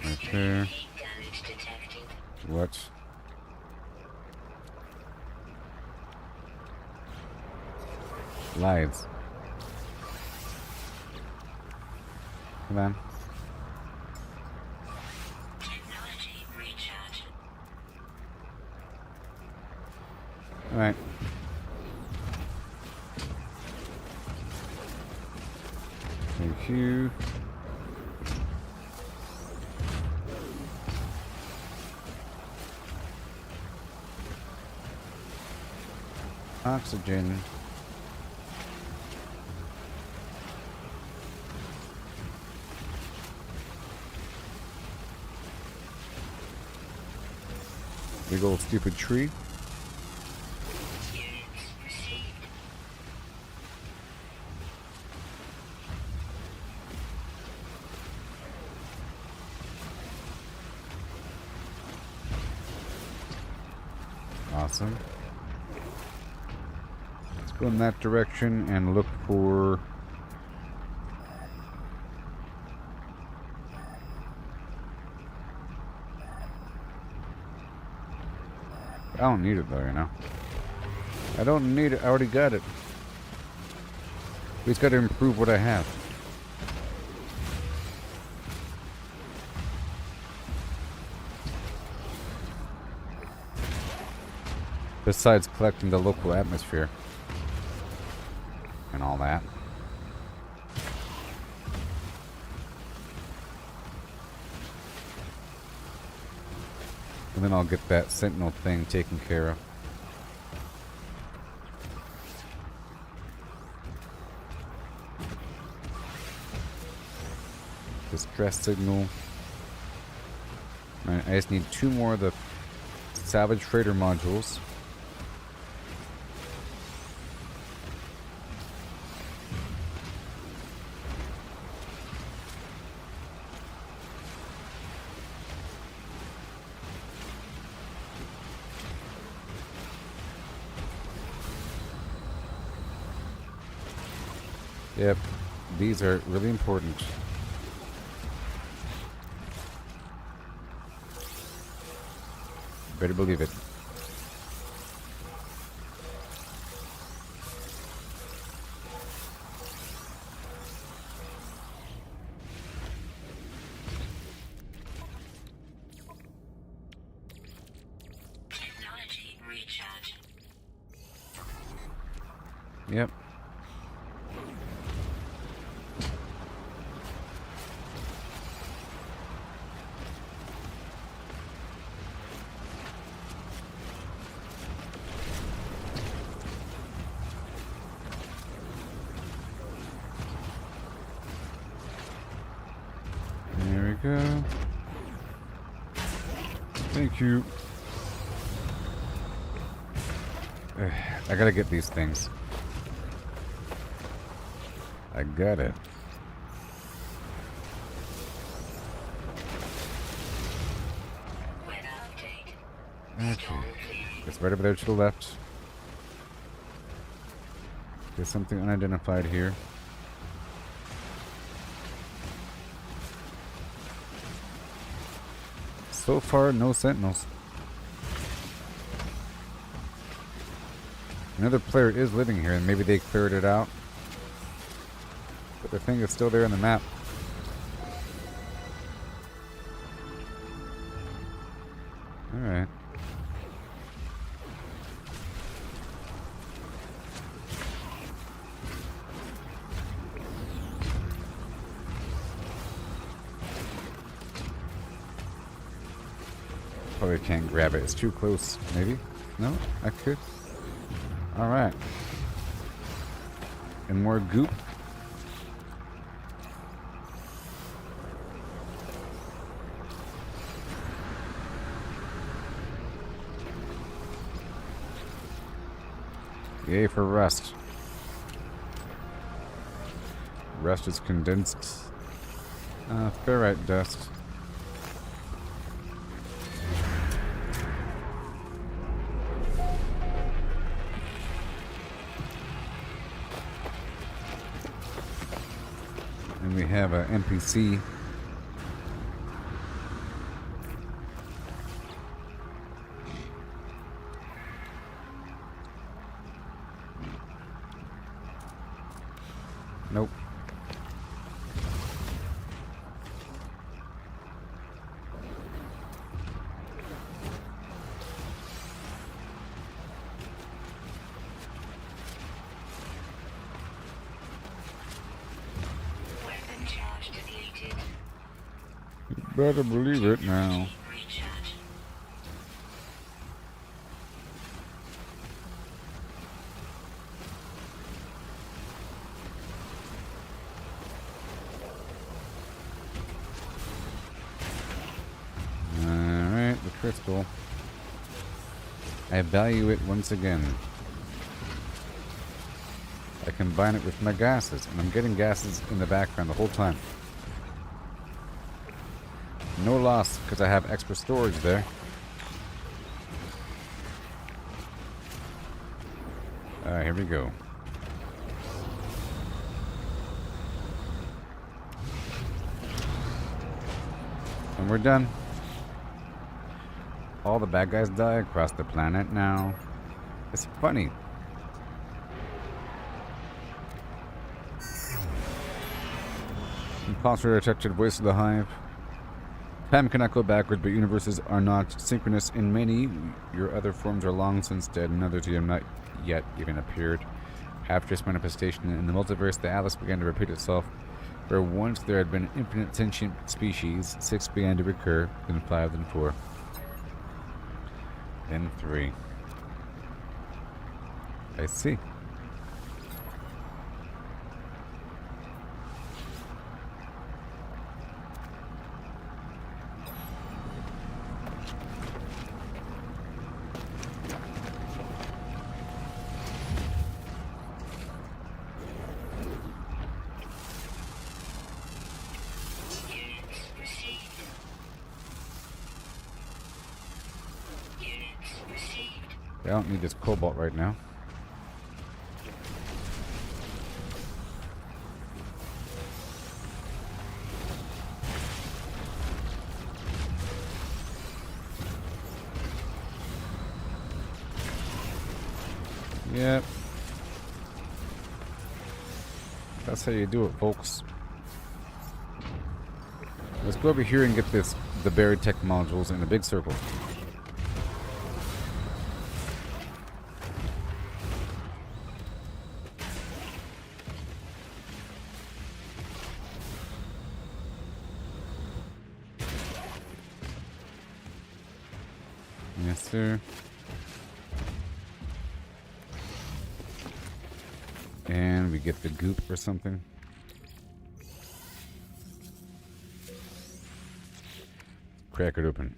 Right there. Heat damage detected. What? Lives. Come on. Technology recharge. Alright. Thank you. oxygen. Big old stupid tree. Units received. Awesome. Let's go in that direction and look for... I don't need it though, you know. I don't need it. I already got it. We just got to improve what I have. Besides collecting the local atmosphere and all that. And then I'll get that sentinel thing taken care of. Distress signal. Alright, I just need 2 more of the salvage freighter modules. Yep, these are really important. Better believe it. Technology recharge. Yep. There we go. Thank you. I gotta get these things. I got it. Weather update. Okay. It's right over there to the left. There's something unidentified here. So far, no sentinels. Another player is living here, and maybe they cleared it out. But the thing is still there on the map. Alright. Probably can't grab it. It's too close. Maybe? No? I could. Alright. And more goop. Yay for rust. Rust is condensed ferrite dust. And we have an NPC. Nope. Weapon charge depleted. You better believe it now. Recharge. crystal. I value it once again. I combine it with my gases, and I'm getting gases in the background the whole time. No loss, because I have extra storage there. Alright, here we go. And we're done. All the bad guys die across the planet now. It's funny. Imposter detected, voice of the hive. Time cannot go backwards, but universes are not synchronous in many. Your other forms are long since dead, and others have not yet even appeared. After its manifestation in the multiverse, the atlas began to repeat itself. Where once there had been infinite sentient species, 6 began to recur, then 5, then 4. Then 3. I see. I don't need this cobalt right now. Yep. That's how you do it, folks. Let's go over here and get the buried tech modules in a big circle. Yes, sir. And we get the goop or something. Crack it open.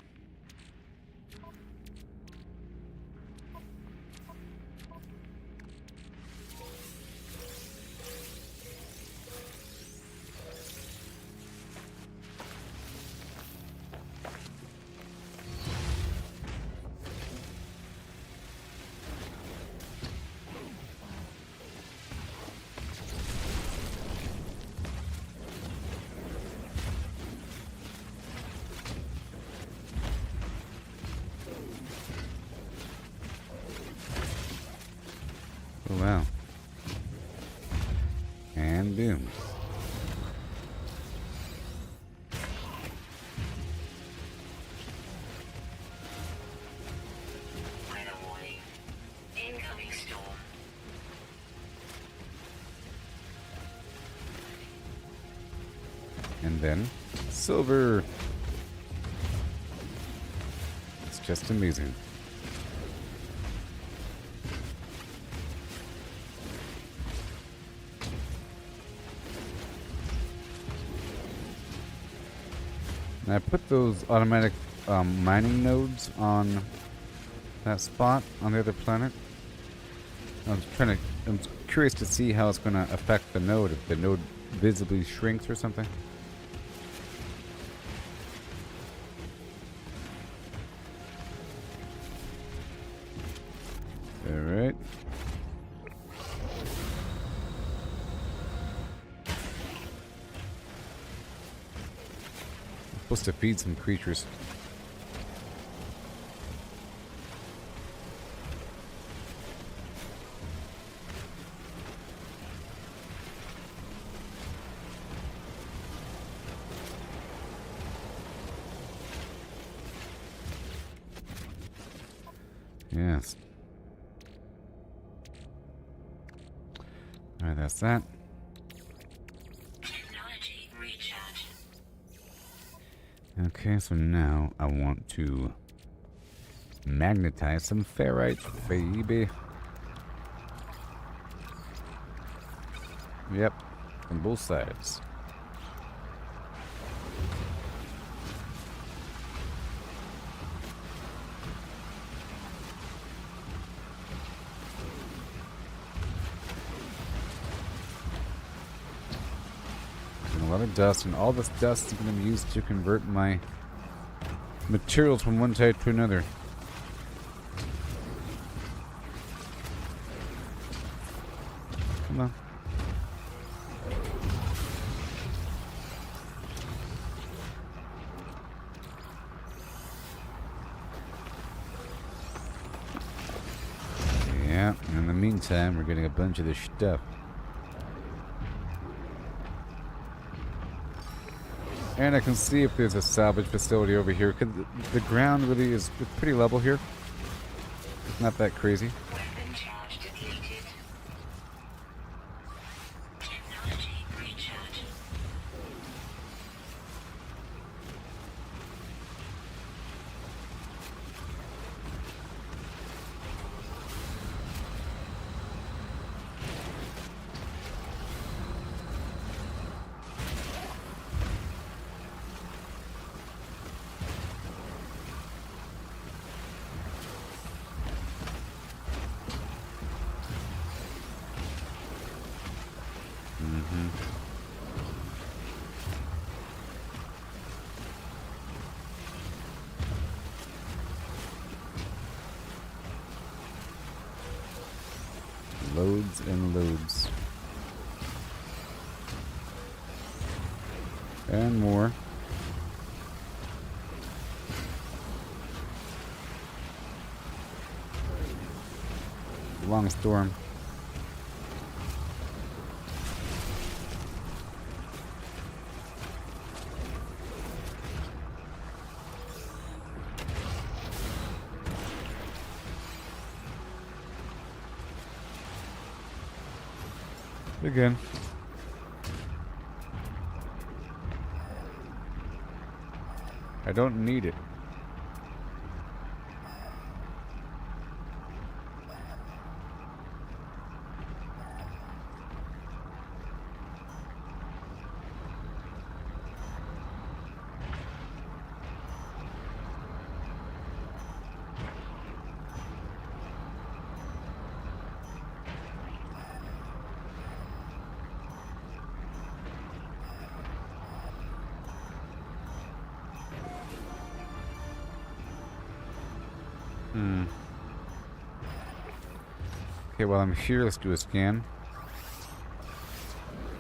Oh, wow. And boom. Weather warning. Incoming storm. And then silver. It's just amazing. And I put those automatic mining nodes on that spot on the other planet. I'm curious to see how it's going to affect the node, if the node visibly shrinks or something. Alright. Supposed to feed some creatures. Yes. Alright, that's that. Technology recharge. Okay, so now I want to magnetize some ferrite, baby. Yep, from both sides. lot of dust, and all this dust is going to be used to convert my materials from one type to another. Come on. Yeah, and in the meantime, we're getting a bunch of this stuff. And I can see if there's a salvage facility over here. 'Cause the ground really is pretty level here. It's not that crazy. Weapon charge depleted. Technology recharge. Loads and loads. And more. Long storm. Again. I don't need it. Okay, while I'm here, let's do a scan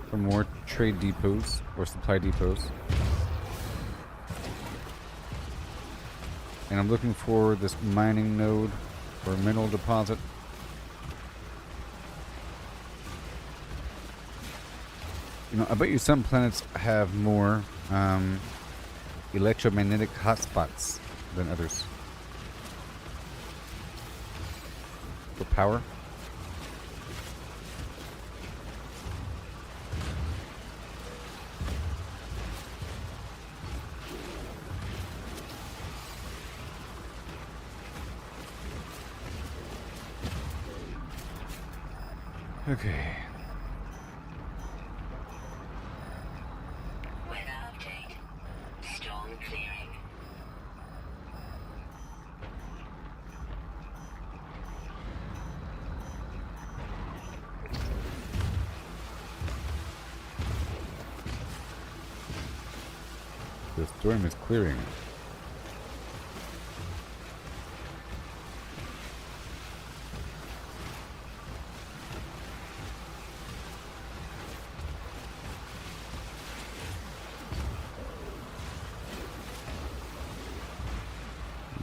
for more trade depots or supply depots. And I'm looking for this mining node or mineral deposit. You know, I bet you some planets have more electromagnetic hotspots than others. For power. Okay. Weather update. Storm clearing. The storm is clearing.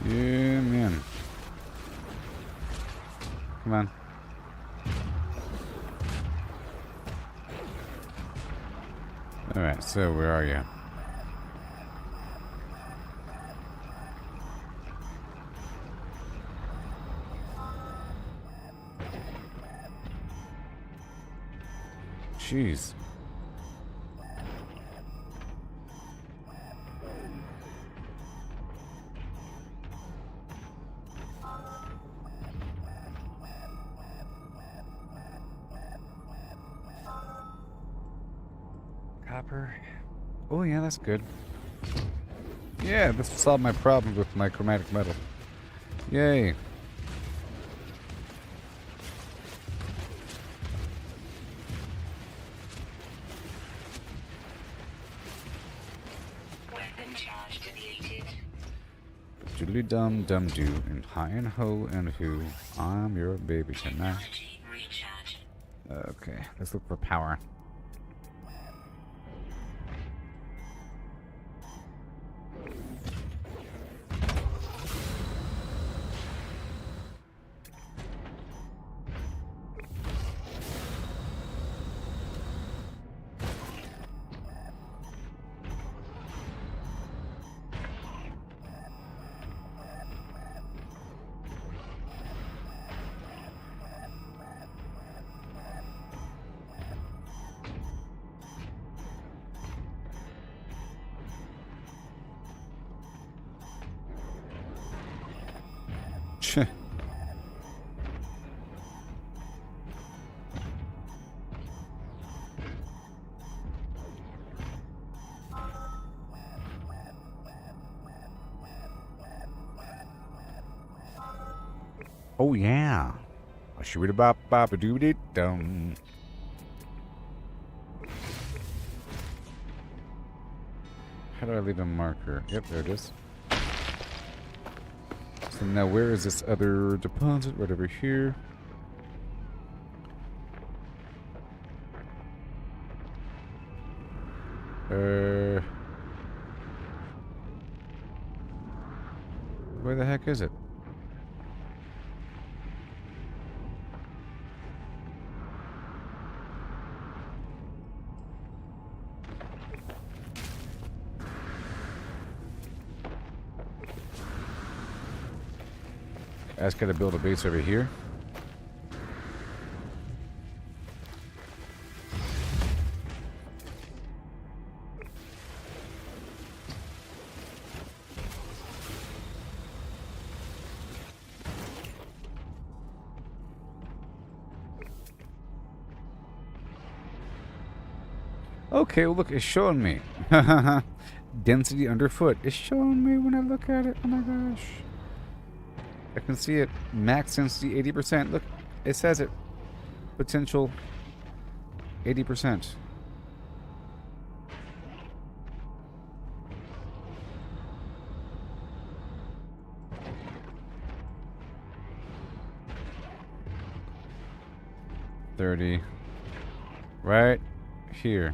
Yeah, man. Come on. Alright, so where are you? Jeez. Copper. Oh yeah, that's good. Yeah, this will solve my problems with my chromatic metal. Yay. Recharge deleted. Doodly dum dum doo and hi and ho and who. I'm your baby tonight. Technology recharge. Okay, let's look for power. Oh yeah. A shooty bop bop a doody dum. How do I leave a marker? Yep, there it is. So now where is this other deposit? Right over here. Where the heck is it? I just gotta build a base over here. Okay, well look, it's showing me. Density underfoot. It's showing me when I look at it. Oh my gosh. I can see it. Max density 80%. Look, it says it. Potential 80%. $30. Right here.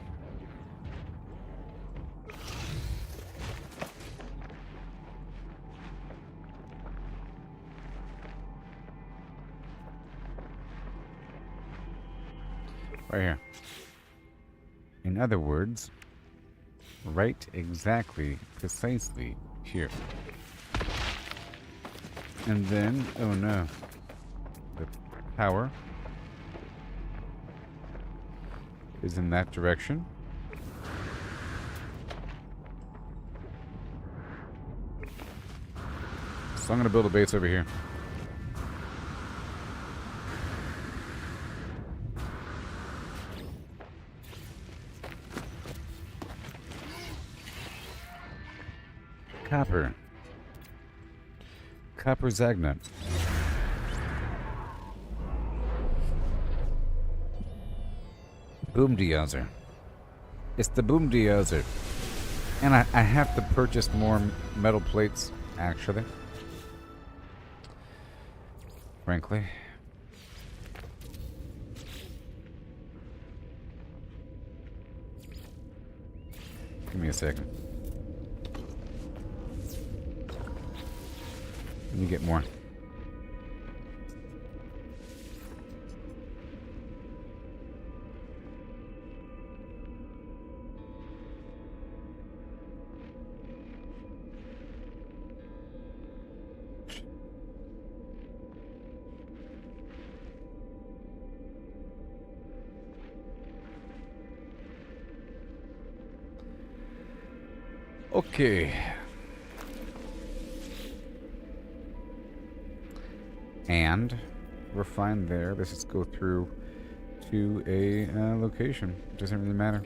Right here. In other words, right exactly, precisely here. And then, oh no, the power is in that direction. So I'm going to build a base over here. Copper. Copper Zagnut. Boom Diozer. It's the Boom Diozer. And I have to purchase more metal plates, actually. Frankly. Give me a second. Let me get more. Okay. And we're fine there. Let's just go through to a location. It doesn't really matter.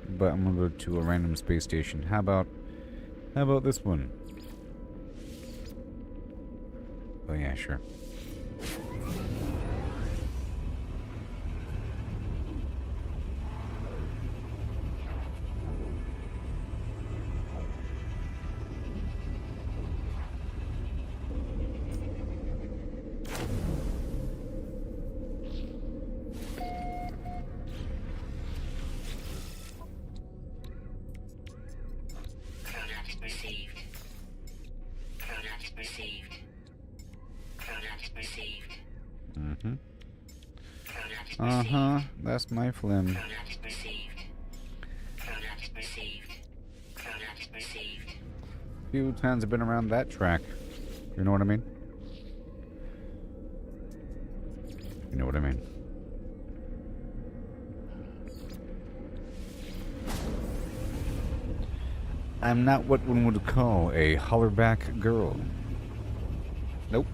But I'm gonna go to a random space station. How about this one? Oh yeah, sure. Uh-huh. That's my phlegm. Product received. Product received. Product received. Few times I've been around that track. You know what I mean? You know what I mean? I'm not what one would call a hollerback girl. Nope.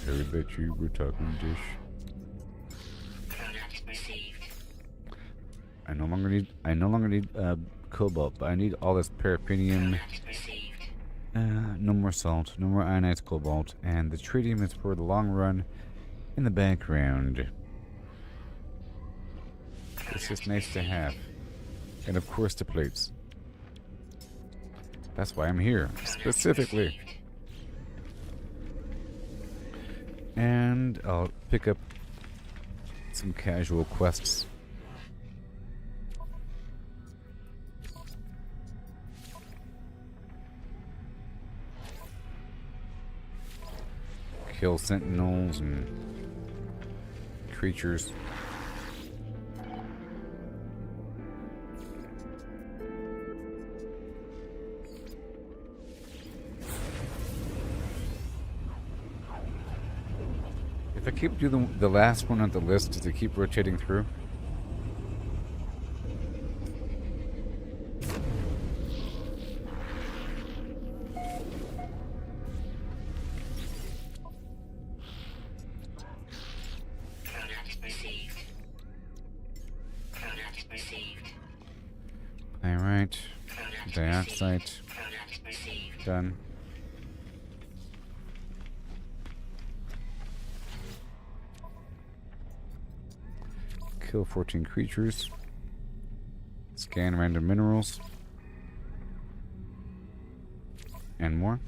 I bet you were talking dish. Product received. I no longer need cobalt, but I need all this paraffinium. Product received. No more salt, no more ionized cobalt, and the tritium is for the long run in the background. It's just nice to have. And of course the plates. That's why I'm here, specifically. And I'll pick up some casual quests. Kill sentinels and creatures. If I keep doing the last one on the list, does it keep rotating through? Product received. Product received. Alright. Product Dioxide. received. Product received. Done. Kill 14 creatures. Scan random minerals. And more.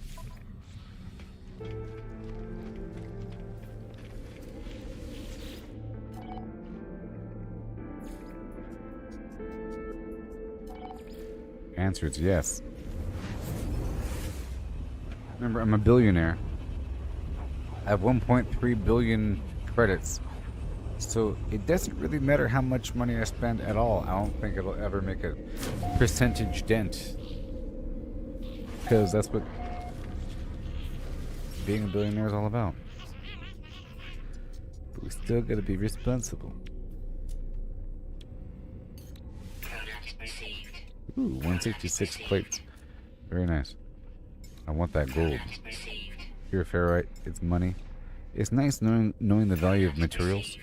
Answer is yes. Remember, I'm a billionaire. I have 1.3 billion credits. So it doesn't really matter how much money I spend at all. I don't think it'll ever make a percentage dent. Because that's what being a billionaire is all about. But we still gotta be responsible. Product received. Ooh, 166 plates. Very nice. I want that gold. Product received. Pure ferrite, it's money. It's nice knowing the value of materials.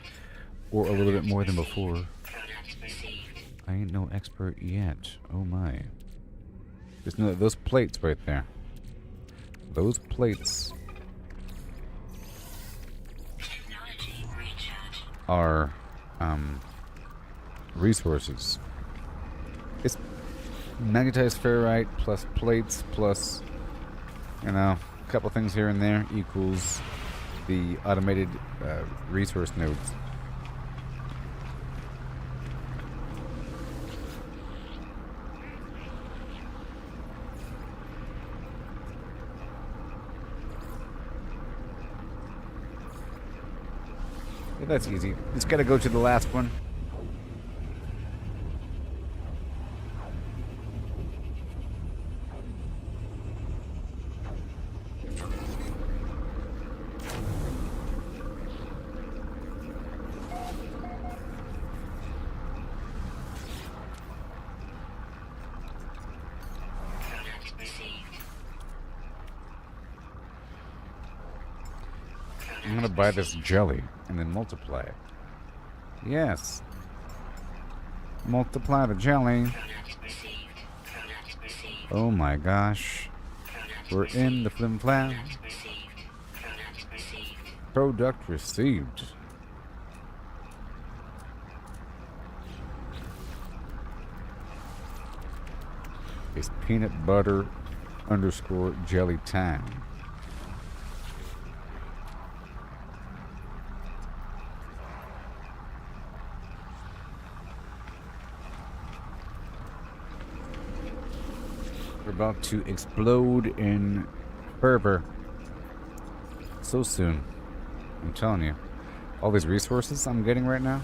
Or a little bit more than before. Product received. I ain't no expert yet. Oh my. Just know that those plates right there. Those plates Technology recharge. are resources. It's magnetized ferrite plus plates plus, you know, a couple things here and there equals the automated resource nodes. Yeah, that's easy. Just gotta go to the last one. Product received. I'm gonna buy this jelly and then multiply it. Yes. Multiply the jelly. Product received. Product received. Oh my gosh. Product We're in the flim flam. Product received. Product received. Product received. It's peanut butter underscore jelly time. about to explode in fervor. So soon. I'm telling you. All these resources I'm getting right now.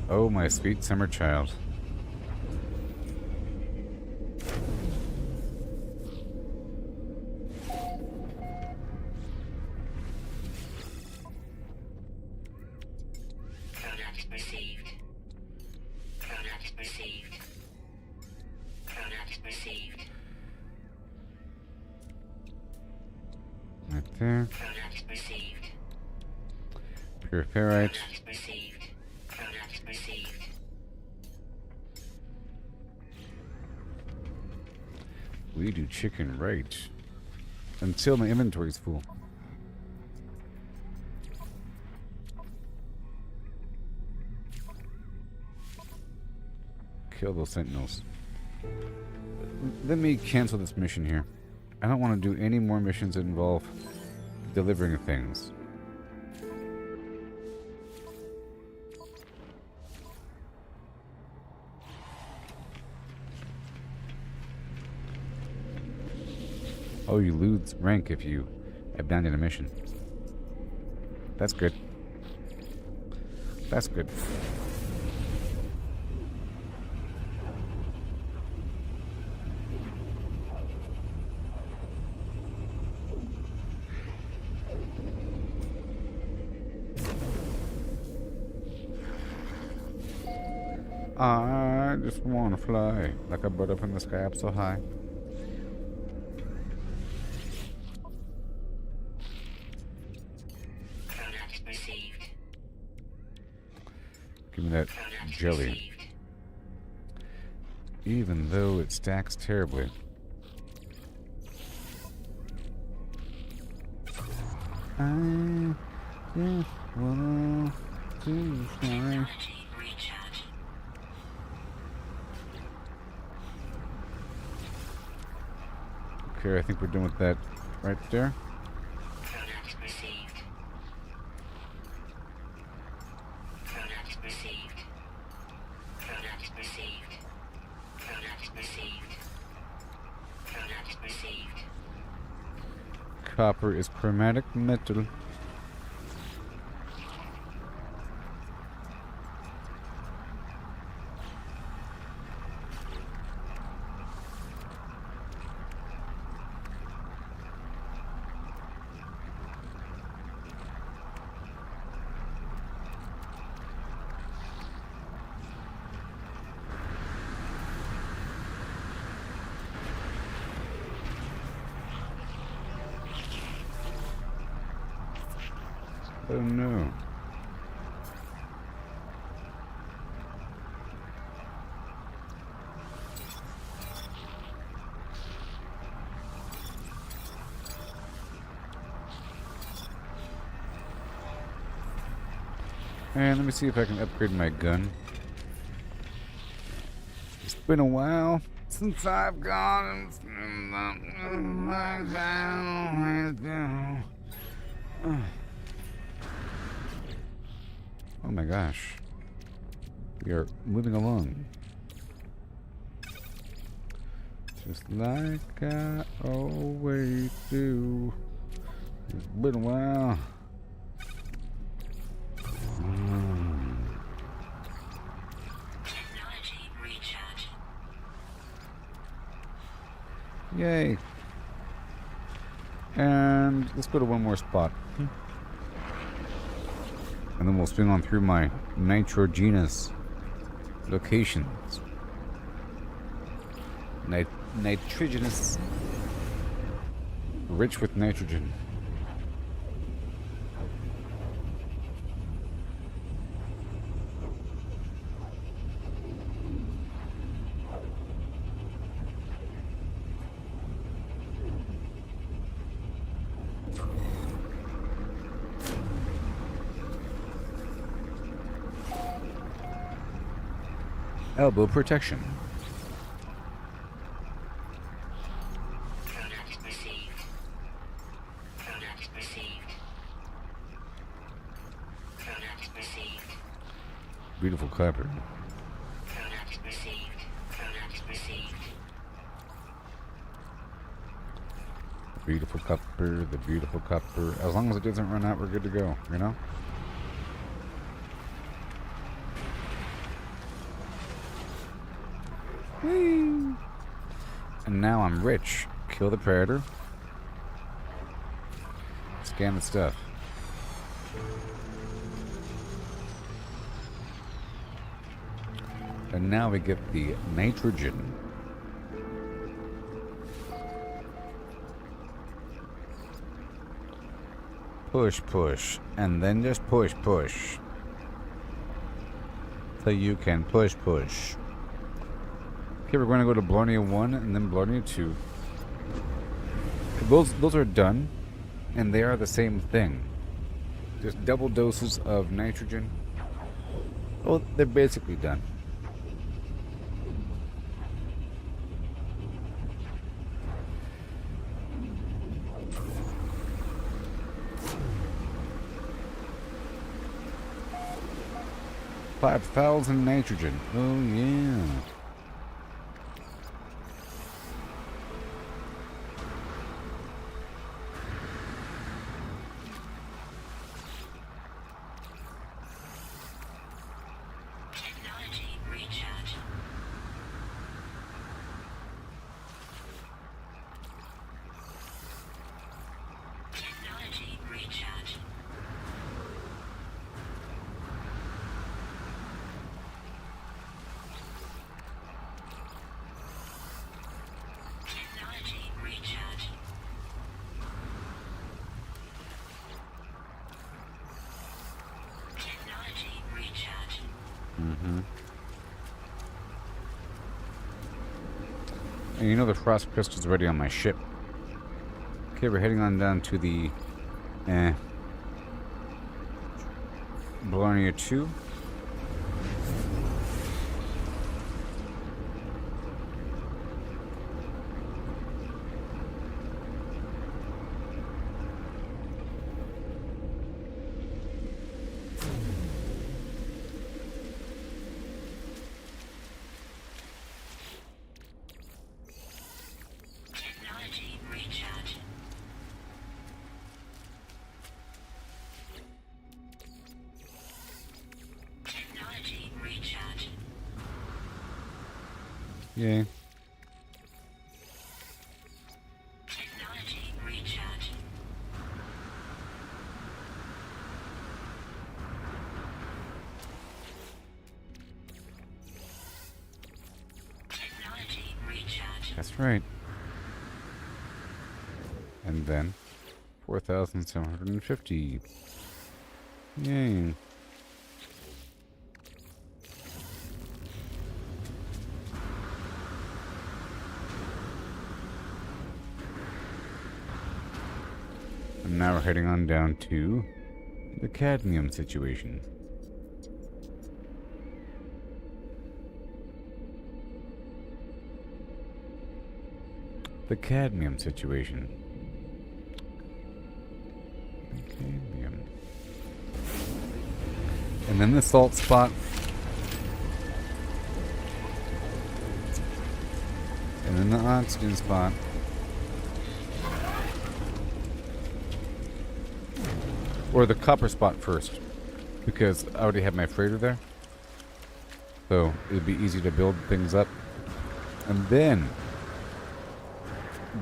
Oh, my sweet summer child. Product received. Product received. Product received. Right there. Product received. Pure ferrite. Product received. Product received. We do chicken right. Until my inventory's full. Kill those sentinels. Let me cancel this mission here. I don't want to do any more missions that involve delivering things. Oh, you lose rank if you abandon a mission. That's good. That's good. I just want to fly like a bird up in the sky up so high. Product received. Give me that Product jelly. received. Even though it stacks terribly. I just want to fly. Technology recharge. Okay, I think we're done with that right there. Product received. Product received. Product received. Product received. Product received. Copper is chromatic metal. Oh no. And let me see if I can upgrade my gun. It's been a while since I've gone. Oh my gosh. We are moving along. Just like I always do. It's been a while. Technology recharge. Yay. And let's go to one more spot. And then we'll swing on through my nitrogenous locations. Nitrogenous. Rich with nitrogen. Elbow protection. Product received. Product received. Beautiful copper. Product received. Product received. Beautiful copper, the beautiful copper. As long as it doesn't run out, we're good to go, you know? Whee! And now I'm rich. Kill the predator. Scan the stuff. And now we get the nitrogen. Push, push, and then just push, push. So you can push, push. Okay, we're going to go to Blarney 1 and then Blarney 2. Those are done, and they are the same thing. Just double doses of nitrogen. Well, they're basically done. $5,000 nitrogen. Oh yeah. Technology recharge. Technology recharge. Technology recharge. Technology recharge. And you know the frost crystal's already on my ship. Okay, we're heading on down to the Blarney 2. Technology recharge. Technology recharge. Yay. Technology recharge. Technology recharge. That's right. And then 4,750. Yay. And now we're heading on down to the cadmium situation. The cadmium situation. Cadmium. And then the salt spot. And then the oxygen spot. Or the copper spot first. Because I already have my freighter there. So it'd be easy to build things up. And then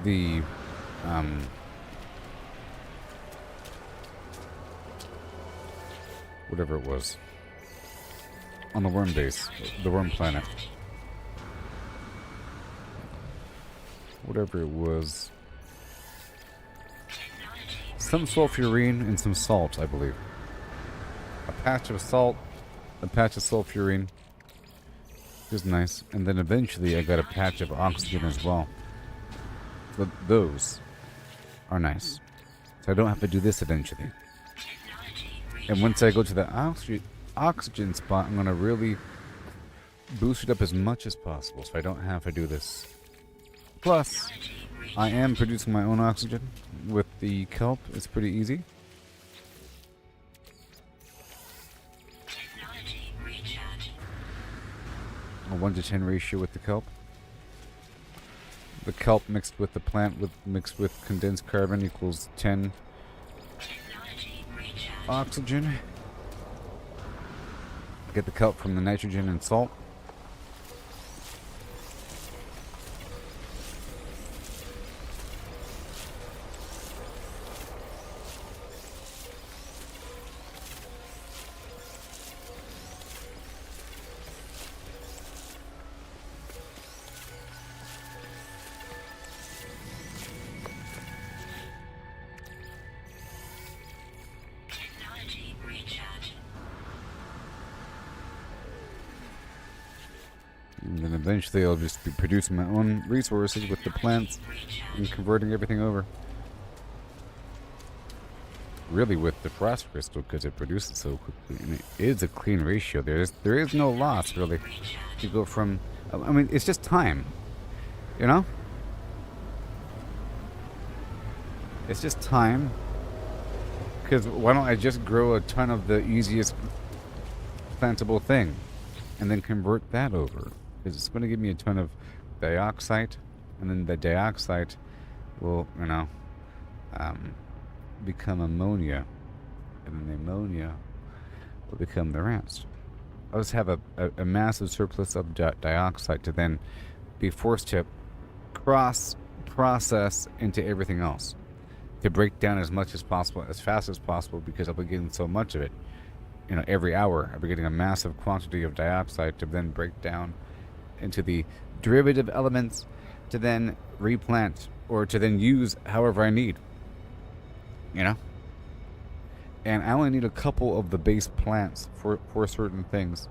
the whatever it was on the worm base, the worm planet, whatever it was, some sulfurine and some salt, I believe. A patch of salt, a patch of sulfurine, which is nice, and then eventually I got a patch of oxygen as well. So those are nice. So I don't have to do this eventually. And once I go to the oxygen spot, I'm going to really boost it up as much as possible so I don't have to do this. Plus, I am producing my own oxygen with the kelp. It's pretty easy. Technology recharge. 1 to 10 ratio with the kelp. The kelp mixed with the plant mixed with condensed carbon equals 10 Technology recharge. oxygen. Get the kelp from the nitrogen and salt. Technology recharge. And then eventually I'll just be producing my own resources with the plants and converting everything over. Really with the frost crystal because it produces so quickly. And it is a clean ratio. There is no loss really to go from... I mean, it's just time. You know? It's just time. Because why don't I just grow a ton of the easiest plantable thing and then convert that over? Because it's going to give me a ton of dioxide, and then the dioxide will, you know, become ammonia, and then the ammonia will become the rest. I'll just have a massive surplus of dioxide to then be forced to process into everything else, to break down as much as possible, as fast as possible, because I'll be getting so much of it. You know, every hour I'll be getting a massive quantity of dioxide to then break down into the derivative elements to then replant or to then use however I need. You know? And I only need a couple of the base plants for certain things.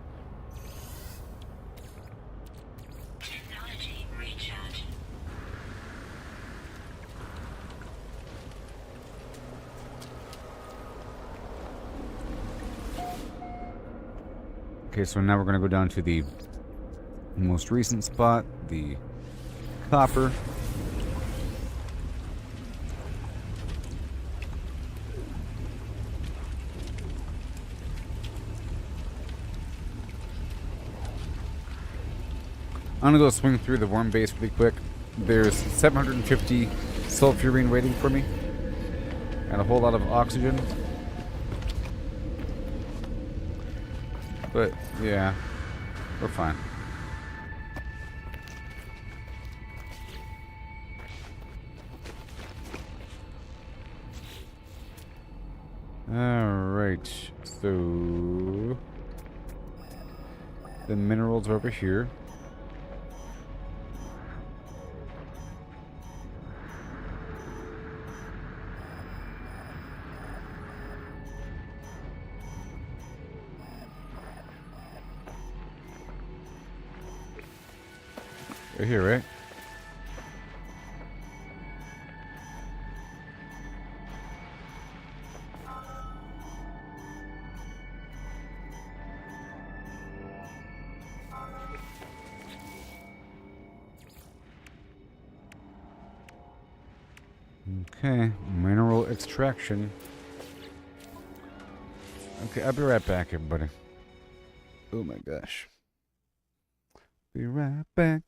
Technology recharge. Okay, so now we're going to go down to the most recent spot, the copper. I'm gonna go swing through the worm base really quick. There's 750 sulfurine waiting for me, and a whole lot of oxygen. But yeah, we're fine. Alright, so the minerals are over here. Right here, right? Okay, mineral extraction. Okay, I'll be right back, everybody. Oh my gosh. Be right back.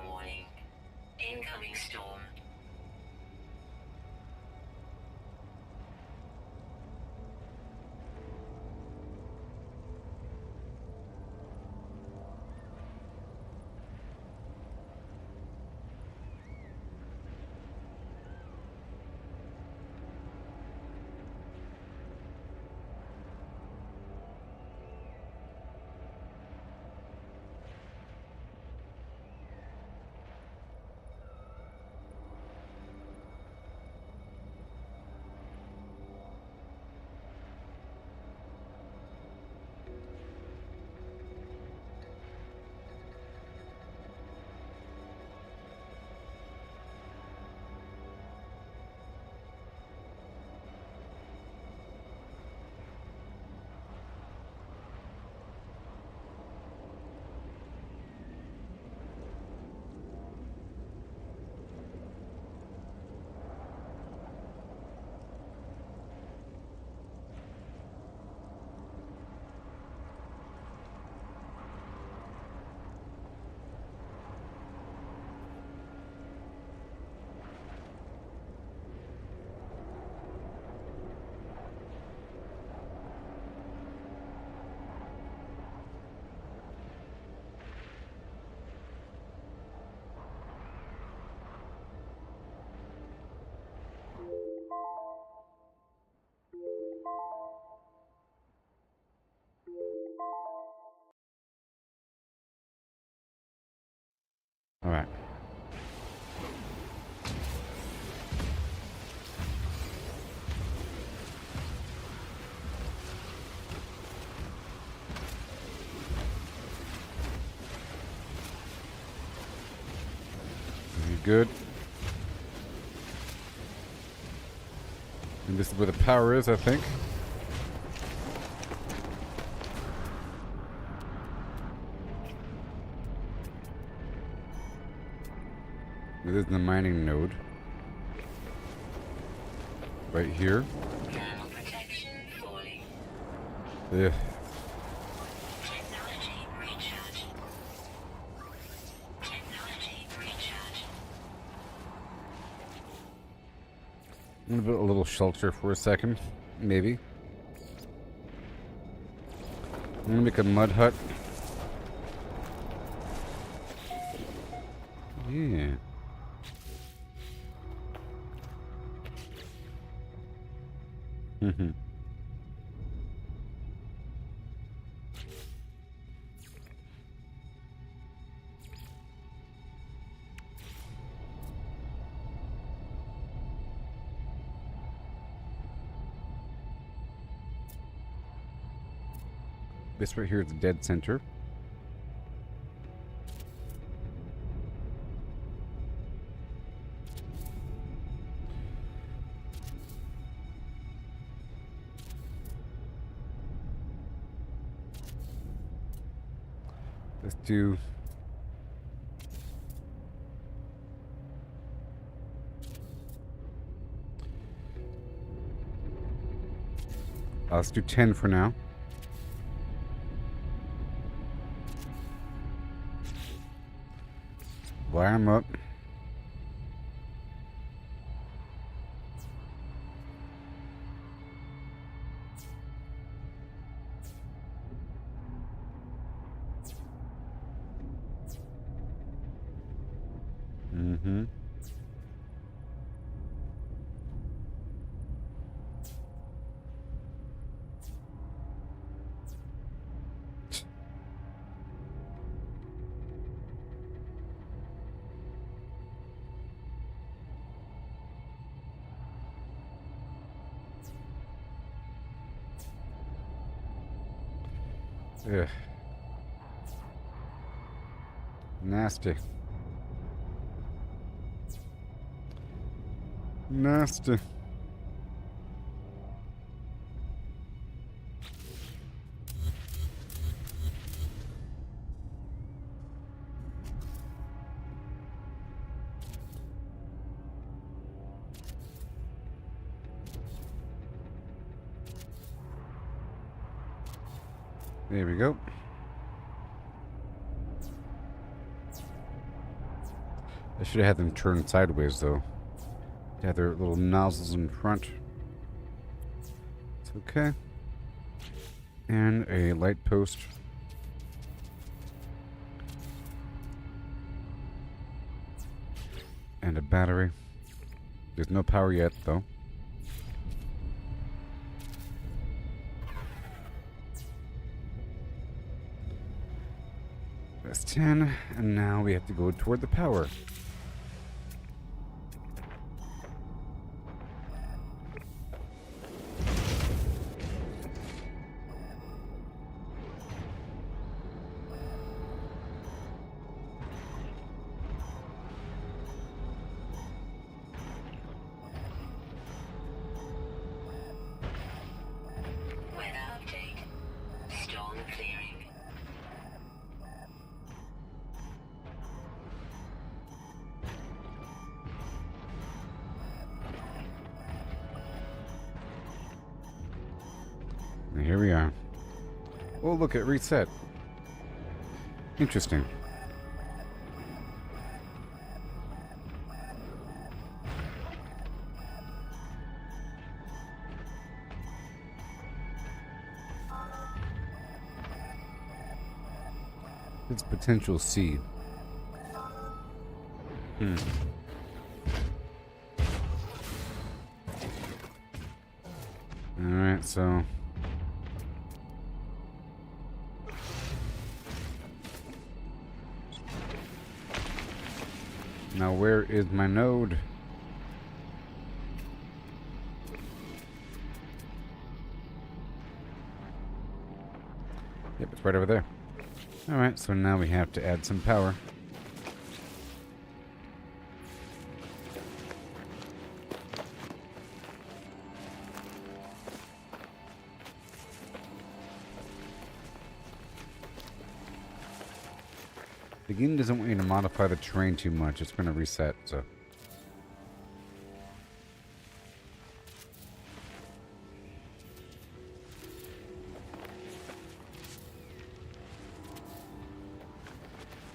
warning. Incoming storm. All right. You good? And this is where the power is, I think. This is the mining node. Right here. Thermal protection falling. Yeah. Technology recharge. Technology recharge. I'm gonna build a little shelter for a second, maybe. I'm gonna make a mud hut. Yeah. Mm-hmm. This right here is the dead center. Let's do let's do 10 for now. Wire 'em up. Mm-hmm. Ugh. Nasty. Nasty. There we go. I should have had them turn sideways, though. They have their little nozzles in front. It's okay. And a light post. And a battery. There's no power yet, though. That's 10, and now we have to go toward the power. Weather update. Storm clearing. And here we are. Oh, look, it reset. Interesting. It's potential C. Alright, so... Now where is my node? Yep, it's right over there. Alright, so now we have to add some power. The game doesn't want you to modify the terrain too much. It's going to reset, so... It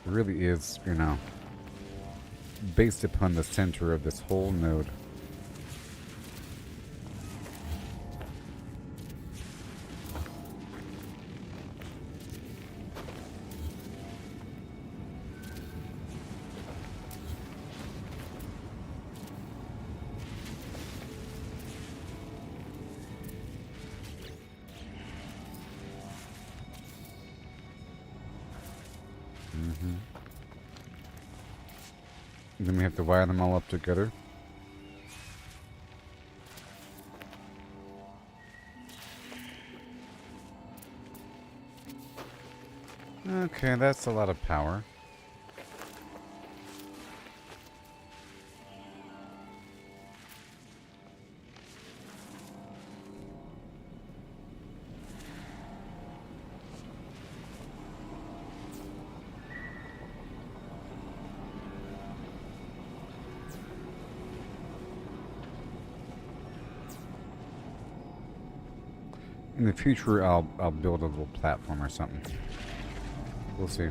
really is, you know, based upon the center of this whole node. Then we have to wire them all up together. Okay, that's a lot of power. In the future, I'll build a little platform or something. We'll see.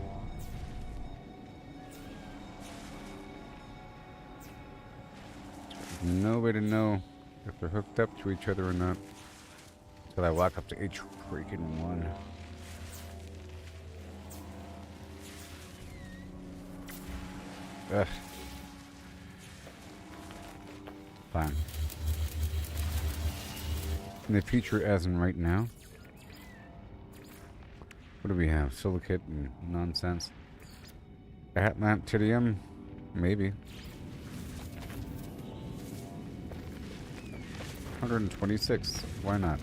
No way to know if they're hooked up to each other or not until I walk up to each freaking one. Ugh. Fine. In the future, as in right now. What do we have? Silicate and nonsense. Atlantidium? Maybe. 126. Why not?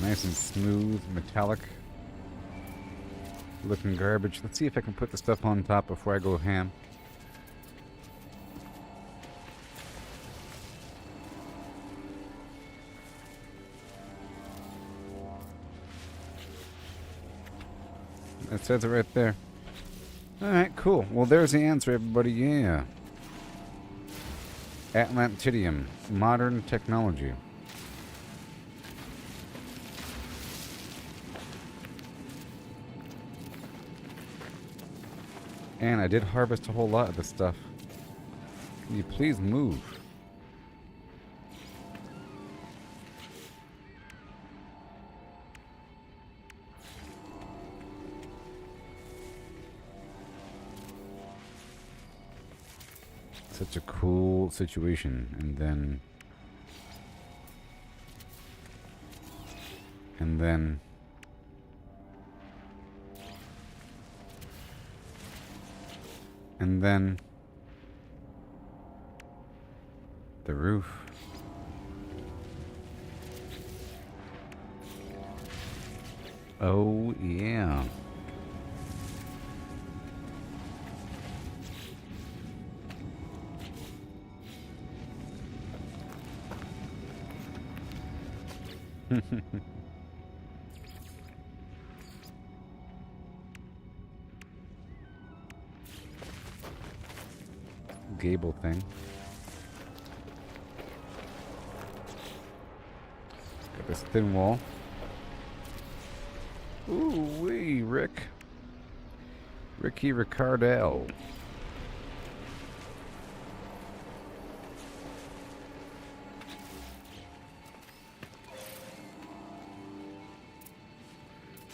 Nice and smooth, metallic looking garbage. Let's see if I can put the stuff on top before I go ham. That says it right there. Alright, cool. Well, there's the answer, everybody. Yeah. Atlantidium. Modern technology. And I did harvest a whole lot of this stuff. Can you please move? Such a cool situation. And then... the roof. Oh, yeah. Gable thing. Got this thin wall. Ooh wee, Rick. Ricky Ricardell.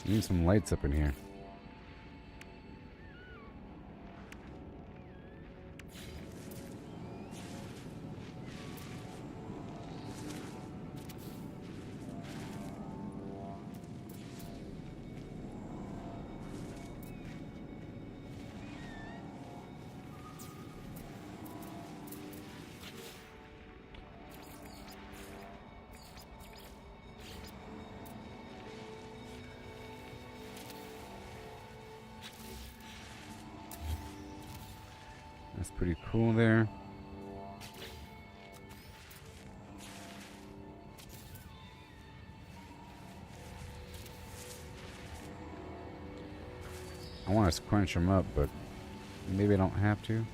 Need some lights up in here. That's pretty cool there. I want to scrunch them up, but maybe I don't have to.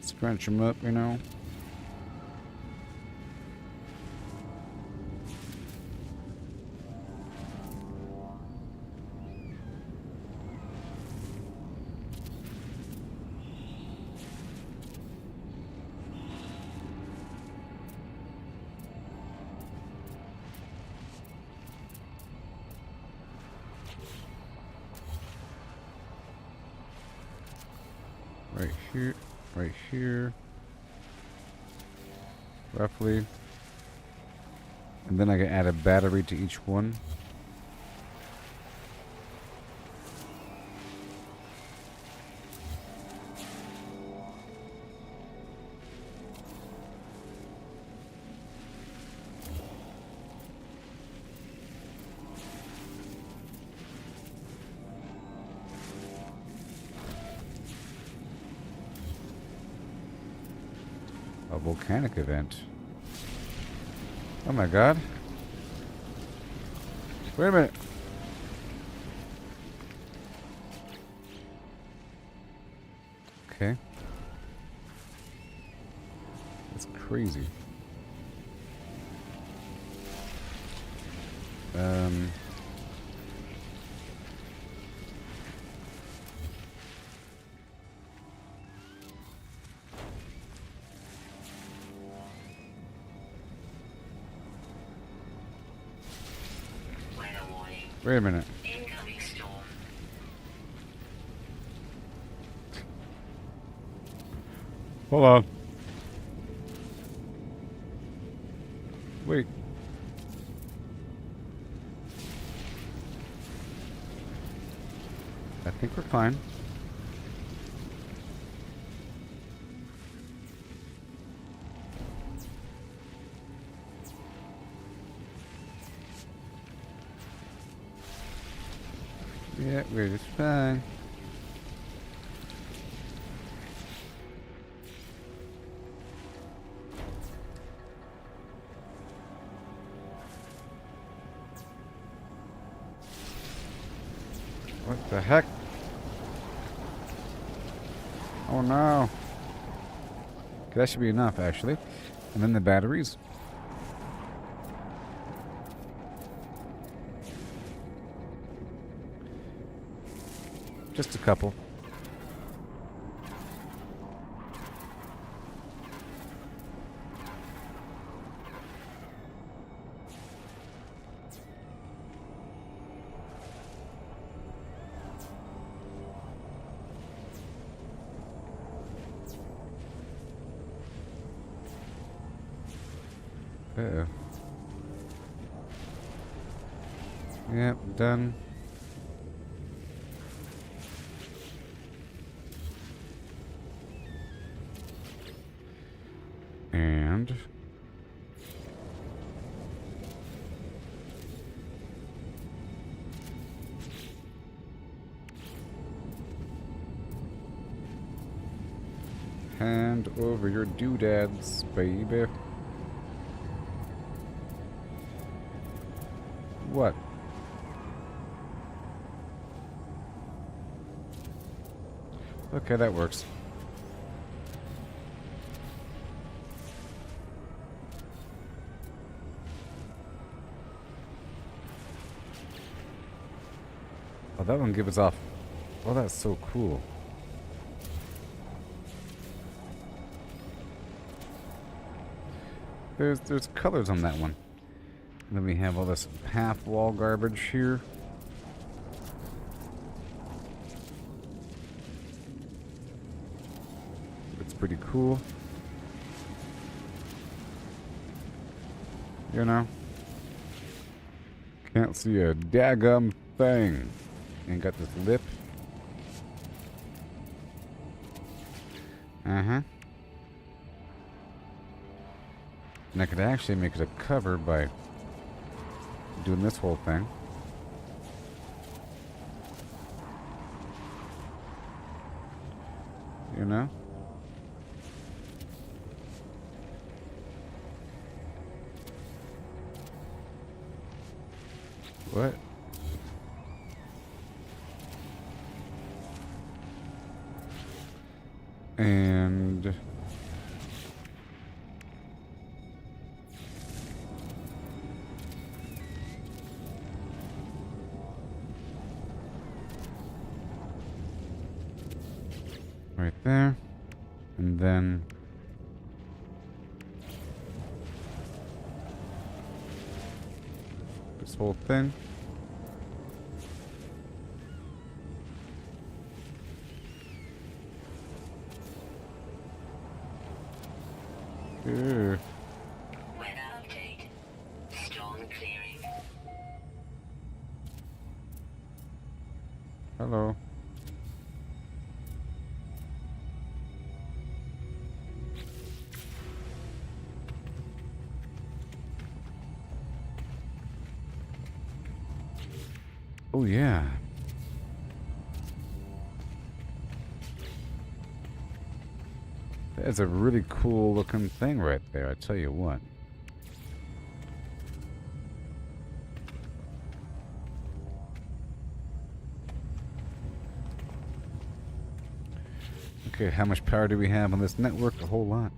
Scrunch them up, you know. Right here, roughly, and then I can add a battery to each one. A volcanic event. Oh my god. Wait a minute. Okay. That's crazy. Wait a minute. Incoming storm. Hold on. Wait. I think we're fine. Yeah, we're just fine. What the heck? Oh no. Okay, that should be enough, actually. And then the batteries. Just a couple. Uh-oh. Yep, done. And hand over your doodads, baby. What? Okay, that works. Oh, that one gives off. Oh, that's so cool. There's colors on that one. And then we have all this half wall garbage here. It's pretty cool. You know? Can't see a daggum thing. And got this lip. Uh-huh. And I could actually make it a cover by doing this whole thing. You know? What? And right there. And then this whole thing. Ew. Weather update. Storm clearing. Hello. Oh yeah. That's a really cool looking thing right there, I tell you what. Okay, how much power do we have on this network? A whole lot.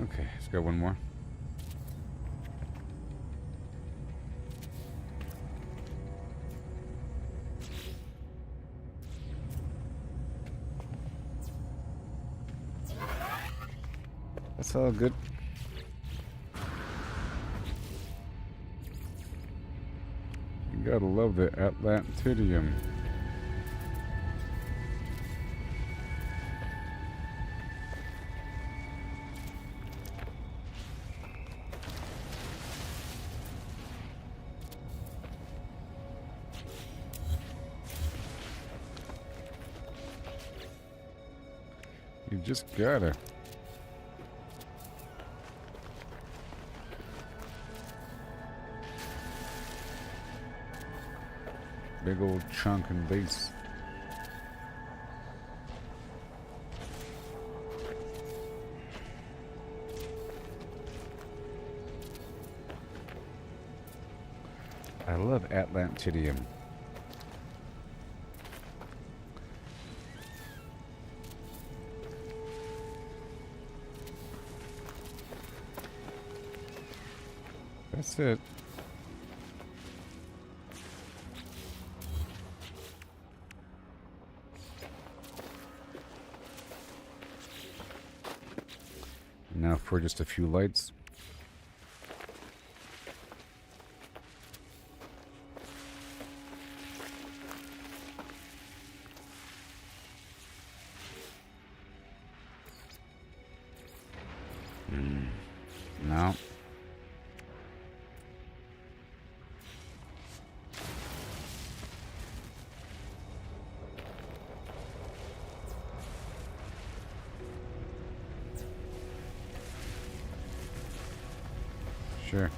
Okay, let's go one more. That's all good. You gotta love the Atlantidium. You just gotta. Big old chunk and base. I love Atlantidium. That's it. Now for just a few lights. No. Sure.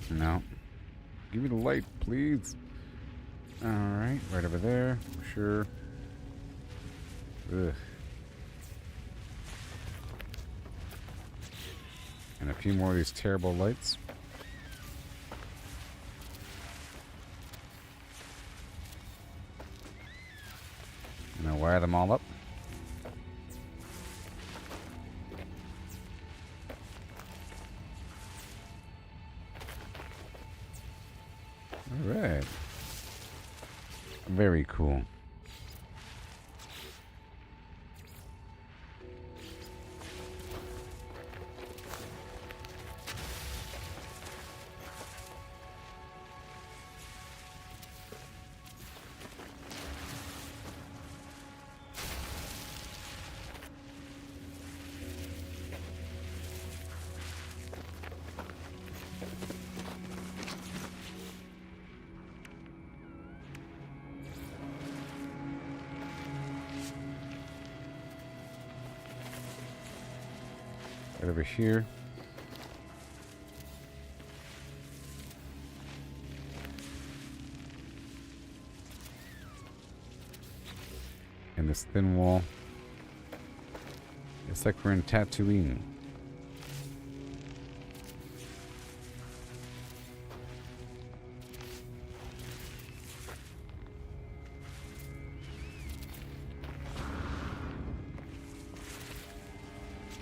No. Give me the light, please. Alright, right over there. Sure. Ugh. And a few more of these terrible lights. And I wire them all up. Alright. Very cool. Right over here. And this thin wall. It's like we're in Tatooine.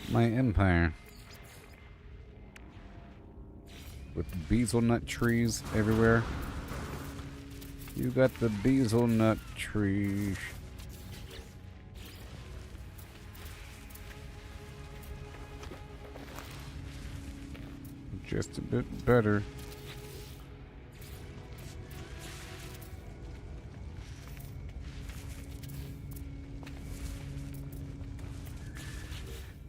My empire. With bezelnut trees everywhere. You got the bezelnut trees. Just a bit better.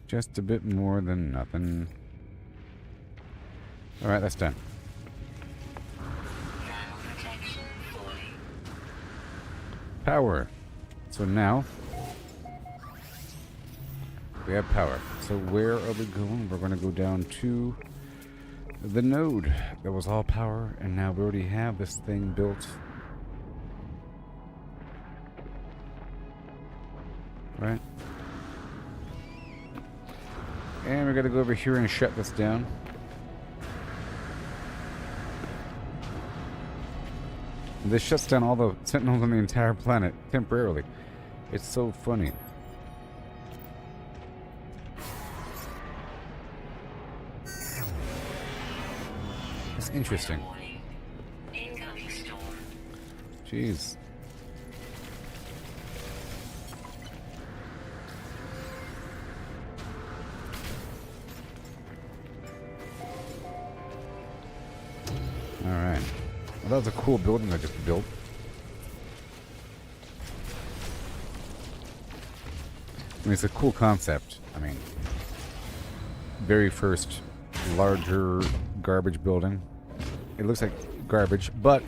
Just a bit more than nothing. Alright, that's done. Power. So now we have power. So where are we going? We're going to go down to the node that was all power, and now we already have this thing built. Right? And we're going to go over here and shut this down. This shuts down all the sentinels on the entire planet temporarily. It's so funny. It's interesting. Jeez. Alright. Well, that was a cool building I just built. I mean, it's a cool concept. I mean, very first larger garbage building. It looks like garbage, but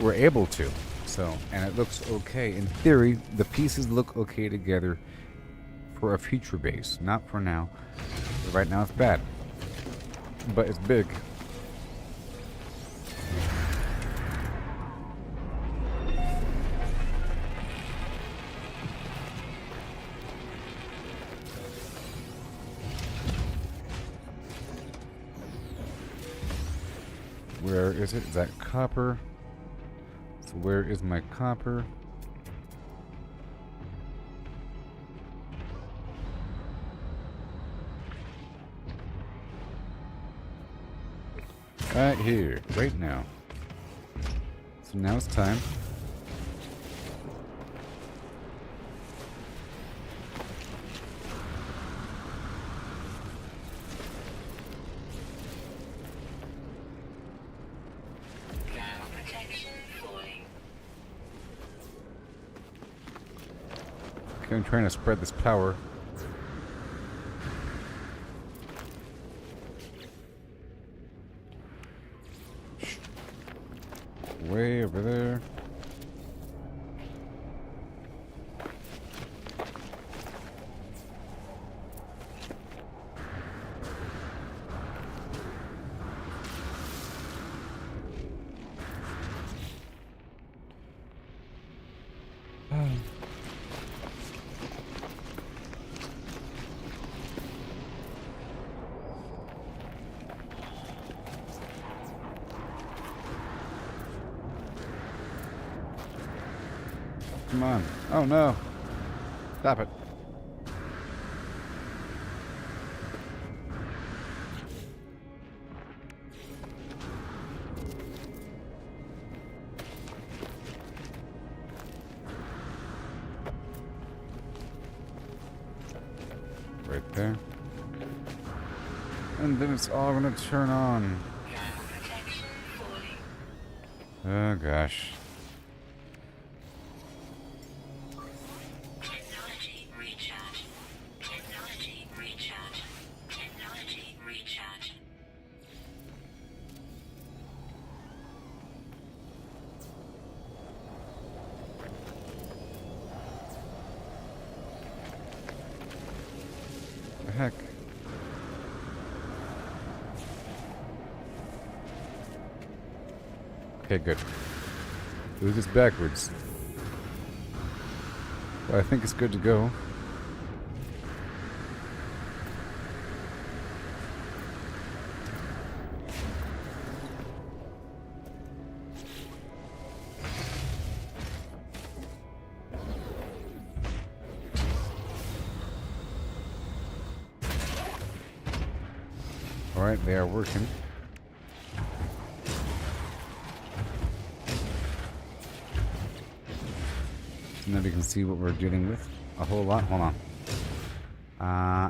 we're able to. So, and it looks okay. In theory, the pieces look okay together for a future base. Not for now. But right now it's bad. But it's big. Where is it? Is that copper? So where is my copper? Right here, right now. So now it's time. Protection falling. Okay, I'm trying to spread this power. Way over there. Come on. Oh no. Stop it. Right there. And then it's all gonna turn on. Protection falling. Oh gosh. Technology recharge. Technology recharge. Technology recharge. The heck? Okay, good. Do this backwards. Well, I think it's good to go. Alright, they are working. So now we can see what we're dealing with. A whole lot. Hold on.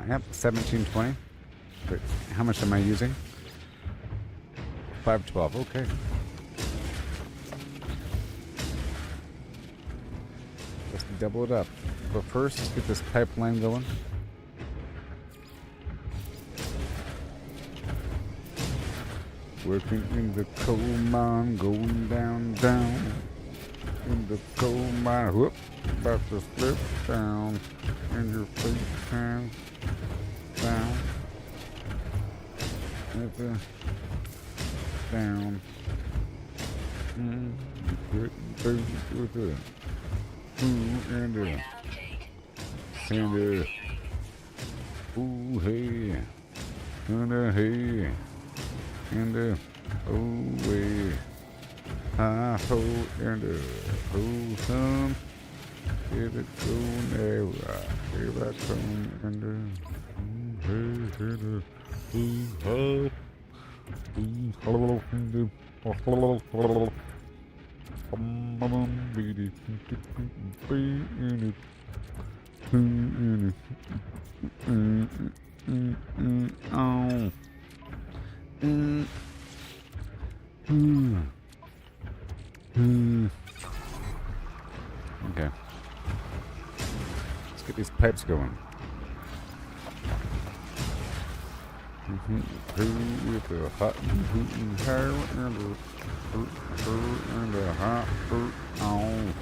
Yep, 1720. But how much am I using? 512. Okay. Let's double it up. But first, let's get this pipeline going. Working in the coal mine, going down, down. In the coal mine, whoop, about to slip down. And your feet down, down. Down. Good, good, good, good. And Update. and ooh, hey. And hey. And oh way, hi ho, and oh some, here it go now, here I come, and hey, hey, hello, and oh. Okay. Let's get these pipes going. With the hot and hair and the hot on.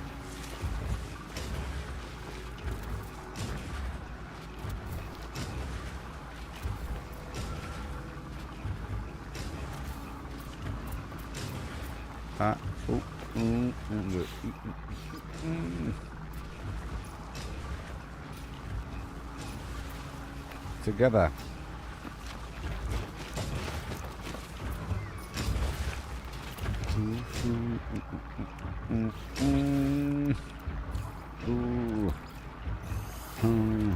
Hot. And the together. Ooh. Hmm.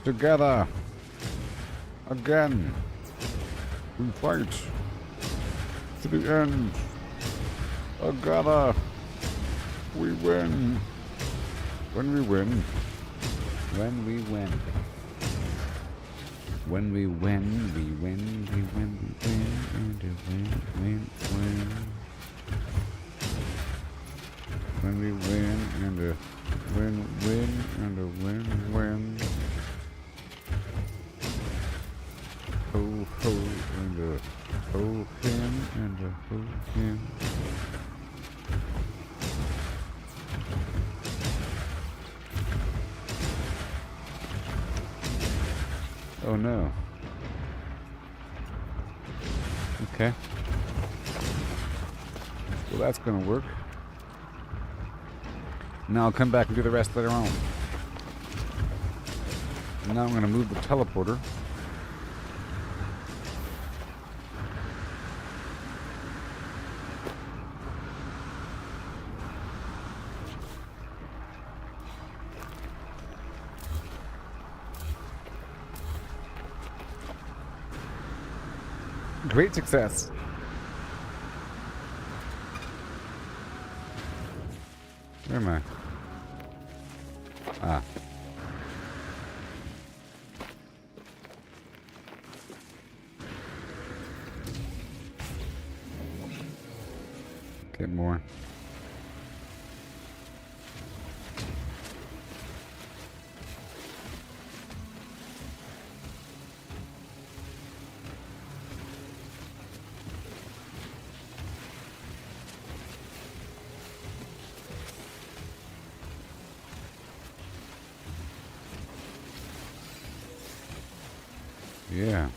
Together again, we fight to the end. Together, we win. When we win. When we win. When we win, we win, we win, we win, and we win. When we win, and a win, and a win. Ho, ho, and a ho, him, and a ho, him. Oh no. Okay. Well, that's gonna work. Now I'll come back and do the rest later on. And now I'm gonna move the teleporter. Great success. Where am I? Ah. Get more. Yeah.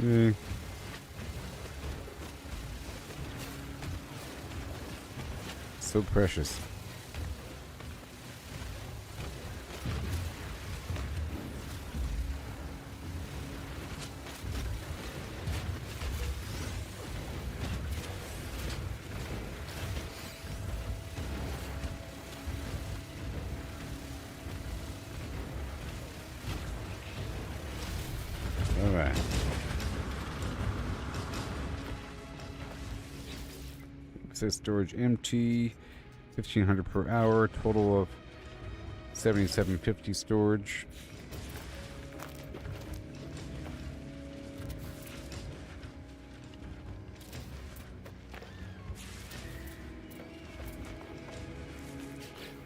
Yay. So precious. All right. It says storage empty, 1,500 per hour, total of 7,750 storage.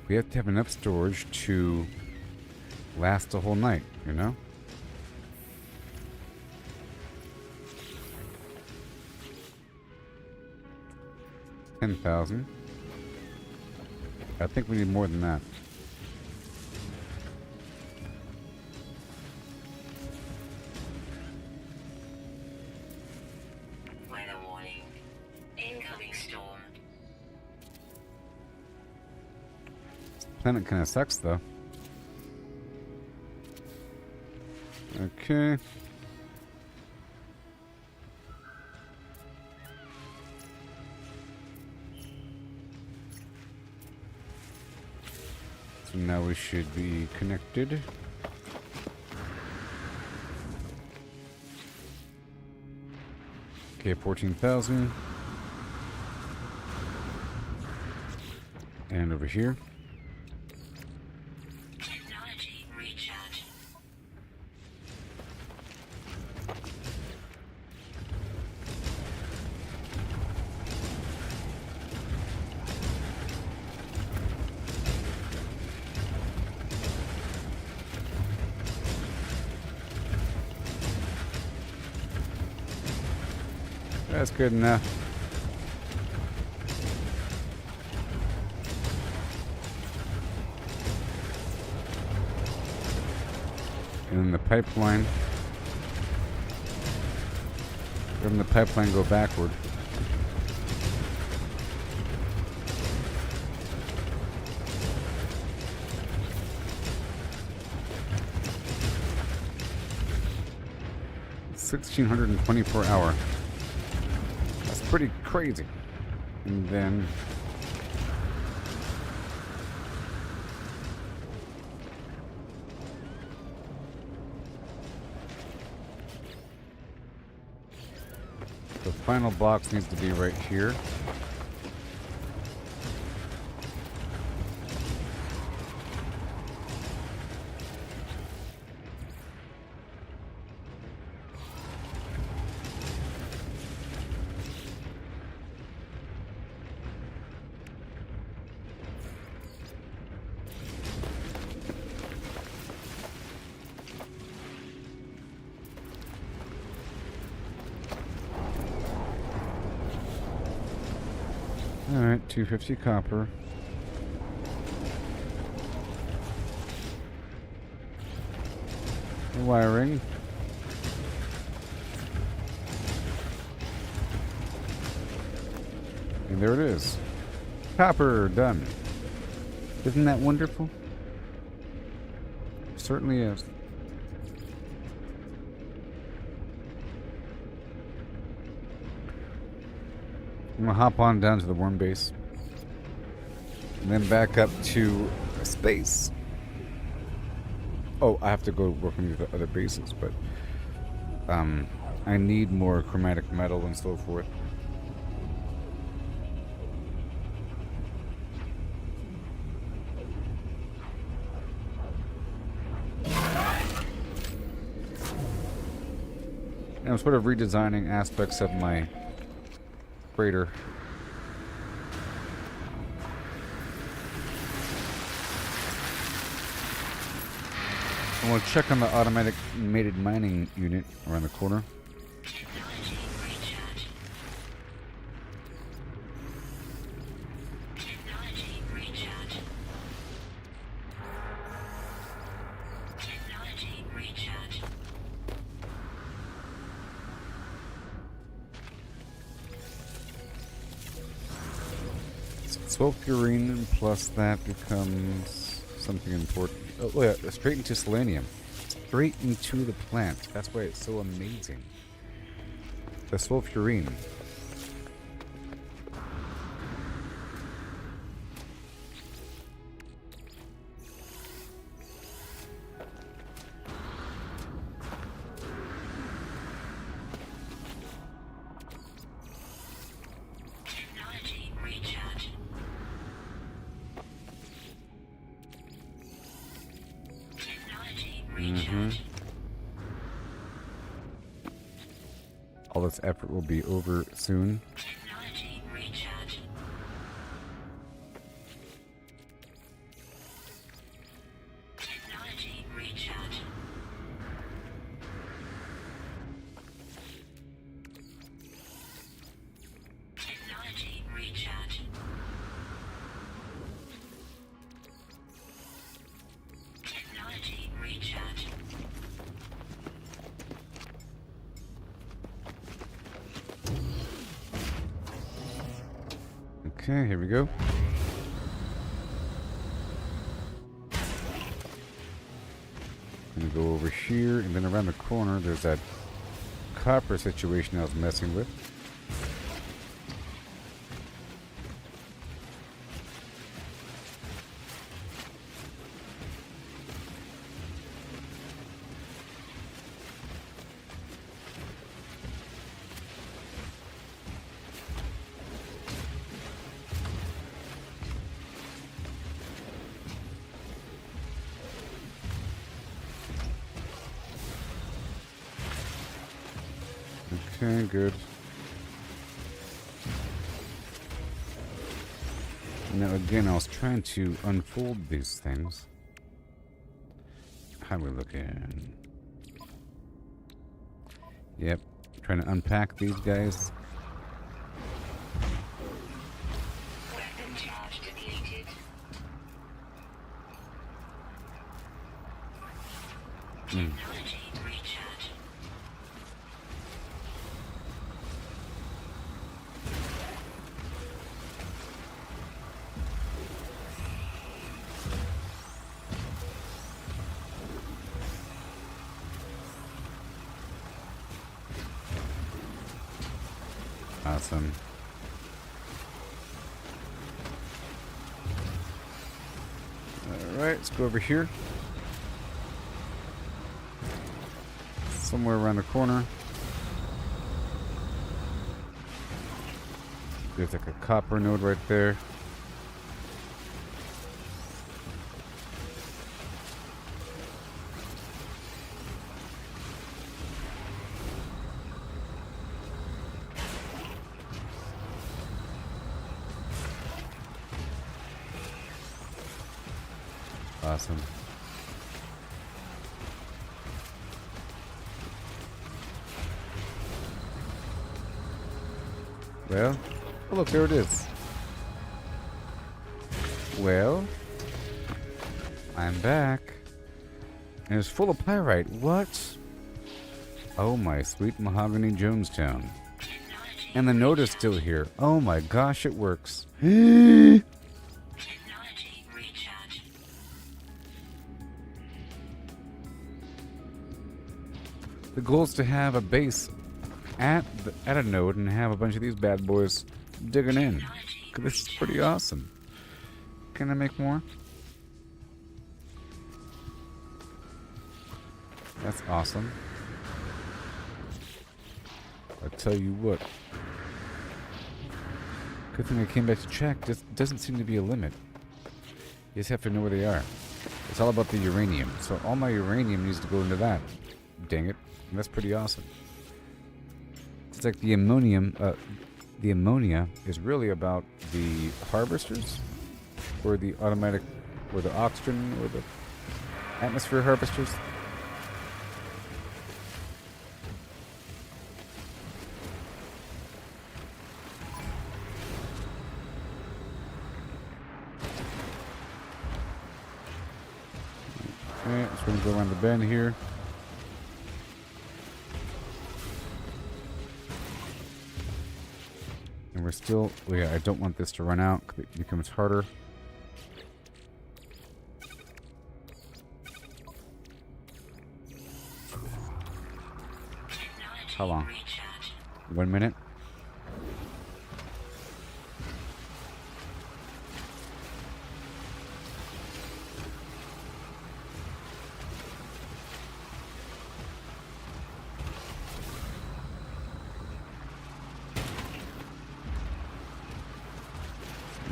We have to have enough storage to last the whole night, you know? $10,000. I think we need more than that. Weather warning. Incoming storm. Planet kind of sucks, though. Okay. So now we should be connected. Okay, 14,000. And over here. Technology recharge. That's good enough. And then the pipeline. Then the pipeline go backward. $1,624 hour. That's pretty crazy. And then the final box needs to be right here. Alright, 250 copper. The wiring. And there it is. Copper, done. Isn't that wonderful? Certainly is. I'm gonna hop on down to the worm base. And then back up to space. Oh, I have to go work on the other bases, but I need more chromatic metal and so forth. And I'm sort of redesigning aspects of my freighter. I want to check on the automated mining unit around the corner. Technology recharge. Technology recharge. Technology recharge. Sulfurine plus that becomes something important. Oh yeah, straight into selenium. Straight into the plant. That's why it's so amazing. The sulfurine. Technology recharge. Technology recharge. All this effort will be over soon. Technology recharge. Technology recharge. Technology recharge. Technology recharge. Okay, here we go. Gonna go over here, and then around the corner, there's that copper situation I was messing with. Okay, good. Now again, I was trying to unfold these things. How are we looking? Yep, trying to unpack these guys. Technology recharge. Awesome. Alright, let's go over here. Somewhere around the corner. There's like a copper node right there. Awesome. Well, oh look, there it is. Well, I'm back. And it's full of pyrite. What? Oh my sweet mahogany Jonestown. And the node is still here. Oh my gosh, it works. Technology recharge. The goal is to have a base at a node and have a bunch of these bad boys digging in. 'Cause this is pretty awesome. Can I make more? That's awesome. I tell you what. Good thing I came back to check. There doesn't seem to be a limit. You just have to know where they are. It's all about the uranium. So all my uranium needs to go into that. Dang it. And that's pretty awesome. It's like the ammonium. The ammonia is really about the harvesters, or the automatic, or the oxygen, or the atmosphere harvesters. Okay, so we're going to go around the bend here. And we're still, well, yeah, I don't want this to run out 'cause it becomes harder. How long? 1 minute?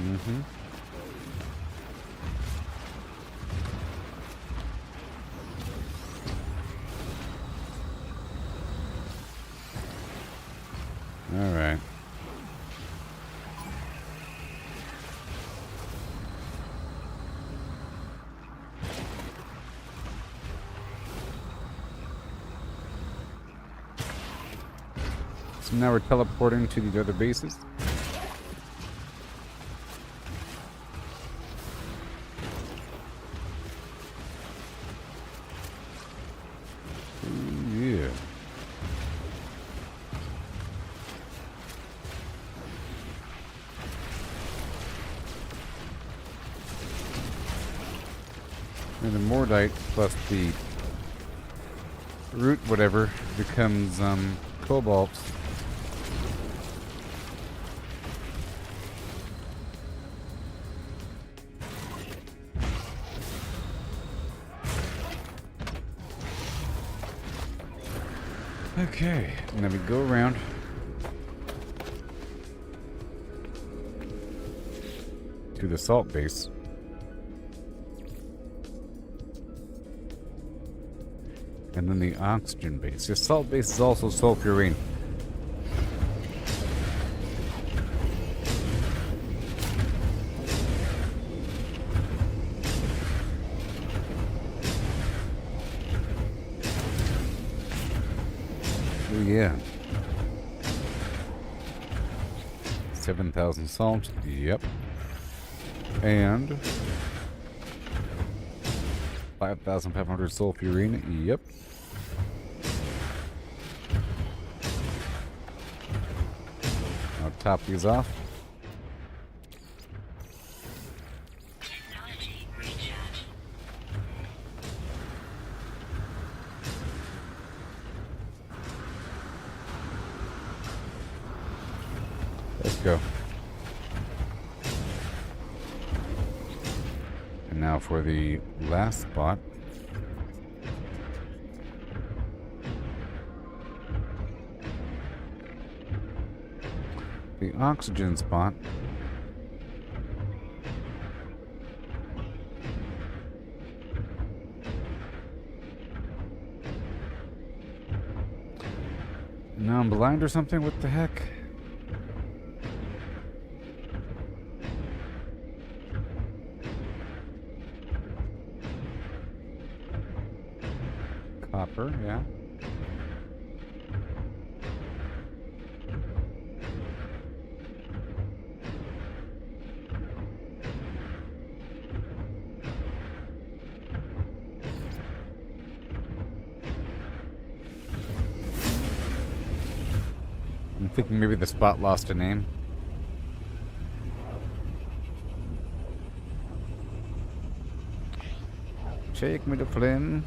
Mm-hmm. All right. So now we're teleporting to the other bases. Yeah. And the Mordite plus the root whatever becomes cobalt. Okay, and then we go around. To the salt base. And then the oxygen base. The salt base is also sulfurine. Oh yeah. 7,000 salt. Yep. And 5,500 sulfurine. Yep. I'll top these off. Technology recharge. Let's go. And now for the last spot. The oxygen spot. Now I'm blind or something? What the heck? Copper, yeah. I'm thinking maybe the spot lost a name. Take me to Flynn.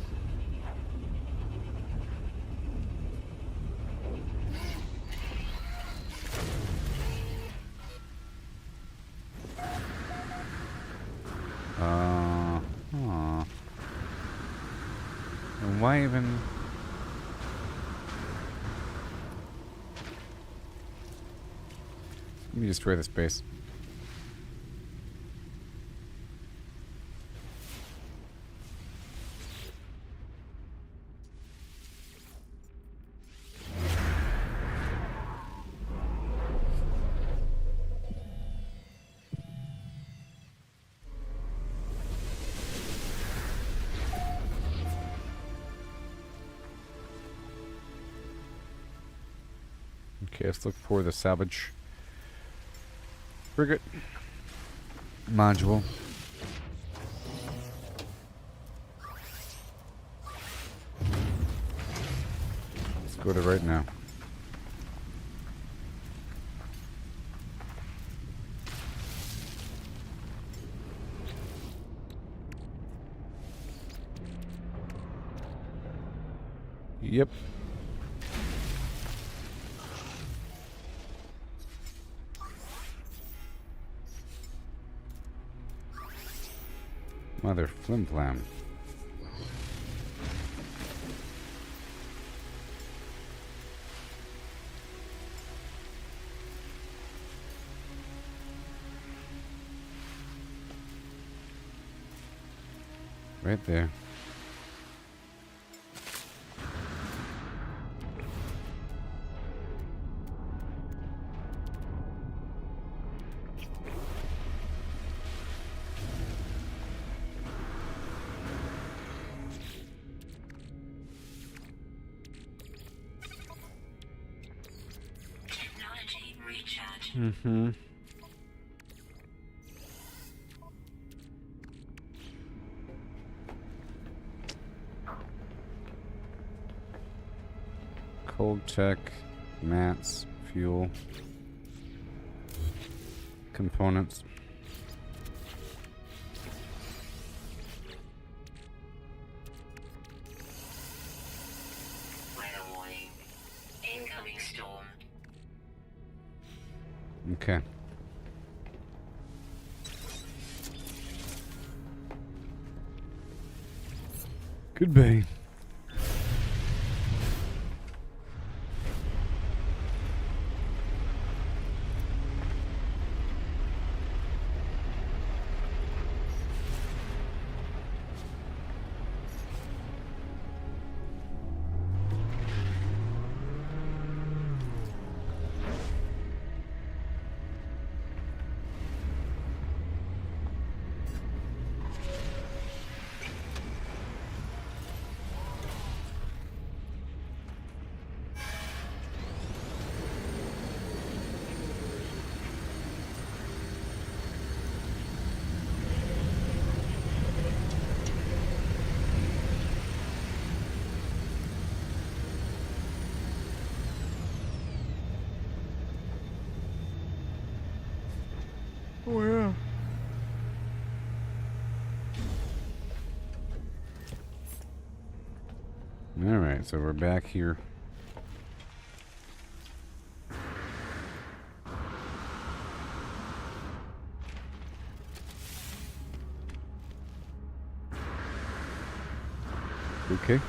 And why even... Let me destroy this base. Okay, let's look for the salvage frigate module. Let's go to right now. Yep. Mother flim flam. Right there. Technology recharge. Mm-hmm. Cold tech, mats, fuel, components. Weather warning. Incoming storm. Okay. Goodbye. Alright, so we're back here. Okay.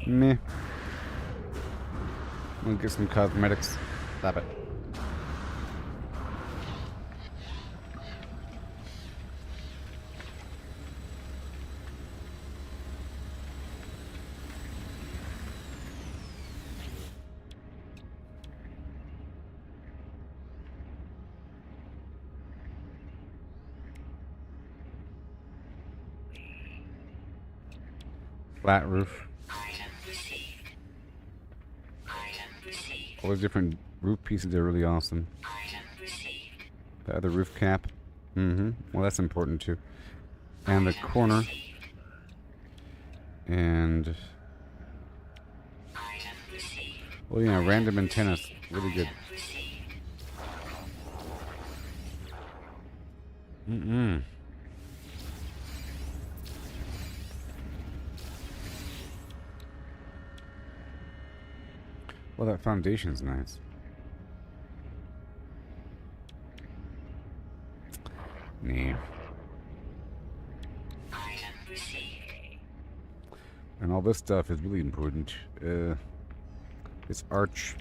Meh. We'll get some cosmetics. Stop it. Flat roof. All those different roof pieces are really awesome. The other roof cap. Well, that's important too. And the corner. And... well, yeah, random antennas. Really good. Well, that foundation's nice. Nah. And all this stuff is really important. This arch.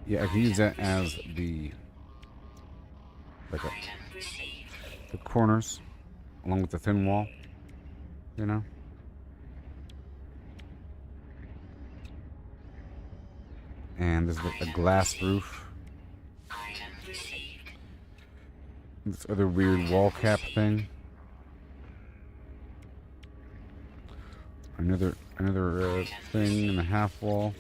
Yeah, I can use that as the... like the corners, along with the thin wall. You know? And there's a glass roof. This other weird wall cap thing. Another thing in the half wall.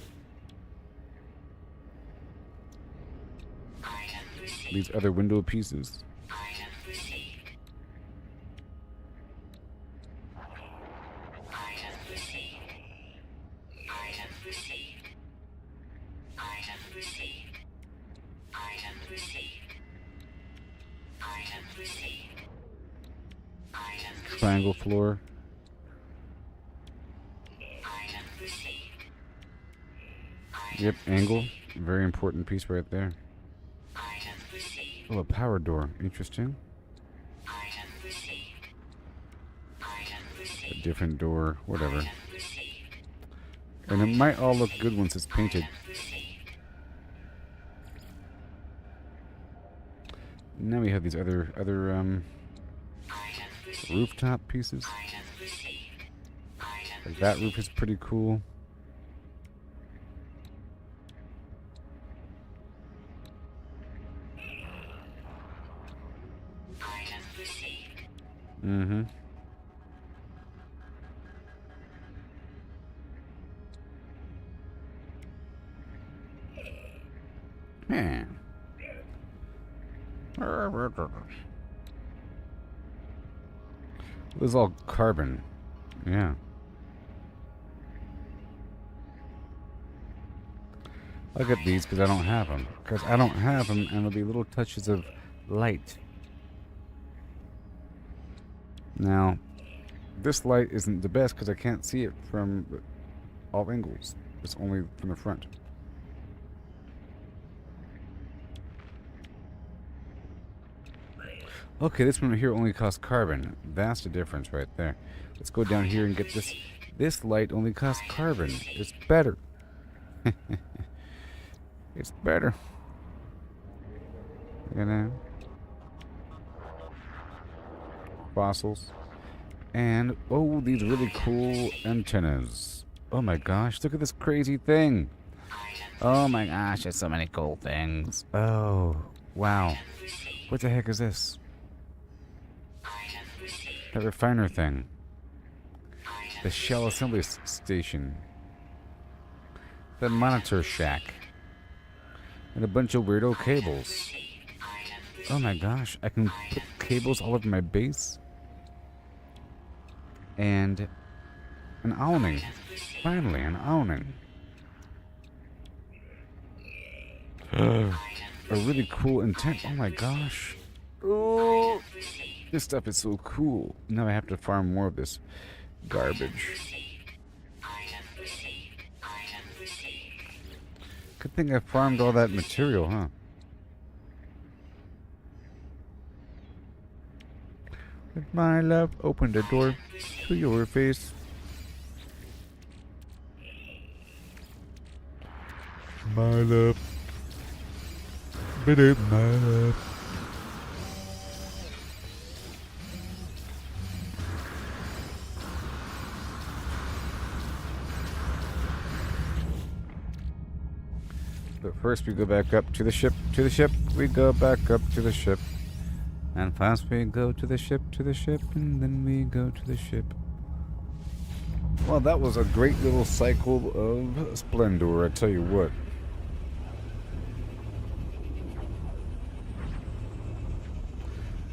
These other window pieces. Triangle floor. Yep, angle. Very important piece right there. Oh, a power door. Interesting. A different door. Whatever. And it might all look good once it's painted. Now we have these other rooftop pieces. Like that roof is pretty cool. Man. This is all carbon. Yeah. I'll get these because I don't have them. Because I don't have them, and there'll be little touches of light. Now, this light isn't the best because I can't see it from all angles. It's only from the front. Okay, this one here only costs carbon. That's the difference right there. Let's go down here and get this. This light only costs carbon. It's better. It's better. You know? Fossils. And, oh, these really cool antennas. Oh my gosh, look at this crazy thing. Oh my gosh, there's so many cool things. Oh, wow. What the heck is this? That refiner thing. The Shell Assembly Station. The Monitor Shack. And a bunch of weirdo cables. Oh my gosh, I can put cables all over my base. And an awning. Finally, an awning. a really cool intent. Oh my gosh. Oh, this stuff is so cool. Now I have to farm more of this garbage. Good thing I farmed all that material, huh? With my love, open the door to your face. My love. Bitte, my love. But first we go back up to the ship, we go back up to the ship. And first we go to the ship, and then we go to the ship. Well, that was a great little cycle of splendor, I tell you what.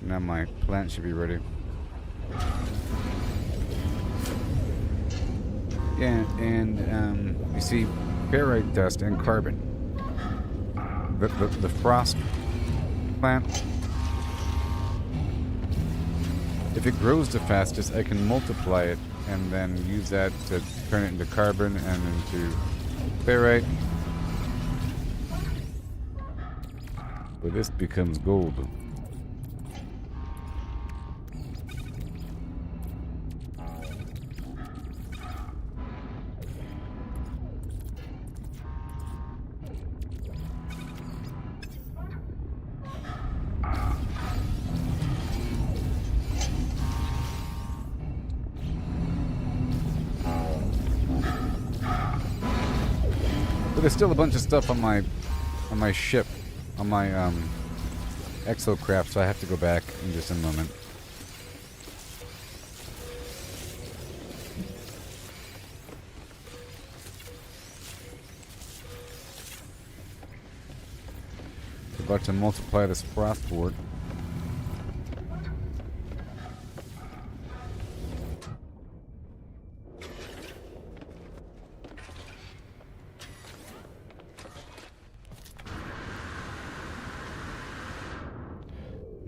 Now my plant should be ready. Yeah, and you see ferrite dust and carbon. The frost plant, if it grows the fastest, I can multiply it and then use that to turn it into carbon and into ferrite. But this becomes gold. But there's still a bunch of stuff on my ship, on my exocraft, so I have to go back in just a moment. About to multiply this frost wart.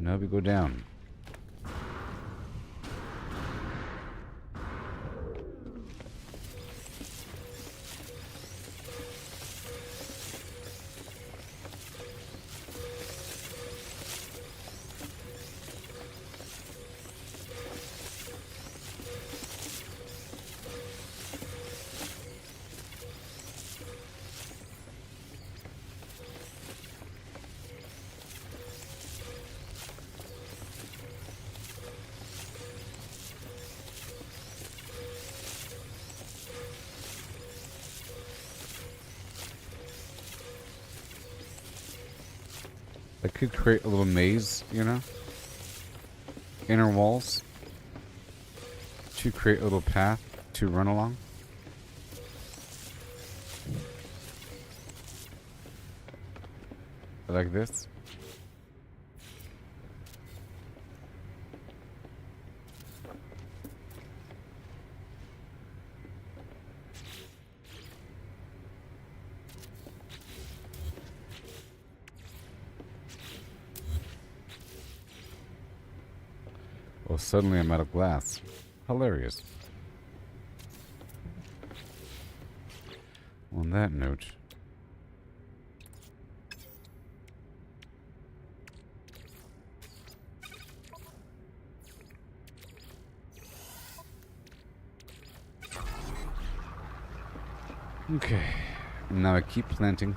Now we go down. I could create a little maze, you know? Inner walls. To create a little path to run along. Like this. Well, suddenly I'm out of glass. Hilarious. On that note, okay, now I keep planting.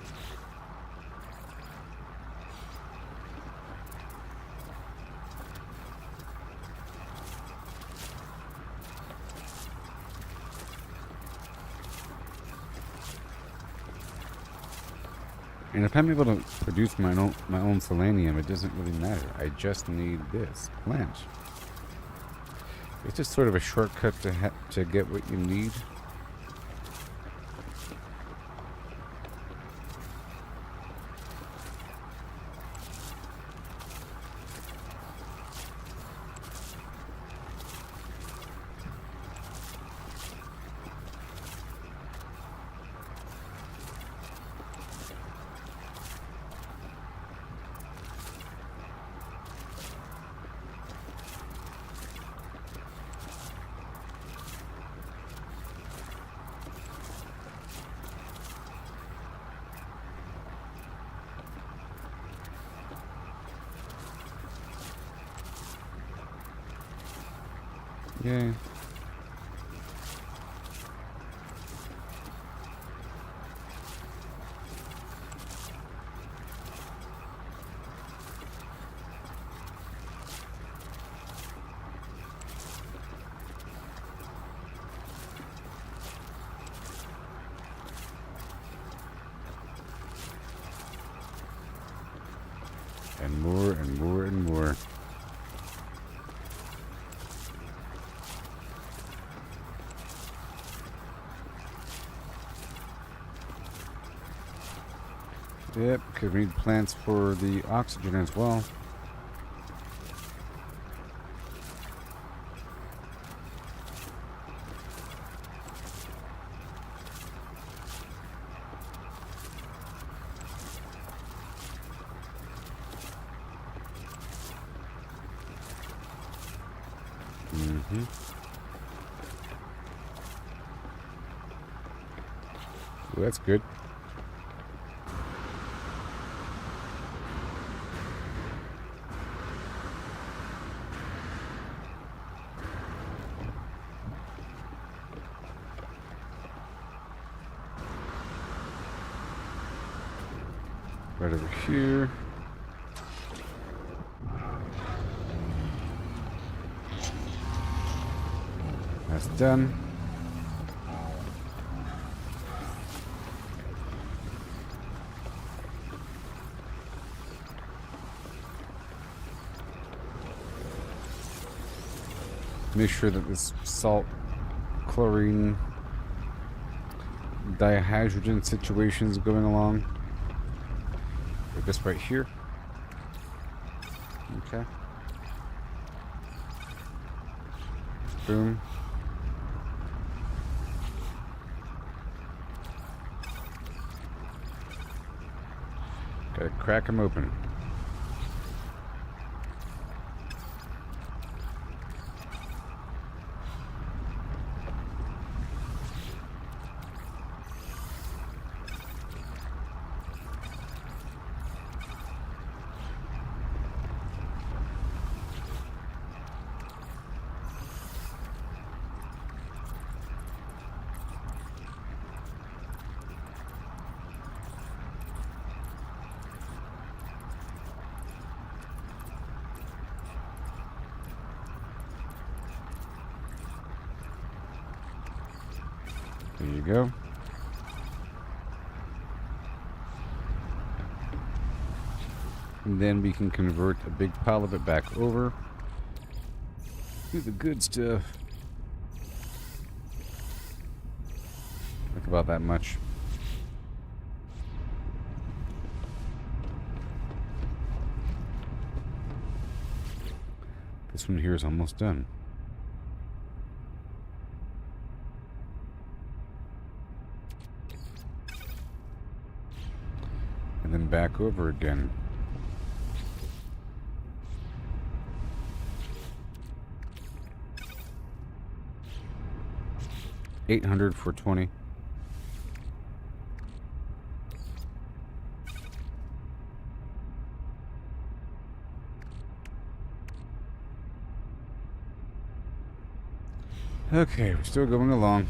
And if I'm able to produce my own selenium, it doesn't really matter. I just need this plant. It's just sort of a shortcut to get what you need. Yay. And more and more and more. Yep, because we need plants for the oxygen as well. Well, that's good. Right over here. That's done. Make sure that this salt, chlorine, dihydrogen situation is going along. This right here. Okay. Boom. Gotta crack them open. There you go. And then we can convert a big pile of it back over to the good stuff. Like about that much. This one here is almost done. And then back over again. $800 for 20. Okay, we're still going along.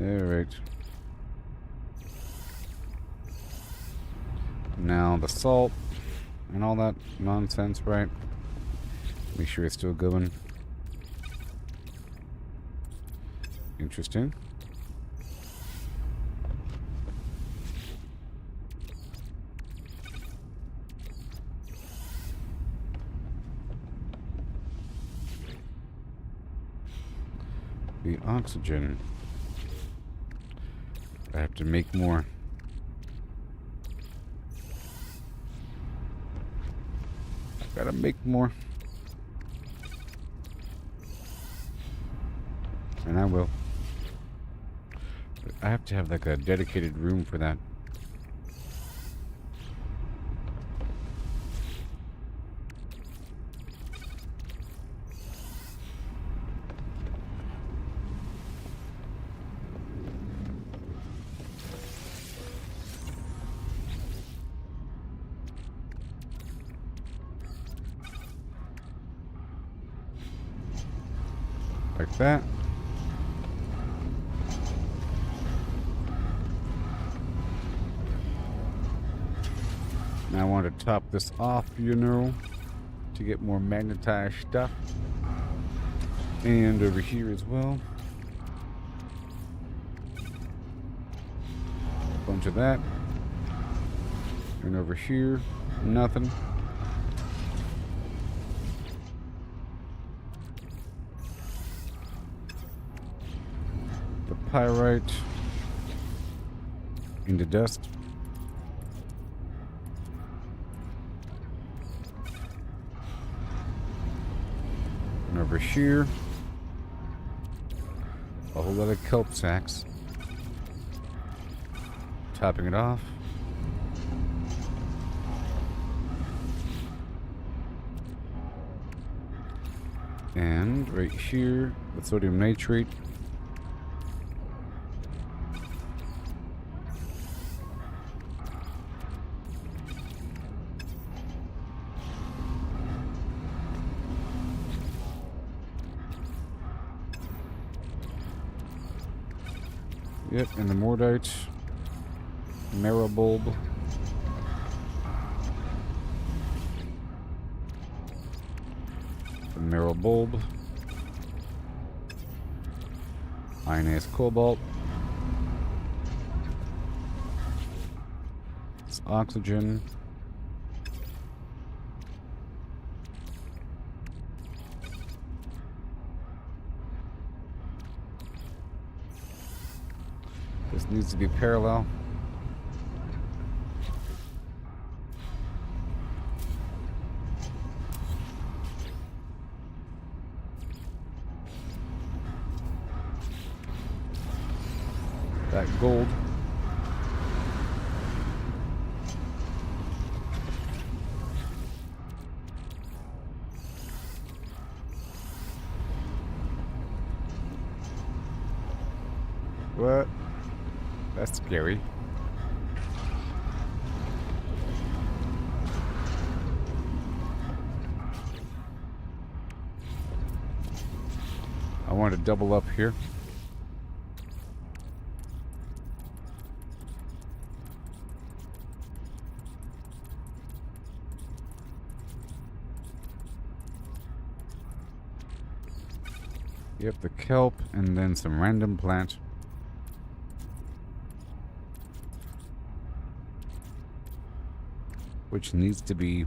Alright. Now the salt and all that nonsense, right? Make sure it's still going. Interesting. The oxygen. I have to make more. Gotta make more. And I will. But I have to have like a dedicated room for that. Like that. Now I want to top this off, you know, to get more magnetized stuff. And over here as well. A bunch of that. And over here, nothing. Pyrite into dust. And over here, a whole lot of kelp sacks. Topping it off. And right here, the sodium nitrate. Yep, and the mordite, marrow-bulb, the marrow-bulb, ionized cobalt, it's oxygen, this needs to be parallel. That gold. What? That's scary. I want to double up here. Yep, the kelp and then some random plant. Which needs to be...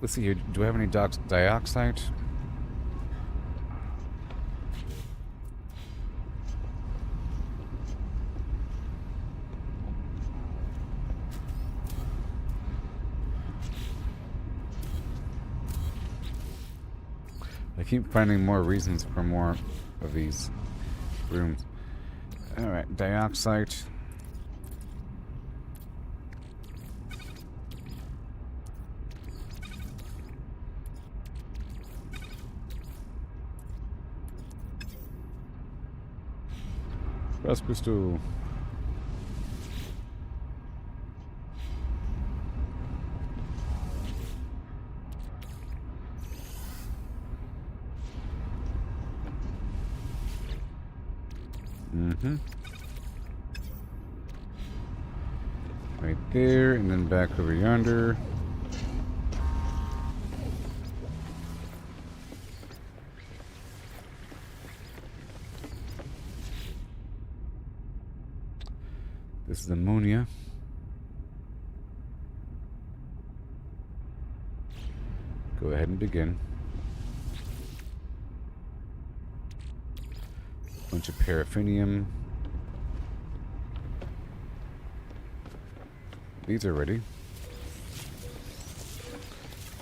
Let's see here. Do I have any dioxide? I keep finding more reasons for more of these rooms. Alright, dioxide. Rust crystal. Right there, and then back over yonder. This is ammonia. Go ahead and begin. Bunch of paraffinium. These are ready.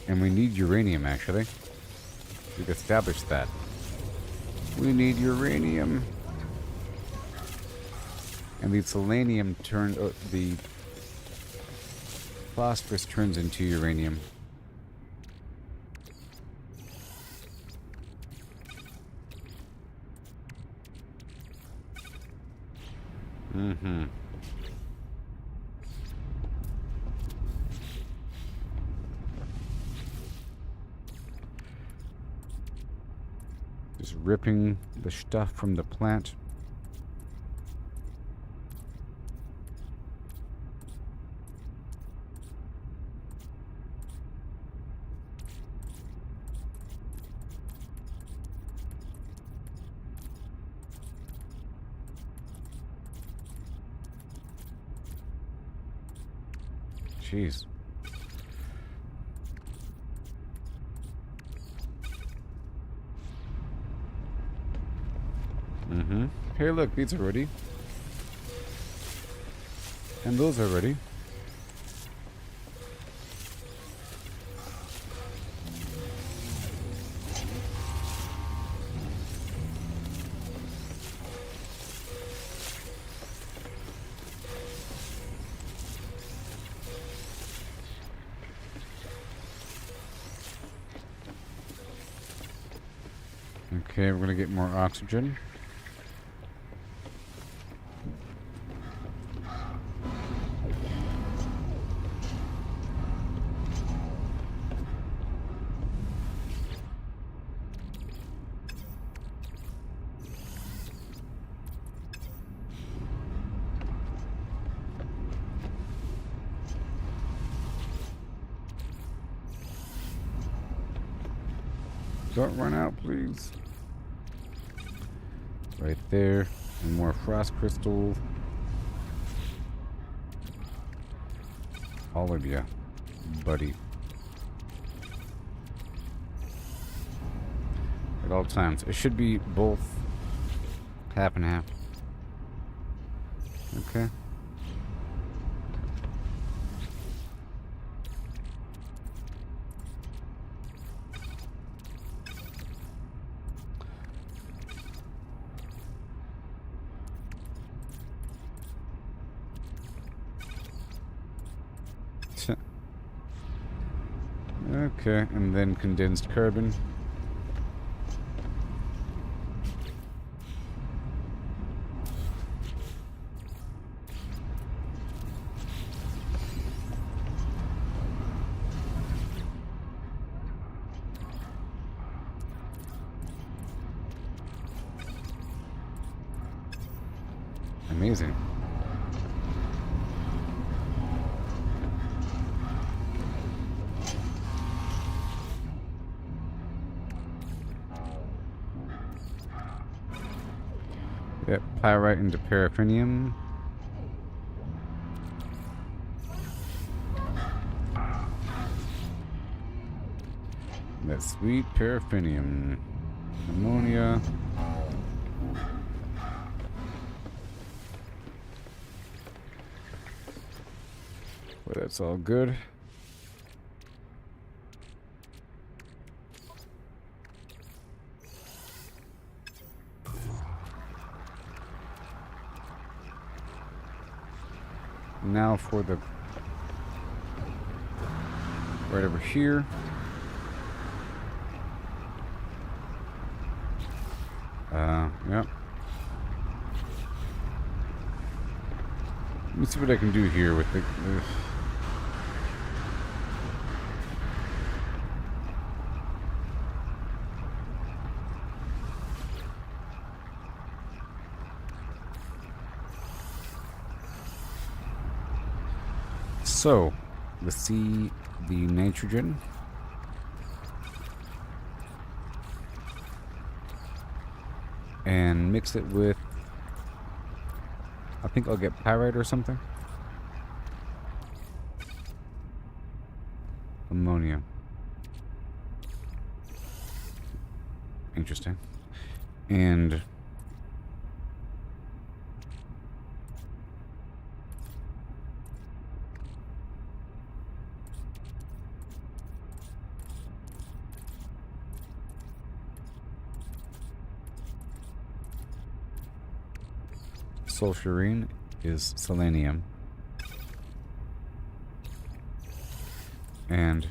And we need uranium, actually. We've established that. We need uranium. And the selenium the phosphorus turns into uranium. Mm-hmm. Just ripping the stuff from the plant. Jeez. Mm-hmm. Hey, look, these are ready. And those are ready. Okay, we're gonna get more oxygen. Don't run out, please. Right there. And more frost crystal. All of you, buddy. At all times. It should be both half and half. Okay. Okay, and then condensed carbon. Amazing. Yep, pyrite into paraffinium. That sweet paraffinium. Ammonia. Well, that's all good. Now for the right over here. Yep. Let me see what I can do here with the. So, let's see the nitrogen. And mix it with, I think I'll get pyrite or something. Ammonia. Interesting. And sulfurine is selenium. And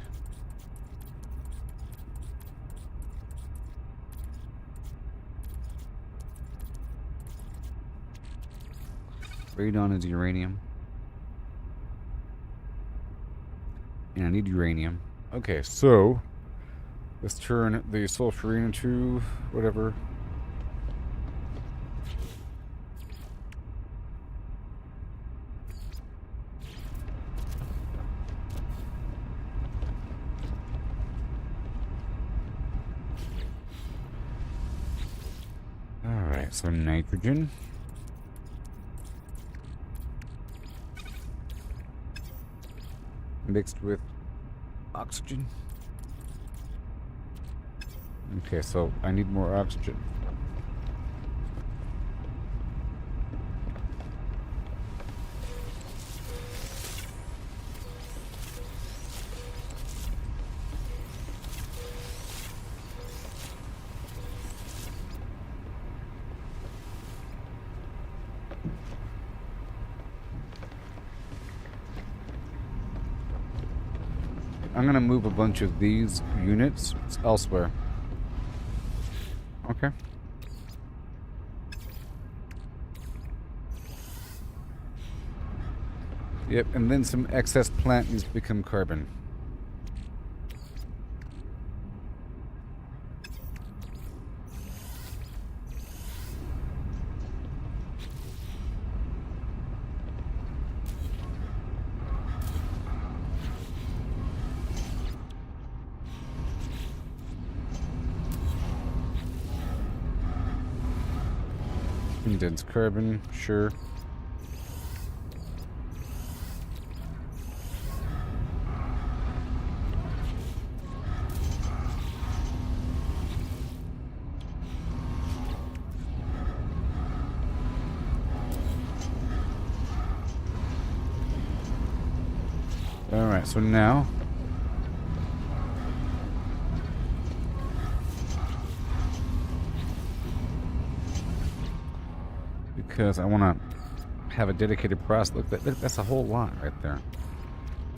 radon is uranium. And I need uranium. Okay, so let's turn the sulfurine into whatever. Alright, so nitrogen. Mixed with oxygen. Okay, so I need more oxygen. I'm gonna move a bunch of these units elsewhere. Okay. Yep, and then some excess plant needs to become carbon. Dense carbon, sure. Alright, so now because I want to have a dedicated process. Look, that's a whole lot right there.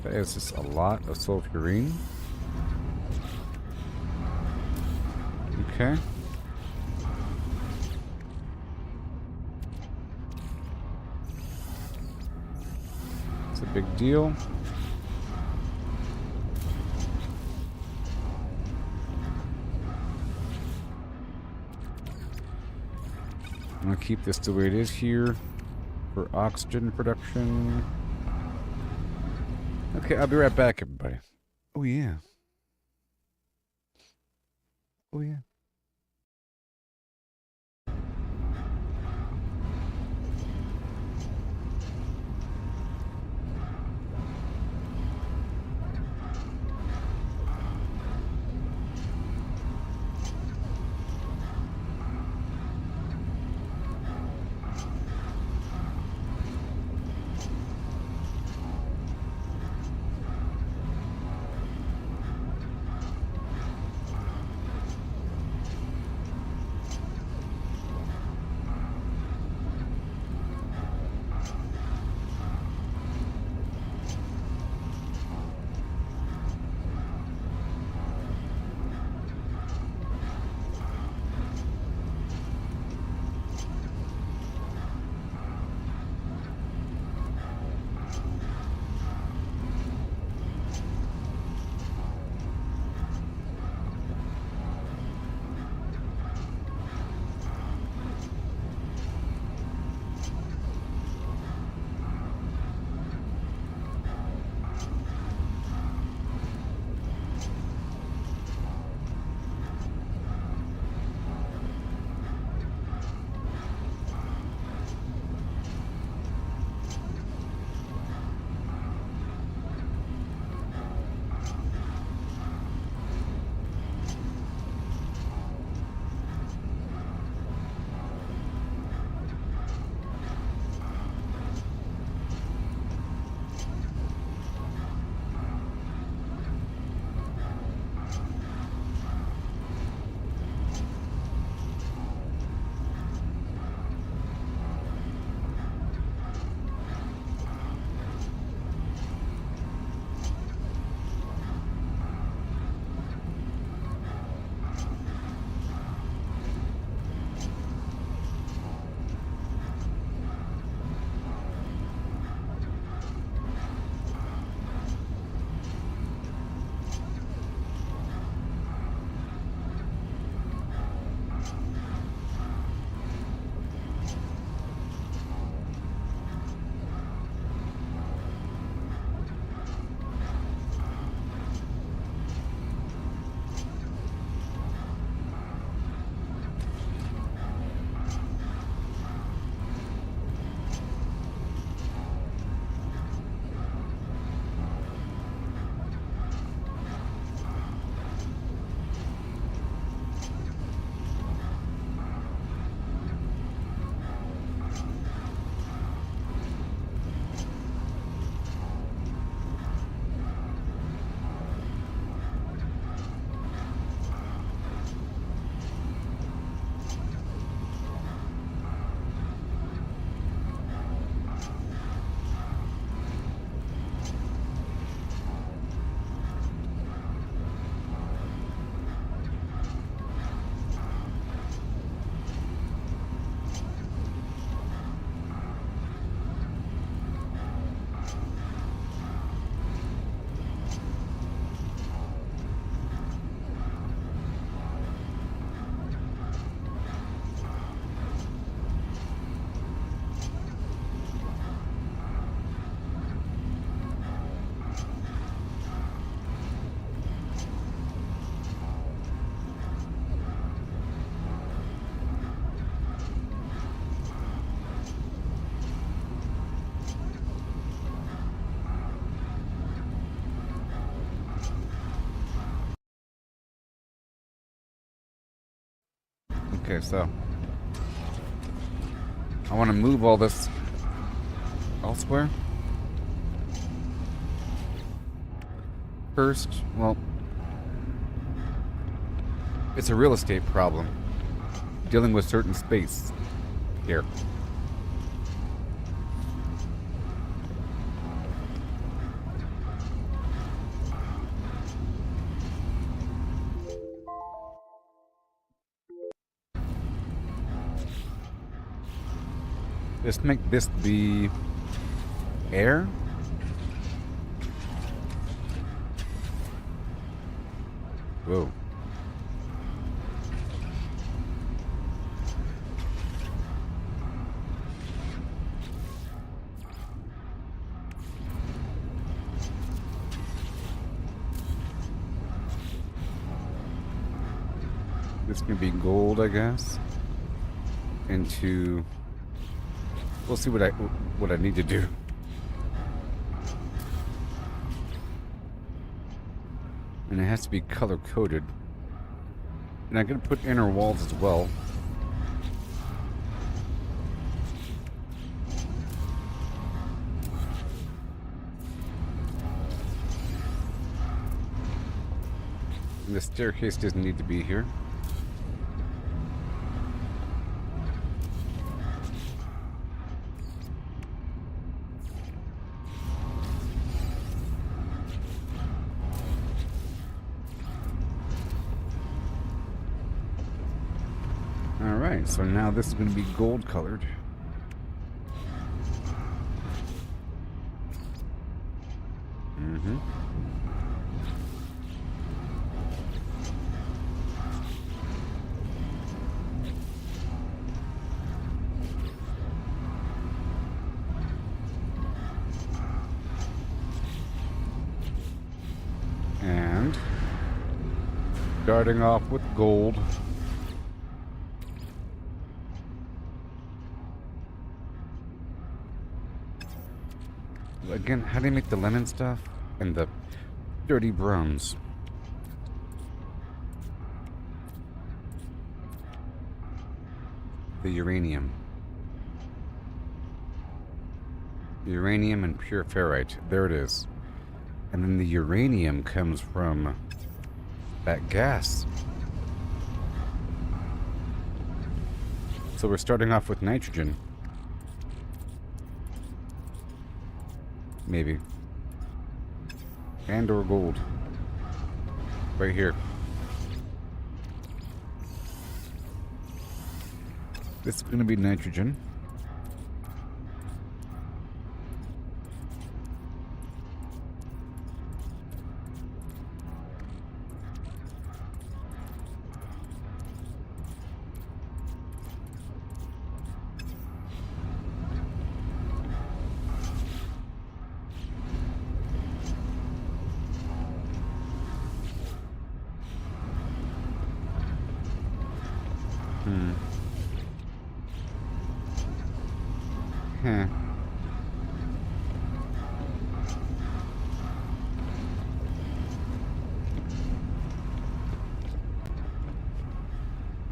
That is just a lot of sulfurine. Okay. It's a big deal. I'm gonna keep this the way it is here for oxygen production. Okay, I'll be right back, everybody. Oh yeah. Oh yeah. Okay, so I want to move all this elsewhere. First, well, it's a real estate problem. Dealing with certain space here. Let's make this the air. Whoa. This can be gold, I guess. Into, we'll see what I need to do. And it has to be color coded. And I'm gonna put inner walls as well. And the staircase doesn't need to be here. Alright, so now this is going to be gold colored. Mm-hmm. And starting off with gold. Again, how do you make the lemon stuff and the dirty browns? The uranium. Uranium and pure ferrite. There it is. And then the uranium comes from that gas. So we're starting off with nitrogen. Maybe. And or gold. Right here. This is going to be nitrogen. Huh.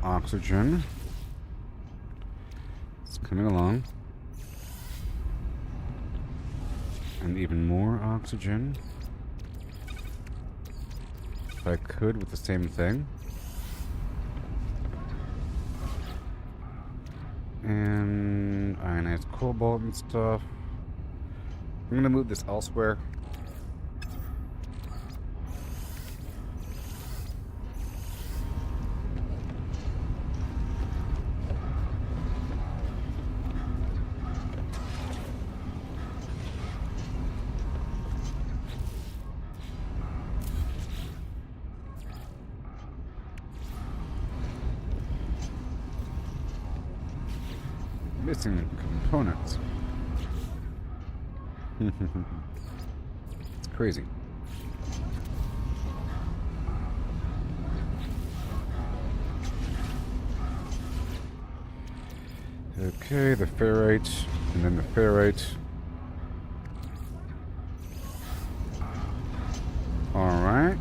Oxygen. It's coming along. And even more oxygen. If I could with the same thing. And ionized cobalt and stuff. I'm gonna move this elsewhere. Missing components. It's crazy. Okay, the ferrite, and then the ferrite. Alright.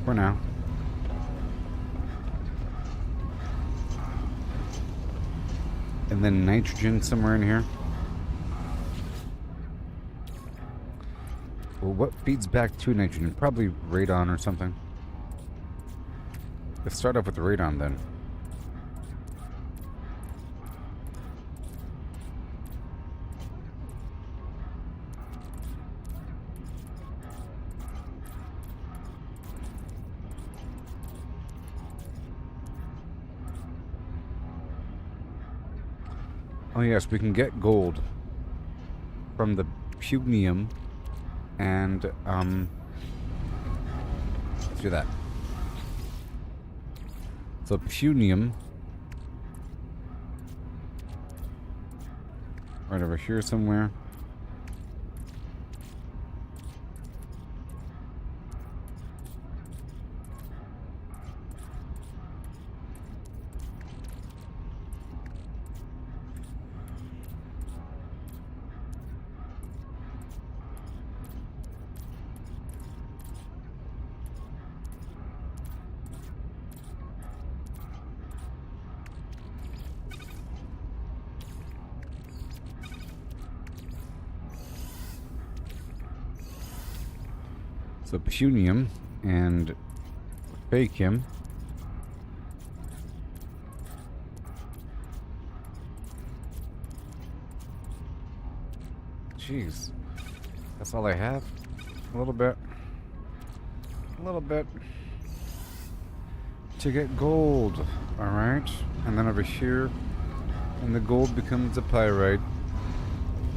for now. And then nitrogen somewhere in here. Well, what feeds back to nitrogen? Probably radon or something. Let's start off with the radon then. Oh yes, we can get gold from the punium and let's do that. So punium right over here somewhere. So punium and fakium. Jeez. That's all I have? A little bit. A little bit. To get gold. Alright. And then over here. And the gold becomes the pyrite.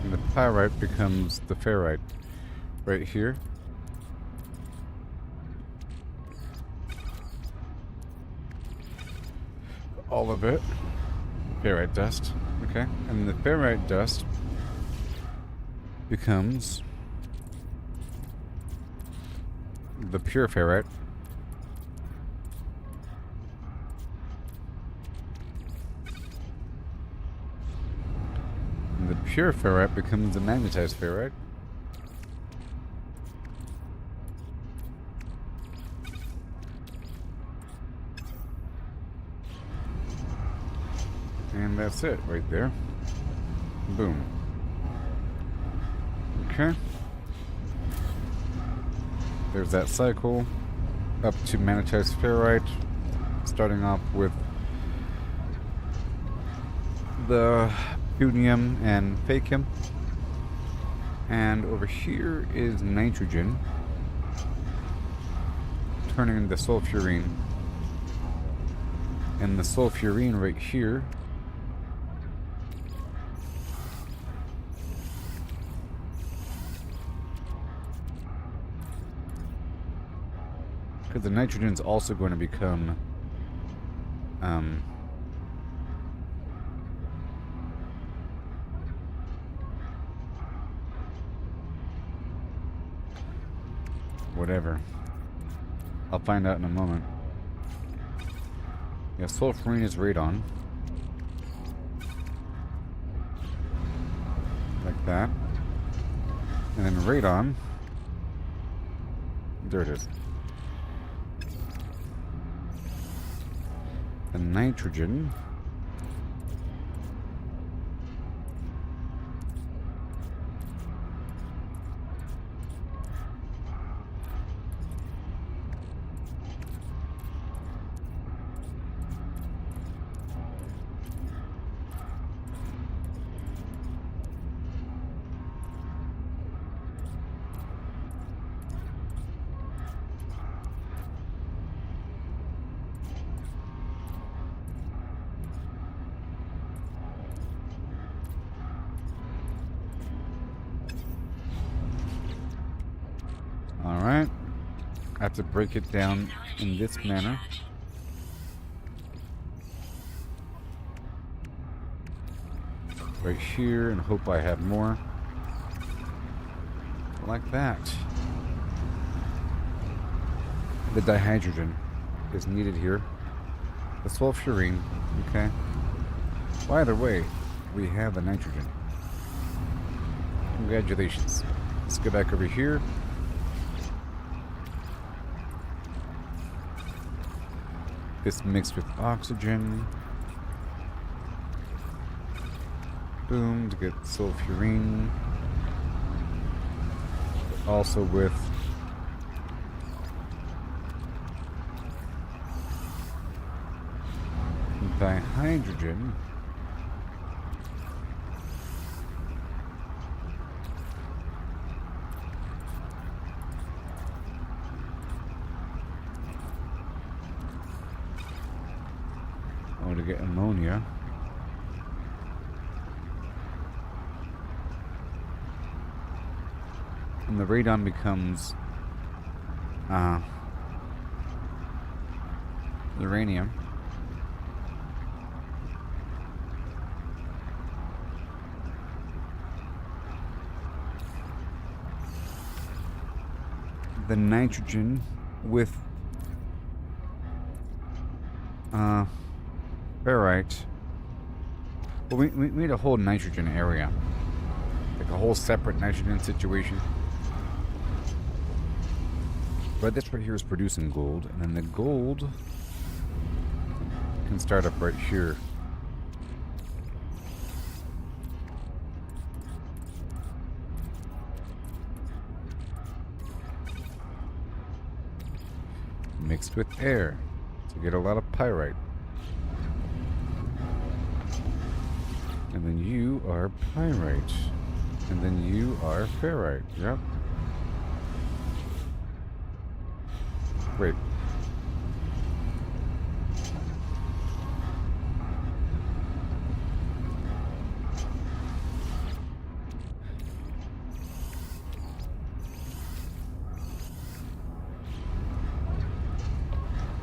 And the pyrite becomes the ferrite. Right here. All of it. Ferrite dust. Okay. And the ferrite dust becomes the pure ferrite. And the pure ferrite becomes the magnetized ferrite. And that's it right there. Boom. Okay. There's that cycle up to magnetized ferrite, starting off with the punium and fakium. And over here is nitrogen, turning into sulfurine. And the sulfurine right here because the nitrogen is also going to become whatever. I'll find out in a moment. Yeah, sulfurine is radon. Like that. And then radon. There it is. The nitrogen Alright. I have to break it down in this manner. Right here, and hope I have more. Like that. The dihydrogen is needed here. The sulfurine, okay. By the way, we have the nitrogen. Congratulations. Let's go back over here. this mixed with oxygen. Boom, to get sulfurine. Also with dihydrogen. Or to get ammonia. And the radon becomes uranium. The nitrogen with ferrite. Well, we need a whole nitrogen area, like a whole separate nitrogen situation. But this right here is producing gold, and then the gold can start up right here. Mixed with air to get a lot of pyrite. And then you are pyrite. And then you are ferrite. Yep. Great.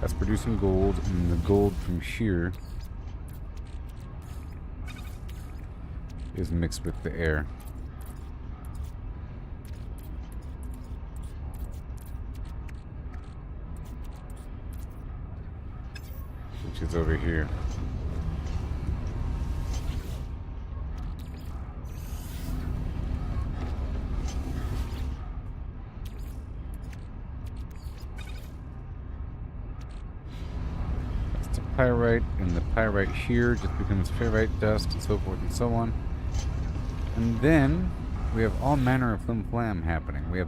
That's producing gold, and the gold from here is mixed with the air. Which is over here. That's the pyrite, and the pyrite here just becomes ferrite dust, and so forth and so on. And then we have all manner of flim flam happening. We have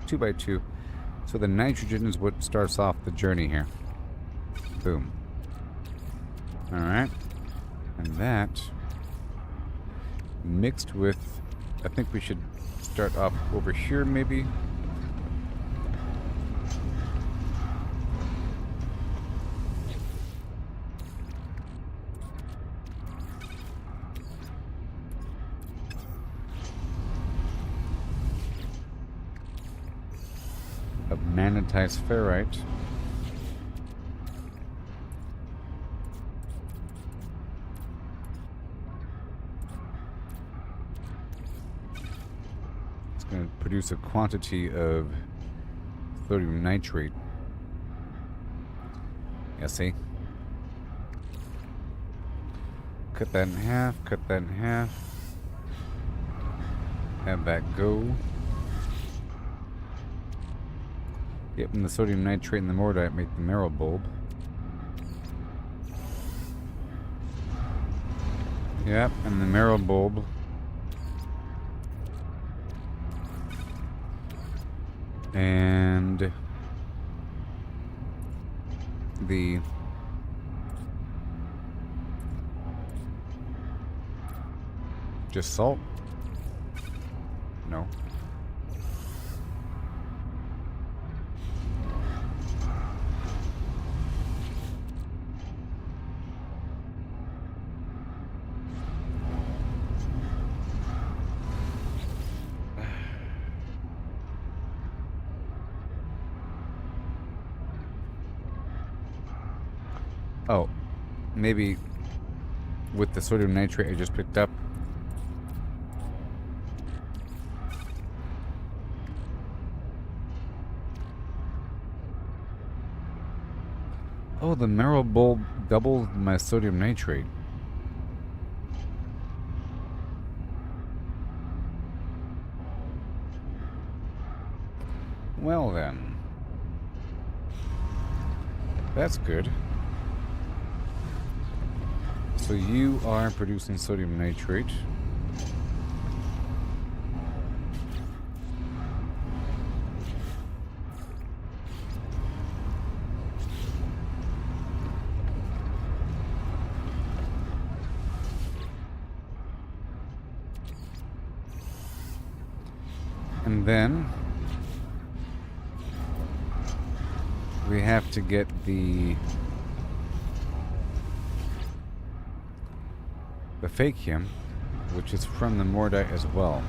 2x2. So the nitrogen is what starts off the journey here. Boom. Alright. And that mixed with, I think we should start off over here maybe. Of magnetized ferrite. It's going to produce a quantity of sodium nitrate. Yeah, see? Cut that in half, cut that in half. Have that go. Yep, and the sodium nitrate and the mortite make the marrow bulb. Yep, and the marrow bulb and the just salt? No. Oh, maybe with the sodium nitrate I just picked up. Oh, the marrow bulb doubled my sodium nitrate. Well then. That's good. So you are producing sodium nitrate. And then we have to get the fakium, which is from the mordite as well.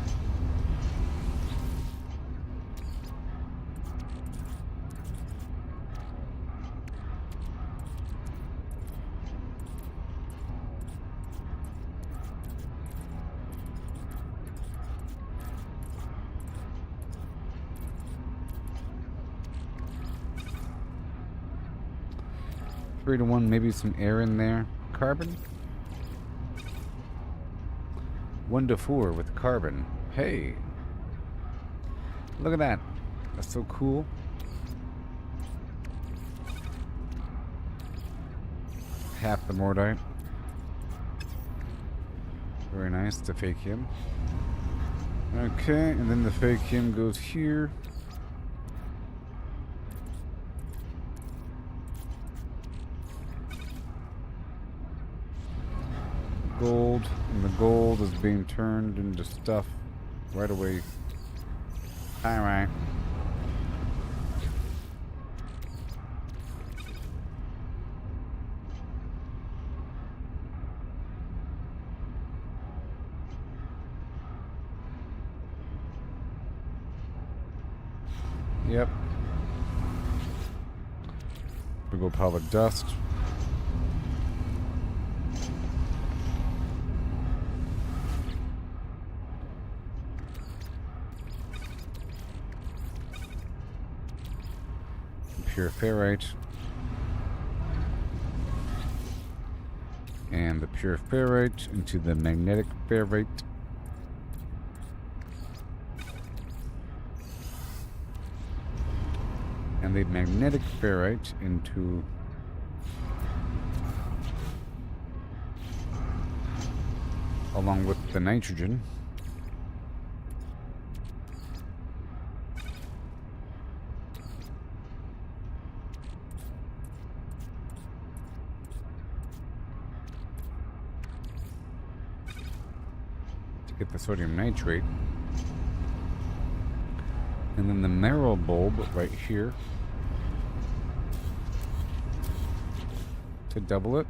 Three to one, maybe some air in there. Carbon? 1 to 4 with carbon. Hey! Look at that. That's so cool. Half the mordite. Very nice, the fakium. Okay, and then the fakium goes here. Gold, and the gold is being turned into stuff right away. Alright. Yep. Big old pile of dust. Pure ferrite. And the pure ferrite into the magnetic ferrite. And the magnetic ferrite into along with the nitrogen. Get the sodium nitrate. And then the marrow bulb right here to double it.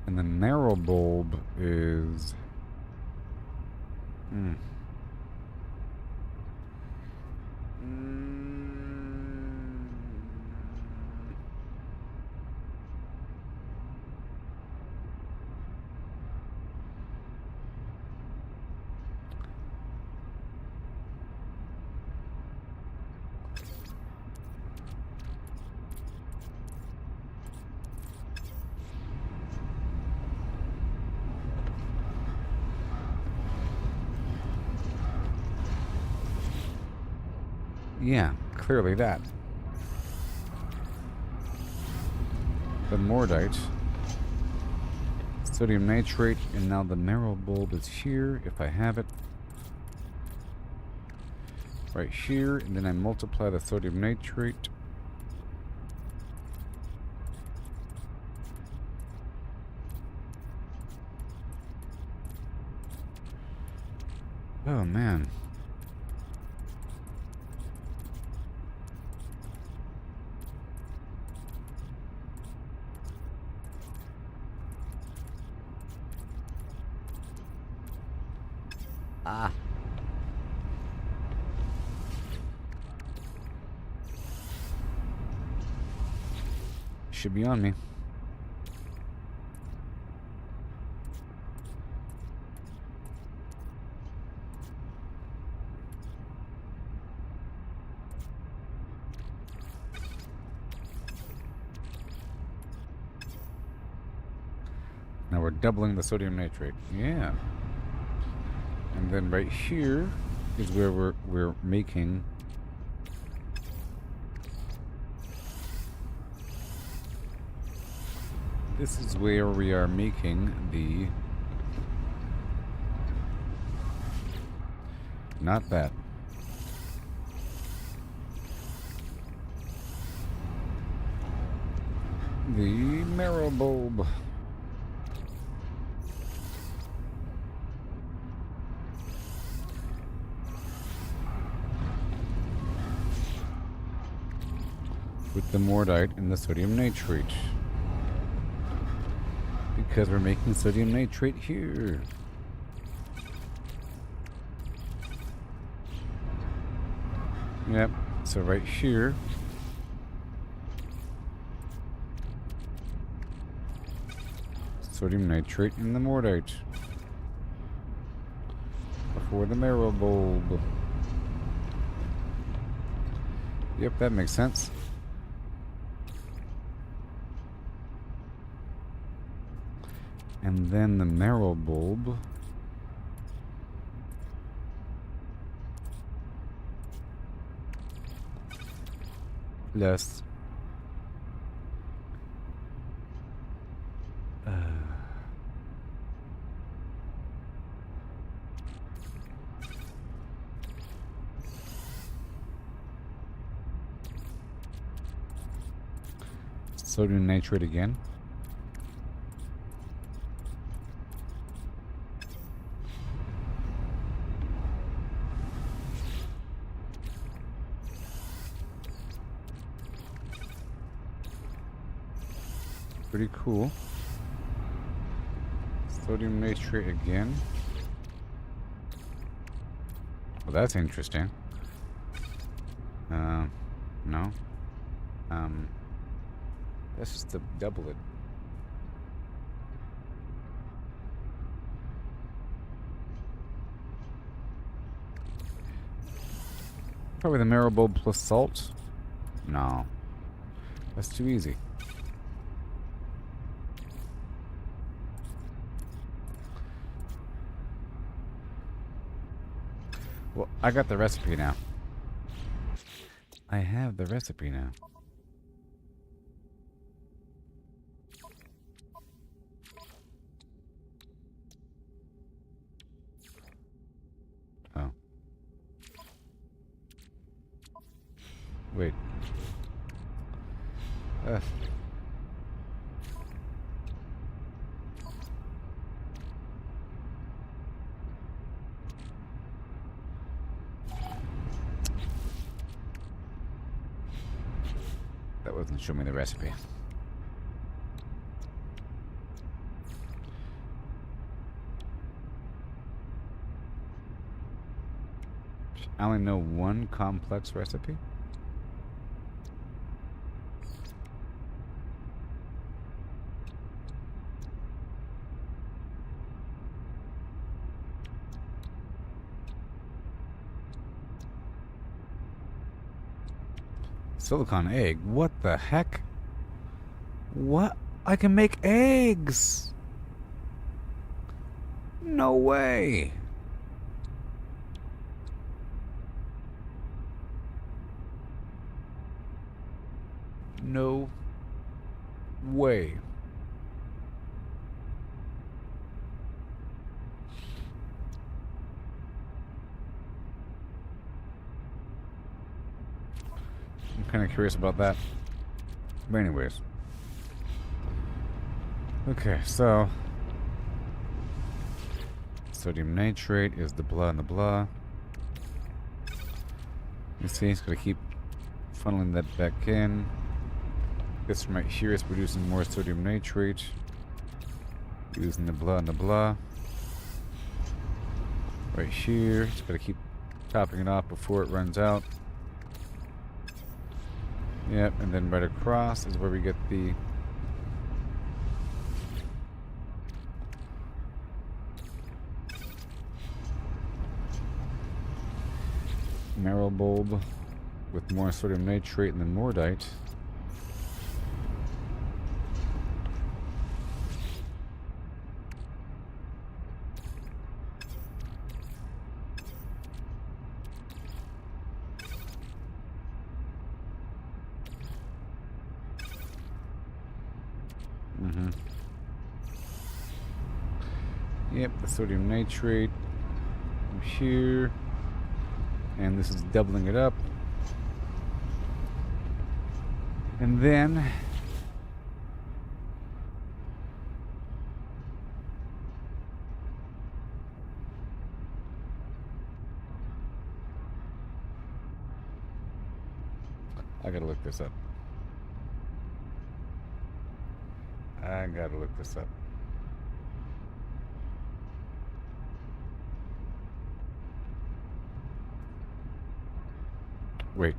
And the marrow bulb is yeah, clearly that. The mordite, sodium nitrate, and now the marrow bulb is here, if I have it. Right here, and then I multiply the sodium nitrate. Oh man. Ah. Should be on me. Now we're doubling the sodium nitrate. Yeah. And And then right here is where we're making this is where we are making the not that. The marrow bulb. With the mordite and the sodium nitrate. Because we're making sodium nitrate here. Yep, so right here. Sodium nitrate and the mordite. Before the marrow bulb. Yep, that makes sense. And then the marrow bulb. Plus sodium nitrate again. Pretty cool. Sodium nitrate again. Well, that's interesting. No. That's just to double it. Probably the marrow bulb plus salt. No. That's too easy. Well, I got the recipe now. I have the recipe now. Oh. Wait. That wasn't showing me the recipe. I only know one complex recipe. Silicon egg? What the heck? What? I can make eggs! No way! No way. I'm kind of curious about that. But anyways. Okay, so sodium nitrate is the blah and the blah. You see, it's going to keep funneling that back in. This right here is producing more sodium nitrate. Using the blah and the blah. Right here, it's going to keep topping it off before it runs out. Yep, and then right across is where we get the marrow bulb with more sodium nitrate and then mordite. Yep, the sodium nitrate here. And this is doubling it up. And then I gotta look this up. I gotta look this up. Wait.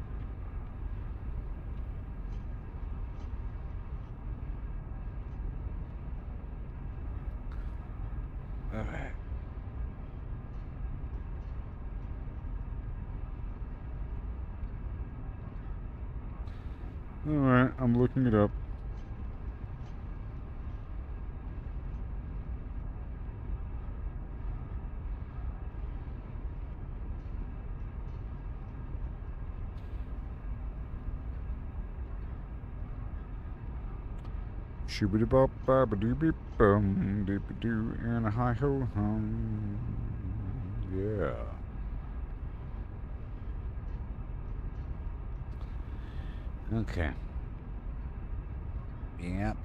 Alright. Alright, I'm looking it up. Shoobity bop babadoo beep bum doopy doo and a hi ho hum. Yeah. Okay. Yep.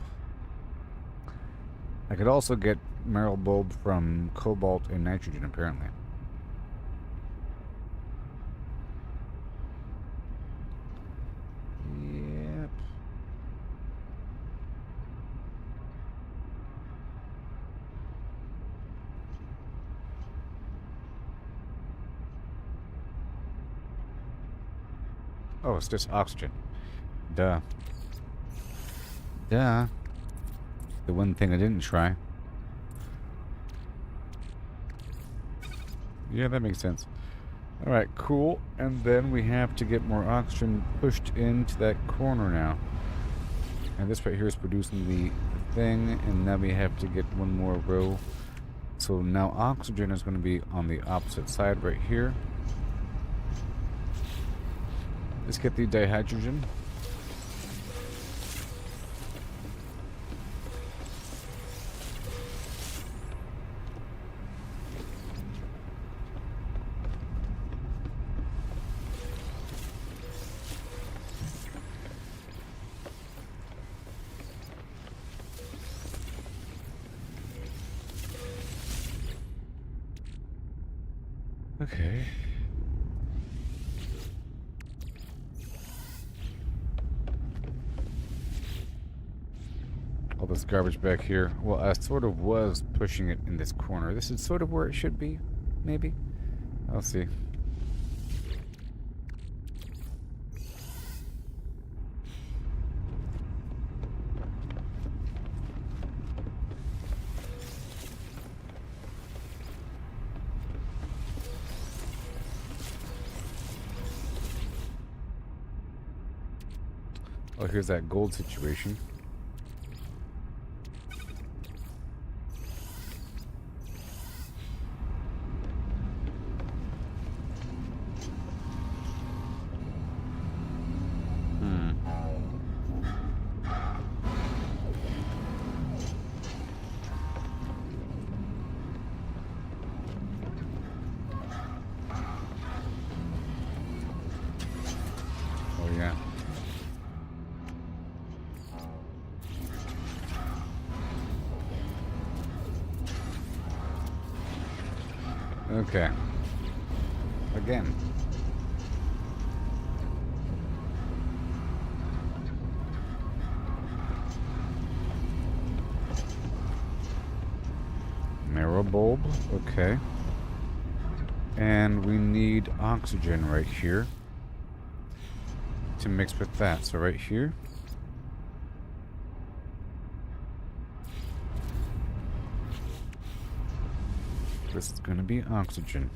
I could also get Merrill bulb from cobalt and nitrogen, apparently. Yep. Oh, it's just oxygen. Duh. Duh. The one thing I didn't try. Yeah, that makes sense. Alright, cool. And then we have to get more oxygen pushed into that corner now. And this right here is producing the thing, and now we have to get one more row. So now oxygen is going to be on the opposite side right here. Let's get the dihydrogen. Okay. All this garbage back here. Well, I sort of was pushing it in this corner. This is sort of where it should be, maybe. I'll see. Oh, here's that gold situation. Oh, yeah. Okay. Again. Marrow bulb. Okay. And we need oxygen right here to mix with that. So right here. This is going to be oxygen.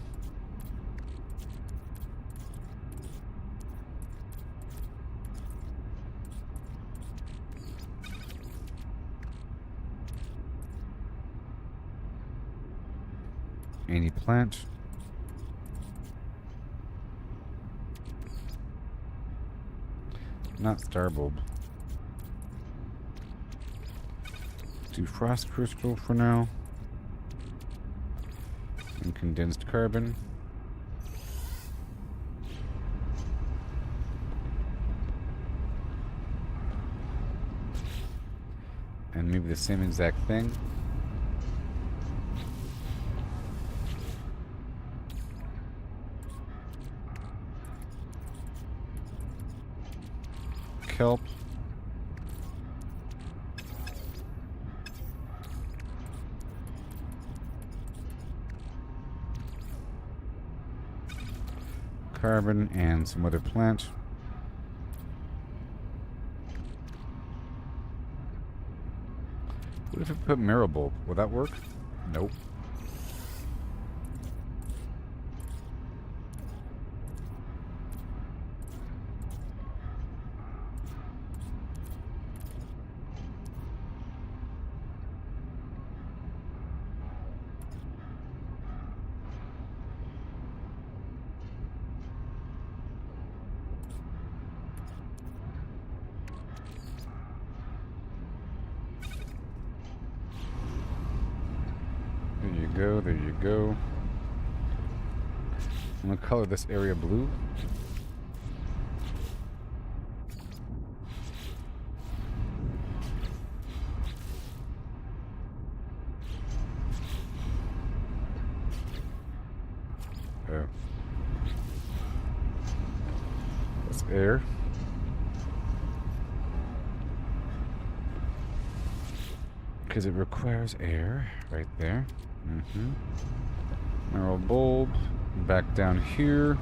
Any plant. Not star bulb. do frost crucible for now. And condensed carbon. And maybe the same exact thing. Kelp. Carbon and some other plant. What if I put marrow? Will that work? Nope. There you go, there you go. I'm gonna color this area blue. Oh. That's air. Because it requires air right there. Marrow bulb. Back down here.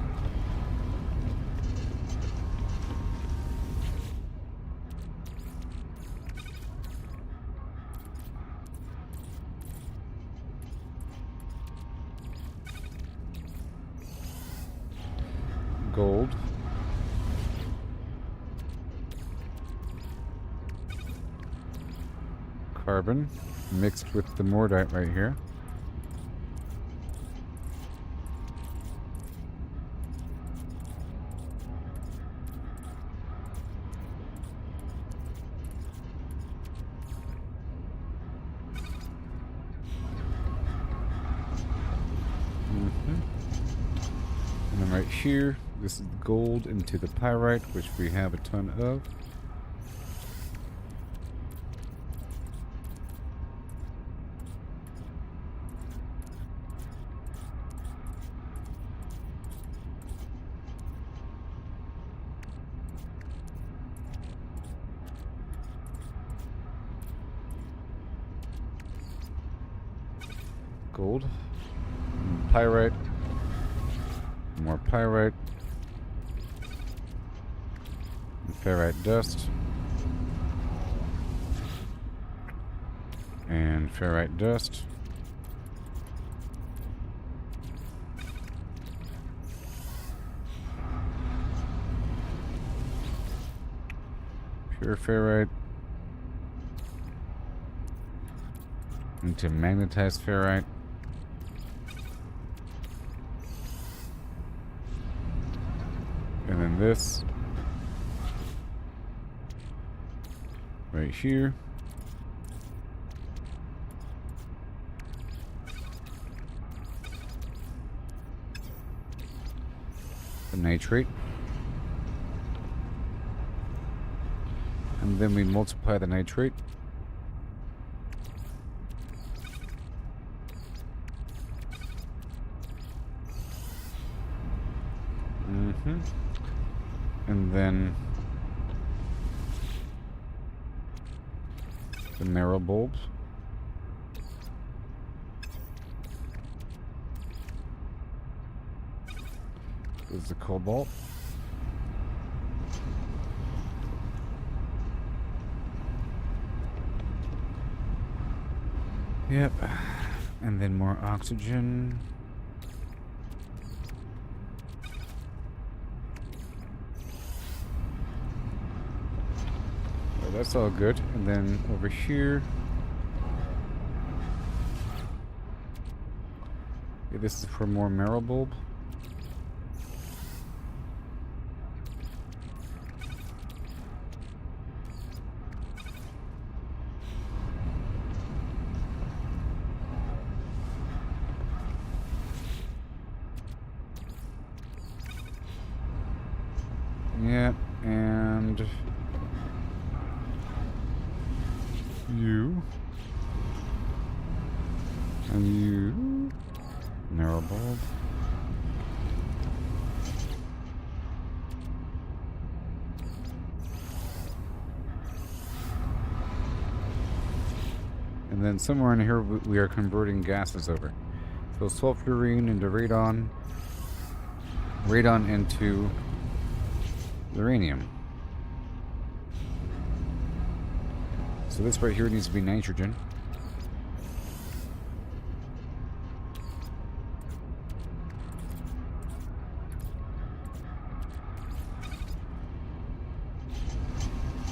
Gold. Carbon mixed with the mordite right here. And then right here, this is gold into the pyrite, which we have a ton of. Gold, pyrite, more pyrite, and ferrite dust, and ferrite dust, pure ferrite, into magnetized ferrite. And then this right here. The nitrate. And then we multiply the nitrate. And then the marrow bulbs. There's the cobalt. Yep. And then more oxygen. That's all good. And then over here, yeah, this is for more marrow bulb. Yeah, and you. And you. Narrow bulb. And then somewhere in here we are converting gases over. So sulfurine into radon. Radon into uranium. So this right here needs to be nitrogen.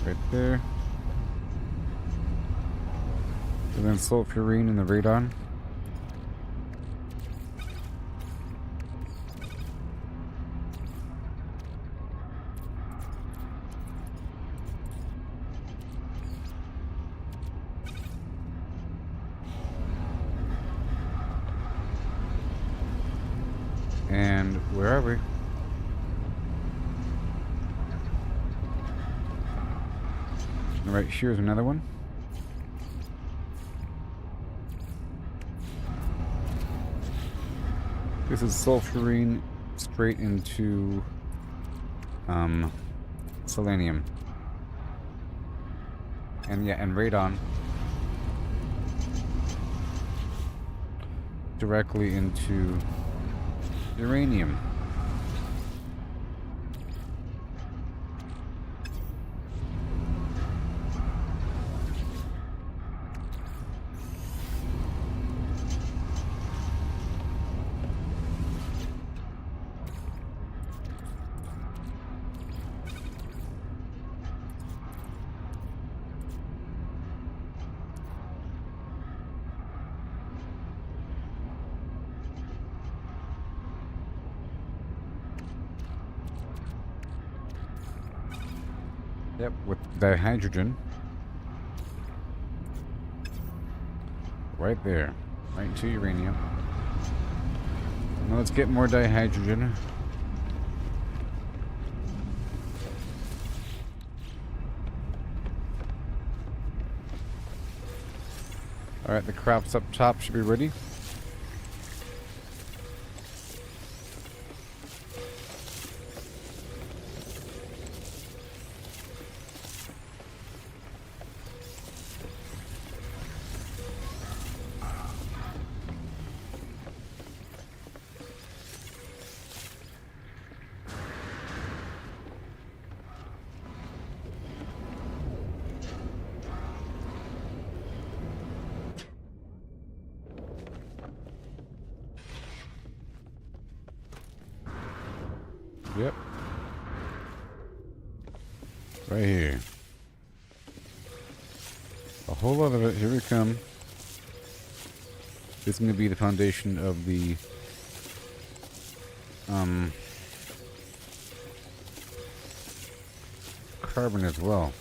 Right there. And then sulfurine in the radon. And where are we? Right here's another one. This is sulfurine straight into selenium. And yeah, and radon directly into uranium. Yep, with dihydrogen. Right there. Right to uranium. Now let's get more dihydrogen. Alright, the crops up top should be ready. Yep. Right here. A whole lot of it. Here we come. This is going to be the foundation of the carbon as well.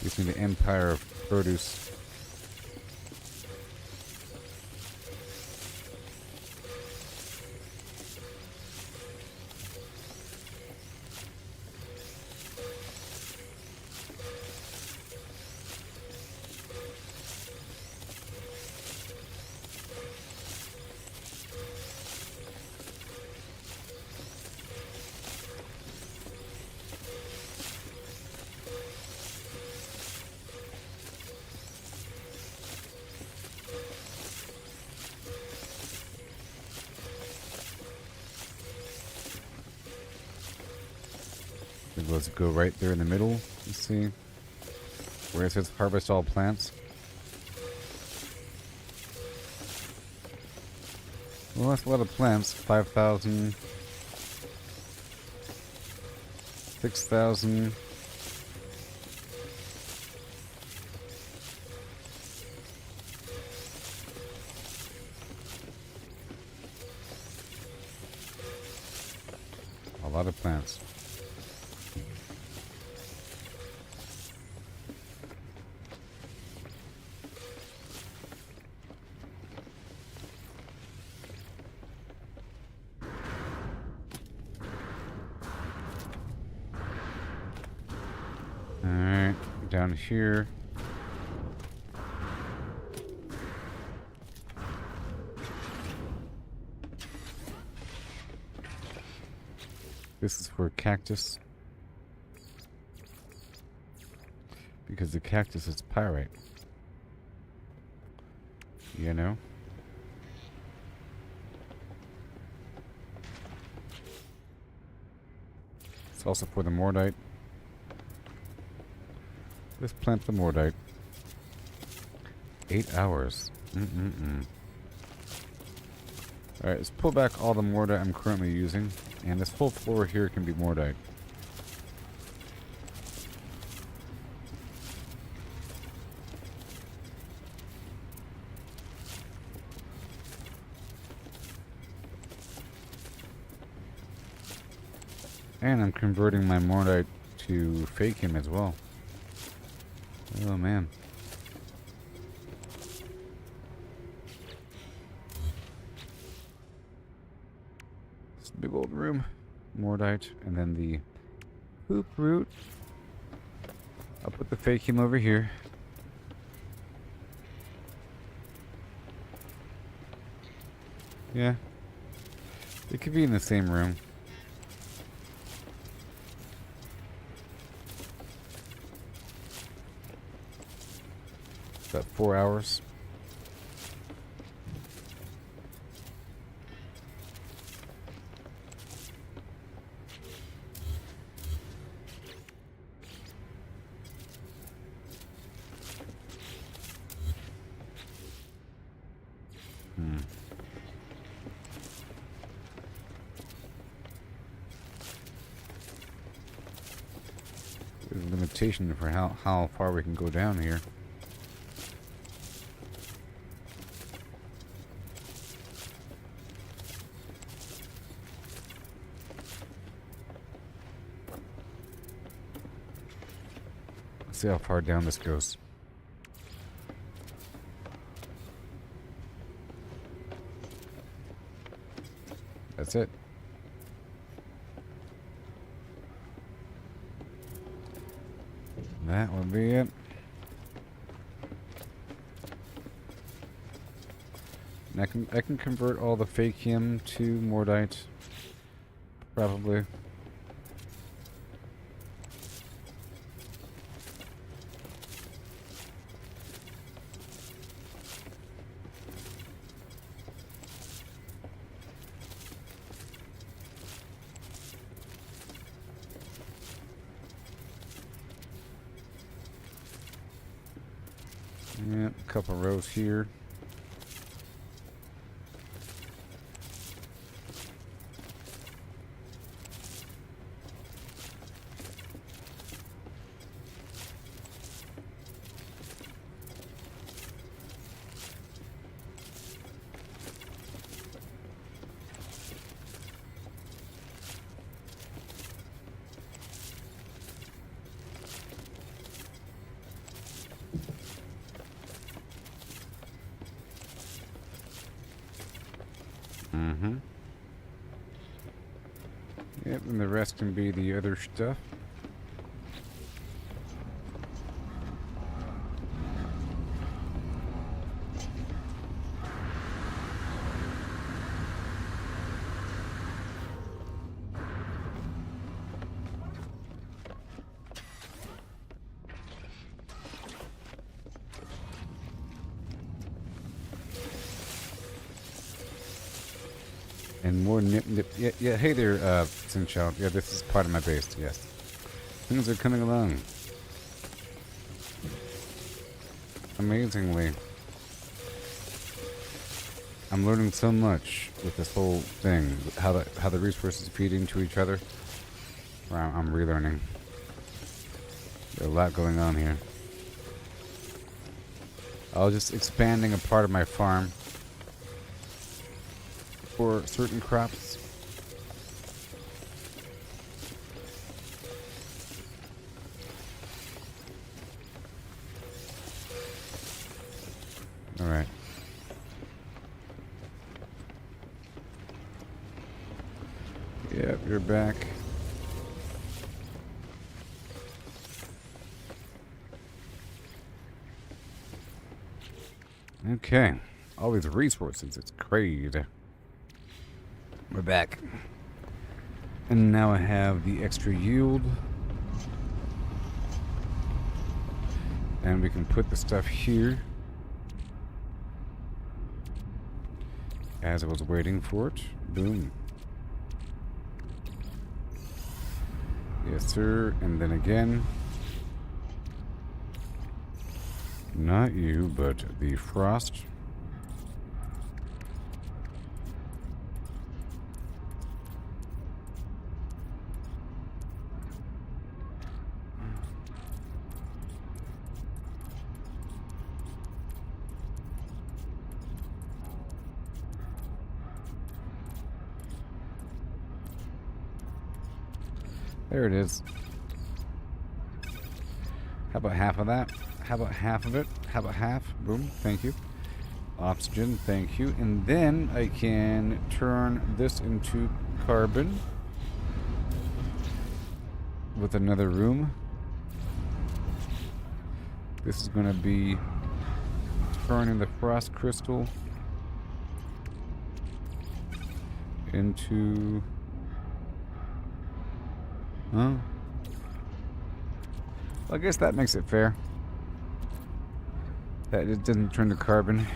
Using the empire of produce. Let's go right there in the middle. Let's see where it says harvest all plants. Well, that's a lot of plants. 5,000, 6,000. A lot of plants. down here. This is for cactus. Because the cactus is pyrite. You know? It's also for the mordite. Let's plant the mordite. 8 hours. Alright, let's pull back all the mordite I'm currently using. And this whole floor here can be mordite. And I'm converting my mordite to fakium as well. Oh man. It's a big old room. Mordite, and then the hoop root. I'll put the fakium over here. Yeah. It could be in the same room. About 4 hours. There's a limitation for how far we can go down here. Let's see how far down this goes. That's it. That would be it. And I can convert all the fakium to mordite. Probably. Yeah, a couple rows here. Yep, and the rest can be the other stuff. And more nip. Yeah, hey there, Sinchow. Yeah, this is part of my base, yes. Things are coming along. Amazingly. I'm learning so much with this whole thing. How the resources feed into each other. Wow, I'm relearning. There's a lot going on here. I was just expanding a part of my farm for certain crops. All right. Yep, you're back. Okay. All these resources. It's crazy. We're back. And now I have the extra yield. And we can put the stuff here. As I was waiting for it. Boom. Yes, sir. And then again. Not you, but the frost. There it is. How about half of that? How about half of it? How about half? Boom. Thank you. Oxygen. Thank you. And then I can turn this into carbon with another room. This is going to be turning the frost crystal into... Huh? Well, I guess that makes it fair. That it doesn't turn to carbon.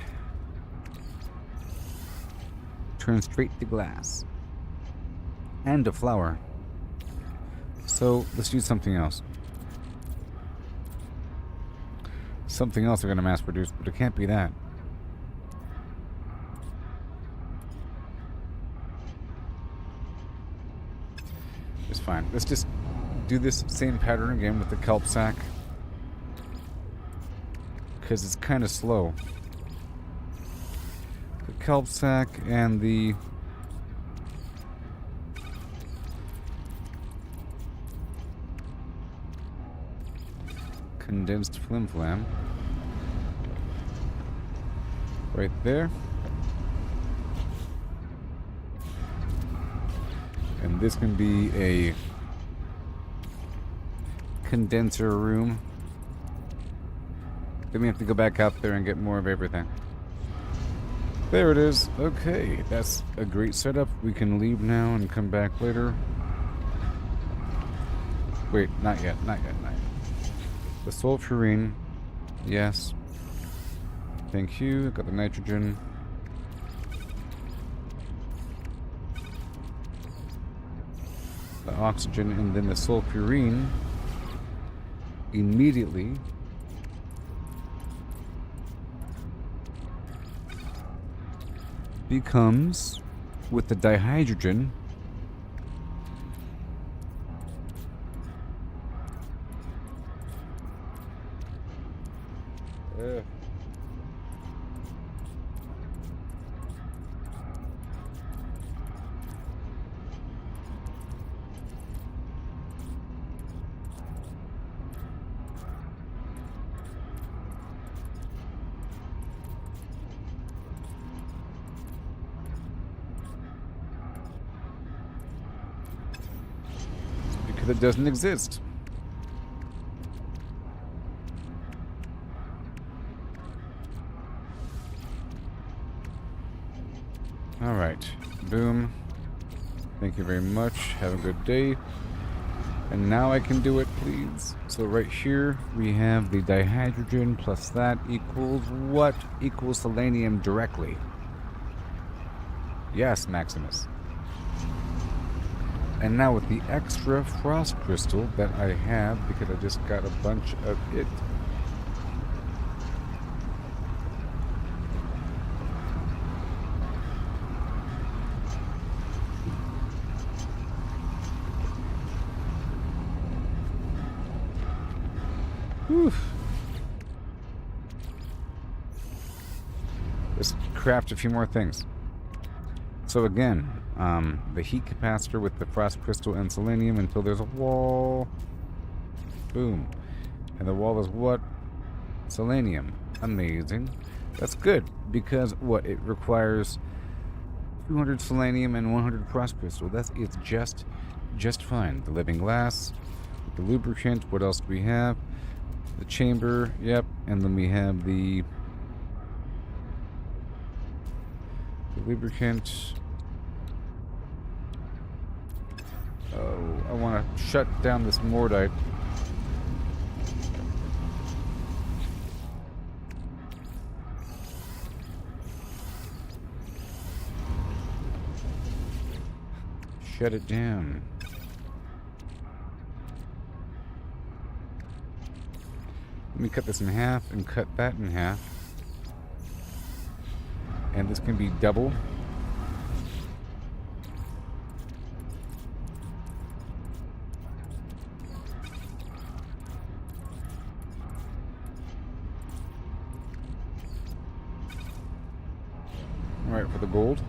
Turn straight to glass. And to flour. So, let's do something else. Something else we're going to mass produce, but it can't be that. It's fine. Let's just do this same pattern again with the kelp sack. Because it's kind of slow. The kelp sack and the... condensed flim flam. Right there. And this can be a condenser room. Then we have to go back out there and get more of everything. There it is. Okay, that's a great setup. We can leave now and come back later. Wait, not yet, not yet, not yet. The sulfurine, yes. Thank you. Got the nitrogen. The oxygen, and then the sulfurine immediately becomes, with the dihydrogen, because it doesn't exist. All right, boom. Thank you very much. Have a good day. And now I can do it, please. So right here we have the dihydrogen plus that equals what? Equals selenium directly. Yes, Maximus. And now with the extra frost crystal that I have, because I just got a bunch of it. Whew. Let's craft a few more things. So again, the heat capacitor with the frost crystal and selenium until there's a wall. Boom. And the wall is what? Selenium. Amazing. That's good, because what? It requires 200 selenium and 100 frost crystal. It's just fine. The living glass, the lubricant. What else do we have? The chamber. Yep. And then we have the lubricant. Oh, I want to shut down this mordite. Shut it down. Let me cut this in half and cut that in half. And this can be double. Alright, for the gold.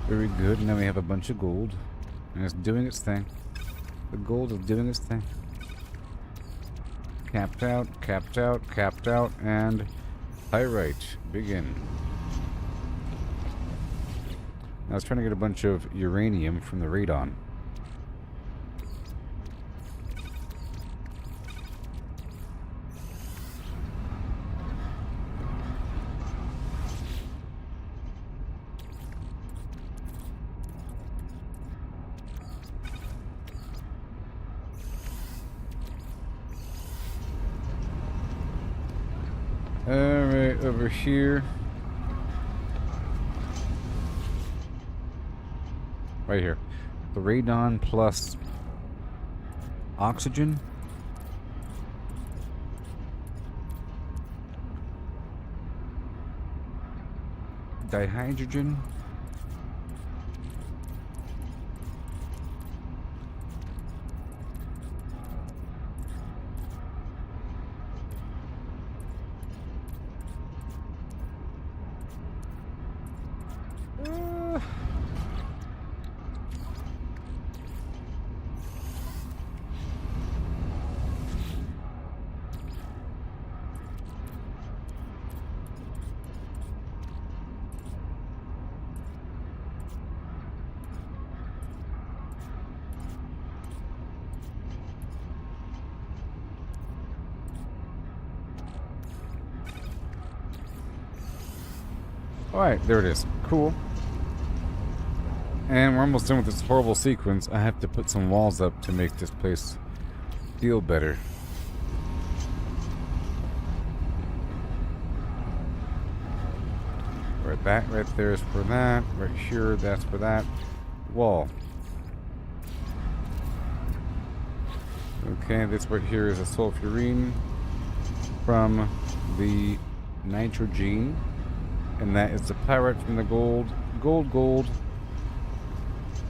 Very good. Now we have a bunch of gold. And it's doing its thing. The gold is doing its thing. Capped out, capped out, capped out, and pyrite. Begin. I was trying to get a bunch of uranium from the radon. Alright, over here. Right here. The radon plus oxygen. Dihydrogen. Alright, there it is. Cool. And we're almost done with this horrible sequence. I have to put some walls up to make this place feel better. Right, that right there is for that. Right here, that's for that. Wall. Okay, this right here is a sulfurine from the nitrogen. And that is the pyrite from the gold. Gold, gold.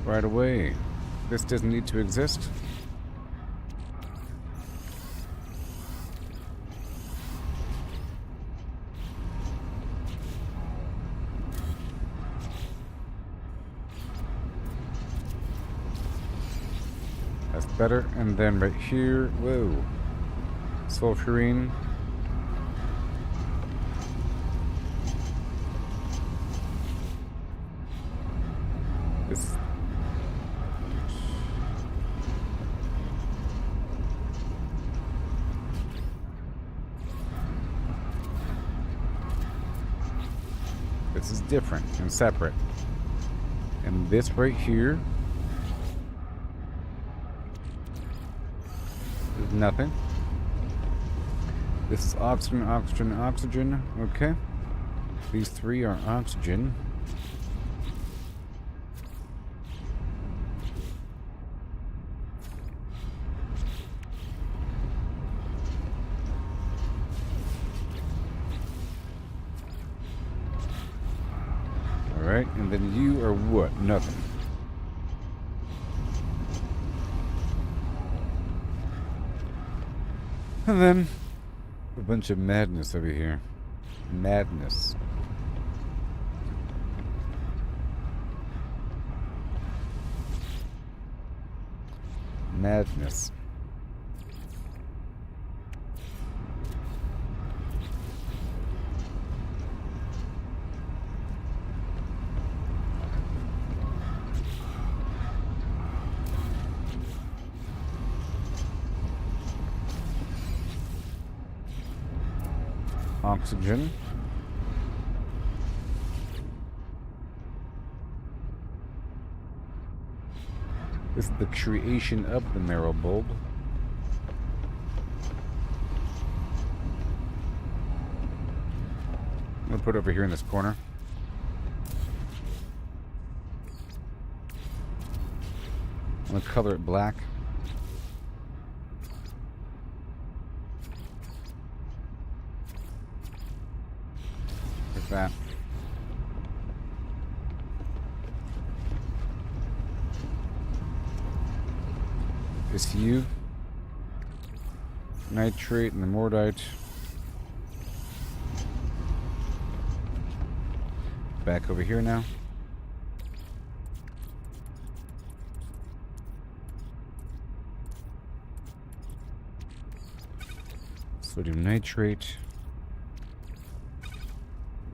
Right away. This doesn't need to exist. That's better. And then right here, whoa. Sulfurine. This is different and separate. And this right here is nothing. This is oxygen, oxygen, oxygen. Okay. These three are oxygen. Alright, and then you are what? Nothing. And then a bunch of madness over here. Madness. Madness. Oxygen. This is the creation of the marrow bulb. I'm gonna put it over here in this corner. I'm gonna color it black. Like that. This hue, nitrate, and the mordite. Back over here now. Sodium nitrate,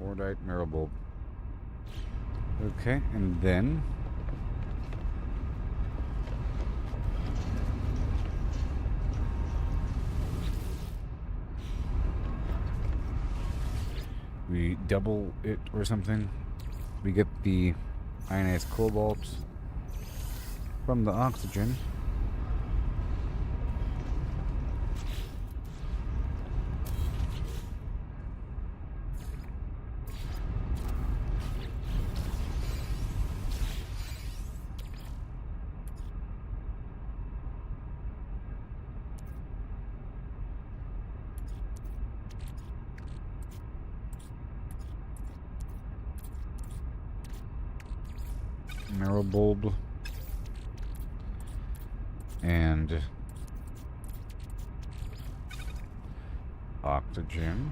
mordite, marrow bulb. Okay, and then we double it or something. We get the ionized cobalt from the oxygen. Marrow bulb and oxygen.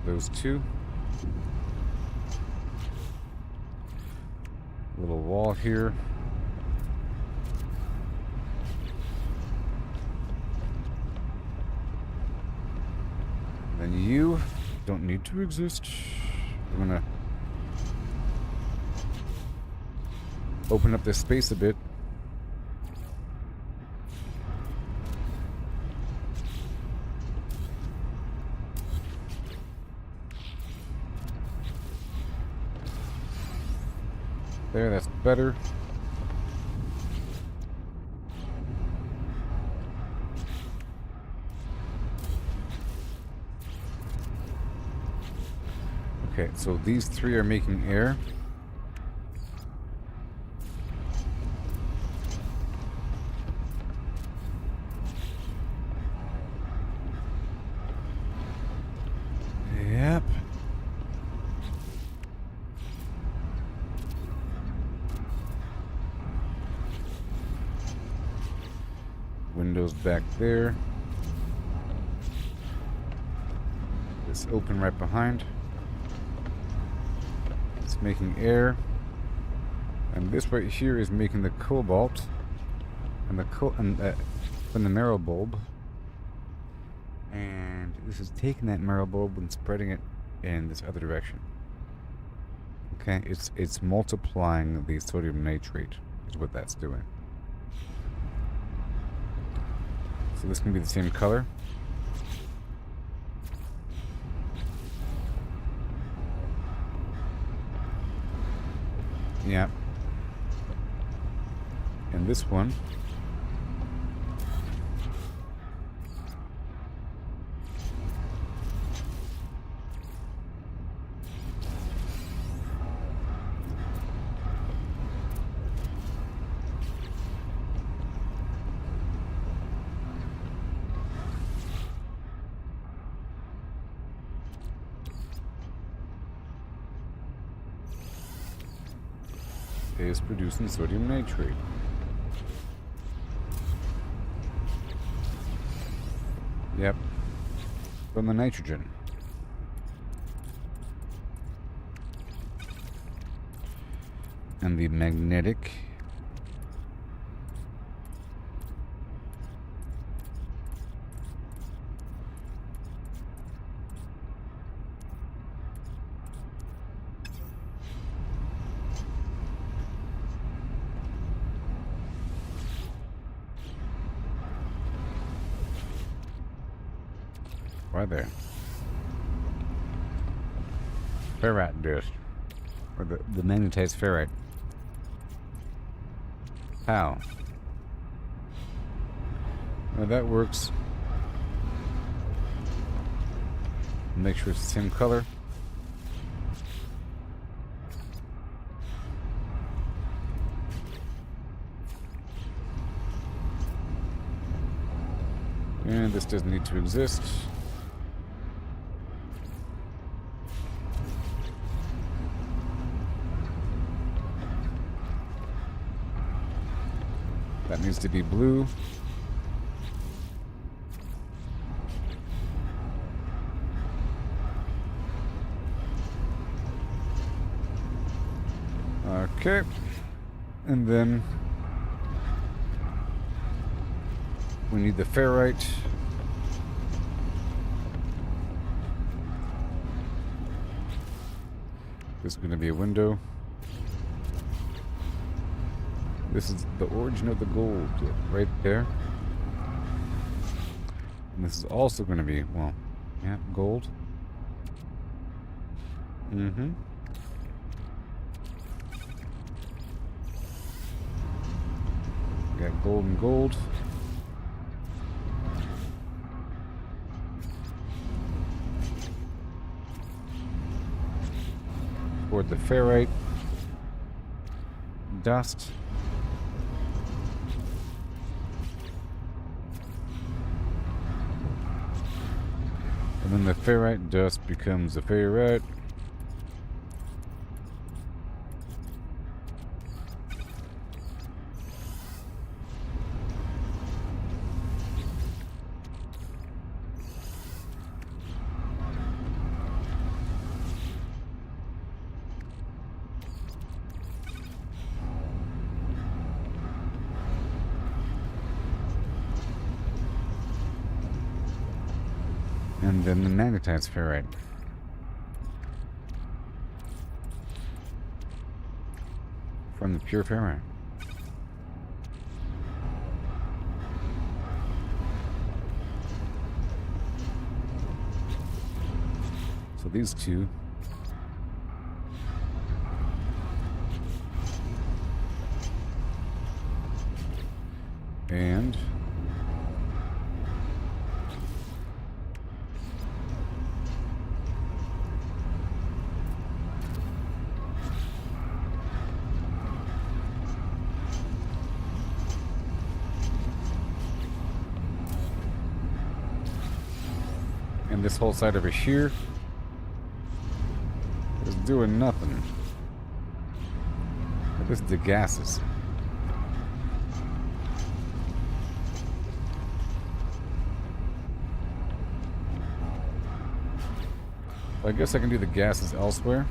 Those two. Little wall here. Then you don't need to exist. I'm gonna open up this space a bit. There, that's better. Okay, so these three are making air. Yep. Windows back there. This open right behind. It's making air. And this right here is making the cobalt. And the from the marrow bulb. And this is taking that marrow bulb and spreading it in this other direction. Okay, it's multiplying the sodium nitrate is what that's doing. So this can be the same color. Yeah. And this one is producing sodium nitrate. Yep. From the nitrogen. And the magnetic right there. ferrite dust. Or the magnetized ferrite. How? Well, that works. Make sure it's the same color. And this doesn't need to exist. That needs to be blue. Okay. And then we need the ferrite. This is going to be a window. This is the origin of the gold right there. And this is also going to be, well, yeah, gold. Mm-hmm. Got gold and gold. Pour the ferrite dust. And then the ferrite dust becomes the ferrite. And then the magnetized ferrite. From the pure ferrite. So these two. And this whole side over here is doing nothing. This is the gases. I guess I can do the gases elsewhere.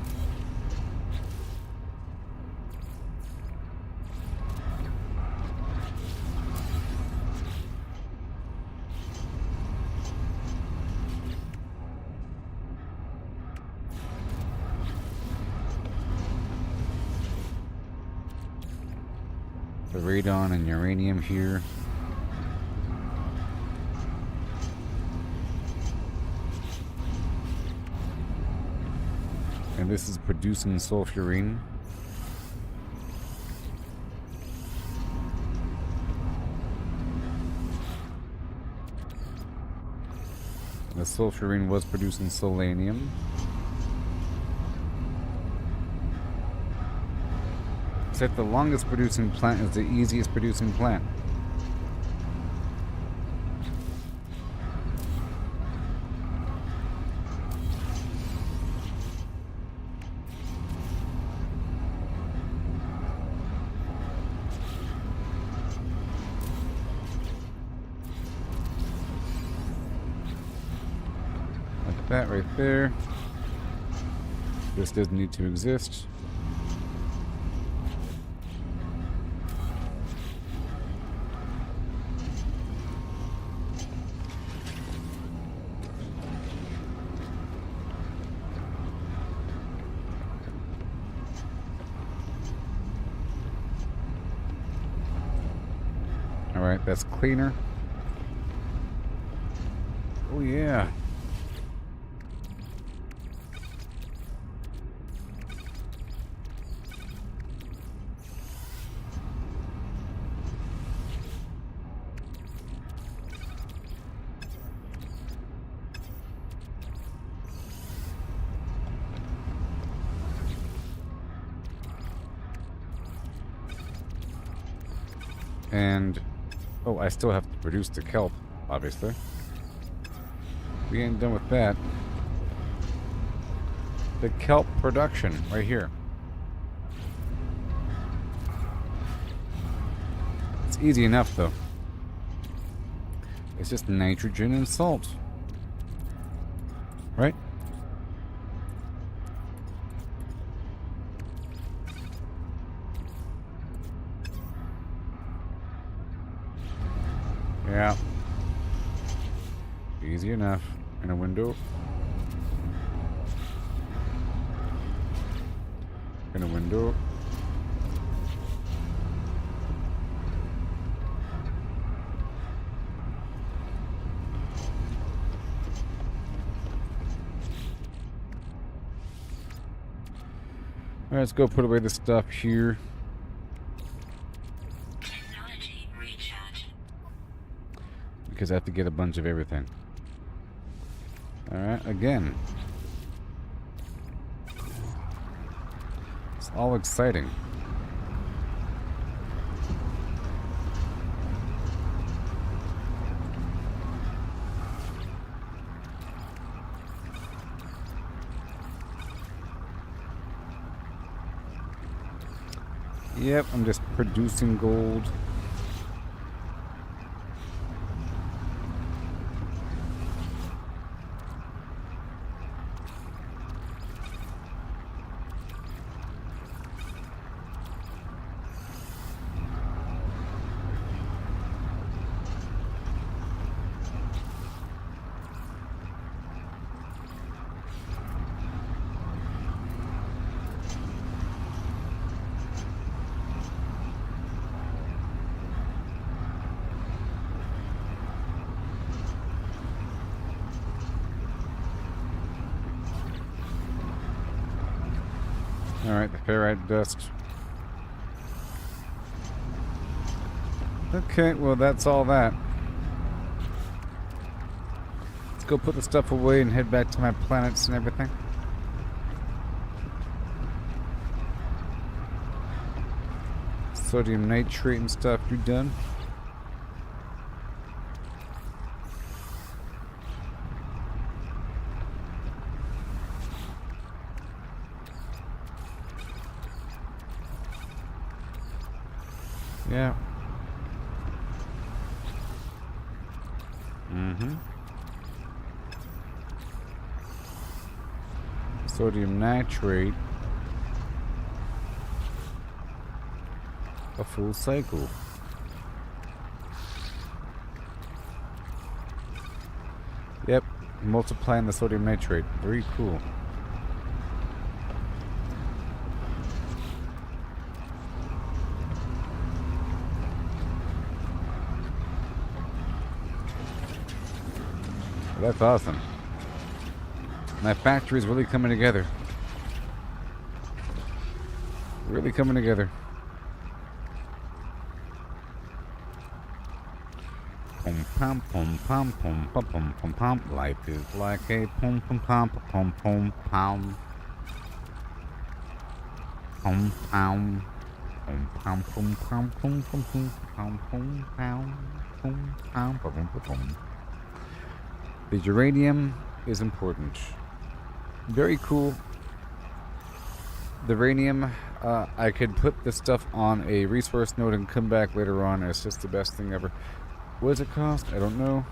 The radon and uranium here. And this is producing sulfurine. The sulfurine was producing selenium. Except the longest producing plant is the easiest producing plant. Like that right there. This doesn't need to exist. Alright, that's cleaner. Oh yeah. And oh, I still have to produce the kelp, obviously. We ain't done with that. The kelp production right here. It's easy enough though. It's just nitrogen and salt. Right? Yeah. Easy enough. In a window. In a window. Alright, let's go put away the stuff here. Technology recharge. Because I have to get a bunch of everything. Alright, again. It's all exciting. Yep, I'm just producing gold. Alright, the ferrite dust. Okay, well that's all that. Let's go put the stuff away and head back to my planets and everything. Sodium nitrate and stuff, you done? Yeah. Sodium nitrate. A full cycle. Yep, multiplying the sodium nitrate. Very cool. That's awesome. My factory is really coming together. Really coming together. Pum pum pum pum pum pum pum pum pum. Life is like a pum pum pum pum pum pum. Pum pum. Pum pum pum pum pum pum pum pum pum pum pum pum pum pum. The uranium is important. Very cool. The uranium, I could put this stuff on a resource node and come back later on. It's just the best thing ever. What does it cost? I don't know.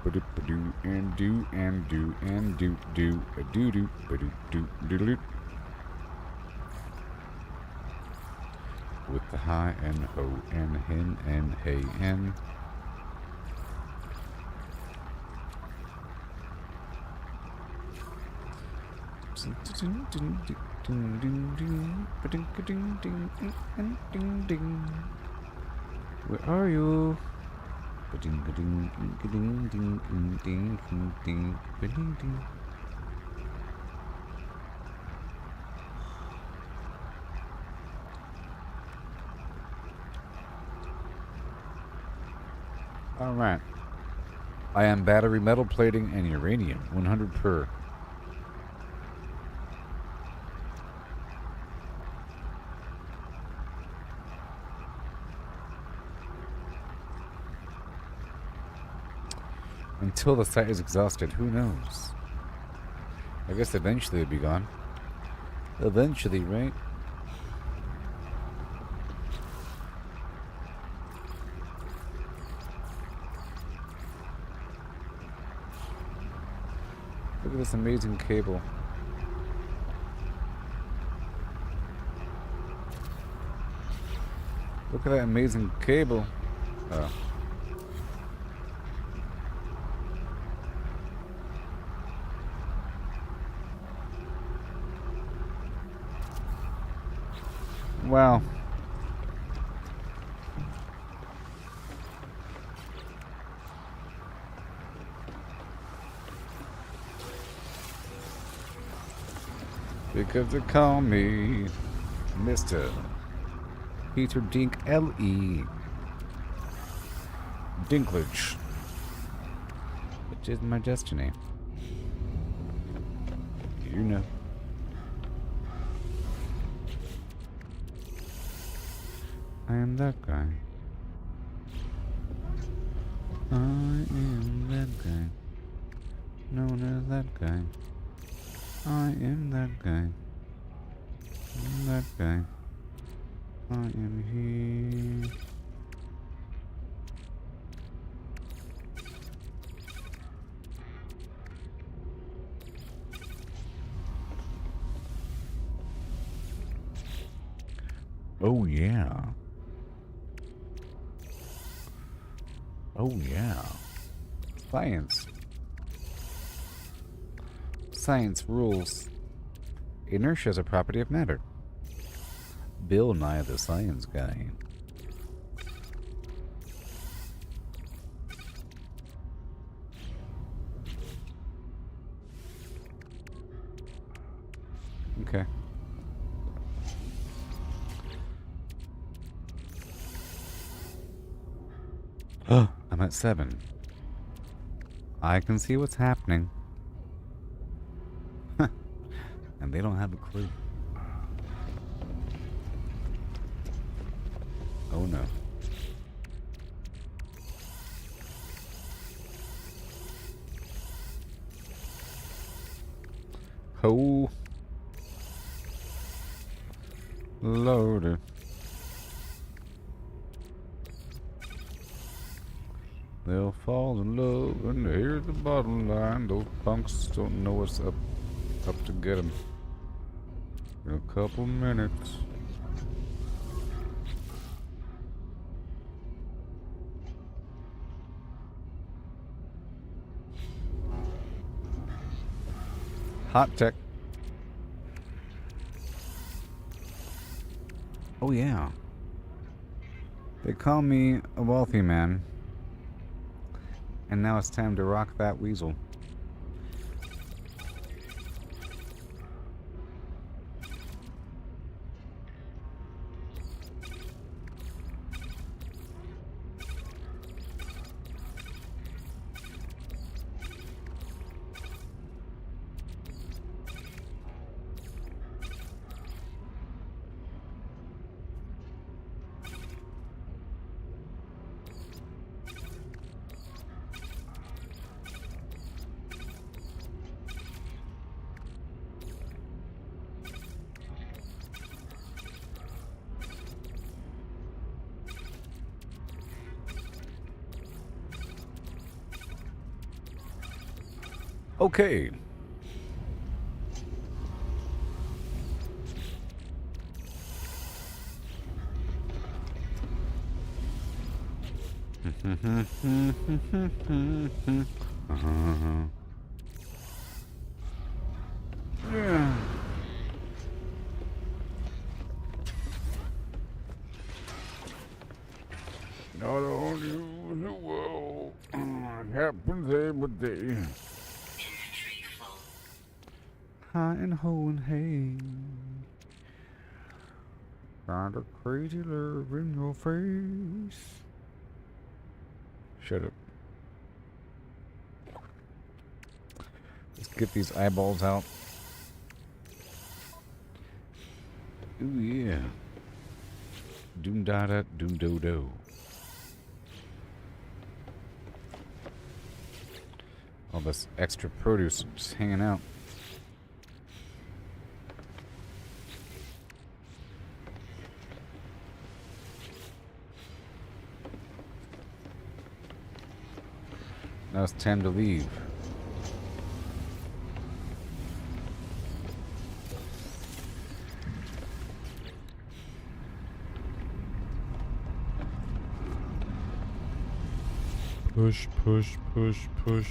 Ba-do and do and do and do do a do do ba-do do do do. With the high N-O-N, hen, and hey, N. Where are you? Alright. I am battery metal plating and uranium. 100 per. Until the site is exhausted, who knows? I guess eventually it'll be gone. Eventually, right? Look at this amazing cable. Look at that amazing cable. Oh. Wow. Because they call me Mr. Peter Dink L.E. Dinklage. Which is my destiny. You know. I am that guy. I am that guy. Known as that guy. I am that guy. I'm that guy. I am here. Oh yeah. Oh yeah. Science. Science rules. Inertia is a property of matter. Bill Nye the Science Guy. Okay. Oh, I'm at 7. I can see what's happening. And they don't have a clue. Oh no. Oh. Loaded. They'll fall in love and hear the bottom line. Those punks don't know what's up to get them. In a couple minutes. Hot tech. Oh yeah. They call me a wealthy man. And now it's time to rock that weasel. Okay. Yeah. Not only in the world, it happens every day. Inventory full. High and ho and hey. Got a crazy love in your face. Shut up. Let's get these eyeballs out. Ooh yeah. Doom da da doom do do. All this extra produce just hanging out. Now it's time to leave. Push, push, push, push.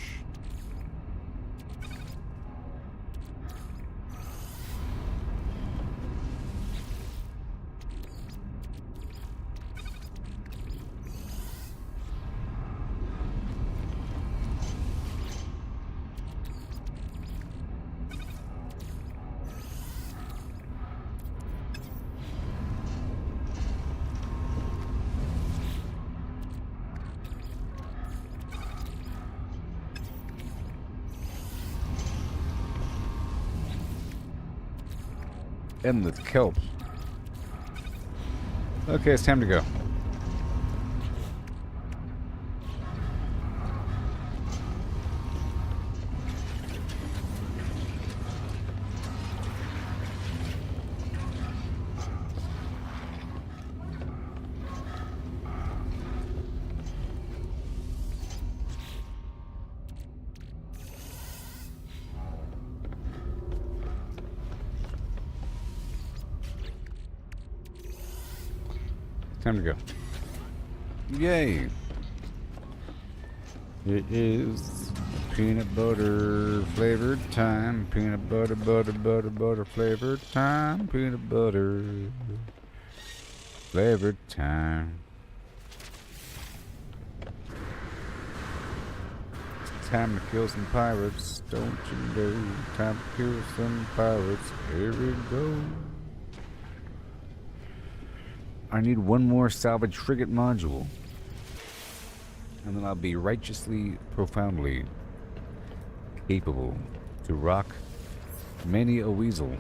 Endless kelp. Okay, it's time to go. Time to go. Yay! It is peanut butter flavored time. Peanut butter, butter, butter, butter flavored time. Peanut butter flavored time. It's time to kill some pirates, don't you know? Time to kill some pirates. Here we go. I need one more salvage frigate module. And then I'll be righteously, profoundly capable to rock many a weasel.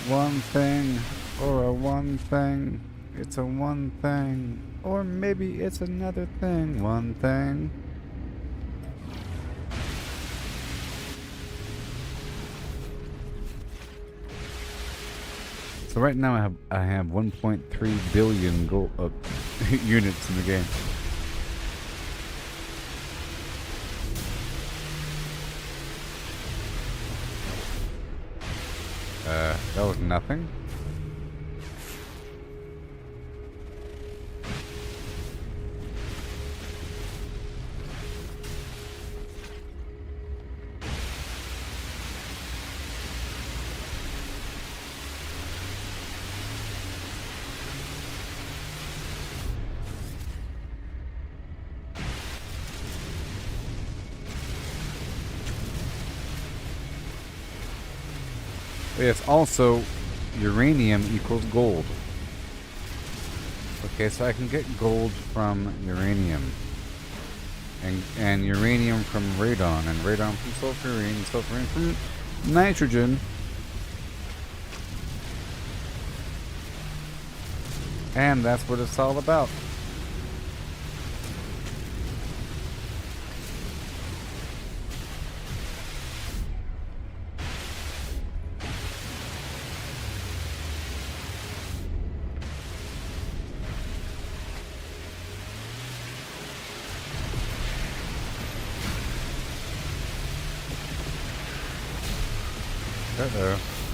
One thing, or a one thing. It's a one thing, or maybe it's another thing. One thing. So right now I have 1.3 billion gold units in the game. That was nothing. Yes, also uranium equals gold. Okay, so I can get gold from uranium. And uranium from radon, and radon from sulfurine, and sulfurine from nitrogen. And that's what it's all about. Uh-oh.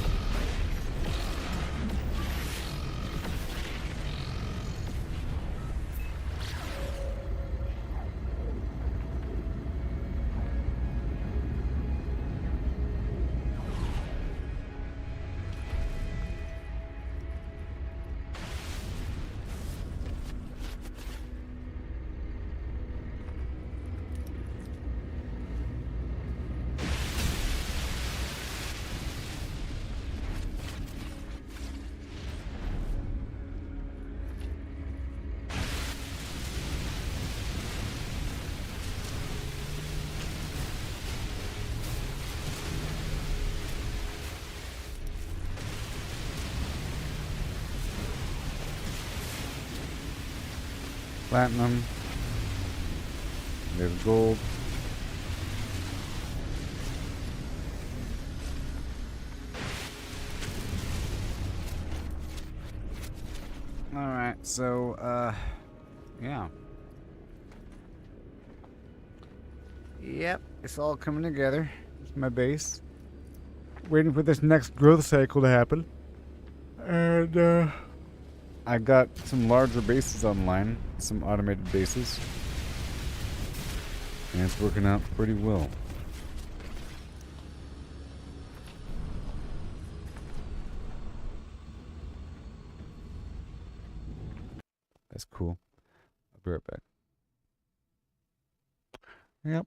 Platinum. There's gold. Alright, so, yeah. Yep, it's all coming together. It's my base. Waiting for this next growth cycle to happen. And, I got some larger bases online, some automated bases. And it's working out pretty well. That's cool. I'll be right back. Yep.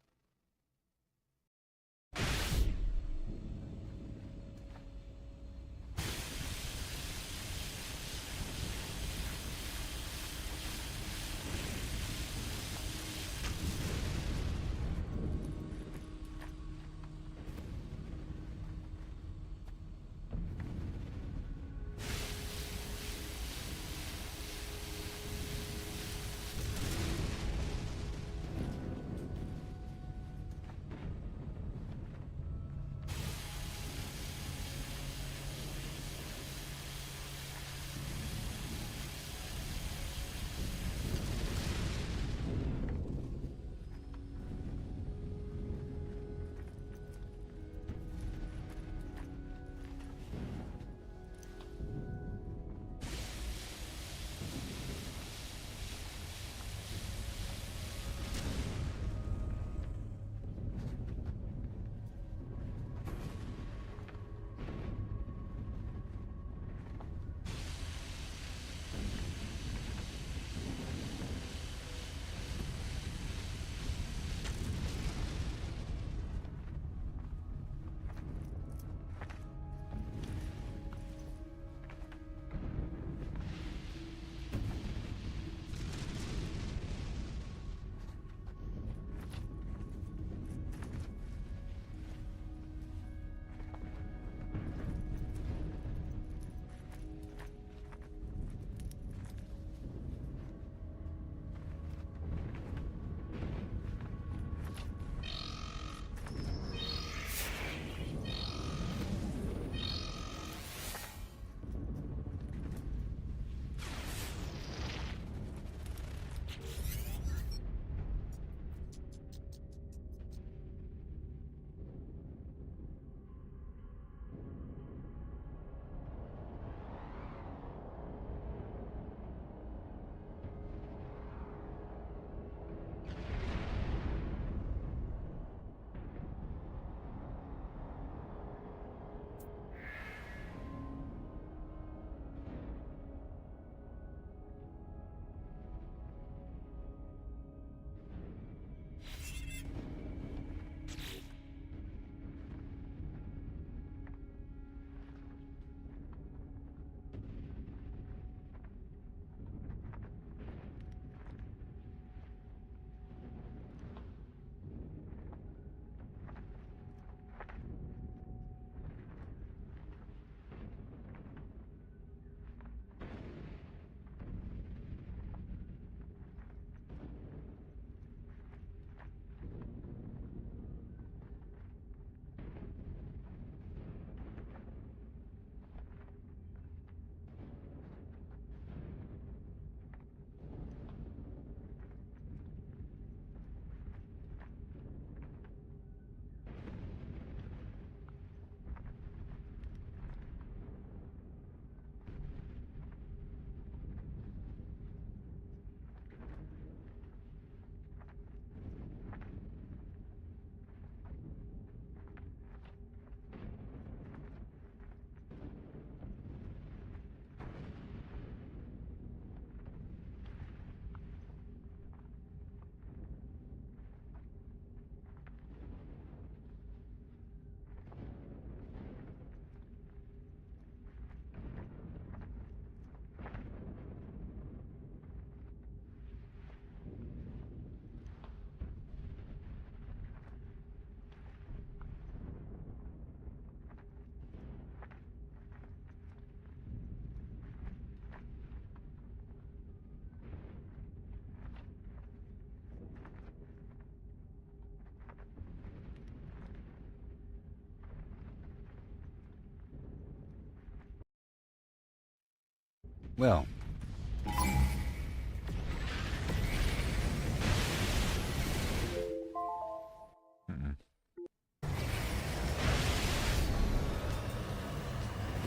Well.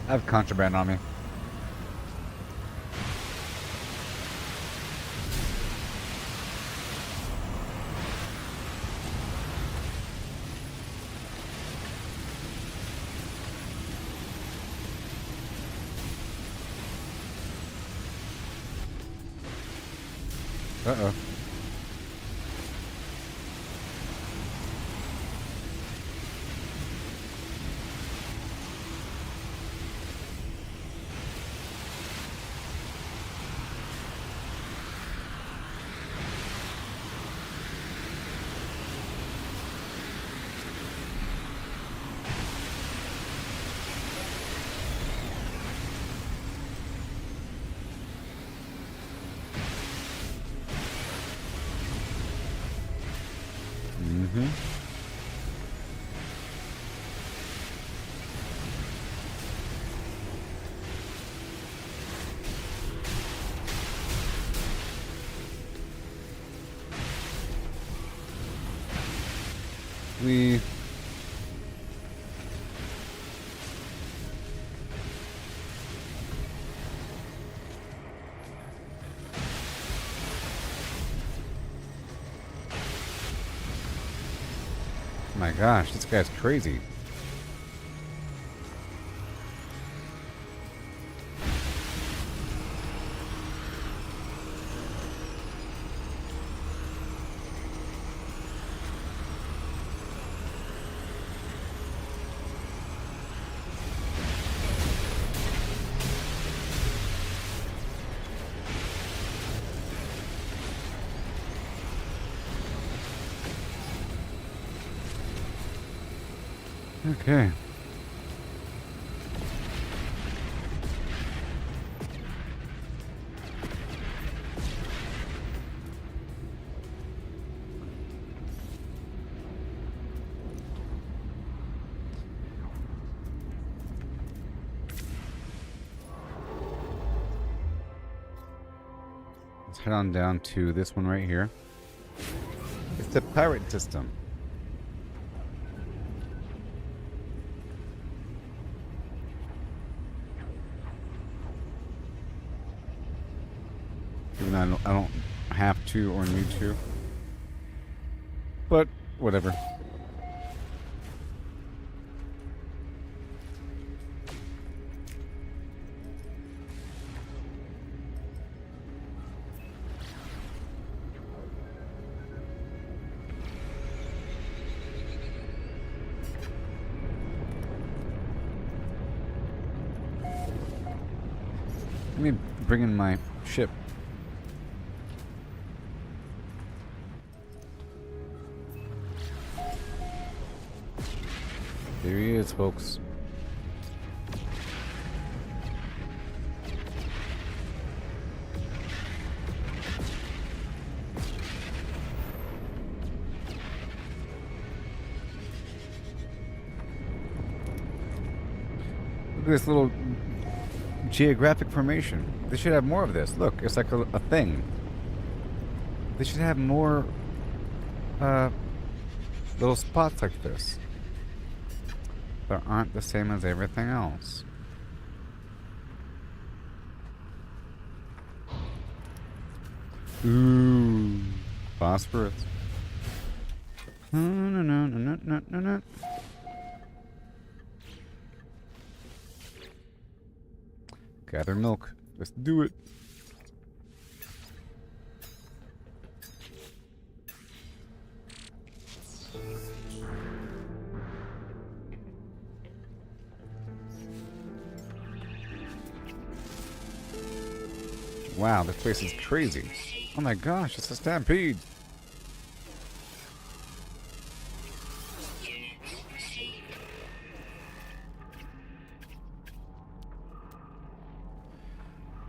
I have contraband on me. Uh-oh. Mm-hmm. We... My gosh, this guy's crazy. Okay. Let's head on down to this one right here. It's the pirate system. Even though I don't have to or need to. But, whatever. Let me bring in my ship. There he is, folks. Look at this little geographic formation. They should have more of this. Look, it's like a thing. They should have more little spots like this that aren't the same as everything else. Ooh, phosphorus. No. Gather milk. Let's do it. Wow, this place is crazy. Oh my gosh, it's a stampede.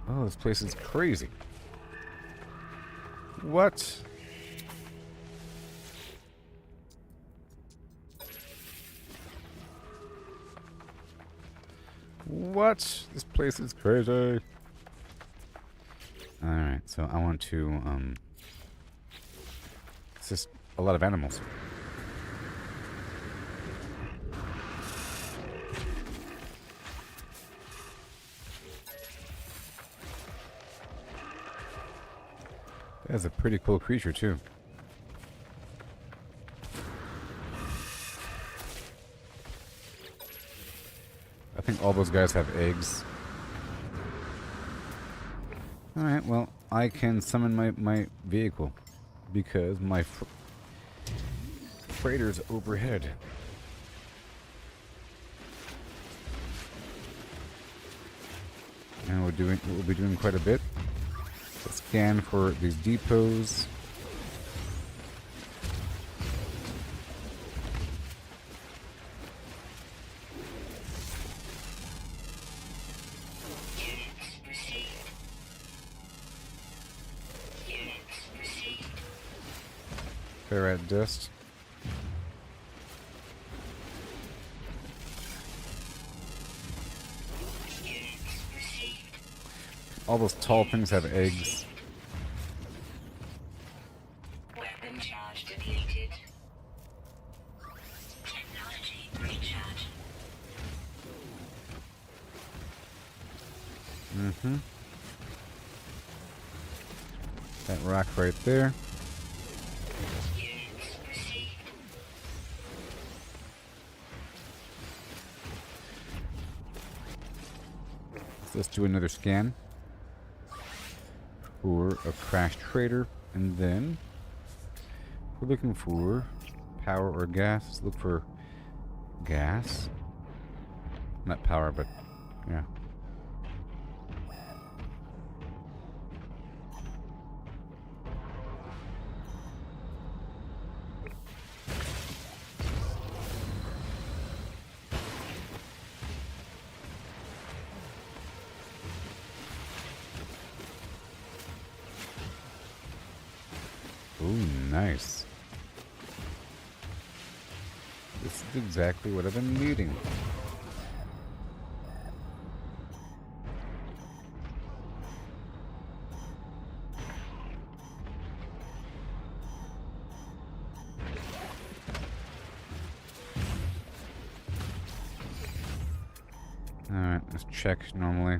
Oh, this place is crazy. What? What? This place is crazy. Alright, so I want to, it's just a lot of animals. That's a pretty cool creature, too. I think all those guys have eggs. Alright, well, I can summon my vehicle because my freighter's overhead. And we'll be doing quite a bit. Let's scan for these depots. Ferret dust. All those tall things have eggs. Weapon charge depleted. Technology recharge. Mm-hmm. That rock right there. Units received. Let's do another scan for a crashed freighter, and then we're looking for power or gas. Let's look for gas. Not power, but yeah. Ooh, nice. This is exactly what I've been needing. Alright, let's check normally.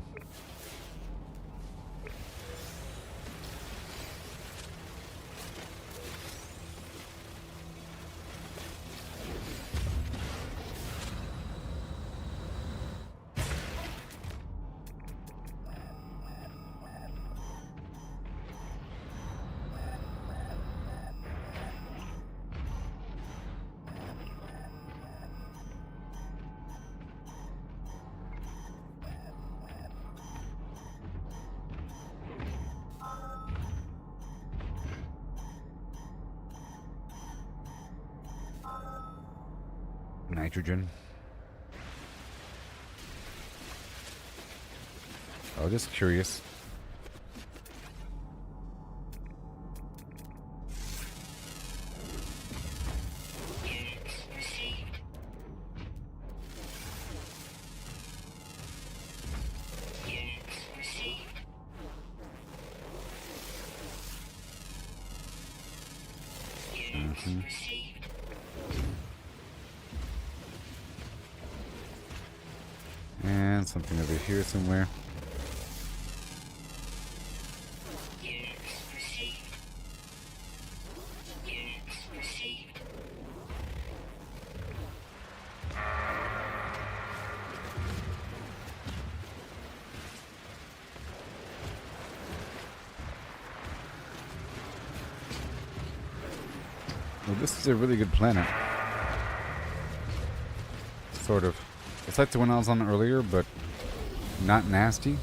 Nitrogen. Oh, just curious. Units received. Units received. Units received. And something over here somewhere. Units received. Units received. Well, this is a really good planet. Sort of. It's like the one I was on earlier, but not nasty.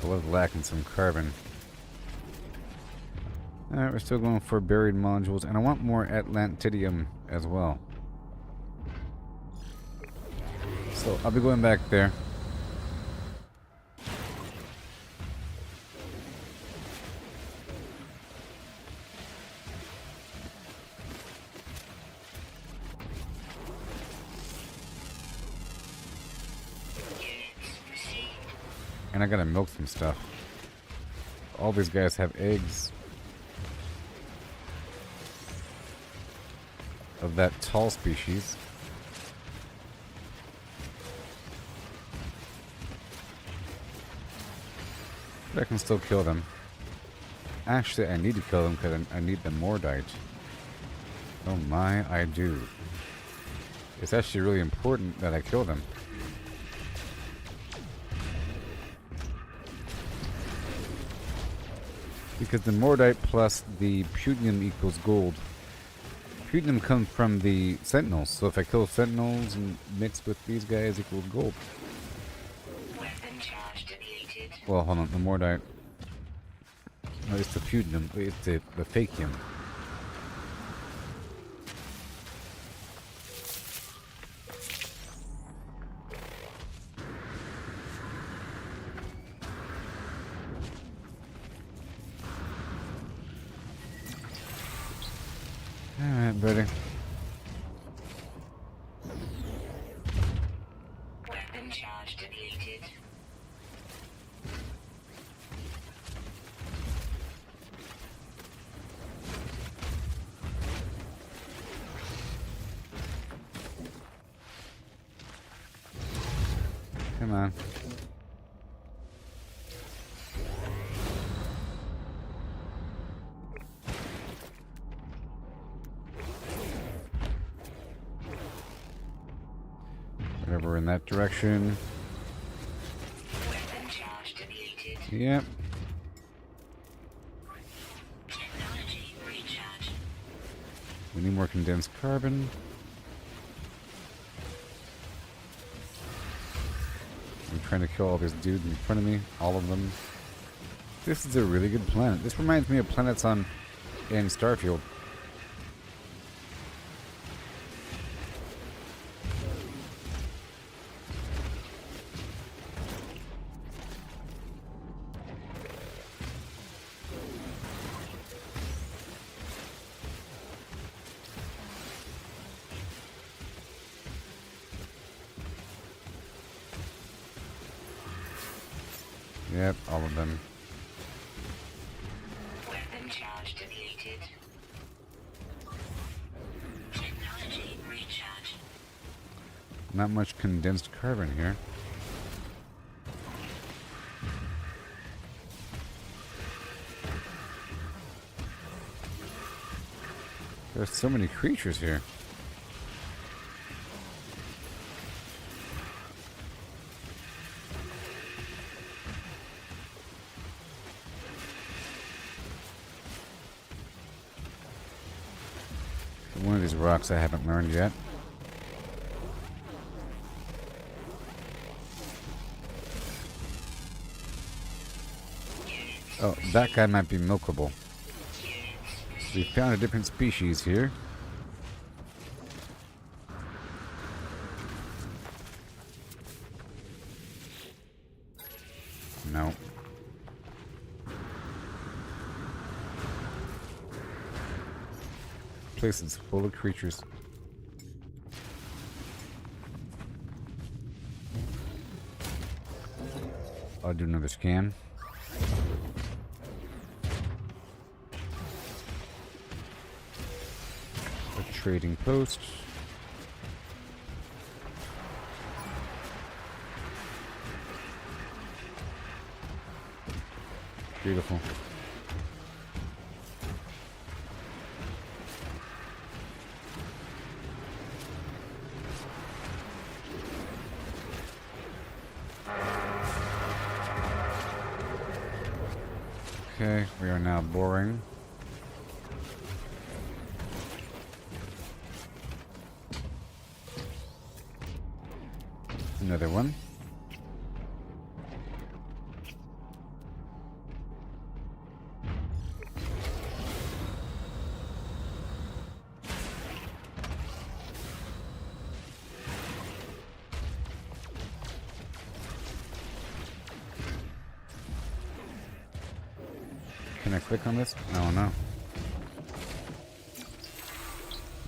I was lacking some carbon. Alright, we're still going for buried modules, and I want more Atlantidium as well. So I'll be going back there. And I gotta milk some stuff. All these guys have eggs. Of that tall species. But I can still kill them. Actually, I need to kill them because I need the Mordite. Oh my, I do. It's actually really important that I kill them. Because the Mordite plus the Putinium equals gold. Putinium comes from the Sentinels, so if I kill Sentinels and mix with these guys equals gold. Weapon charge deleted. Well, hold on, the Mordite. No, it's the Putinium. It's the Fakium. Alright, buddy. Weapon charge deleted. Come on. Whatever in that direction. Weapon charge deleted. Yep. Technology recharge. We need more condensed carbon. I'm trying to kill all these dudes in front of me. All of them. This is a really good planet. This reminds me of planets in Starfield. Yep, all of them. Weapon charge deleted. Technology recharge. Not much condensed carbon here. There's so many creatures here. One of these rocks I haven't learned yet. Oh, that guy might be milkable. We found a different species here. No. Place is full of creatures. I'll do another scan. A trading post. Beautiful. Okay, we are now boring. Another one. Can I click on this? Oh no.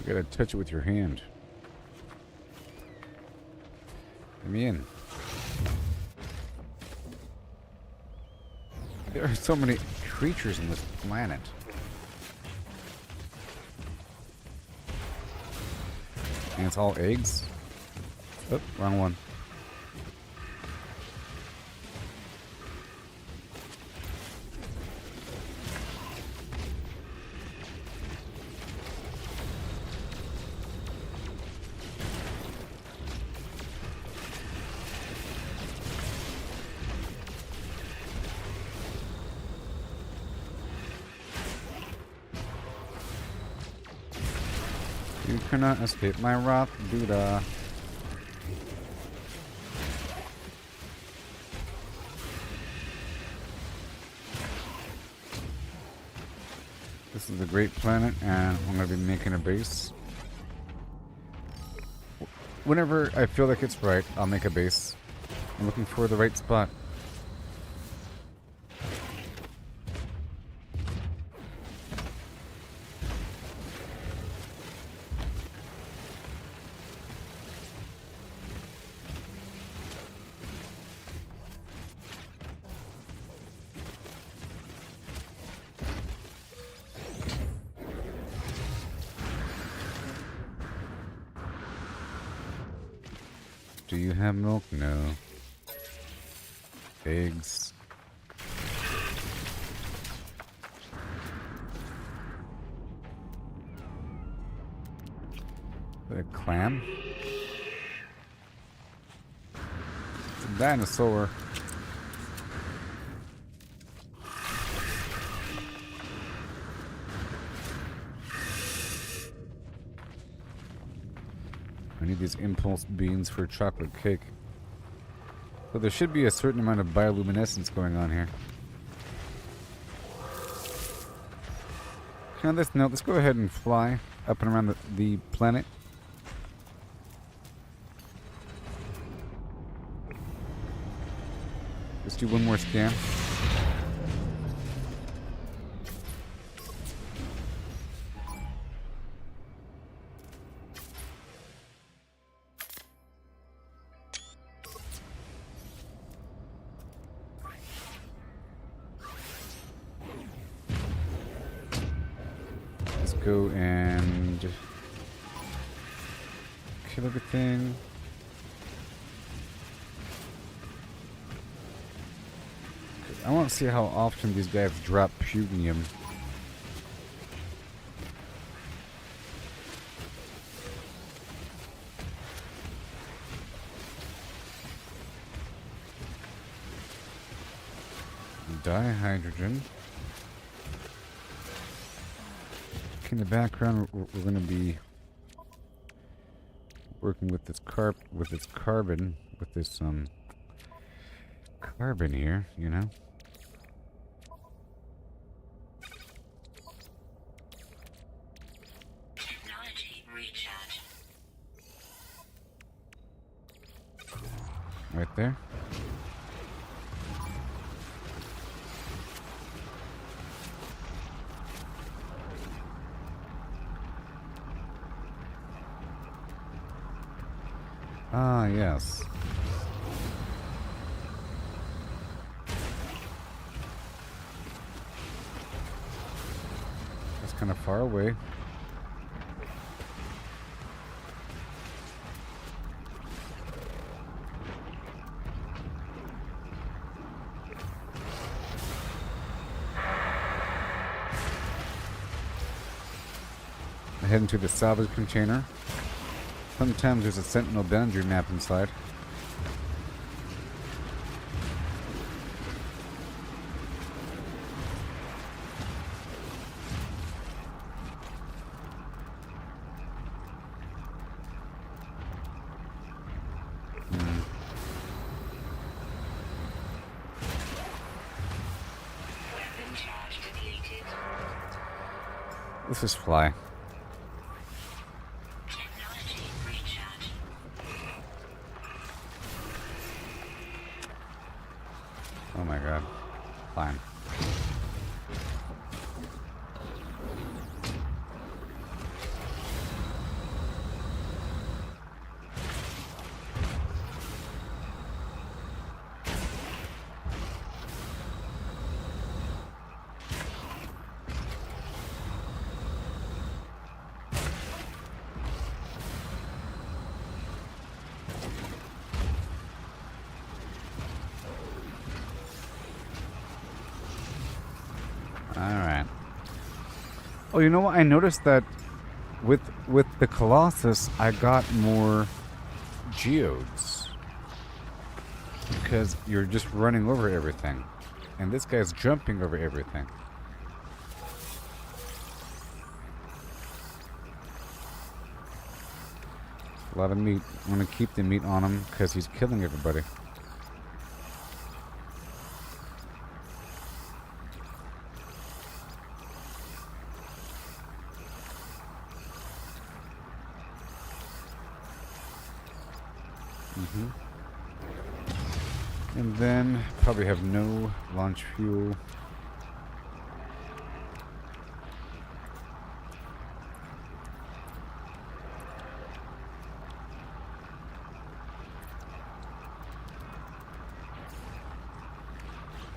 You gotta touch it with your hand. Let me in. There are so many creatures on this planet. And it's all eggs? Oh, wrong one. You cannot escape my wrath, Buddha. This is a great planet, and I'm going to be making a base. Whenever I feel like it's right, I'll make a base. I'm looking for the right spot. Do you have milk? No. Eggs. A clam? It's a dinosaur. I need these impulse beans for chocolate cake. So there should be a certain amount of bioluminescence going on here. On this note, let's go ahead and fly up and around the planet. Let's do one more scan. Go and kill everything. I want to see how often these guys drop punium. Dihydrogen. In the background, we're going to be working with this carbon, with this carbon here, you know. Technology recharge. Right there. Ah, yes. That's kind of far away. I head into the salvage container. Sometimes there's a Sentinel boundary map inside. Weapon charge depleted. Let's just fly. Technology recharge. Oh my god. Fine. Oh, you know what? I noticed that with the Colossus, I got more geodes because you're just running over everything, and this guy's jumping over everything. A lot of meat. I'm gonna keep the meat on him because he's killing everybody. And then probably have no launch fuel.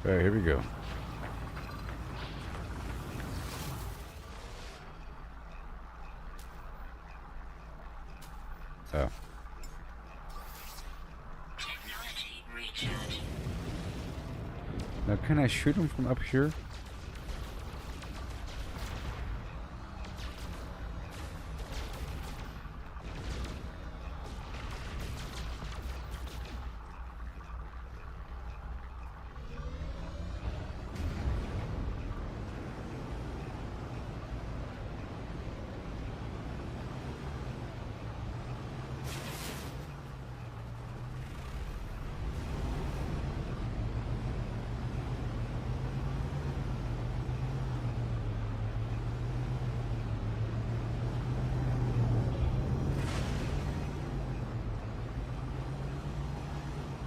Alright, here we go. Oh. Technology recharge. Now can I shoot him from up here?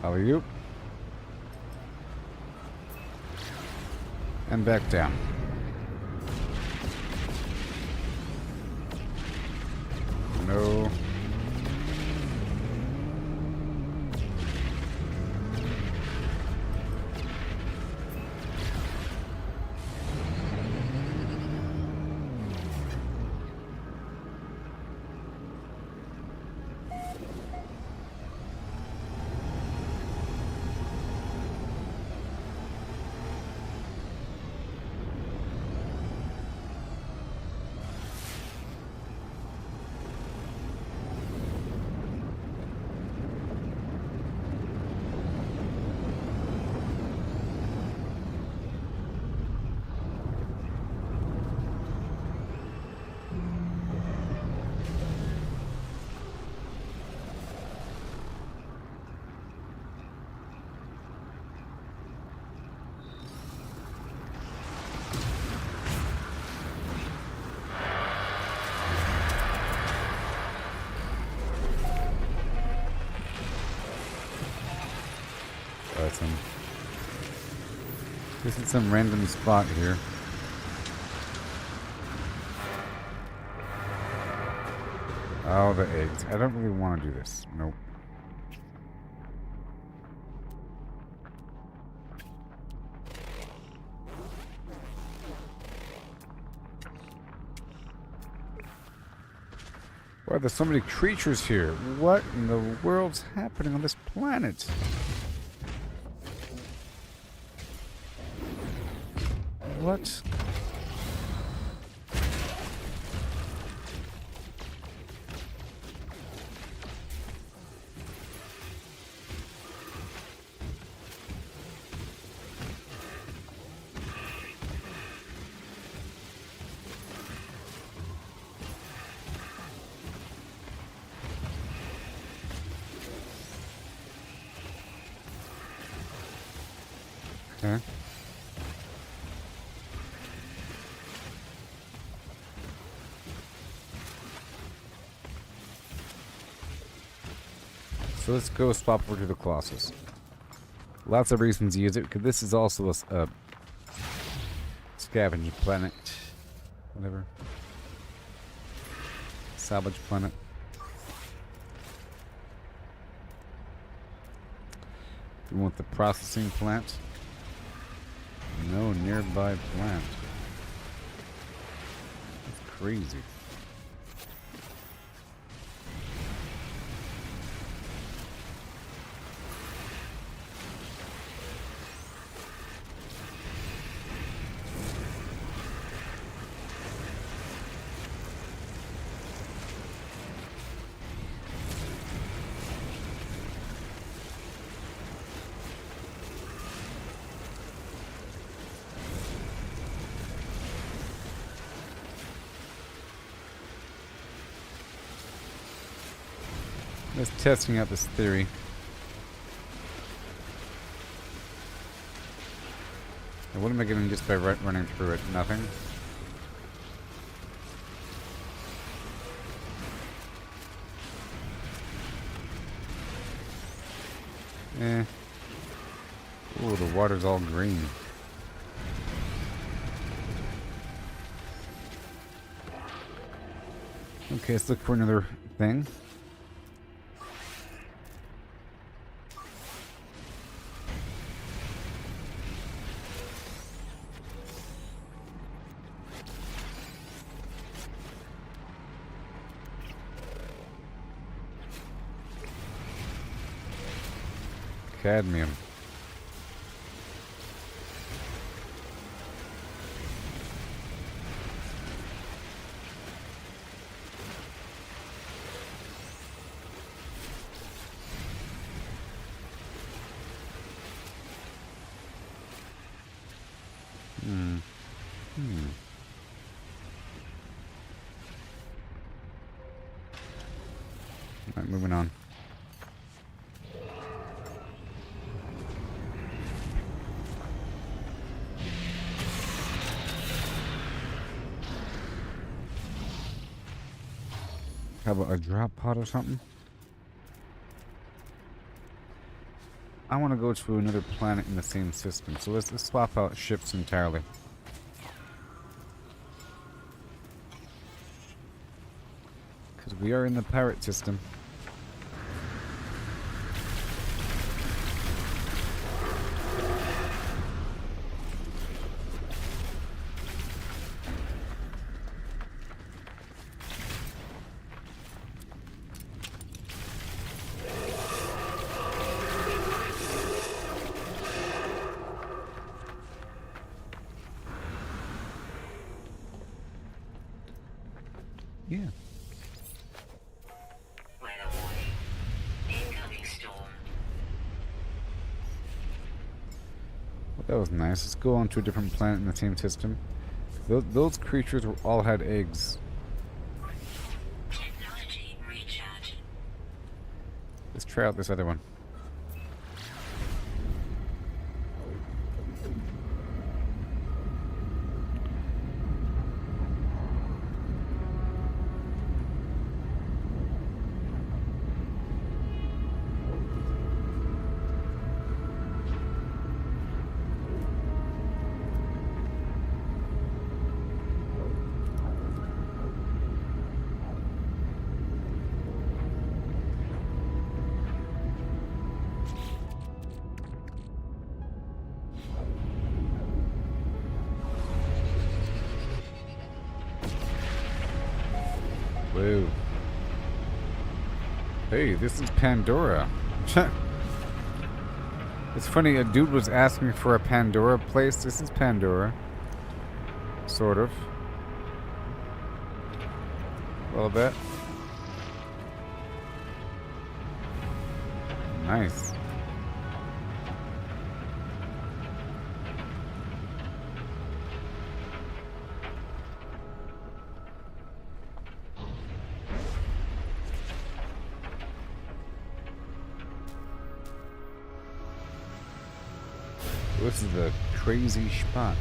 Alley-oop. And back down. No. This is some random spot here. Oh, the eggs. I don't really want to do this. Nope. Why are there so many creatures here? What in the world's happening on this planet? What? Okay. So let's go swap over to the Colossus. Lots of reasons to use it, because this is also a scavenger planet. Whatever. Salvage planet. We want the processing plant. No nearby plant. That's crazy. Just testing out this theory. And what am I getting just by running through it? Nothing? Eh. Ooh, the water's all green. Okay, let's look for another thing. Cadmium. Alright, moving on. How about a drop pod or something? I want to go to another planet in the same system, so let's swap out ships entirely. Because we are in the pirate system. Yeah. Weather warning. Incoming storm. Well, that was nice. Let's go on to a different planet in the same system. Those creatures all had eggs. Technology recharge. Let's try out this other one. Whoa. Hey, this is Pandora. It's funny, a dude was asking for a Pandora place. This is Pandora. Sort of. A little bit. Nice. This is a crazy spot.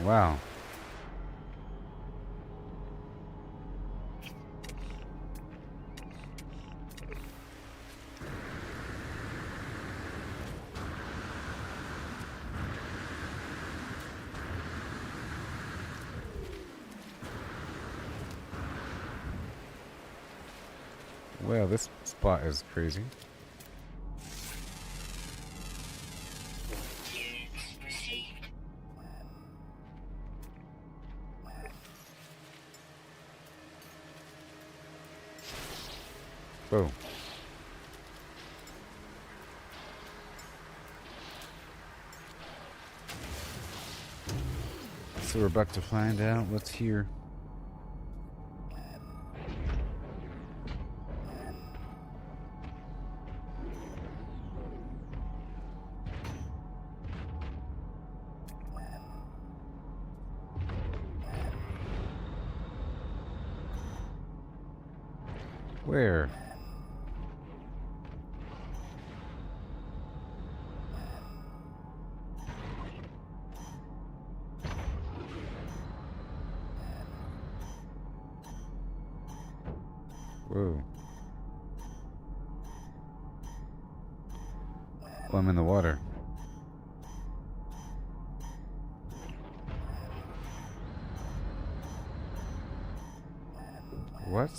Wow. Well, this spot is crazy. Units received. Whoa. So we're about to find out what's here. Where? Whoa. Oh, I'm in the water. What?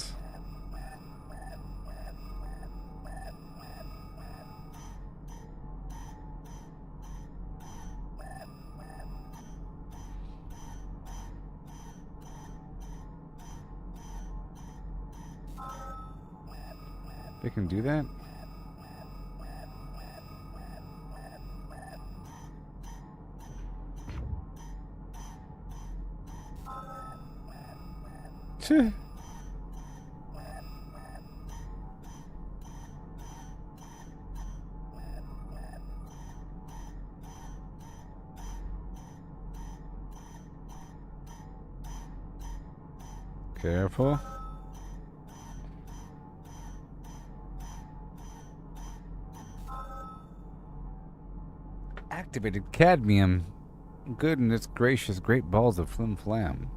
They can do that? Tch. Careful. Activated cadmium. Goodness gracious, great balls of flim flam.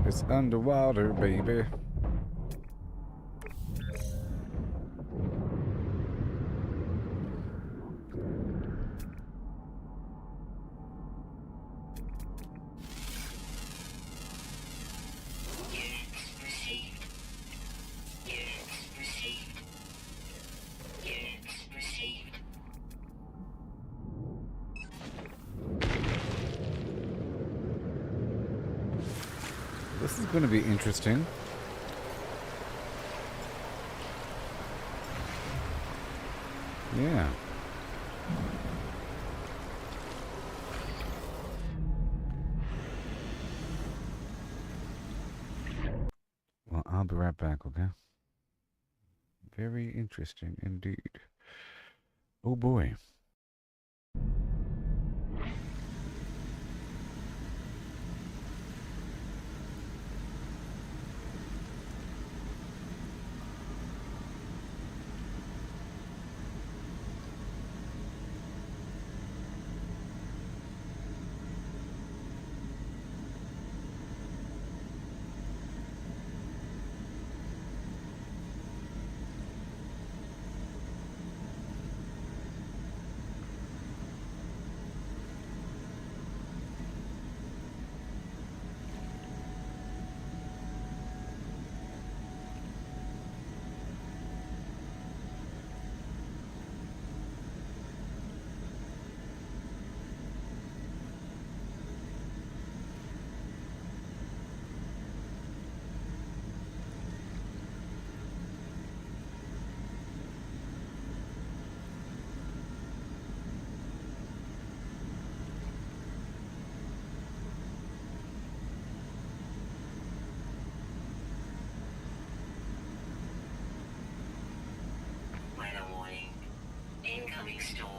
It's underwater, baby. This is going to be interesting. Yeah. Well, I'll be right back, okay? Very interesting indeed. Oh boy. Weather warning. Incoming storm.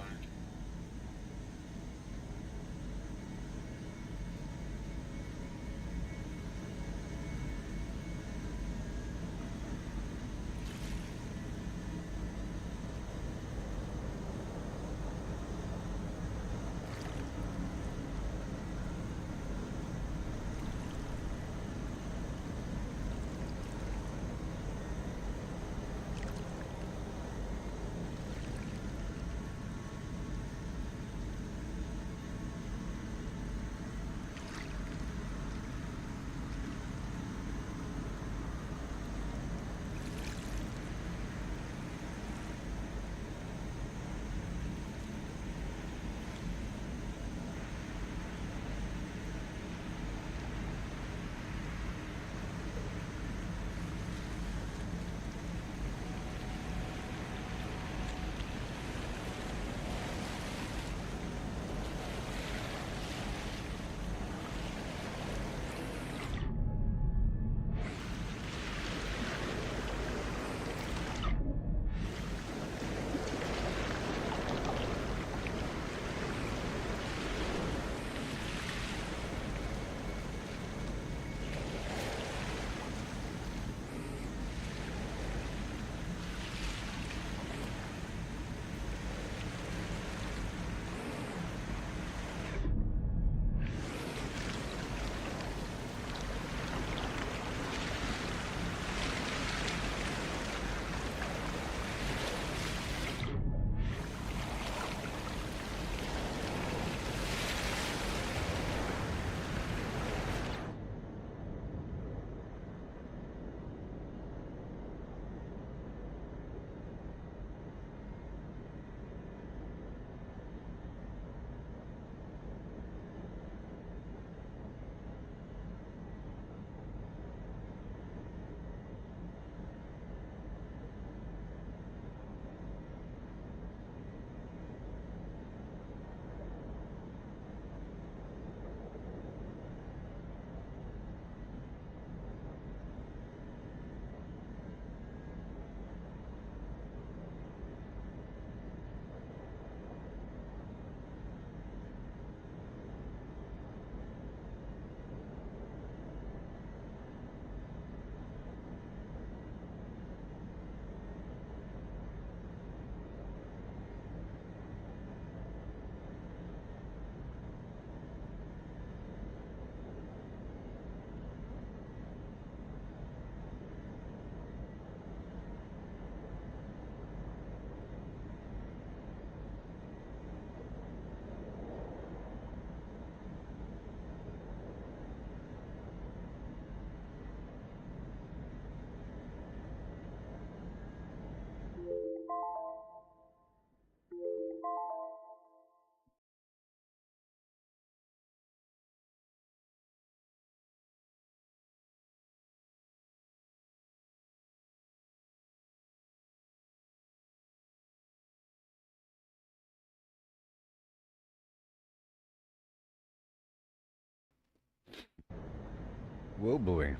Whoa, boy.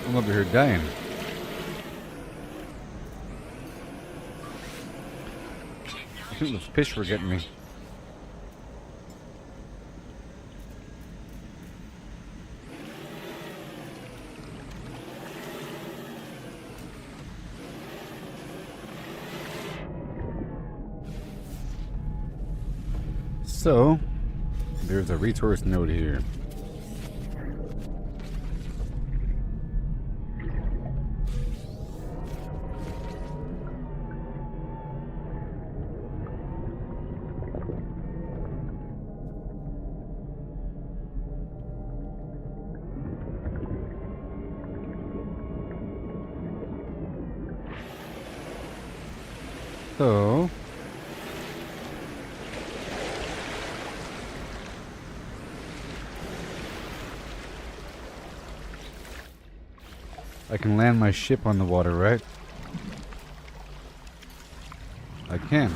I'm over here dying. I think those fish were getting me. So, there's a resource node here. So, I can land my ship on the water, right? I can.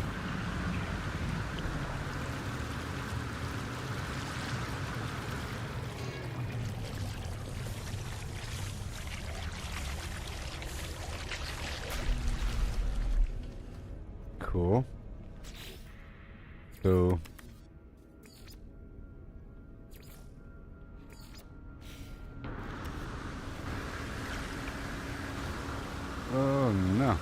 Cool. So oh no.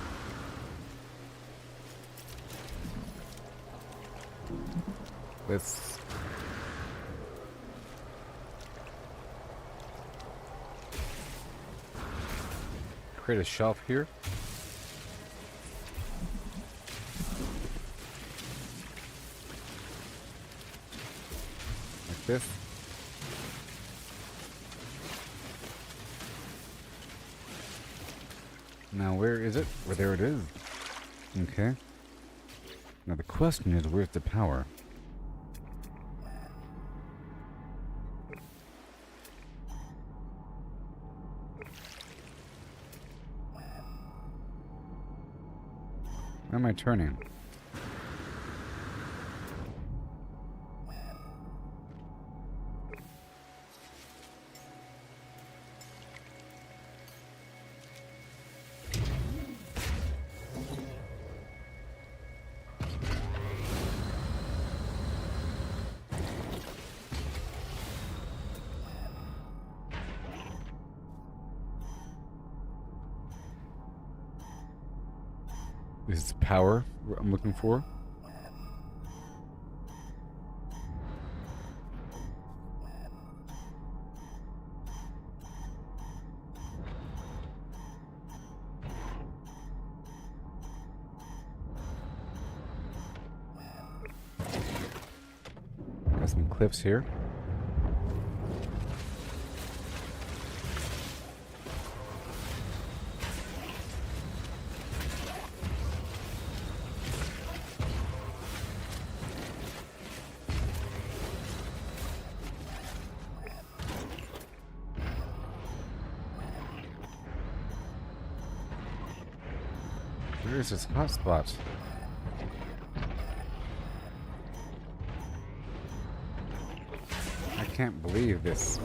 Let's create a shelf here. Like this. Now where is it? Well, there it is. Okay. Now the question is, where's the power? Where am I turning? This is power I'm looking for. Got some cliffs here. Where's this hotspot? I can't believe this.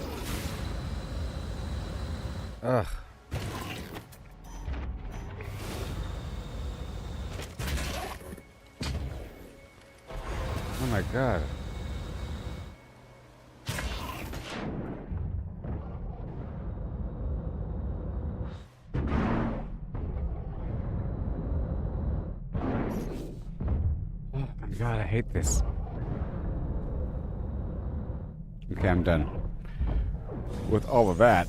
Ugh. Oh my god. God, I hate this. Okay, I'm done with all of that.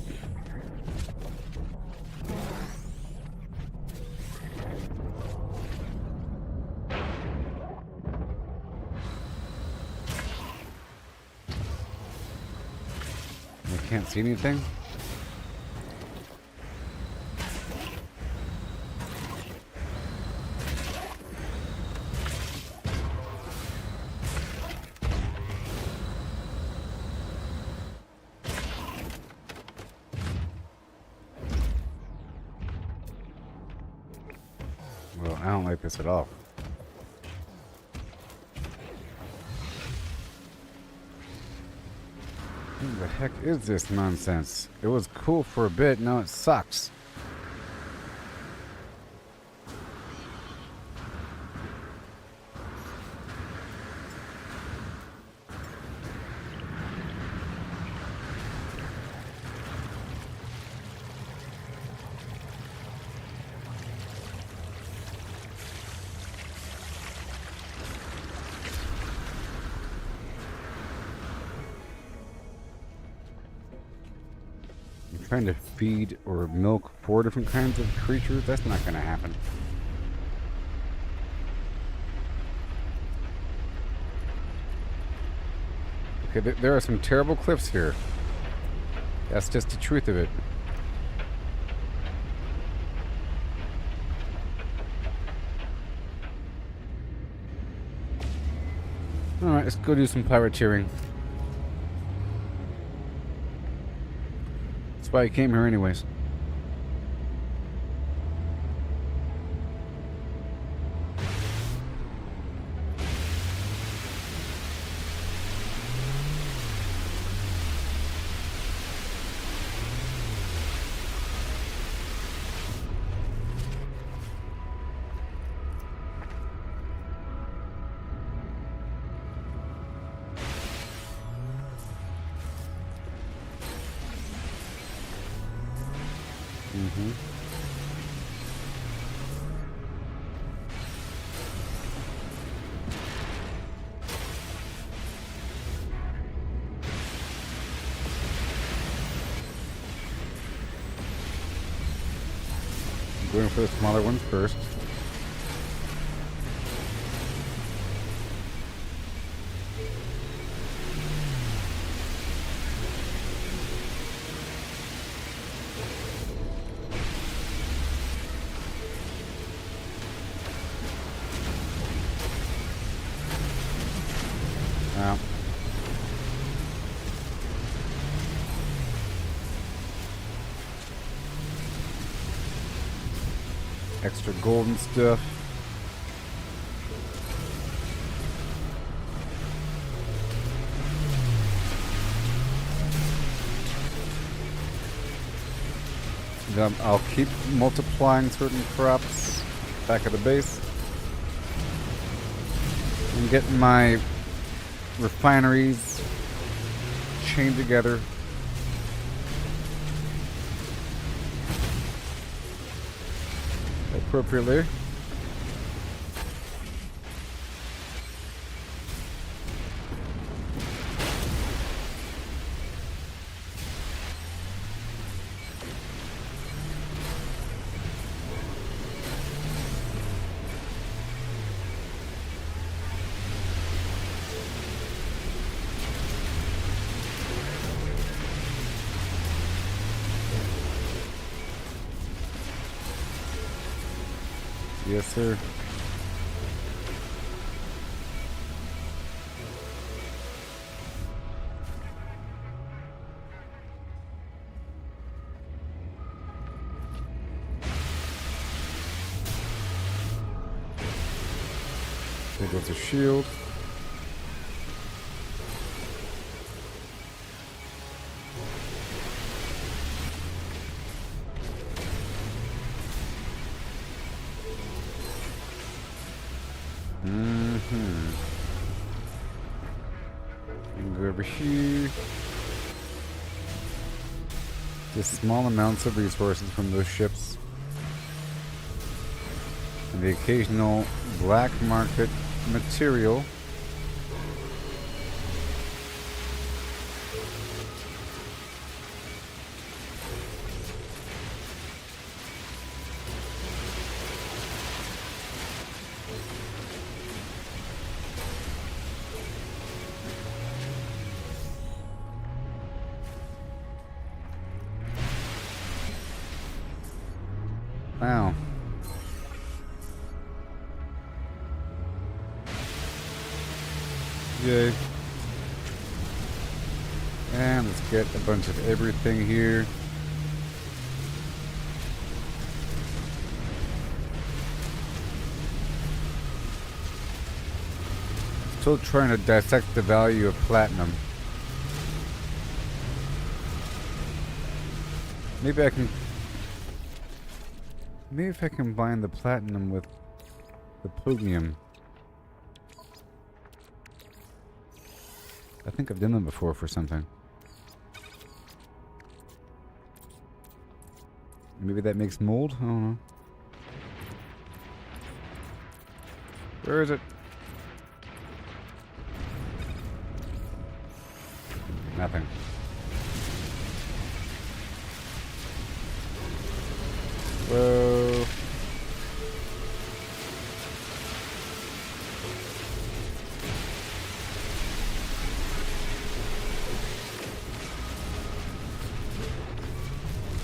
I can't see anything. Well, I don't like this at all. What the heck is this nonsense? It was cool for a bit, now it sucks. Trying to feed or milk 4 different kinds of creatures? That's not going to happen. Okay, there are some terrible cliffs here. That's just the truth of it. Alright, let's go do some pirateering. That's why I came here anyways. Going for the smaller ones first. Now, extra gold and stuff. Then I'll keep multiplying certain crops back at the base. And getting my refineries chained together. Appropriately. Yes, sir. There goes the shield. And go over here. Just small amounts of resources from those ships. And the occasional black market material. Wow. Yay. And let's get a bunch of everything here. Still trying to dissect the value of platinum. Maybe I can... Maybe if I combine the platinum with the podium. I think I've done that before for something. Maybe that makes mold? I don't know. Where is it? Nothing. Whoa.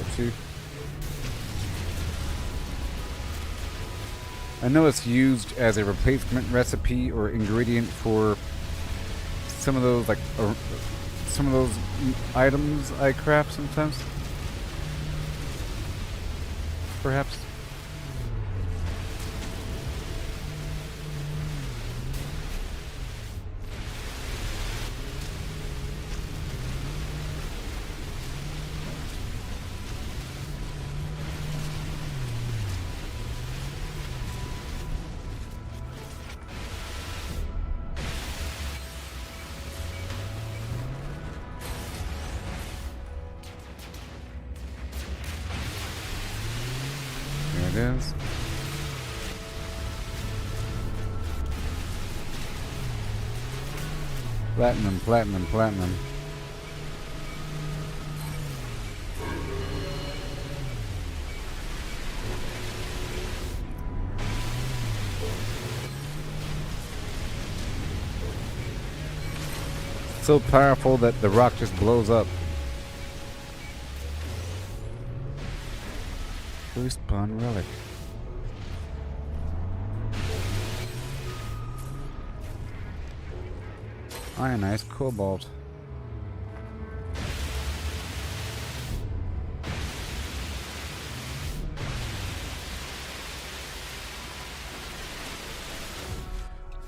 Oopsie. I know it's used as a replacement recipe or ingredient for some of those items I craft sometimes. Perhaps. It is. Platinum, platinum, platinum. So powerful that the rock just blows up. Respawn relic. Ionized cobalt.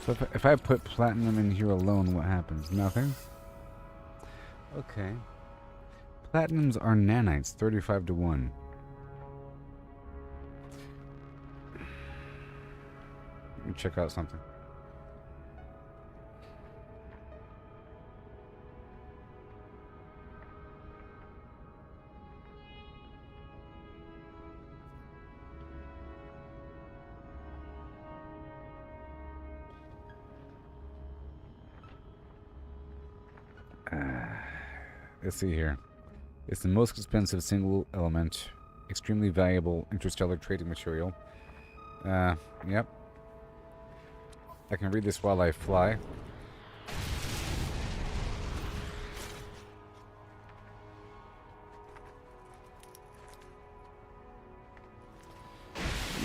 So if I put platinum in here alone, what happens? Nothing? Okay. Platinums are nanites, 35 to 1. Let me check out something. Let's see here. It's the most expensive single element, extremely valuable interstellar trading material. Yep. I can read this while I fly.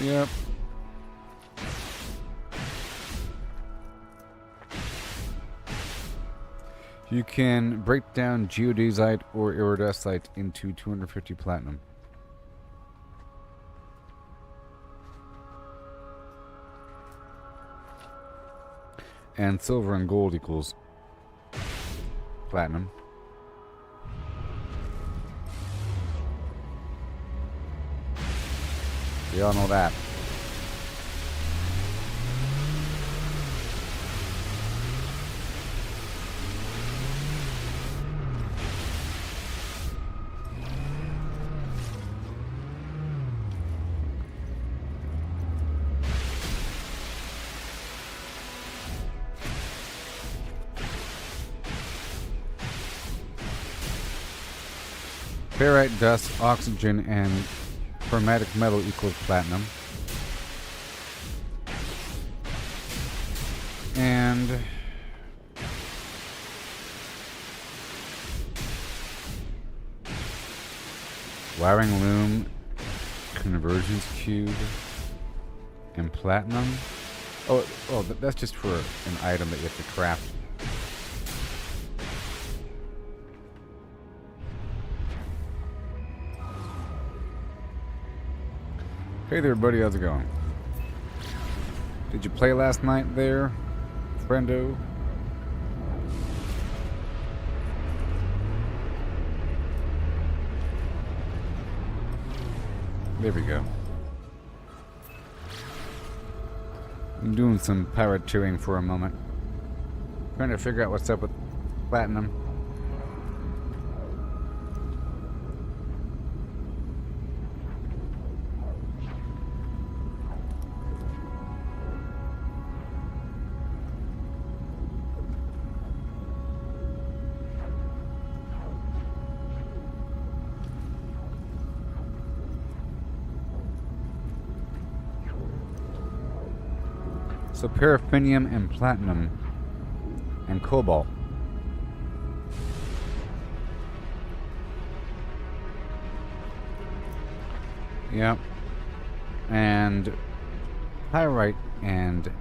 Yep. You can break down geodesite or iridesite into 250 platinum. And silver and gold equals platinum. We all know that. Ferrite, dust, oxygen, and chromatic metal equals platinum. And wiring loom, convergence cube, and platinum. Oh, that's just for an item that you have to craft. Hey there, buddy. How's it going? Did you play last night there, friendo? There we go. I'm doing some pirateering for a moment. Trying to figure out what's up with platinum. So paraffinium and platinum and cobalt. Yep. And pyrite and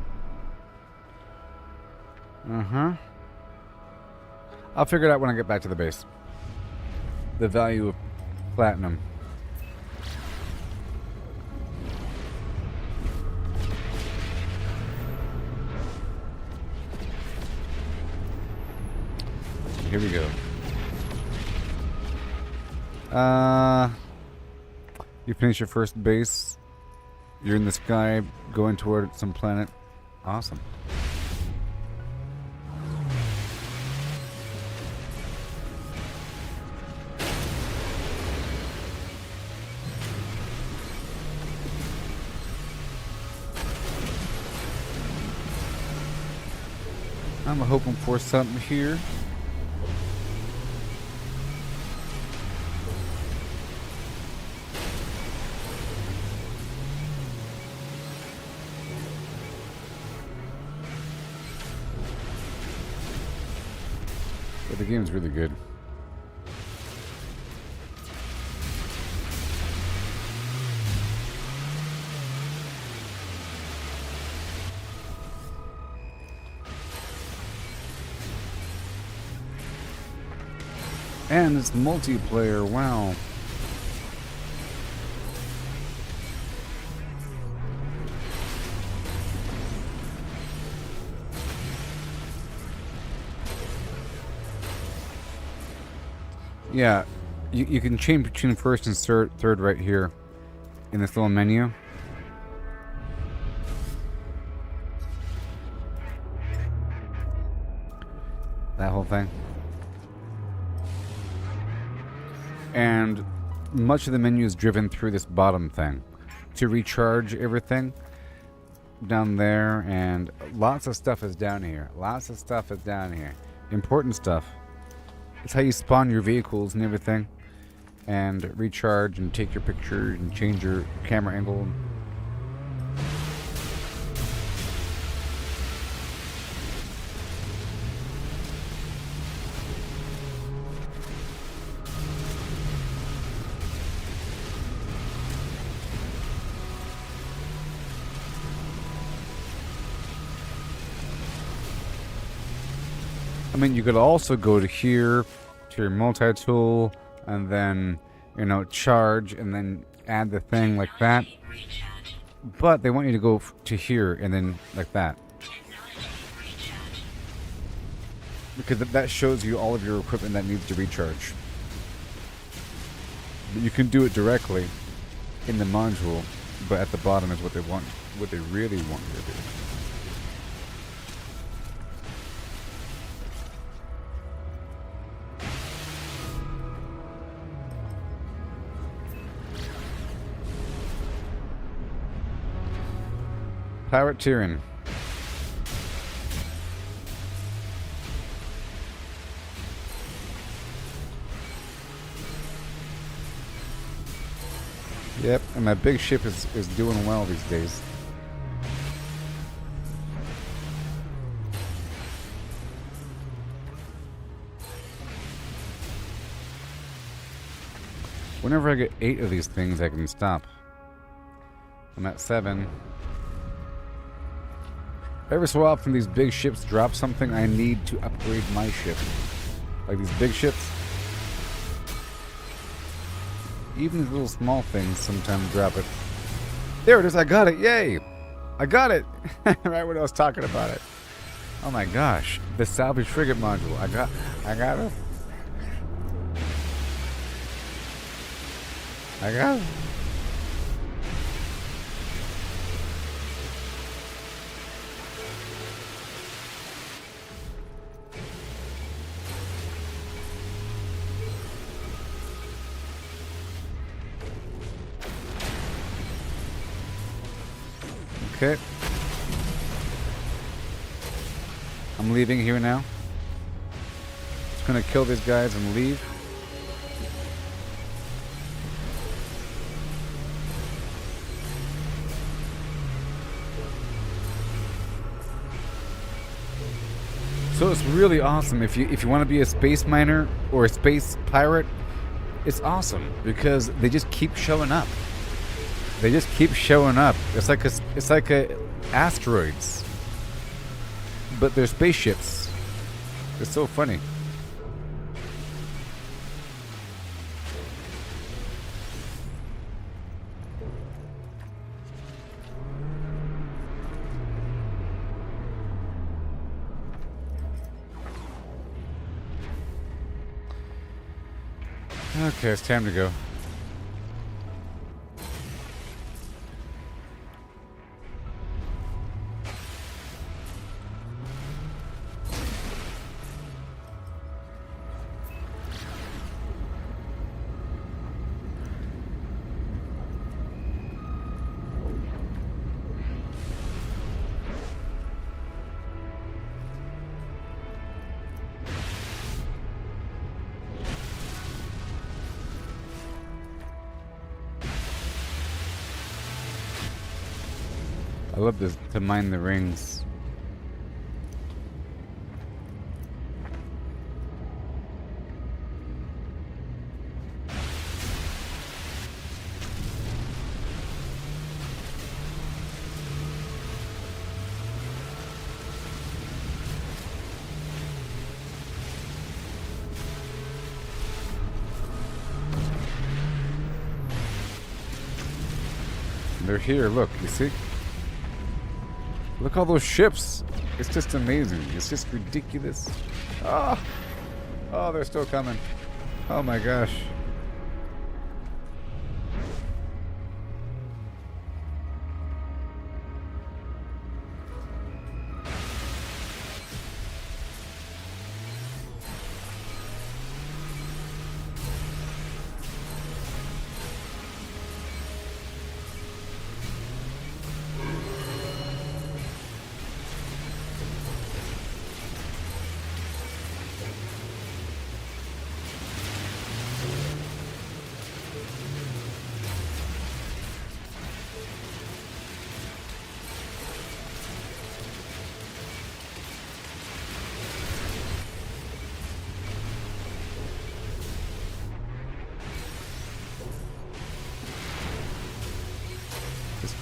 I'll figure it out when I get back to the base. The value of platinum. Here we go. You finish your first base. You're in the sky, going toward some planet. Awesome. I'm hoping for something here. The game's really good. And it's multiplayer, wow. Yeah, you can change between first and third right here in this little menu. That whole thing. And much of the menu is driven through this bottom thing to recharge everything down there, and lots of stuff is down here. Lots of stuff is down here. Important stuff. It's how you spawn your vehicles and everything, and recharge and take your picture and change your camera angle. I mean, you could also go to here, to your multi-tool, and then, you know, charge, and then add the thing like that. But they want you to go to here, and then like that. Because that shows you all of your equipment that needs to recharge. But you can do it directly in the module, but at the bottom is what they want, what they really want you to do. Pirateering. Yep, and my big ship is doing well these days. Whenever I get 8 of these things, I can stop. I'm at 7. Every so often, these big ships drop something I need to upgrade my ship. Like these big ships. Even these little small things sometimes drop it. There it is, I got it, yay! I got it! Right when I was talking about it. Oh my gosh, the salvage frigate module. I got it. I got it. Okay. I'm leaving here now. Just gonna kill these guys and leave. So it's really awesome if you want to be a space miner or a space pirate. It's awesome because they just keep showing up. They just keep showing up. It's like asteroids, but they're spaceships. It's so funny. Okay, it's time to go. I love this to mine the rings. They're here, look, you see? Look all those ships. It's just amazing. It's just ridiculous. Oh, oh, they're still coming. Oh my gosh.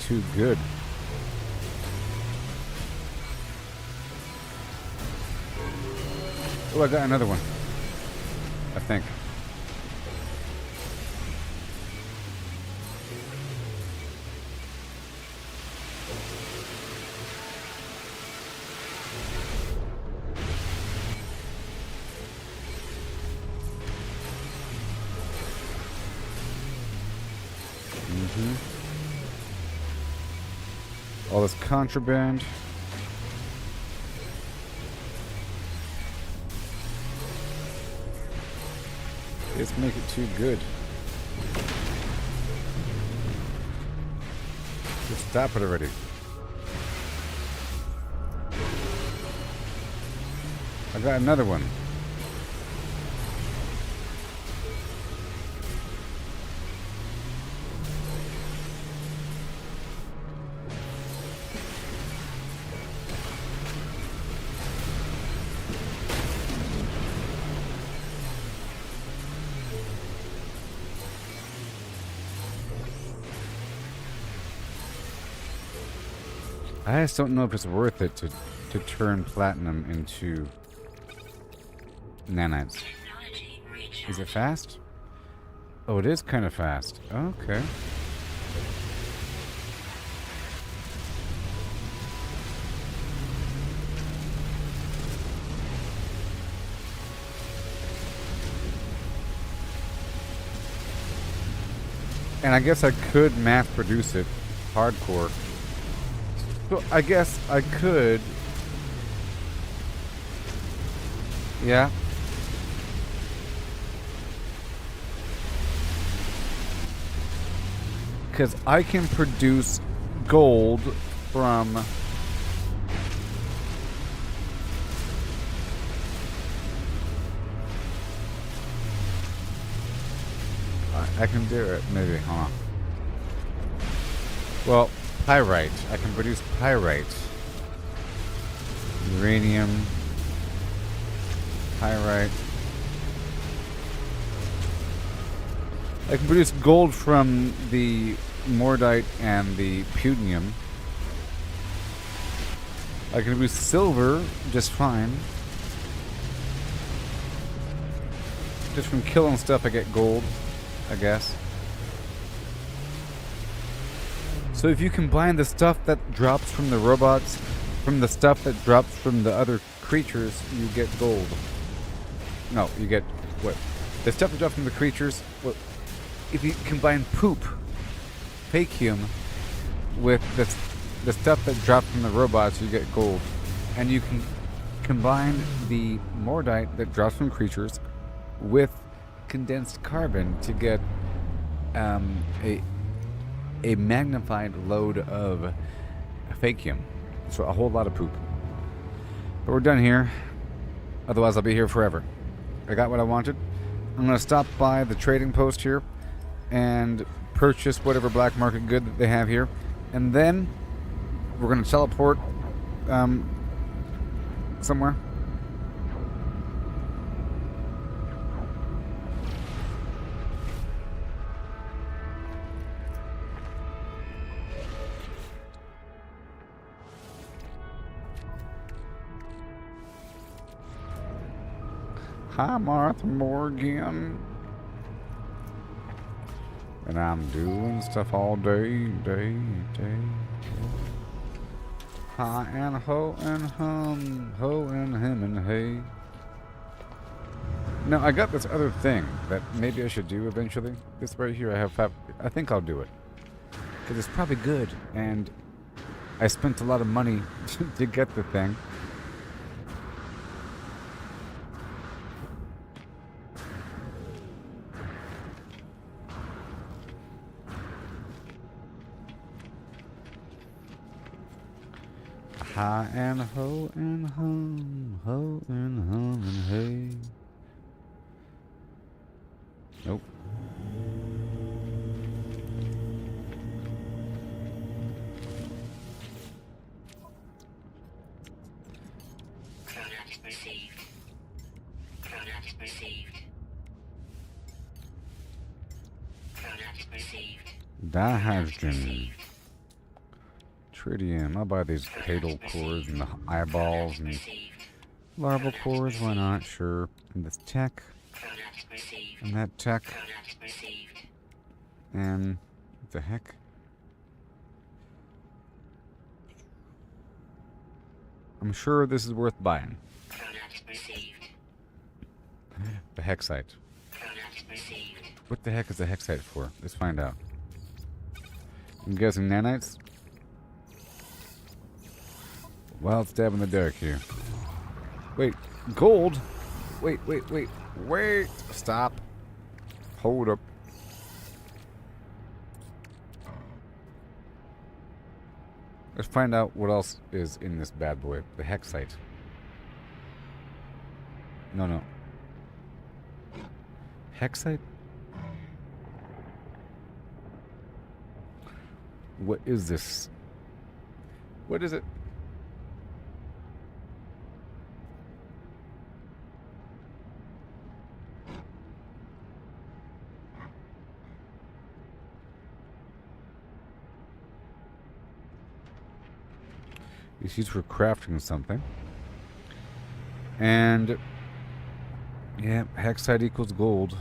Too good. Oh, I got another one. I think. All this contraband. Let's make it too good. Just stop it already. I got another one. I just don't know if it's worth it to turn platinum into nanites. Is it fast? Oh, it is kind of fast. Okay. And I guess I could mass produce it hardcore. So I guess I could. Yeah. Because I can produce gold from... I can do it, maybe, hold on. Well, pyrite. I can produce pyrite. Uranium. Pyrite. I can produce gold from the mordite and the putinium. I can produce silver just fine. Just from killing stuff I get gold, I guess. So if you combine the stuff that drops from the robots from the stuff that drops from the other creatures, you get gold. No, you get what? The stuff that drops from the creatures, what? If you combine poop, fakium, with the stuff that drops from the robots, you get gold. And you can combine the mordite that drops from creatures with condensed carbon to get a magnified load of fakium. So a whole lot of poop. But we're done here. Otherwise I'll be here forever. I got what I wanted. I'm going to stop by the trading post here and purchase whatever black market good that they have here. And then we're going to teleport somewhere. Hi, Martha Morgan. And I'm doing stuff all day. Hi and ho and hum, ho and him and hey. Now I got this other thing that maybe I should do eventually. This right here, I think I'll do it because it's probably good, and I spent a lot of money to get the thing. Hi and ho and hum, ho and hum and hey. Nope. Product received. Product received. Product received. Dihydrogen. Tritium. I'll buy these fatal cores and the eyeballs and larval cores. Why not? Sure. And this tech. And that tech. And what the heck? I'm sure this is worth buying. The hexite. What the heck is the hexite for? Let's find out. I'm guessing nanites? Wild stab in the dark here. Wait, gold? Wait. Stop. Hold up. Let's find out what else is in this bad boy. The hexite. No. Hexite? What is this? What is it? It's used for crafting something. And yeah, hexite equals gold.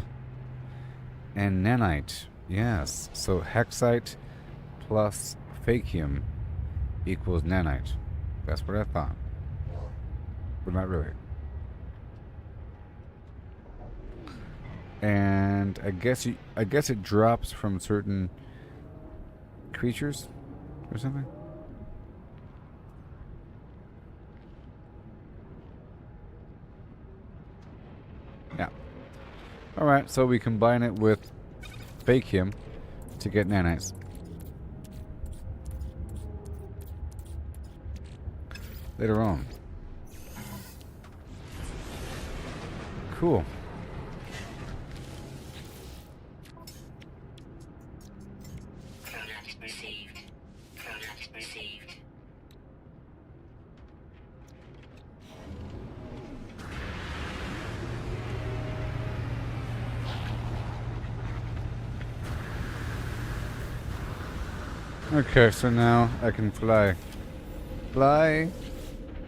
And nanite. Yes. So hexite plus fakium equals nanite. That's what I thought. But not really. And I guess it drops from certain creatures or something. Yeah. Alright, so we combine it with fakium to get nanites. later on. Cool. Product received. Product received. Okay, so now I can fly. Fly.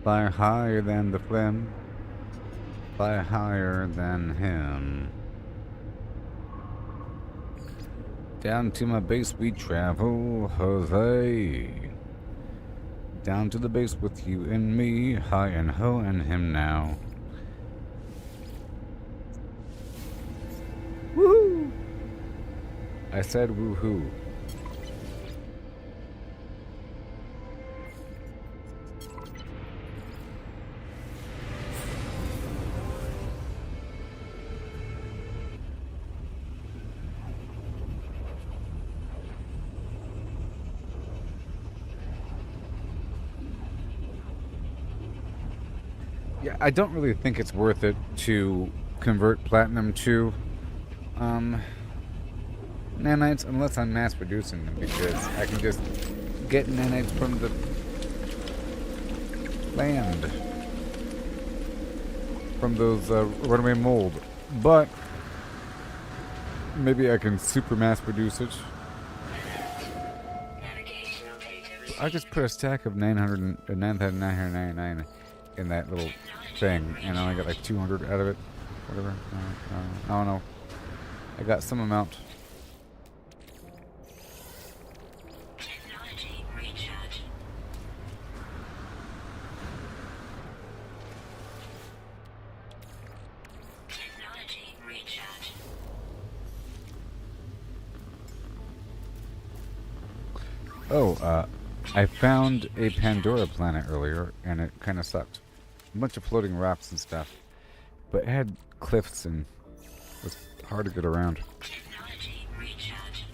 Fly higher than the flame. Fly higher than him. Down to my base we travel, Jose. Down to the base with you and me, high and ho and him now. Woohoo! I said woohoo. Yeah, I don't really think it's worth it to convert platinum to nanites unless I'm mass producing them, because I can just get nanites from the land, from those runaway mold. But maybe I can super mass produce it. Navigational data received. I just put a stack of 9,999 in that little thing, and I only got like 200 out of it. Whatever. I don't know. I got some amount. Technology recharge. Technology recharge. Oh, I found a Pandora planet earlier, and it kind of sucked. A bunch of floating rocks and stuff, but it had cliffs and it was hard to get around. Technology recharge.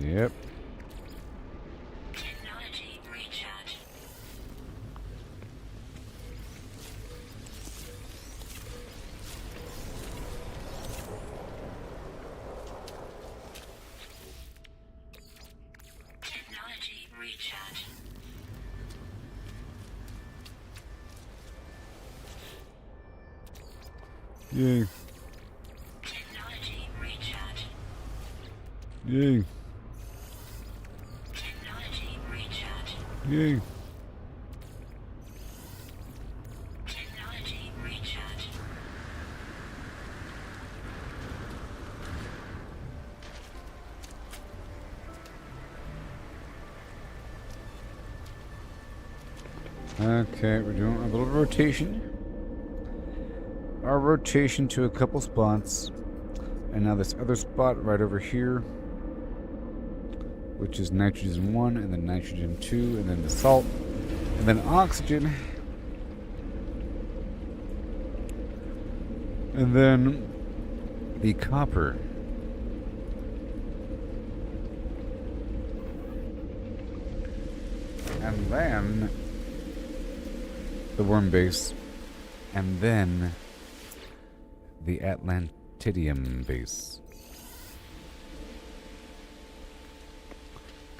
Yep. Technology recharge. Technology recharge. Yay. Technology recharge. Yay. Technology recharge. Yay. Technology recharge. Okay, we're doing a little rotation. Our rotation to a couple spots. And now this other spot right over here, which is nitrogen 1, and then nitrogen 2, and then the salt, and then oxygen, and then the copper. And then the worm base, and then the Atlantidium base.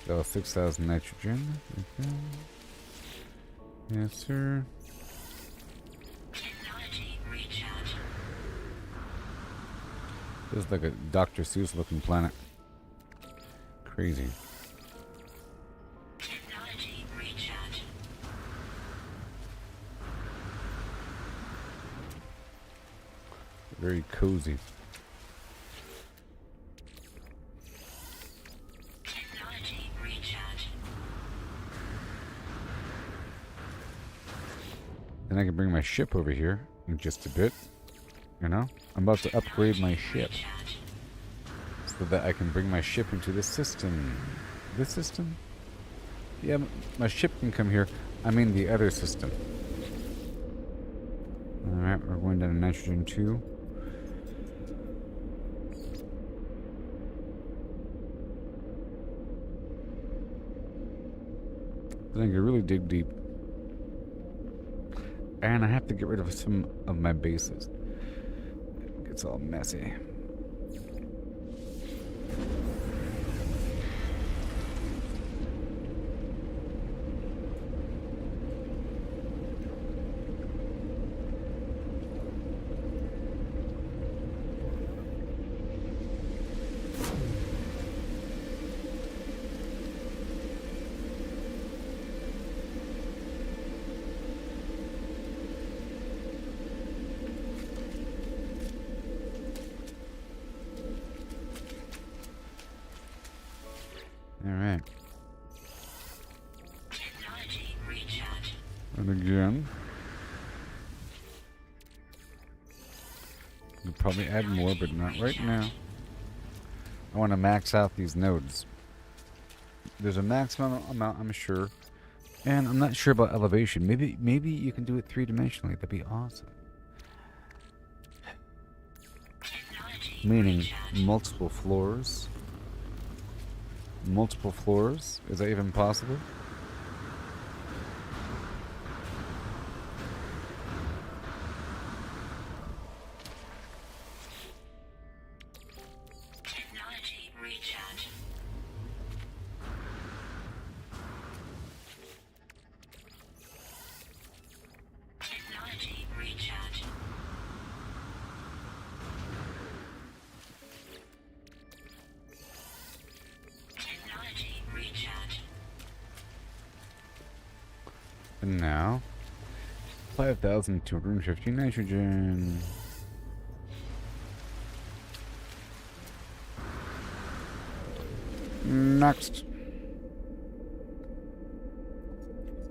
So 6,000 nitrogen. Okay. Yes, sir. Technology recharge. This is like a Dr. Seuss looking planet. Crazy. Technology recharge. Very cozy. Technology recharge. Then I can bring my ship over here in just a bit. You know? I'm about to upgrade my ship Recharge. so that I can bring my ship into this system. This system? Yeah, my ship can come here. I mean the other system. Alright, we're going down to nitrogen 2. Then I can really dig deep. And I have to get rid of some of my bases. It's all messy. Alright. Technology recharge. And again. We'll probably add more, but not right now. I want to max out these nodes. There's a maximum amount, I'm sure. And I'm not sure about elevation. Maybe you can do it three-dimensionally. That'd be awesome. Technology Meaning recharge. multiple floors. Multiple floors? Is that even possible? Technology recharge. Technology recharge. Technology recharge. And now, 5,250 nitrogen. Next.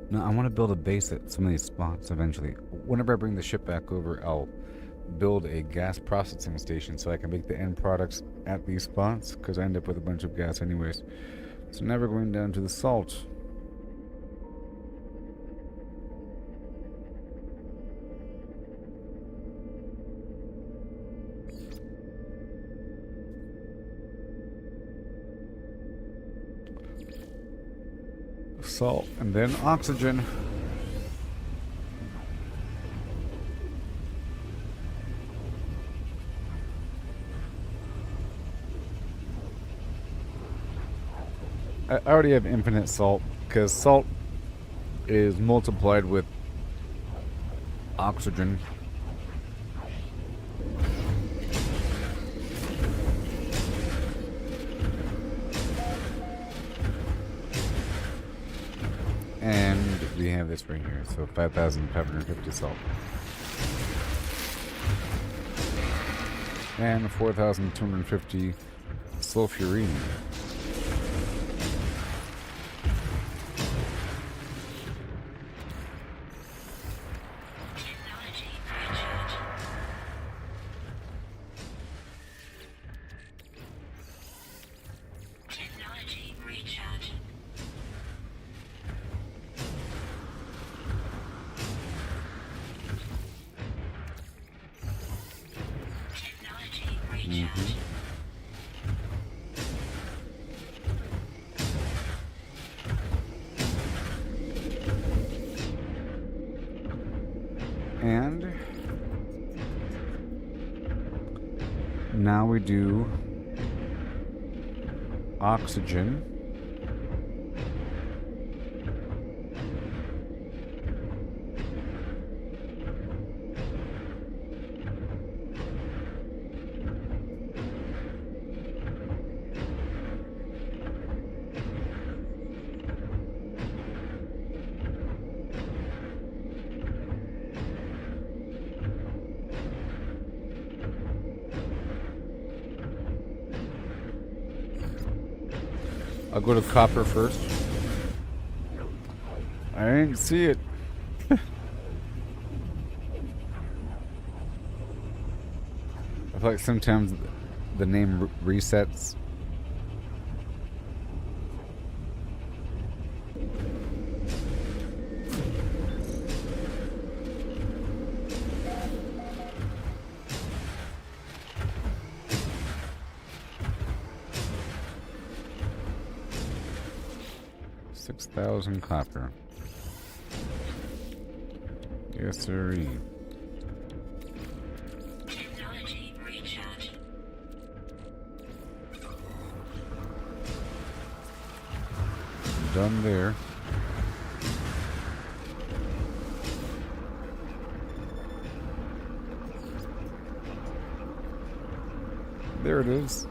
Now, I want to build a base at some of these spots eventually. Whenever I bring the ship back over, I'll build a gas processing station so I can make the end products at these spots, because I end up with a bunch of gas anyways. So now we're going down to the salt. Salt and then oxygen. I already have infinite salt because salt is multiplied with oxygen. And we have this right here, so 5,550 salt. And 4,250 sulfurine. Technology recharge. Technology recharge. Technology recharge. And now we do oxygen. I'll go to copper first. I didn't see it. I feel like sometimes the name resets. 6,000 copper. Yes, sirree. Technology recharge. Done there. There it is.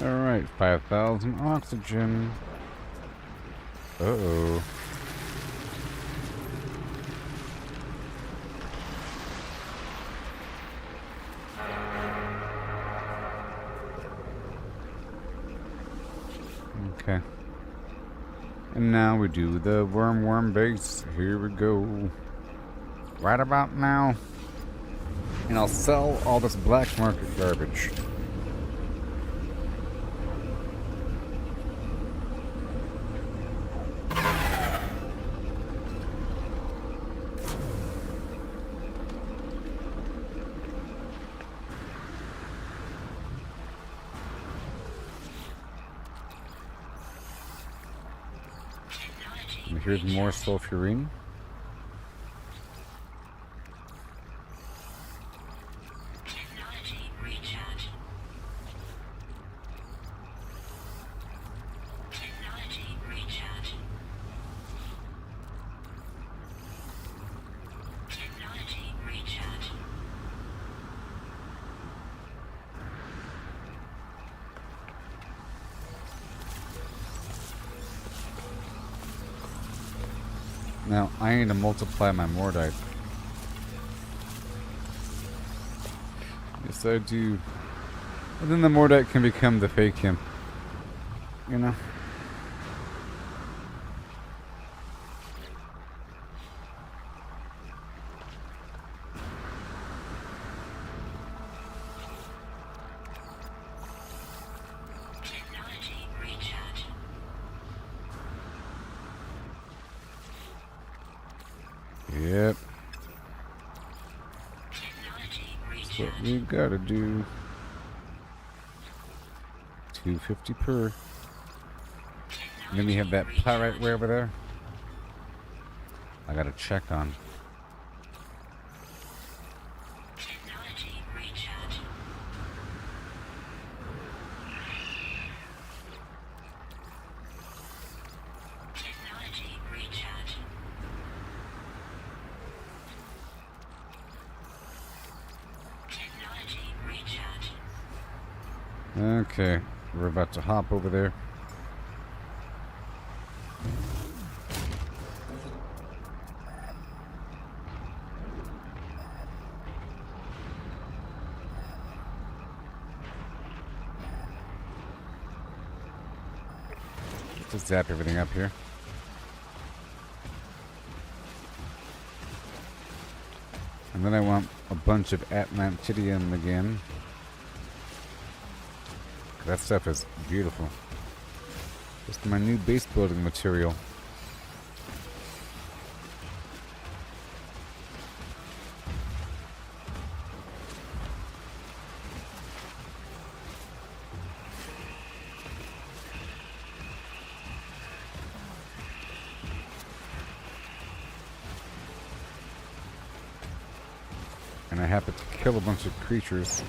Alright, 5,000 oxygen. Uh-oh. Okay. And now we do the worm base. Here we go. Right about now. And I'll sell all this black market garbage. And here's more sulfurine. Technology recharge. Technology recharge. Technology recharge. Now, I need to multiply my Mordite. Yes, I do. And then the Mordite can become the fake him. You know? Technology recharge. Yep. Technology That's what recharge. we gotta do. 250 per. And then we have that pyrite way over there. I gotta check on. Technology recharge. Technology recharge. Technology recharge. Okay, we're about to hop over there. Just zap everything up here. And then I want a bunch of Atlantidium again. That stuff is beautiful. Just my new base building material. And I happen to kill a bunch of creatures.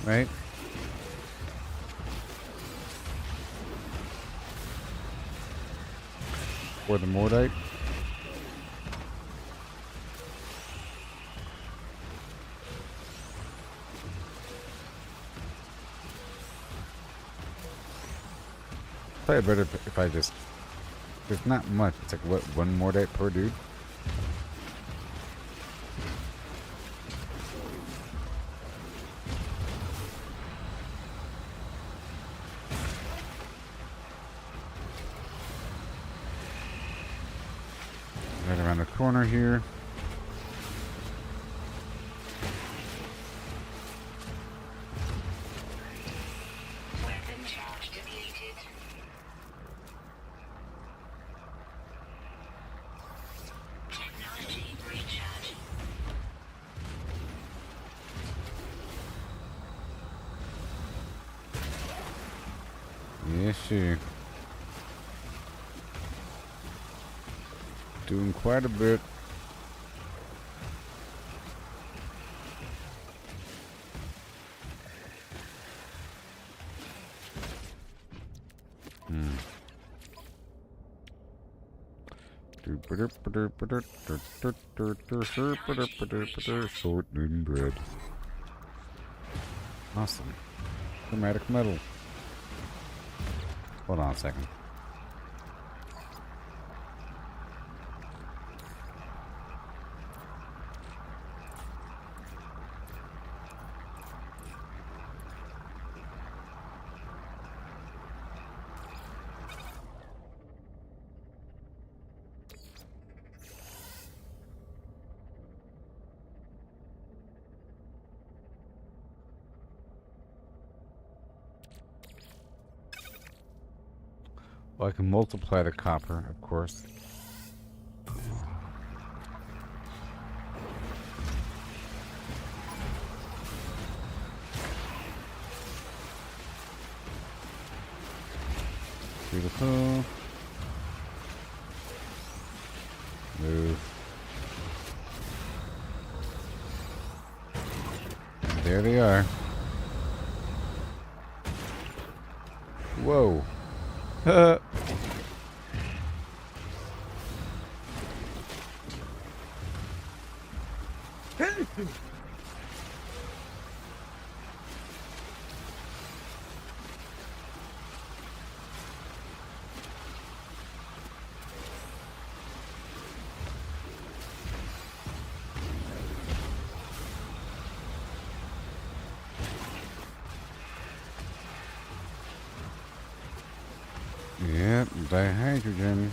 Right? Or the Mordite. Probably better if I just There's not much. It's like, what, one more day per dude? Right around the corner here. Weapon charge depleted. Technology recharge. Yes, sir. Doing quite a bit. Sorting bread. Awesome. Chromatic metal. Hold on a second. Well, I can multiply the copper, of course. Beautiful. Move. And there they are. Whoa. Yep, dihydrogen.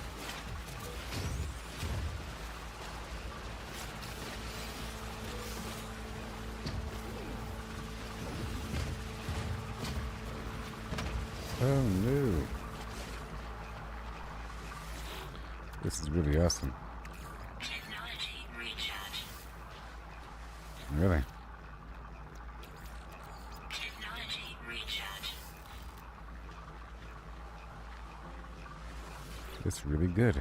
Oh no. This is really awesome. Technology recharge. Really? Technology recharge. It's really good.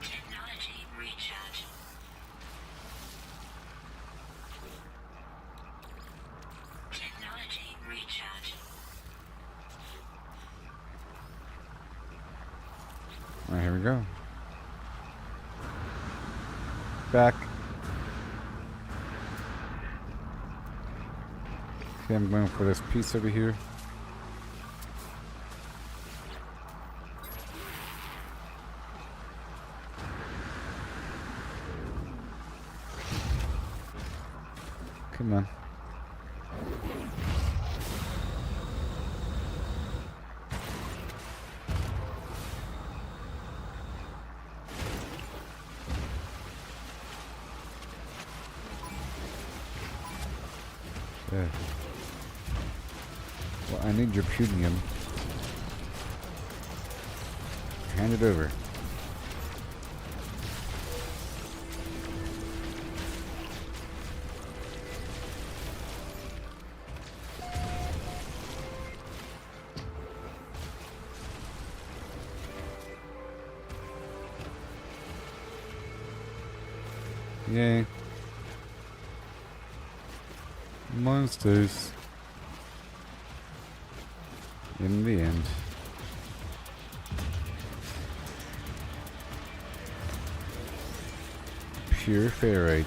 Technology recharge. Technology recharge. Alright, here we go. Back. Okay, I'm going for this piece over here. Come on. There. Well, I need your punium. Hand it over. Yay. Monsters. In the end. Pure ferrite.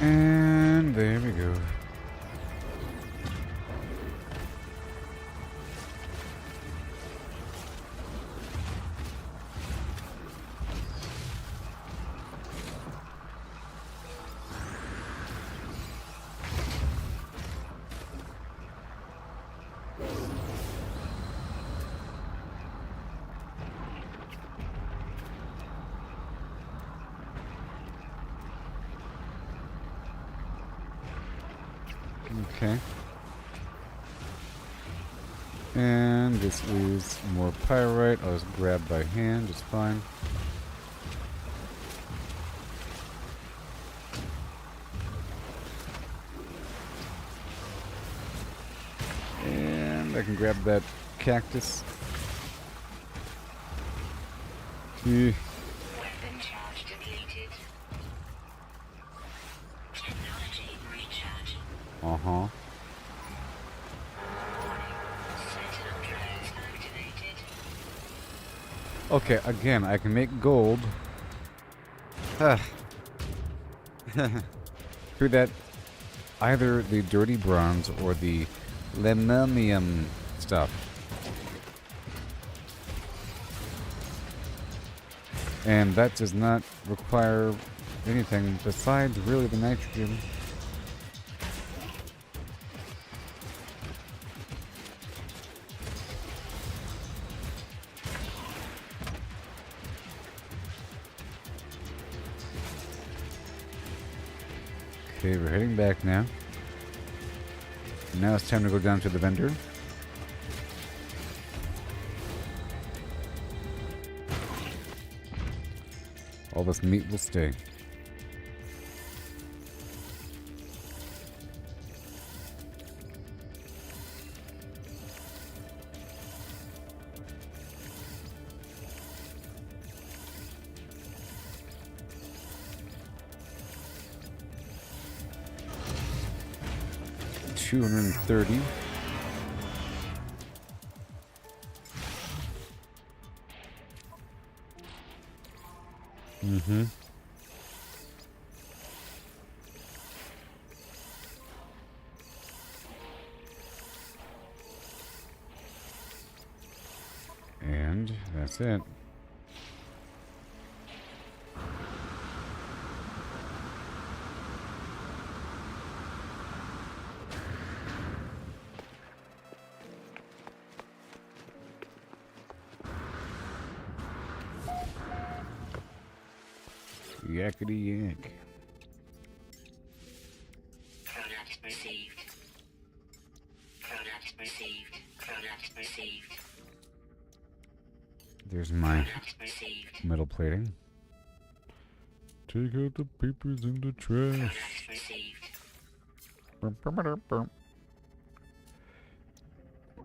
And there we go. Okay. And this is more pyrite. I'll just grab by hand, it's fine. And I can grab that cactus. Weapon charge depleted. Technology recharge. Uh-huh. Sentinel drones activated. Okay, again, I can make gold. Through that, either the dirty bronze or the lemonium stuff. And that does not require anything besides really the nitrogen. Okay, we're heading back now. Now it's time to go down to the vendor. All this meat will stay. $230. Mm-hmm. And that's it. Yakety yak. Product received. Product received. Product received. There's my Product received. metal plating. Take out the papers in the trash. Product received.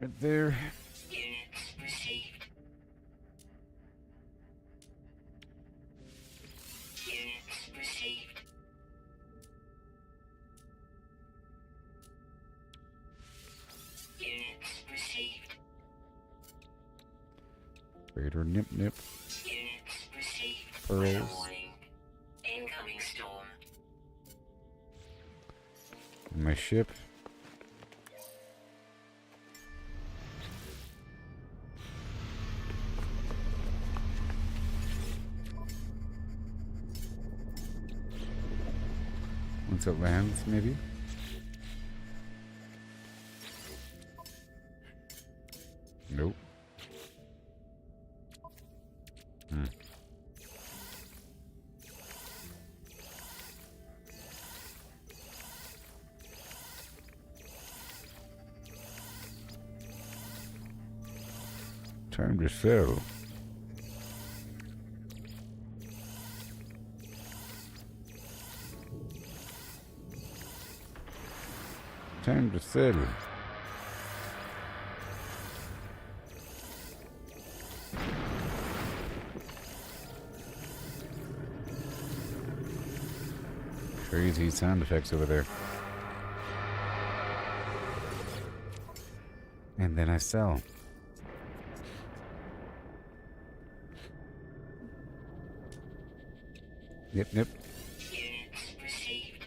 Right there. Units received. Units received. Units received. Raider nip nip. Units received. Pearls. Weather warning. Incoming storm. My ship. Once it lands, maybe. Nope. Time to sell. Time to sell. Crazy sound effects over there. And then I sell. Yep. Units received.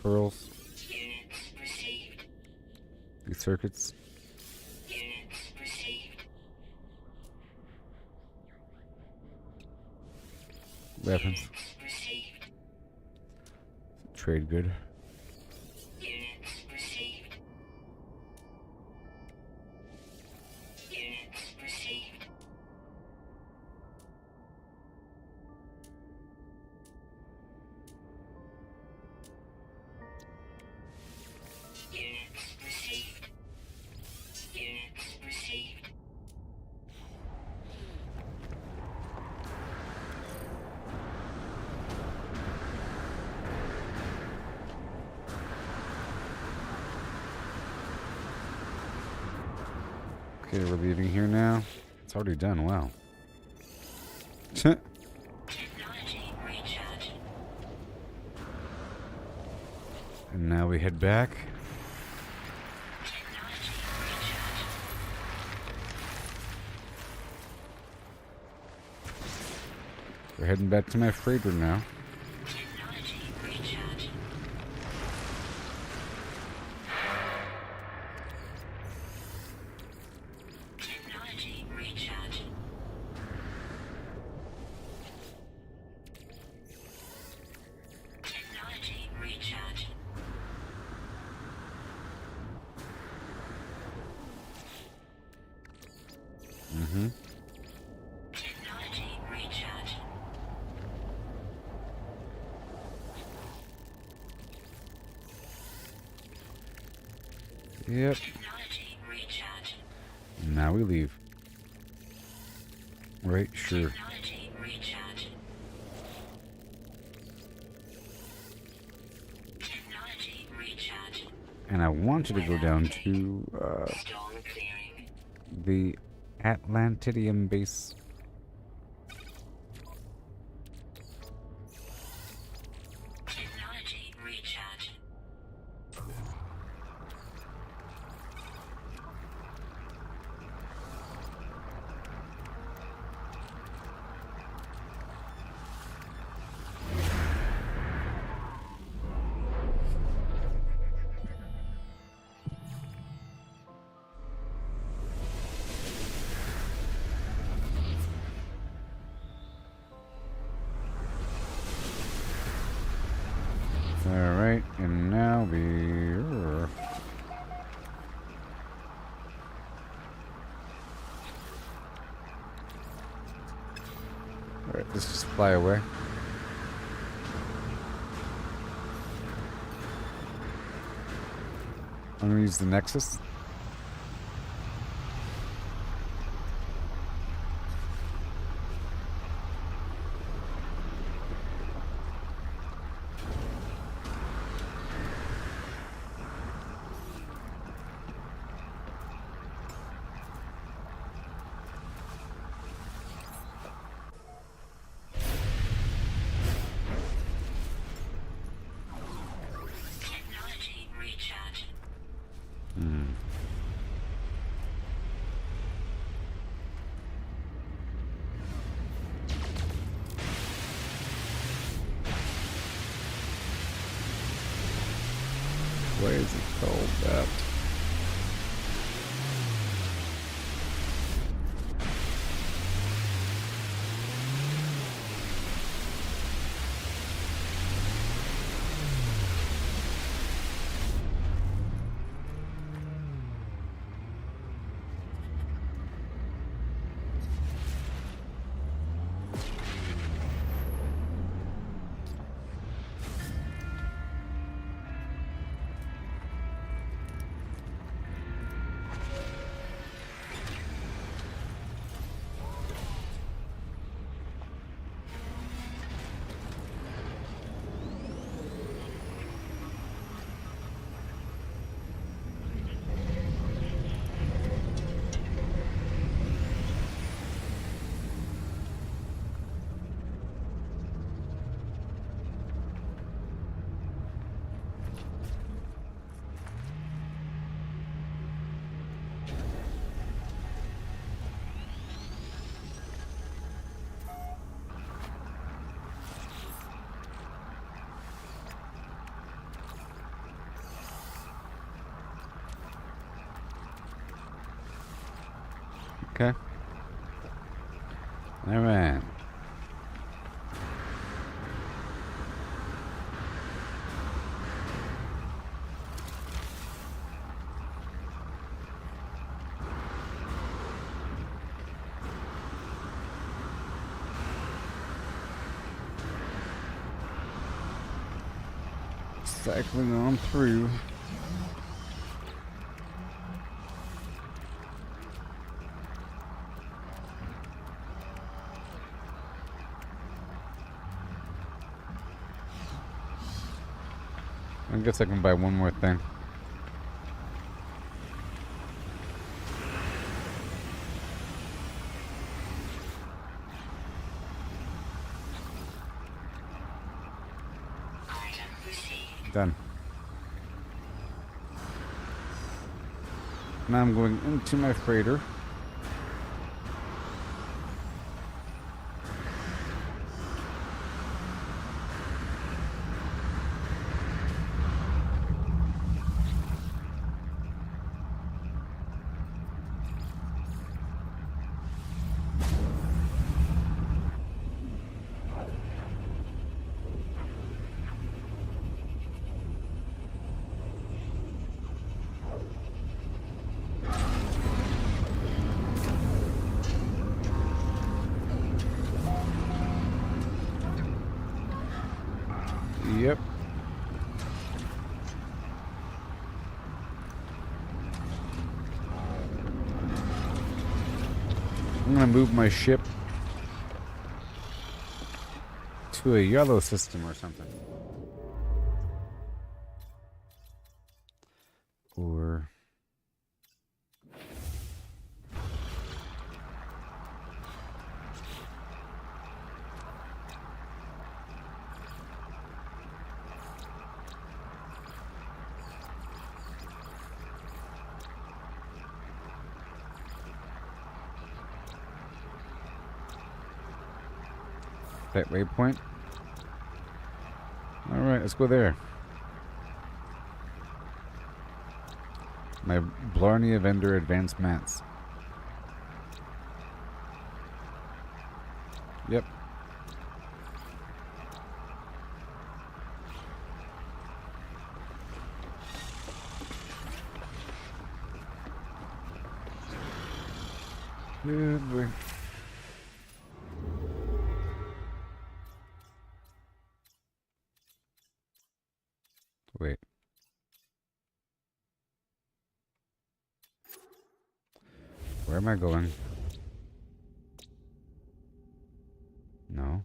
pearls. Units received. These circuits. Units received. Weapons. Units received. Trade good. Units received. Units received. Units received. Units received. Okay, we're leaving here now. It's already done. Wow. Technology recharge. And now we head back. Technology recharge. We're heading back to my freighter now. Technology recharge. Technology recharge. Technology recharge. Mm-hmm. Technology recharge. Yep. Technology recharge. Now we leave. Right, sure. Technology recharge. Technology recharge. And I wanted to go down to Storm clearing. the Atlantidium base. Technology recharge. Alright, and now we're... Alright, let's just fly away. I'm gonna use the Nexus. Technology recharge. Why is it called that? Okay. All right. Cycling on through. I guess I can buy one more thing. Item received. Done. Now I'm going into my freighter. Yep. I'm gonna move my ship to a yellow system or something. Or that waypoint. Alright, let's go there. My Blarney vendor advanced mats. Yep. Good boy. Wait. Where am I going? No.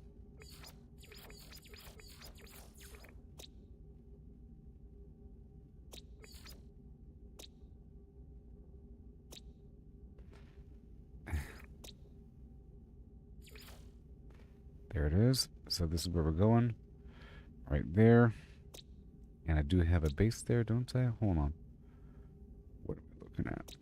There it is. So this is where we're going. Right there. And I do have a base there, don't I? Hold on. What are we looking at?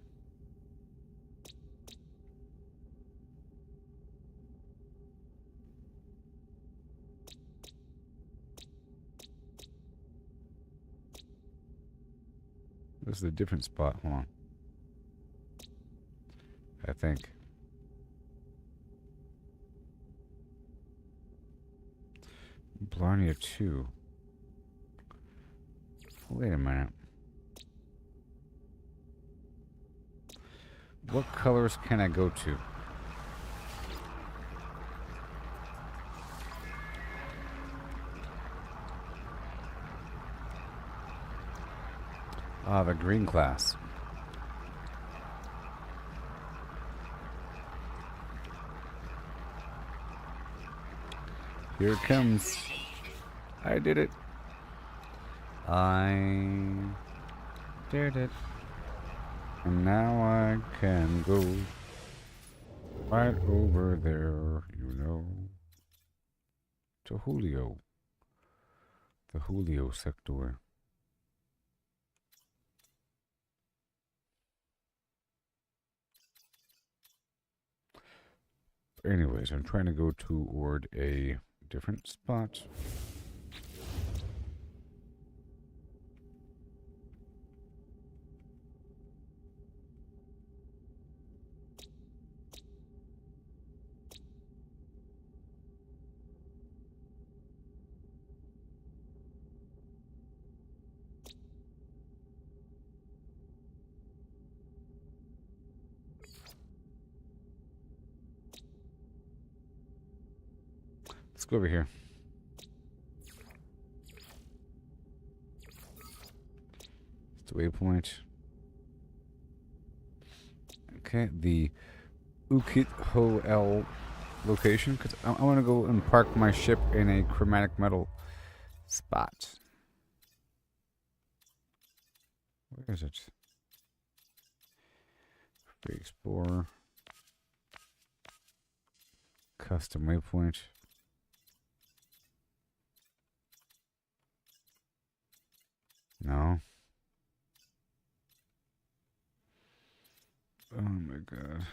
This is a different spot. Hold on. I think. Blarney 2. Wait a minute. What colors can I go to? Ah, the green class. Here it comes. I did it. I did it. And now I can go right over there, you know, to Julio. The Julio sector. Anyways, I'm trying to go toward a different spot. go over here. It's the waypoint. Okay, the Ukit Hoel location, because I want to go and park my ship in a chromatic metal spot. Where is it? Free Explorer. Custom waypoint. No. Oh my god.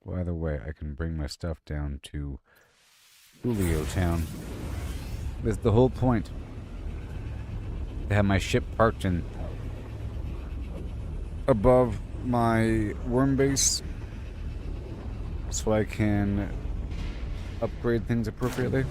Well, either way, I can bring my stuff down to Julio Town. That's the whole point. To have my ship parked in above my worm base so I can upgrade things appropriately.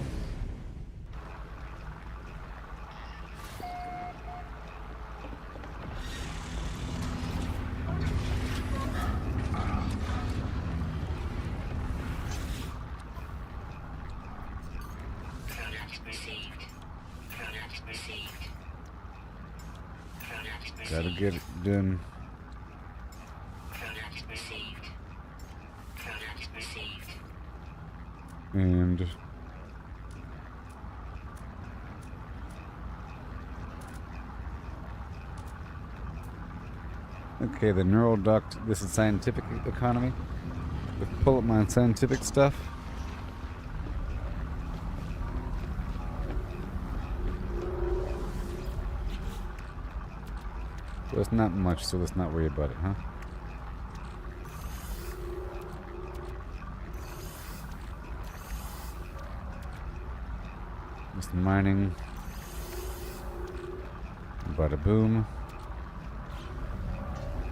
Product received. Product received. Product received. Gotta get it done. Product received. Product received. And okay, the neural duct. This is scientific economy. Let's pull up my scientific stuff. Well, it's not much, so let's not worry about it, huh? Just mining. Bada boom.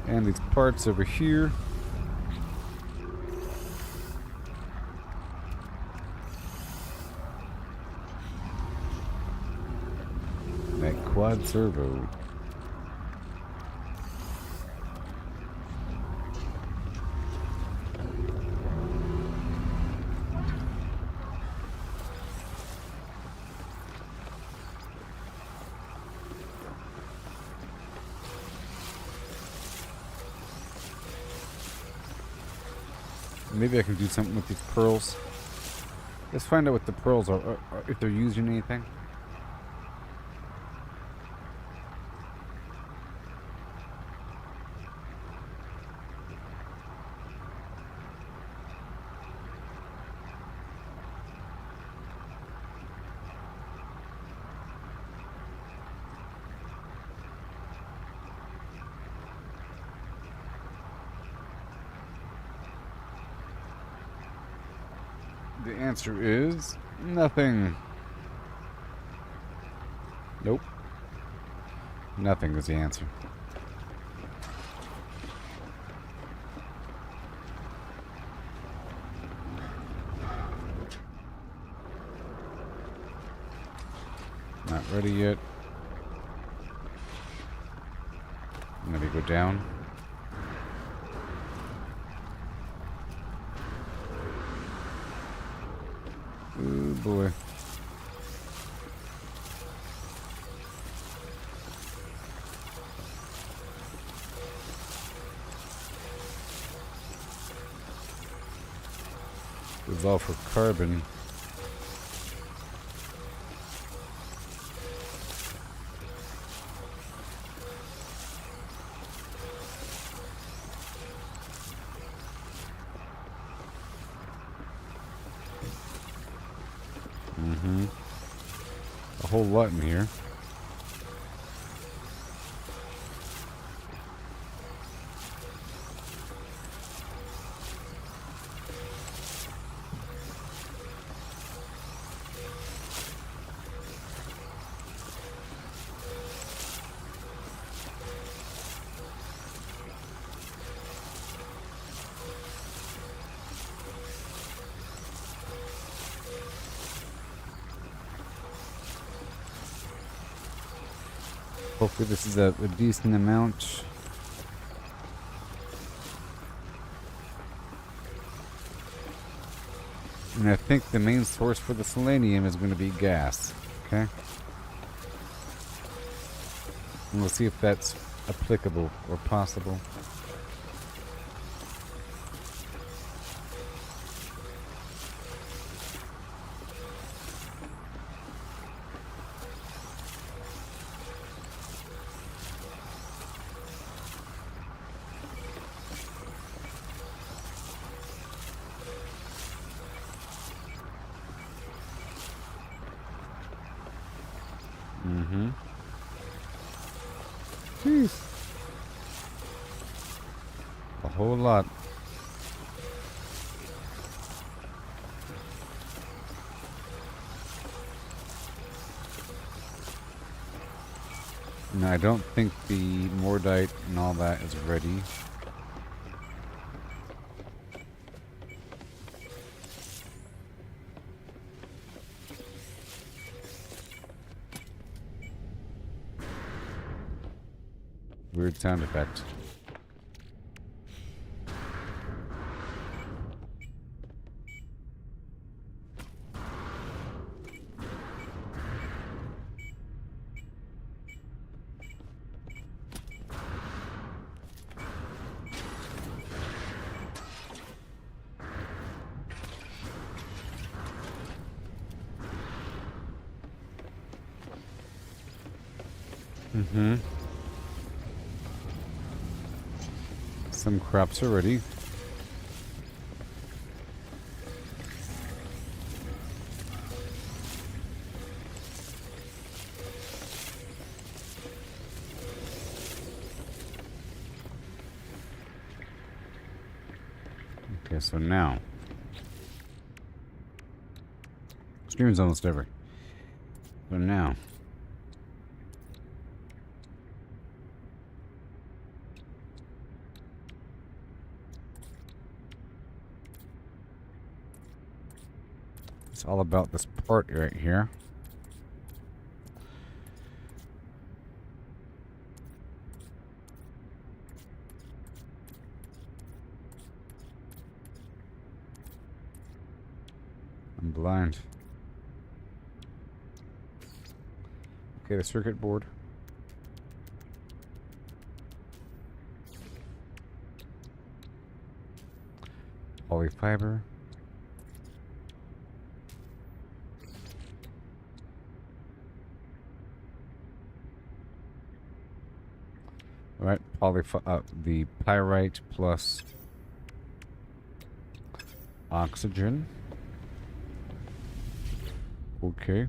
And these parts over here. That quad servo. Maybe I can do something with these pearls. Let's find out what the pearls are, if they're used in anything. The answer is nothing. Nope. Nothing is the answer. Not ready yet. Maybe go down. Oh boy. Evolve for carbon. A whole lot in here. Hopefully this is a decent amount. And I think the main source for the selenium is going to be gas. Okay? And we'll see if that's applicable or possible. Mm-hmm. Jeez. A whole lot. No, I don't think the Mordite and all that is ready. Weird sound effect. Mm-hmm. Some crops are ready. Okay, so now stream's almost over. So now it's all about this part right here. I'm blind. Okay, the circuit board. Polyfiber. Right, the pyrite plus oxygen. Okay.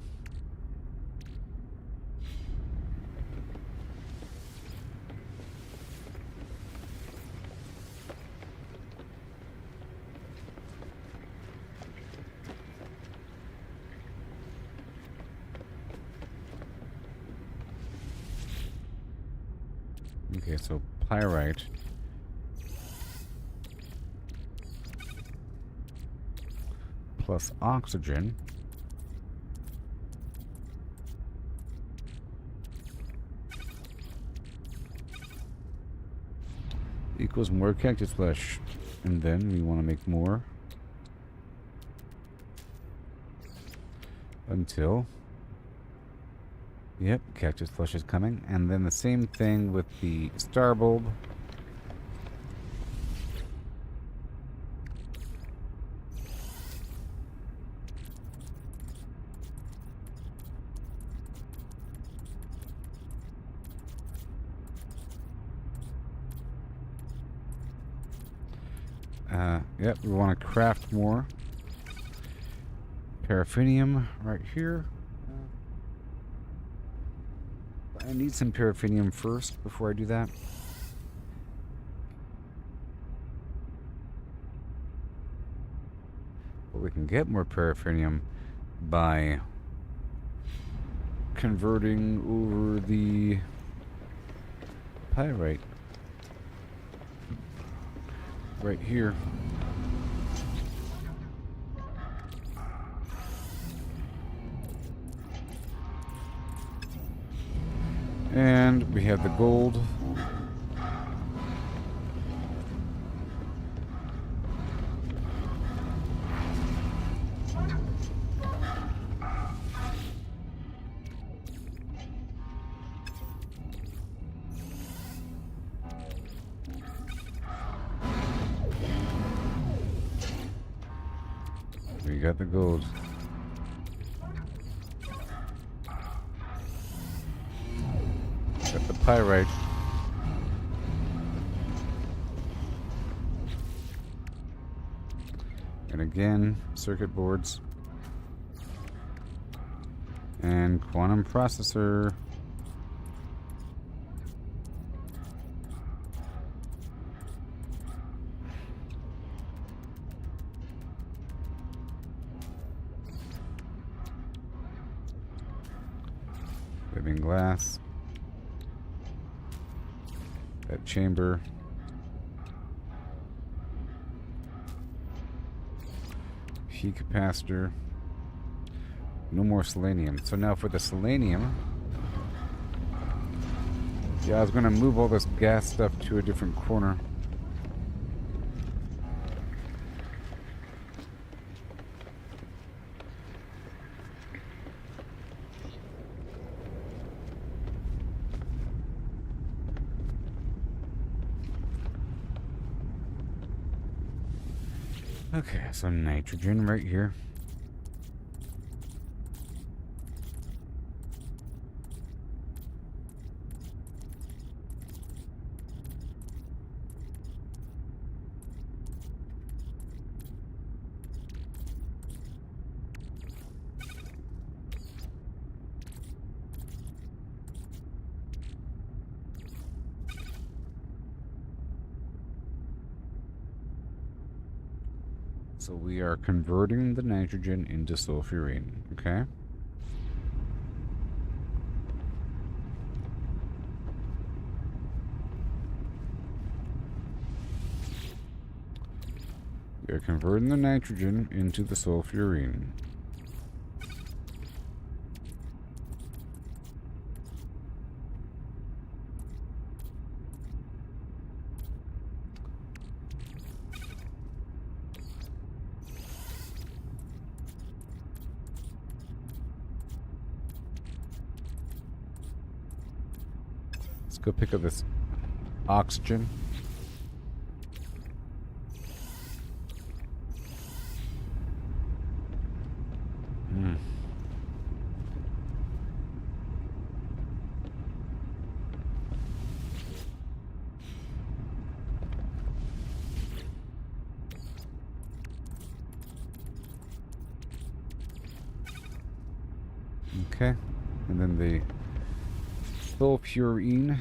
Okay, so pyrite plus oxygen equals more cactus flesh. And then we want to make more until, yep, cactus flesh is coming. And then the same thing with the star bulb. Yep, we want to craft more paraffinium right here. I need some paraffinium first before I do that. But we can get more paraffinium by converting over the pyrite right here. And we have the gold. We got the gold. Got the pyrite. And again, circuit boards. And quantum processor. Living glass. That chamber. Heat capacitor. No more selenium. So now for the selenium. Yeah, I was going to move all this gas stuff to a different corner. Okay, so nitrogen right here. So we are converting the nitrogen into sulfurine, okay? We are converting the nitrogen into the sulfurine. Let's go pick up this oxygen. Okay, and then the sulfurine.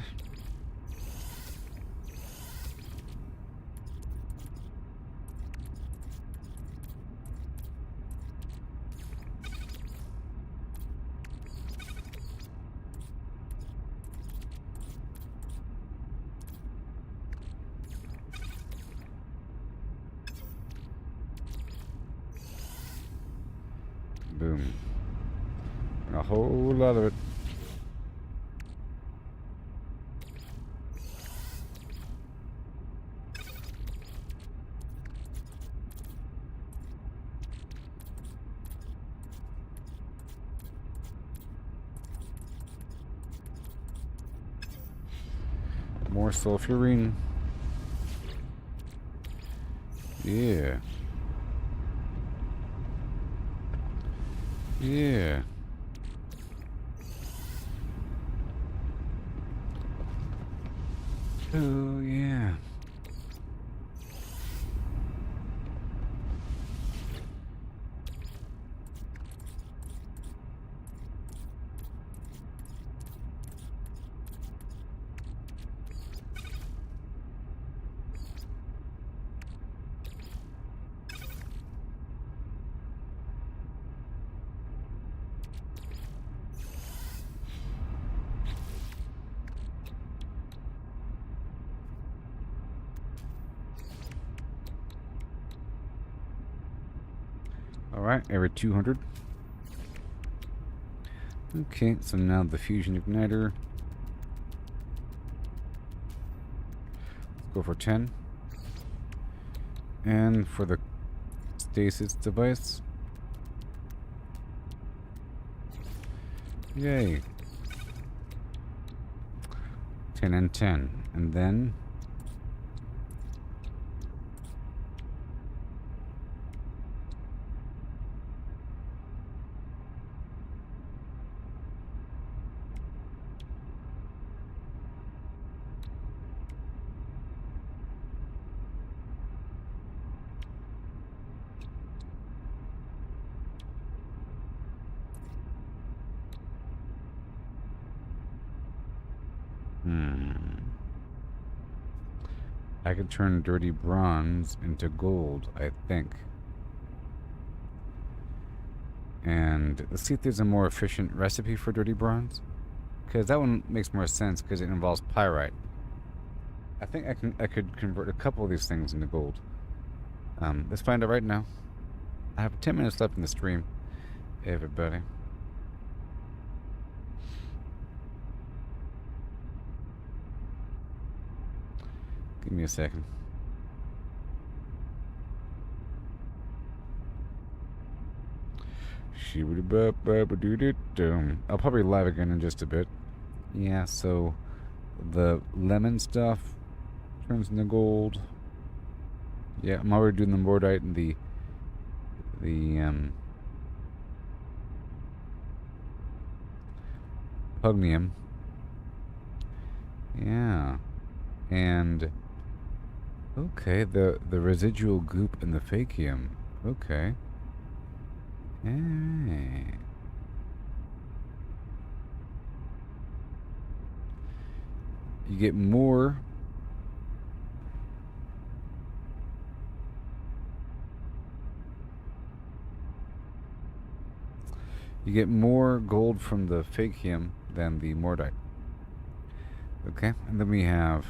Boom. A whole lot of it. More sulfurine. Yeah. Yeah. Oh, yeah. Alright, every 200. Okay, so now the fusion igniter. Go for 10. And for the stasis device. Yay. 10 and 10. And then I could turn dirty bronze into gold, I think. And let's see if there's a more efficient recipe for dirty bronze. Because that one makes more sense because it involves pyrite. I think I could convert a couple of these things into gold. Let's find out right now. I have 10 minutes left in the stream, everybody. Give me a second. I'll probably live again in just a bit. Yeah, so the lemon stuff turns into gold. Yeah, I'm already doing the mordite and the pugnium. Yeah. And okay, the residual goop and the fakium. Okay. Hey. You get more. You get more gold from the fakium than the mordite. Okay, and then we have.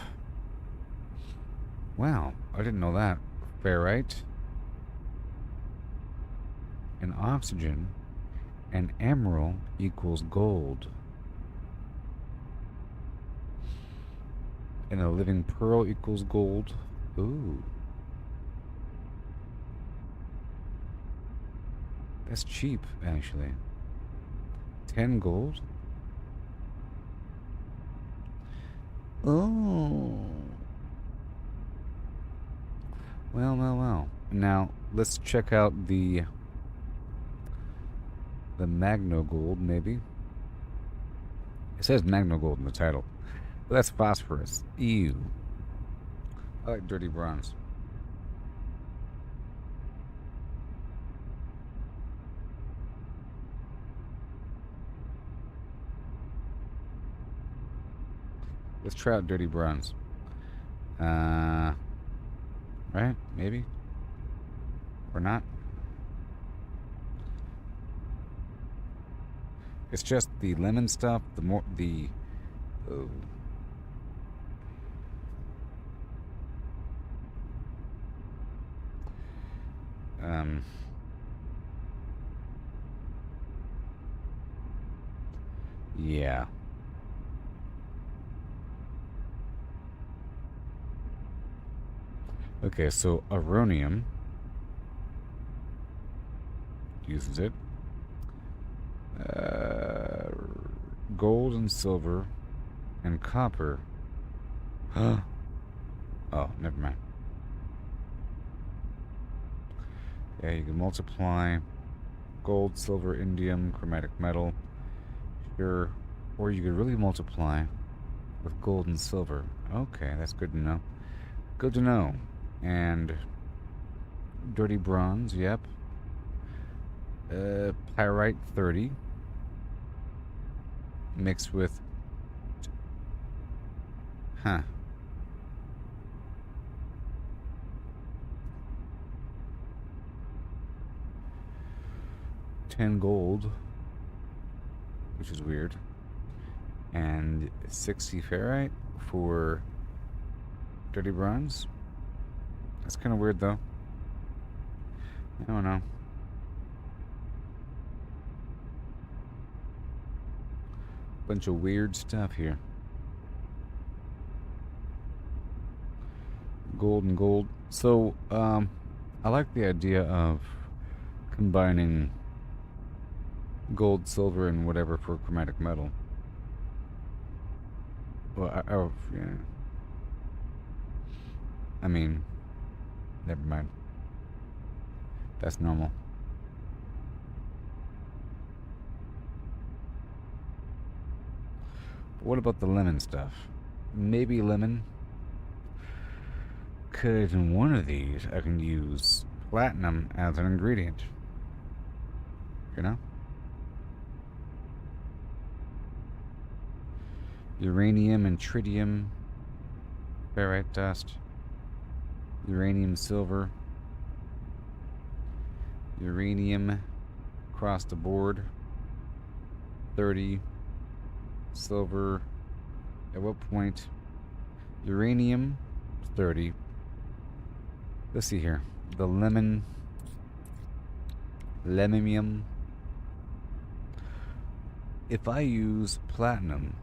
Wow, I didn't know that. Ferrite, and oxygen, and emerald equals gold. And a living pearl equals gold. Ooh. That's cheap, actually. 10 gold? Oh. Well. Now, let's check out the Magno Gold, maybe. It says Magno Gold in the title. But that's phosphorus. Ew. I like dirty bronze. Let's try out dirty bronze. Right? Maybe? Or not? It's just the lemon stuff, oh. Yeah. Okay, so Aronium uses it. Gold and silver and copper. Oh, never mind. Yeah, you can multiply gold, silver, indium, chromatic metal. Sure. Or you could really multiply with gold and silver. Okay, that's good to know. Good to know. And dirty bronze, yep. Pyrite 30 mixed with 10 gold, which is weird, and 60 ferrite for dirty bronze. That's kind of weird, though. I don't know. Bunch of weird stuff here. Gold and gold. So, I like the idea of combining gold, silver, and whatever for chromatic metal. Well, yeah. I mean, never mind. That's normal. But what about the lemon stuff? Maybe lemon. Because in one of these, I can use platinum as an ingredient. You know? Uranium and tritium, ferrite dust, uranium silver, uranium across the board, 30, silver, at what point? Uranium, 30. Let's see here. The lemonium. If I use platinum